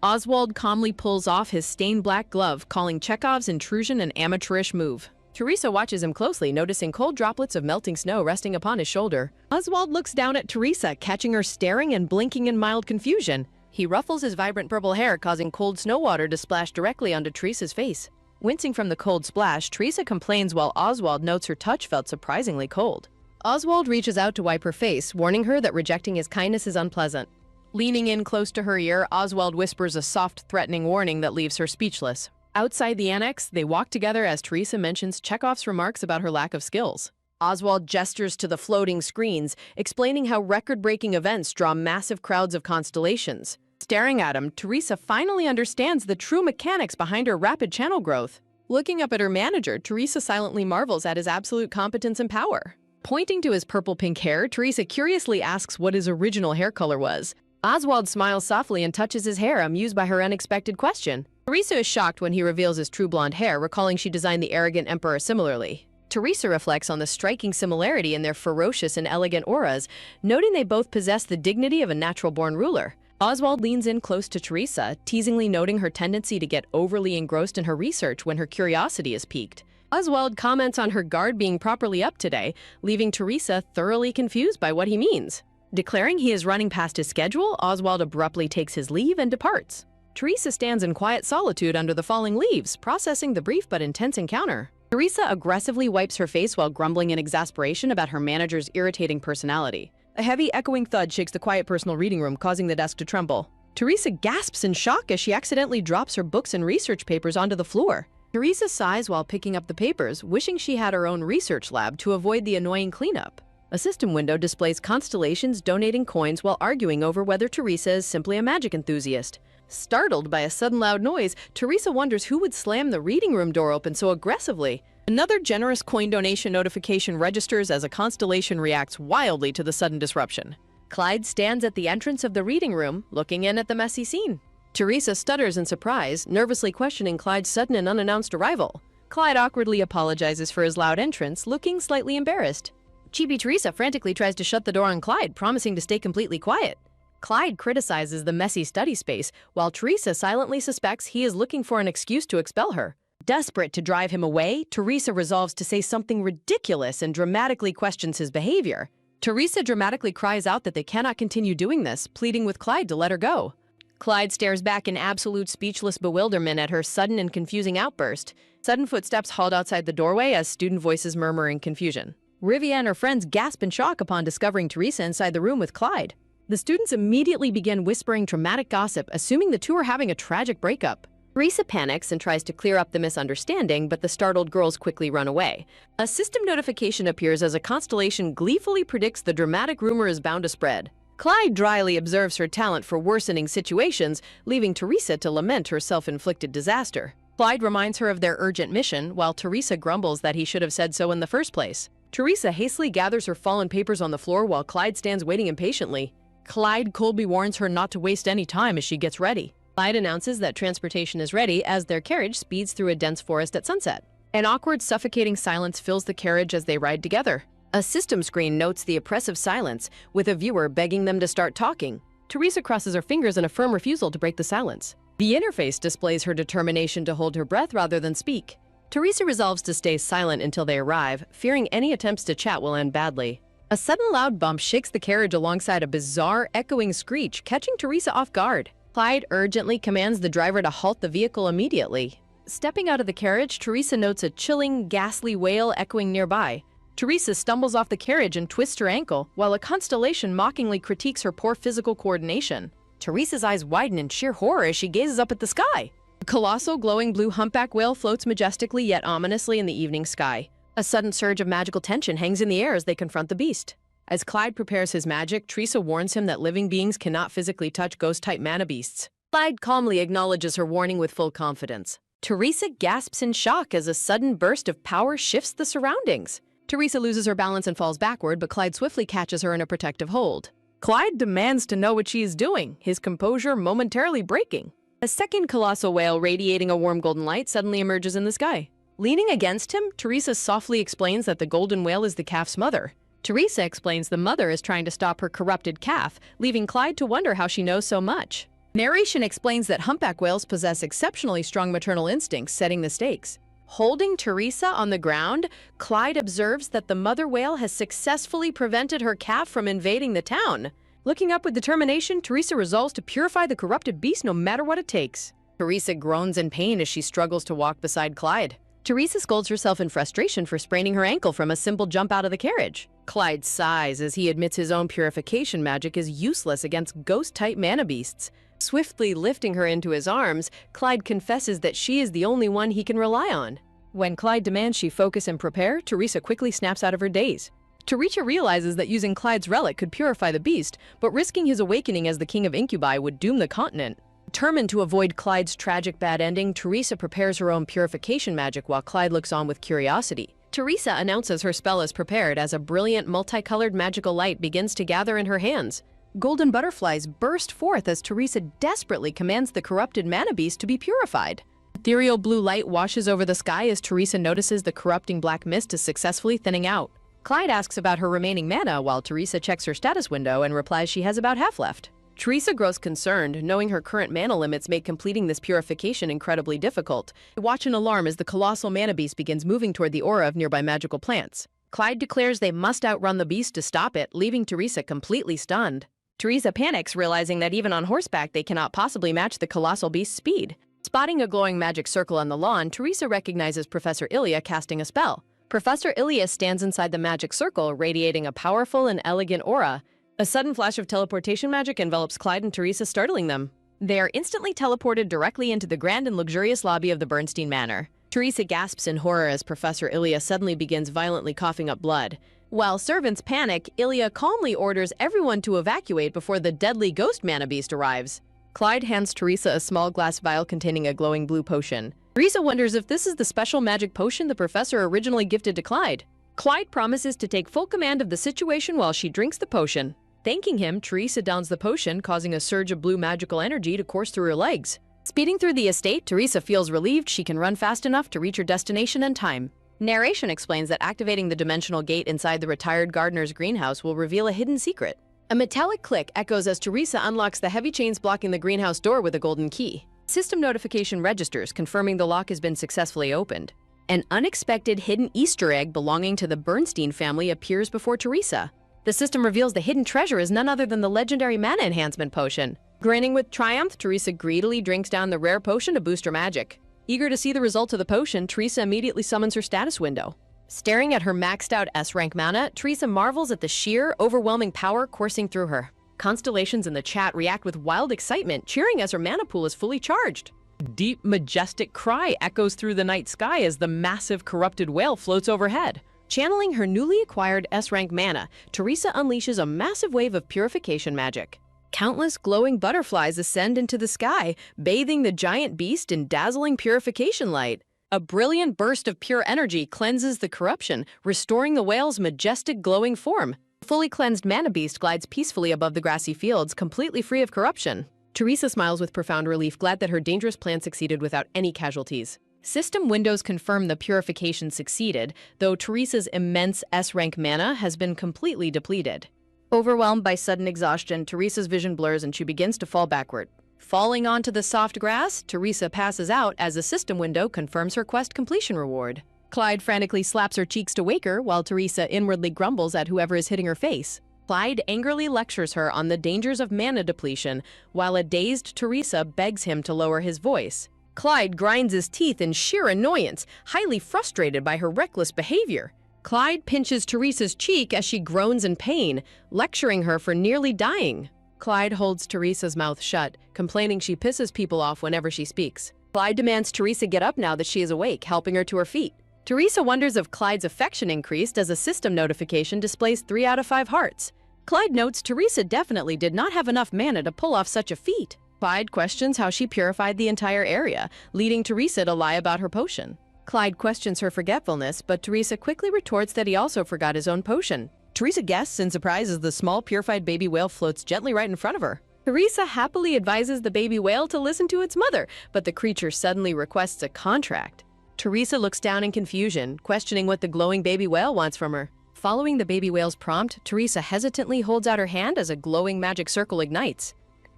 Speaker 3: Oswald calmly pulls off his stained black glove, calling Chekhov's intrusion an amateurish move. Teresa watches him closely, noticing cold droplets of melting snow resting upon his shoulder. Oswald looks down at Teresa, catching her staring and blinking in mild confusion. He ruffles his vibrant purple hair, causing cold snow water to splash directly onto Teresa's face. Wincing from the cold splash, Teresa complains while Oswald notes her touch felt surprisingly cold. Oswald reaches out to wipe her face, warning her that rejecting his kindness is unpleasant. Leaning in close to her ear, Oswald whispers a soft, threatening warning that leaves her speechless. Outside the annex, they walk together as Teresa mentions Chekhov's remarks about her lack of skills. Oswald gestures to the floating screens, explaining how record-breaking events draw massive crowds of constellations. Staring at him, Teresa finally understands the true mechanics behind her rapid channel growth. Looking up at her manager, Teresa silently marvels at his absolute competence and power. Pointing to his purple-pink hair, Teresa curiously asks what his original hair color was. Oswald smiles softly and touches his hair, amused by her unexpected question. Teresa is shocked when he reveals his true blonde hair, recalling she designed the arrogant emperor similarly. Teresa reflects on the striking similarity in their ferocious and elegant auras, noting they both possess the dignity of a natural-born ruler. Oswald leans in close to Teresa, teasingly noting her tendency to get overly engrossed in her research when her curiosity is piqued. Oswald comments on her guard being properly up today, leaving Teresa thoroughly confused by what he means. Declaring he is running past his schedule, Oswald abruptly takes his leave and departs. Teresa stands in quiet solitude under the falling leaves, processing the brief but intense encounter. Teresa aggressively wipes her face while grumbling in exasperation about her manager's irritating personality. A heavy, echoing thud shakes the quiet personal reading room, causing the desk to tremble. Teresa gasps in shock as she accidentally drops her books and research papers onto the floor. Teresa sighs while picking up the papers, wishing she had her own research lab to avoid the annoying cleanup. A system window displays constellations donating coins while arguing over whether Teresa is simply a magic enthusiast. Startled by a sudden loud noise, Teresa wonders who would slam the reading room door open so aggressively. Another generous coin donation notification registers as a constellation reacts wildly to the sudden disruption. Clyde stands at the entrance of the reading room, looking in at the messy scene. Teresa stutters in surprise, nervously questioning Clyde's sudden and unannounced arrival. Clyde awkwardly apologizes for his loud entrance, looking slightly embarrassed. Chibi Teresa frantically tries to shut the door on Clyde, promising to stay completely quiet. Clyde criticizes the messy study space, while Teresa silently suspects he is looking for an excuse to expel her. Desperate to drive him away, Teresa resolves to say something ridiculous and dramatically questions his behavior. Teresa dramatically cries out that they cannot continue doing this, pleading with Clyde to let her go. Clyde stares back in absolute speechless bewilderment at her sudden and confusing outburst. Sudden footsteps halt outside the doorway as student voices murmur in confusion. Rivia and her friends gasp in shock upon discovering Teresa inside the room with Clyde. The students immediately begin whispering dramatic gossip, assuming the two are having a tragic breakup. Teresa panics and tries to clear up the misunderstanding, but the startled girls quickly run away. A system notification appears as a constellation gleefully predicts the dramatic rumor is bound to spread. Clyde dryly observes her talent for worsening situations, leaving Teresa to lament her self-inflicted disaster. Clyde reminds her of their urgent mission, while Teresa grumbles that he should have said so in the first place. Teresa hastily gathers her fallen papers on the floor while Clyde stands waiting impatiently. Clyde coldly warns her not to waste any time as she gets ready. Clyde announces that transportation is ready as their carriage speeds through a dense forest at sunset. An awkward, suffocating silence fills the carriage as they ride together. A system screen notes the oppressive silence, with a viewer begging them to start talking. Teresa crosses her fingers in a firm refusal to break the silence. The interface displays her determination to hold her breath rather than speak. Teresa resolves to stay silent until they arrive, fearing any attempts to chat will end badly. A sudden loud bump shakes the carriage alongside a bizarre, echoing screech, catching Teresa off guard. Clyde urgently commands the driver to halt the vehicle immediately. Stepping out of the carriage, Teresa notes a chilling, ghastly wail echoing nearby. Teresa stumbles off the carriage and twists her ankle, while a constellation mockingly critiques her poor physical coordination. Teresa's eyes widen in sheer horror as she gazes up at the sky. A colossal glowing blue humpback whale floats majestically yet ominously in the evening sky. A sudden surge of magical tension hangs in the air as they confront the beast. As Clyde prepares his magic, Teresa warns him that living beings cannot physically touch ghost-type mana beasts. Clyde calmly acknowledges her warning with full confidence. Teresa gasps in shock as a sudden burst of power shifts the surroundings. Teresa loses her balance and falls backward, but Clyde swiftly catches her in a protective hold. Clyde demands to know what she is doing, his composure momentarily breaking. A second colossal whale radiating a warm golden light suddenly emerges in the sky. Leaning against him, Teresa softly explains that the golden whale is the calf's mother. Teresa explains the mother is trying to stop her corrupted calf, leaving Clyde to wonder how she knows so much. Narration explains that humpback whales possess exceptionally strong maternal instincts, setting the stakes. Holding Teresa on the ground, Clyde observes that the mother whale has successfully prevented her calf from invading the town. Looking up with determination, Teresa resolves to purify the corrupted beast no matter what it takes. Teresa groans in pain as she struggles to walk beside Clyde. Teresa scolds herself in frustration for spraining her ankle from a simple jump out of the carriage. Clyde sighs as he admits his own purification magic is useless against ghost-type mana beasts. Swiftly lifting her into his arms, Clyde confesses that she is the only one he can rely on. When Clyde demands she focus and prepare, Teresa quickly snaps out of her daze. Teresa realizes that using Clyde's relic could purify the beast, but risking his awakening as the king of incubi would doom the continent. Determined to avoid Clyde's tragic bad ending, Teresa prepares her own purification magic while Clyde looks on with curiosity. Teresa announces her spell is prepared as a brilliant, multicolored magical light begins to gather in her hands. Golden butterflies burst forth as Teresa desperately commands the corrupted mana beast to be purified. Ethereal blue light washes over the sky as Teresa notices the corrupting black mist is successfully thinning out. Clyde asks about her remaining mana while Teresa checks her status window and replies she has about half left. Teresa grows concerned, knowing her current mana limits make completing this purification incredibly difficult. Watch in alarm as the colossal mana beast begins moving toward the aura of nearby magical plants. Clyde declares they must outrun the beast to stop it, leaving Teresa completely stunned. Teresa panics, realizing that even on horseback they cannot possibly match the colossal beast's speed. Spotting a glowing magic circle on the lawn, Teresa recognizes Professor Ilya casting a spell. Professor Ilya stands inside the magic circle, radiating a powerful and elegant aura. A sudden flash of teleportation magic envelops Clyde and Teresa, startling them. They are instantly teleported directly into the grand and luxurious lobby of the Bernstein Manor. Teresa gasps in horror as Professor Ilya suddenly begins violently coughing up blood. While servants panic, Ilya calmly orders everyone to evacuate before the deadly ghost mana beast arrives. Clyde hands Teresa a small glass vial containing a glowing blue potion. Teresa wonders if this is the special magic potion the professor originally gifted to Clyde. Clyde promises to take full command of the situation while she drinks the potion. Thanking him, Teresa downs the potion, causing a surge of blue magical energy to course through her legs. Speeding through the estate, Teresa feels relieved she can run fast enough to reach her destination in time. Narration explains that activating the dimensional gate inside the retired gardener's greenhouse will reveal a hidden secret. A metallic click echoes as Teresa unlocks the heavy chains blocking the greenhouse door with a golden key. System notification registers, confirming the lock has been successfully opened. An unexpected hidden Easter egg belonging to the Bernstein family appears before Teresa. The system reveals the hidden treasure is none other than the legendary mana enhancement potion. Grinning with triumph, Teresa greedily drinks down the rare potion to boost her magic. Eager to see the result of the potion, Teresa immediately summons her status window. Staring at her maxed out S-rank mana, Teresa marvels at the sheer, overwhelming power coursing through her. Constellations in the chat react with wild excitement, cheering as her mana pool is fully charged. Deep, majestic cry echoes through the night sky as the massive, corrupted whale floats overhead. Channeling her newly acquired S-rank mana, Teresa unleashes a massive wave of purification magic. Countless glowing butterflies ascend into the sky, bathing the giant beast in dazzling purification light. A brilliant burst of pure energy cleanses the corruption, restoring the whale's majestic glowing form. The fully cleansed mana beast glides peacefully above the grassy fields, completely free of corruption. Teresa smiles with profound relief, glad that her dangerous plan succeeded without any casualties. System windows confirm the purification succeeded, though Teresa's immense S-rank mana has been completely depleted. Overwhelmed by sudden exhaustion, Teresa's vision blurs and she begins to fall backward. Falling onto the soft grass, Teresa passes out as the system window confirms her quest completion reward. Clyde frantically slaps her cheeks to wake her, while Teresa inwardly grumbles at whoever is hitting her face. Clyde angrily lectures her on the dangers of mana depletion, while a dazed Teresa begs him to lower his voice. Clyde grinds his teeth in sheer annoyance, highly frustrated by her reckless behavior. Clyde pinches Teresa's cheek as she groans in pain, lecturing her for nearly dying. Clyde holds Teresa's mouth shut, complaining she pisses people off whenever she speaks. Clyde demands Teresa get up now that she is awake, helping her to her feet. Teresa wonders if Clyde's affection increased as a system notification displays 3 out of 5 hearts. Clyde notes Teresa definitely did not have enough mana to pull off such a feat. Clyde questions how she purified the entire area, leading Teresa to lie about her potion. Clyde questions her forgetfulness, but Teresa quickly retorts that he also forgot his own potion. Teresa guesses in surprise as the small purified baby whale floats gently right in front of her. Teresa happily advises the baby whale to listen to its mother, but the creature suddenly requests a contract. Teresa looks down in confusion, questioning what the glowing baby whale wants from her. Following the baby whale's prompt, Teresa hesitantly holds out her hand as a glowing magic circle ignites.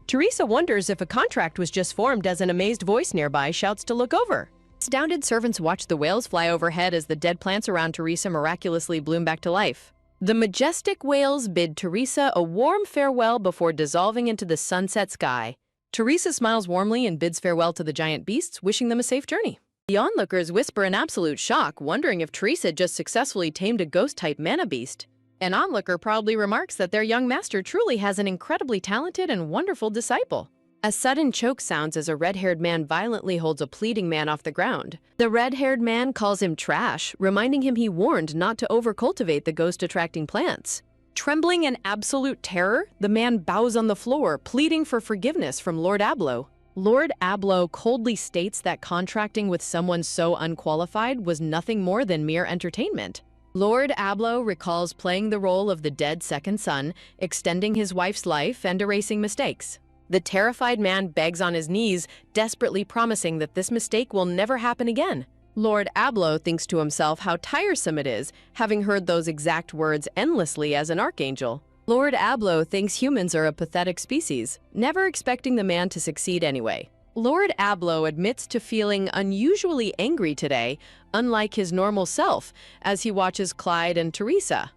Speaker 3: Teresa wonders if a contract was just formed as an amazed voice nearby shouts to look over. Astounded servants watch the whales fly overhead as the dead plants around Teresa miraculously bloom back to life. The majestic whales bid Teresa a warm farewell before dissolving into the sunset sky. Teresa smiles warmly and bids farewell to the giant beasts, wishing them a safe journey. The onlookers whisper in absolute shock, wondering if Teresa just successfully tamed a ghost-type mana beast. An onlooker proudly remarks that their young master truly has an incredibly talented and wonderful disciple. A sudden choke sounds as a red-haired man violently holds a pleading man off the ground. The red-haired man calls him trash, reminding him he warned not to over-cultivate the ghost-attracting plants. Trembling in absolute terror, the man bows on the floor, pleading for forgiveness from Lord Ablo. Lord Ablo coldly states that contracting with someone so unqualified was nothing more than mere entertainment. Lord Ablo recalls playing the role of the dead second son, extending his wife's life and erasing mistakes. The terrified man begs on his knees, desperately promising that this mistake will never happen again. Lord Ablo thinks to himself how tiresome it is, having heard those exact words endlessly as an archangel. Lord Ablo thinks humans are a pathetic species, never expecting the man to succeed anyway. Lord Ablo admits to feeling unusually angry today, unlike his normal self, as he watches Clyde and Teresa.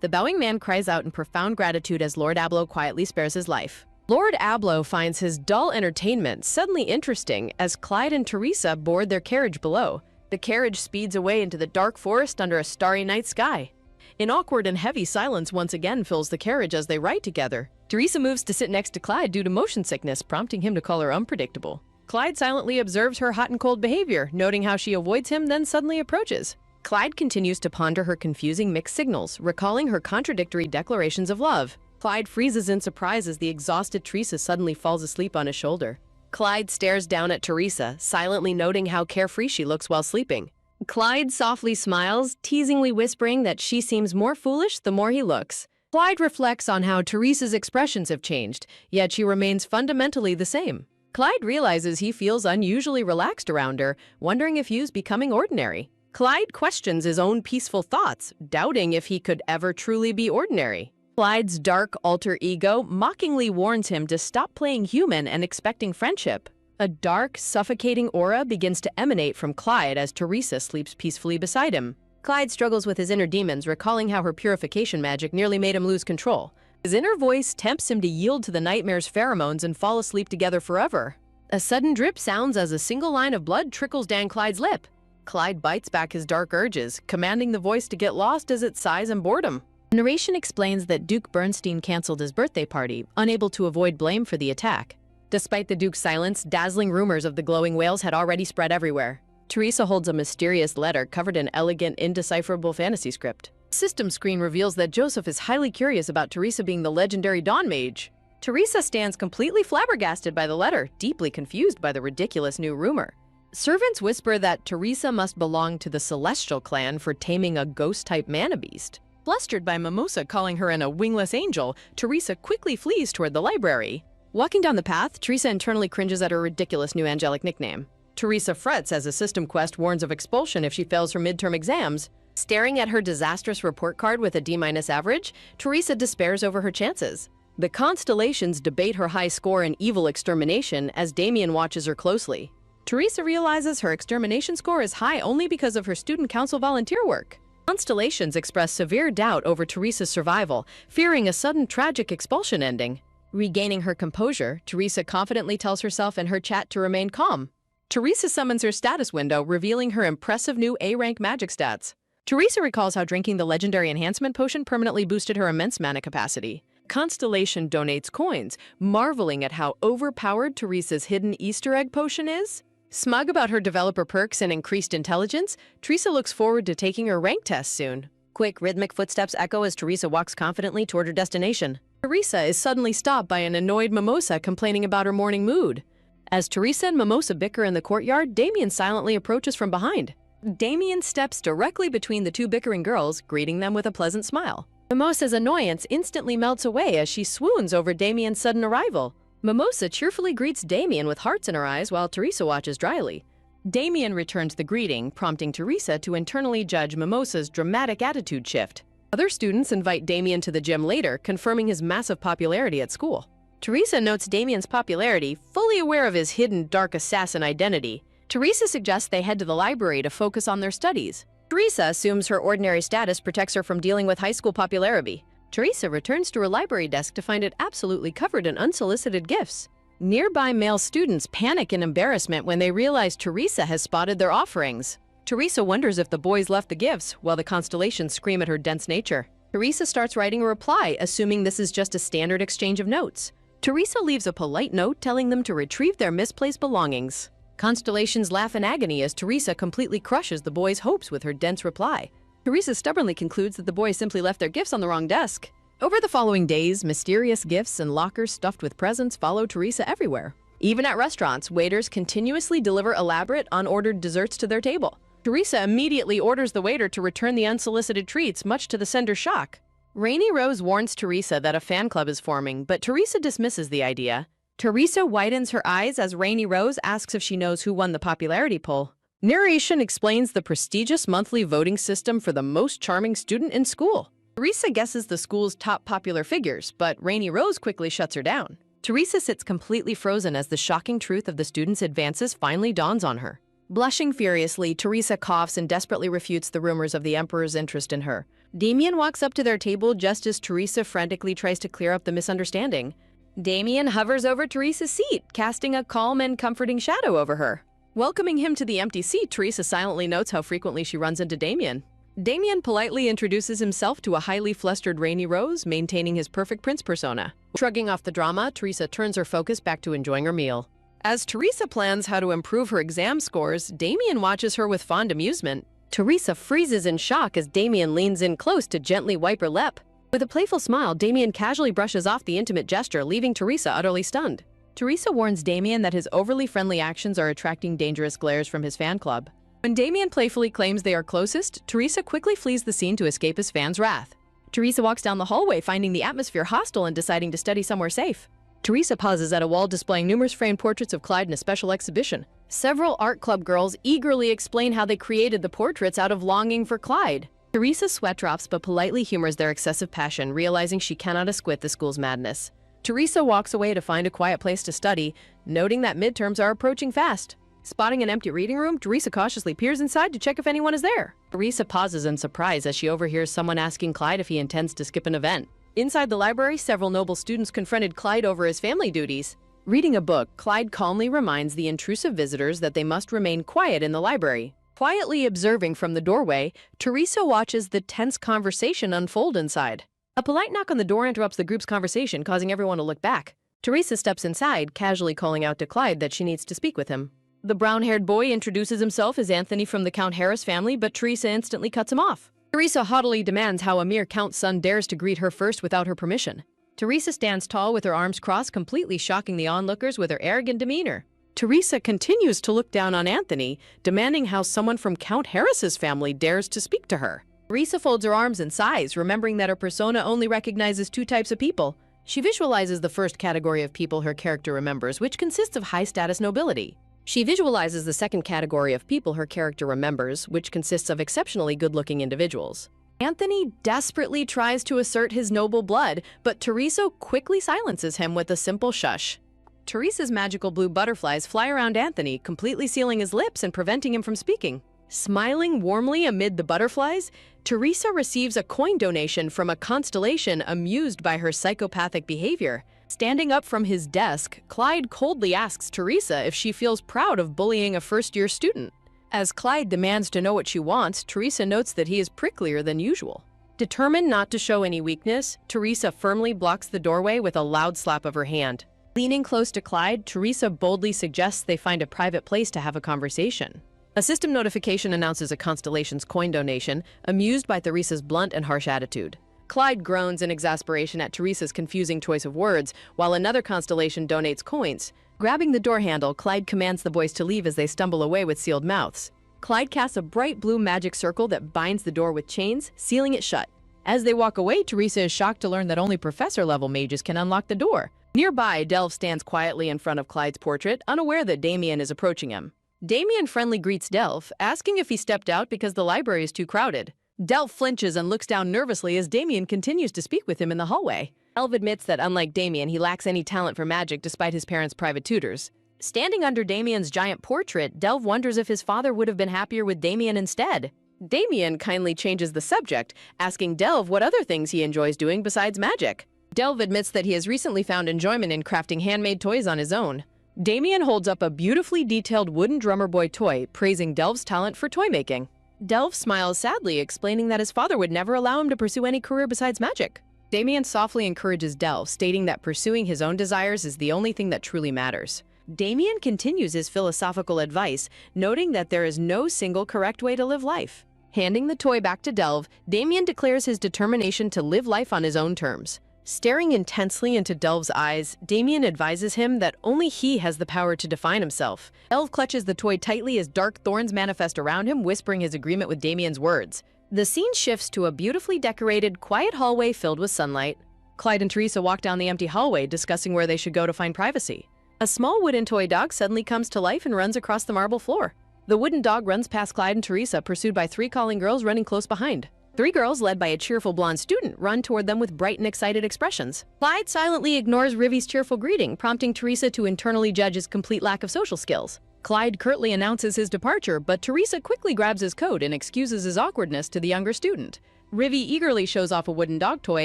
Speaker 3: The bowing man cries out in profound gratitude as Lord Ablo quietly spares his life. Lord Ablo finds his dull entertainment suddenly interesting as Clyde and Teresa board their carriage below. The carriage speeds away into the dark forest under a starry night sky. An awkward and heavy silence once again fills the carriage as they ride together. Teresa moves to sit next to Clyde due to motion sickness, prompting him to call her unpredictable. Clyde silently observes her hot and cold behavior, noting how she avoids him, then suddenly approaches. Clyde continues to ponder her confusing mixed signals, recalling her contradictory declarations of love. Clyde freezes in surprise as the exhausted Teresa suddenly falls asleep on his shoulder. Clyde stares down at Teresa, silently noting how carefree she looks while sleeping. Clyde softly smiles, teasingly whispering that she seems more foolish the more he looks. Clyde reflects on how Teresa's expressions have changed, yet she remains fundamentally the same. Clyde realizes he feels unusually relaxed around her, wondering if he's becoming ordinary. Clyde questions his own peaceful thoughts, doubting if he could ever truly be ordinary. Clyde's dark alter ego mockingly warns him to stop playing human and expecting friendship. A dark, suffocating aura begins to emanate from Clyde as Teresa sleeps peacefully beside him. Clyde struggles with his inner demons, recalling how her purification magic nearly made him lose control. His inner voice tempts him to yield to the nightmare's pheromones and fall asleep together forever. A sudden drip sounds as a single line of blood trickles down Clyde's lip. Clyde bites back his dark urges, commanding the voice to get lost as it sighs in boredom. Narration explains that Duke Bernstein canceled his birthday party, unable to avoid blame for the attack. Despite the Duke's silence, dazzling rumors of the glowing whales had already spread everywhere. Teresa holds a mysterious letter covered in elegant, indecipherable fantasy script. The system screen reveals that Joseph is highly curious about Teresa being the legendary Dawn Mage. Teresa stands completely flabbergasted by the letter, deeply confused by the ridiculous new rumor. Servants whisper that Teresa must belong to the Celestial clan for taming a ghost-type mana beast. Flustered by Mimosa calling her a wingless angel, Teresa quickly flees toward the library. Walking down the path, Teresa internally cringes at her ridiculous new angelic nickname. Teresa frets as a system quest warns of expulsion if she fails her midterm exams. Staring at her disastrous report card with a D- average, Teresa despairs over her chances. The constellations debate her high score in evil extermination as Damien watches her closely. Teresa realizes her extermination score is high only because of her student council volunteer work. Constellations express severe doubt over Teresa's survival, fearing a sudden tragic expulsion ending. Regaining her composure, Teresa confidently tells herself in her chat to remain calm. Teresa summons her status window, revealing her impressive new A-rank magic stats. Teresa recalls how drinking the legendary enhancement potion permanently boosted her immense mana capacity. Constellation donates coins, marveling at how overpowered Teresa's hidden Easter egg potion is. Smug about her developer perks and increased intelligence, Teresa looks forward to taking her rank test soon. Quick, rhythmic footsteps echo as Teresa walks confidently toward her destination. Teresa is suddenly stopped by an annoyed Mimosa complaining about her morning mood. As Teresa and Mimosa bicker in the courtyard, Damien silently approaches from behind. Damien steps directly between the two bickering girls, greeting them with a pleasant smile. Mimosa's annoyance instantly melts away as she swoons over Damien's sudden arrival. Mimosa cheerfully greets Damien with hearts in her eyes while Teresa watches dryly. Damien returns the greeting, prompting Teresa to internally judge Mimosa's dramatic attitude shift. Other students invite Damien to the gym later, confirming his massive popularity at school. Teresa notes Damien's popularity, fully aware of his hidden dark assassin identity. Teresa suggests they head to the library to focus on their studies. Teresa assumes her ordinary status protects her from dealing with high school popularity. Teresa returns to her library desk to find it absolutely covered in unsolicited gifts. Nearby male students panic in embarrassment when they realize Teresa has spotted their offerings. Teresa wonders if the boys left the gifts, while the constellations scream at her dense nature. Teresa starts writing a reply, assuming this is just a standard exchange of notes. Teresa leaves a polite note telling them to retrieve their misplaced belongings. Constellations laugh in agony as Teresa completely crushes the boys' hopes with her dense reply. Teresa stubbornly concludes that the boys simply left their gifts on the wrong desk. Over the following days, mysterious gifts and lockers stuffed with presents follow Teresa everywhere. Even at restaurants, waiters continuously deliver elaborate, unordered desserts to their table. Teresa immediately orders the waiter to return the unsolicited treats, much to the sender's shock. Rainy Rose warns Teresa that a fan club is forming, but Teresa dismisses the idea. Teresa widens her eyes as Rainy Rose asks if she knows who won the popularity poll. Narration explains the prestigious monthly voting system for the most charming student in school. Teresa guesses the school's top popular figures, but Rainy Rose quickly shuts her down. Teresa sits completely frozen as the shocking truth of the student's advances finally dawns on her. Blushing furiously, Teresa coughs and desperately refutes the rumors of the Emperor's interest in her. Damien walks up to their table just as Teresa frantically tries to clear up the misunderstanding. Damien hovers over Teresa's seat, casting a calm and comforting shadow over her. Welcoming him to the empty seat, Teresa silently notes how frequently she runs into Damien. Damien politely introduces himself to a highly flustered Rainy Rose, maintaining his perfect prince persona. Shrugging off the drama, Teresa turns her focus back to enjoying her meal. As Teresa plans how to improve her exam scores, Damien watches her with fond amusement. Teresa freezes in shock as Damien leans in close to gently wipe her lip. With a playful smile, Damien casually brushes off the intimate gesture, leaving Teresa utterly stunned. Teresa warns Damien that his overly friendly actions are attracting dangerous glares from his fan club. When Damien playfully claims they are closest, Teresa quickly flees the scene to escape his fans' wrath. Teresa walks down the hallway, finding the atmosphere hostile and deciding to study somewhere safe. Teresa pauses at a wall displaying numerous framed portraits of Clyde in a special exhibition. Several art club girls eagerly explain how they created the portraits out of longing for Clyde. Teresa sweat drops but politely humors their excessive passion, realizing she cannot esquit the school's madness. Teresa walks away to find a quiet place to study, noting that midterms are approaching fast. Spotting an empty reading room, Teresa cautiously peers inside to check if anyone is there. Teresa pauses in surprise as she overhears someone asking Clyde if he intends to skip an event. Inside the library, several noble students confronted Clyde over his family duties. Reading a book, Clyde calmly reminds the intrusive visitors that they must remain quiet in the library. Quietly observing from the doorway, Teresa watches the tense conversation unfold inside. A polite knock on the door interrupts the group's conversation, causing everyone to look back. Teresa steps inside, casually calling out to Clyde that she needs to speak with him. The brown-haired boy introduces himself as Anthony from the Count Harris family, but Teresa instantly cuts him off. Teresa haughtily demands how a mere count's son dares to greet her first without her permission. Teresa stands tall with her arms crossed, completely shocking the onlookers with her arrogant demeanor. Teresa continues to look down on Anthony, demanding how someone from Count Harris's family dares to speak to her. Teresa folds her arms and sighs, remembering that her persona only recognizes two types of people. She visualizes the first category of people her character remembers, which consists of high-status nobility. She visualizes the second category of people her character remembers, which consists of exceptionally good-looking individuals. Anthony desperately tries to assert his noble blood, but Teresa quickly silences him with a simple shush. Teresa's magical blue butterflies fly around Anthony, completely sealing his lips and preventing him from speaking. Smiling warmly amid the butterflies, Teresa receives a coin donation from a constellation amused by her psychopathic behavior. Standing up from his desk, Clyde coldly asks Teresa if she feels proud of bullying a first-year student. As Clyde demands to know what she wants, Teresa notes that he is pricklier than usual. Determined not to show any weakness, Teresa firmly blocks the doorway with a loud slap of her hand. Leaning close to Clyde, Teresa boldly suggests they find a private place to have a conversation. A system notification announces a Constellation's coin donation, amused by Teresa's blunt and harsh attitude. Clyde groans in exasperation at Teresa's confusing choice of words, while another constellation donates coins. Grabbing the door handle, Clyde commands the boys to leave as they stumble away with sealed mouths. Clyde casts a bright blue magic circle that binds the door with chains, sealing it shut. As they walk away, Teresa is shocked to learn that only professor-level mages can unlock the door. Nearby, Delve stands quietly in front of Clyde's portrait, unaware that Damien is approaching him. Damien friendly greets Delve, asking if he stepped out because the library is too crowded. Delve flinches and looks down nervously as Damien continues to speak with him in the hallway. Delve admits that unlike Damien, he lacks any talent for magic despite his parents' private tutors. Standing under Damien's giant portrait, Delve wonders if his father would have been happier with Damien instead. Damien kindly changes the subject, asking Delve what other things he enjoys doing besides magic. Delve admits that he has recently found enjoyment in crafting handmade toys on his own. Damien holds up a beautifully detailed wooden drummer boy toy, praising Delve's talent for toy making. Delve smiles sadly, explaining that his father would never allow him to pursue any career besides magic. Damien softly encourages Delve, stating that pursuing his own desires is the only thing that truly matters. Damien continues his philosophical advice, noting that there is no single correct way to live life. Handing the toy back to Delve, Damien declares his determination to live life on his own terms. Staring intensely into Delve's eyes, Damien advises him that only he has the power to define himself. Delve clutches the toy tightly as dark thorns manifest around him, whispering his agreement with Damien's words. The scene shifts to a beautifully decorated, quiet hallway filled with sunlight. Clyde and Teresa walk down the empty hallway, discussing where they should go to find privacy. A small wooden toy dog suddenly comes to life and runs across the marble floor. The wooden dog runs past Clyde and Teresa, pursued by 3 calling girls running close behind. 3 girls, led by a cheerful blonde student, run toward them with bright and excited expressions. Clyde silently ignores Rivi's cheerful greeting, prompting Teresa to internally judge his complete lack of social skills. Clyde curtly announces his departure, but Teresa quickly grabs his coat and excuses his awkwardness to the younger student. Rivi eagerly shows off a wooden dog toy,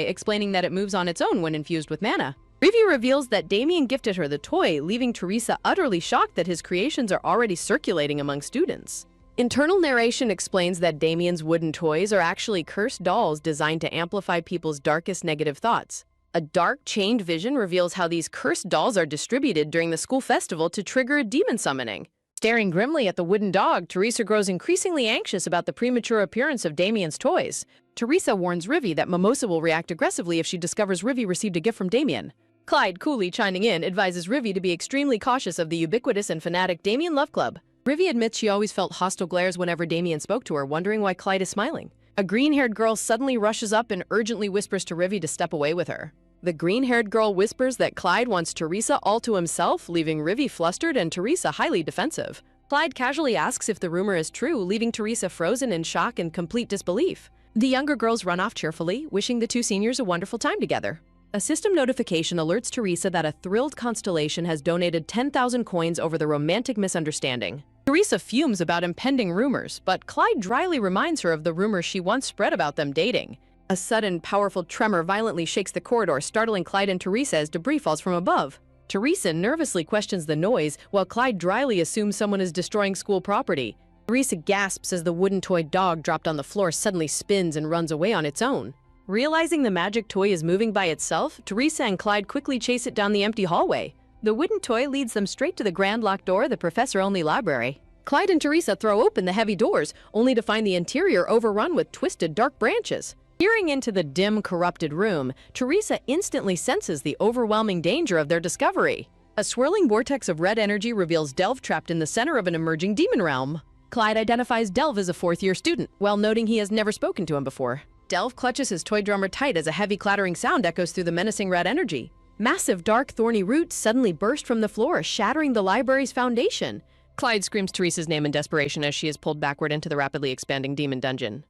Speaker 3: explaining that it moves on its own when infused with mana. Rivi reveals that Damien gifted her the toy, leaving Teresa utterly shocked that his creations are already circulating among students. Internal narration explains that Damien's wooden toys are actually cursed dolls designed to amplify people's darkest negative thoughts. A dark, chained vision reveals how these cursed dolls are distributed during the school festival to trigger a demon summoning. Staring grimly at the wooden dog, Teresa grows increasingly anxious about the premature appearance of Damien's toys. Teresa warns Rivi that Mimosa will react aggressively if she discovers Rivi received a gift from Damien. Clyde, coolly chiming in, advises Rivi to be extremely cautious of the ubiquitous and fanatic Damien Love Club. Rivi admits she always felt hostile glares whenever Damien spoke to her, wondering why Clyde is smiling. A green-haired girl suddenly rushes up and urgently whispers to Rivi to step away with her. The green-haired girl whispers that Clyde wants Teresa all to himself, leaving Rivi flustered and Teresa highly defensive. Clyde casually asks if the rumor is true, leaving Teresa frozen in shock and complete disbelief. The younger girls run off cheerfully, wishing the 2 seniors a wonderful time together. A system notification alerts Teresa that a thrilled constellation has donated 10,000 coins over the romantic misunderstanding. Teresa fumes about impending rumors, but Clyde dryly reminds her of the rumors she once spread about them dating. A sudden, powerful tremor violently shakes the corridor, startling Clyde and Teresa as debris falls from above. Teresa nervously questions the noise, while Clyde dryly assumes someone is destroying school property. Teresa gasps as the wooden toy dog dropped on the floor suddenly spins and runs away on its own. Realizing the magic toy is moving by itself, Teresa and Clyde quickly chase it down the empty hallway. The wooden toy leads them straight to the grand locked door of the professor-only library. Clyde and Teresa throw open the heavy doors, only to find the interior overrun with twisted dark branches. Peering into the dim, corrupted room, Teresa instantly senses the overwhelming danger of their discovery. A swirling vortex of red energy reveals Delve trapped in the center of an emerging demon realm. Clyde identifies Delve as a 4th-year student, while noting he has never spoken to him before. Delve clutches his toy drummer tight as a heavy clattering sound echoes through the menacing red energy. Massive, dark, thorny roots suddenly burst from the floor, shattering the library's foundation. Clyde screams Teresa's name in desperation as she is pulled backward into the rapidly expanding demon dungeon.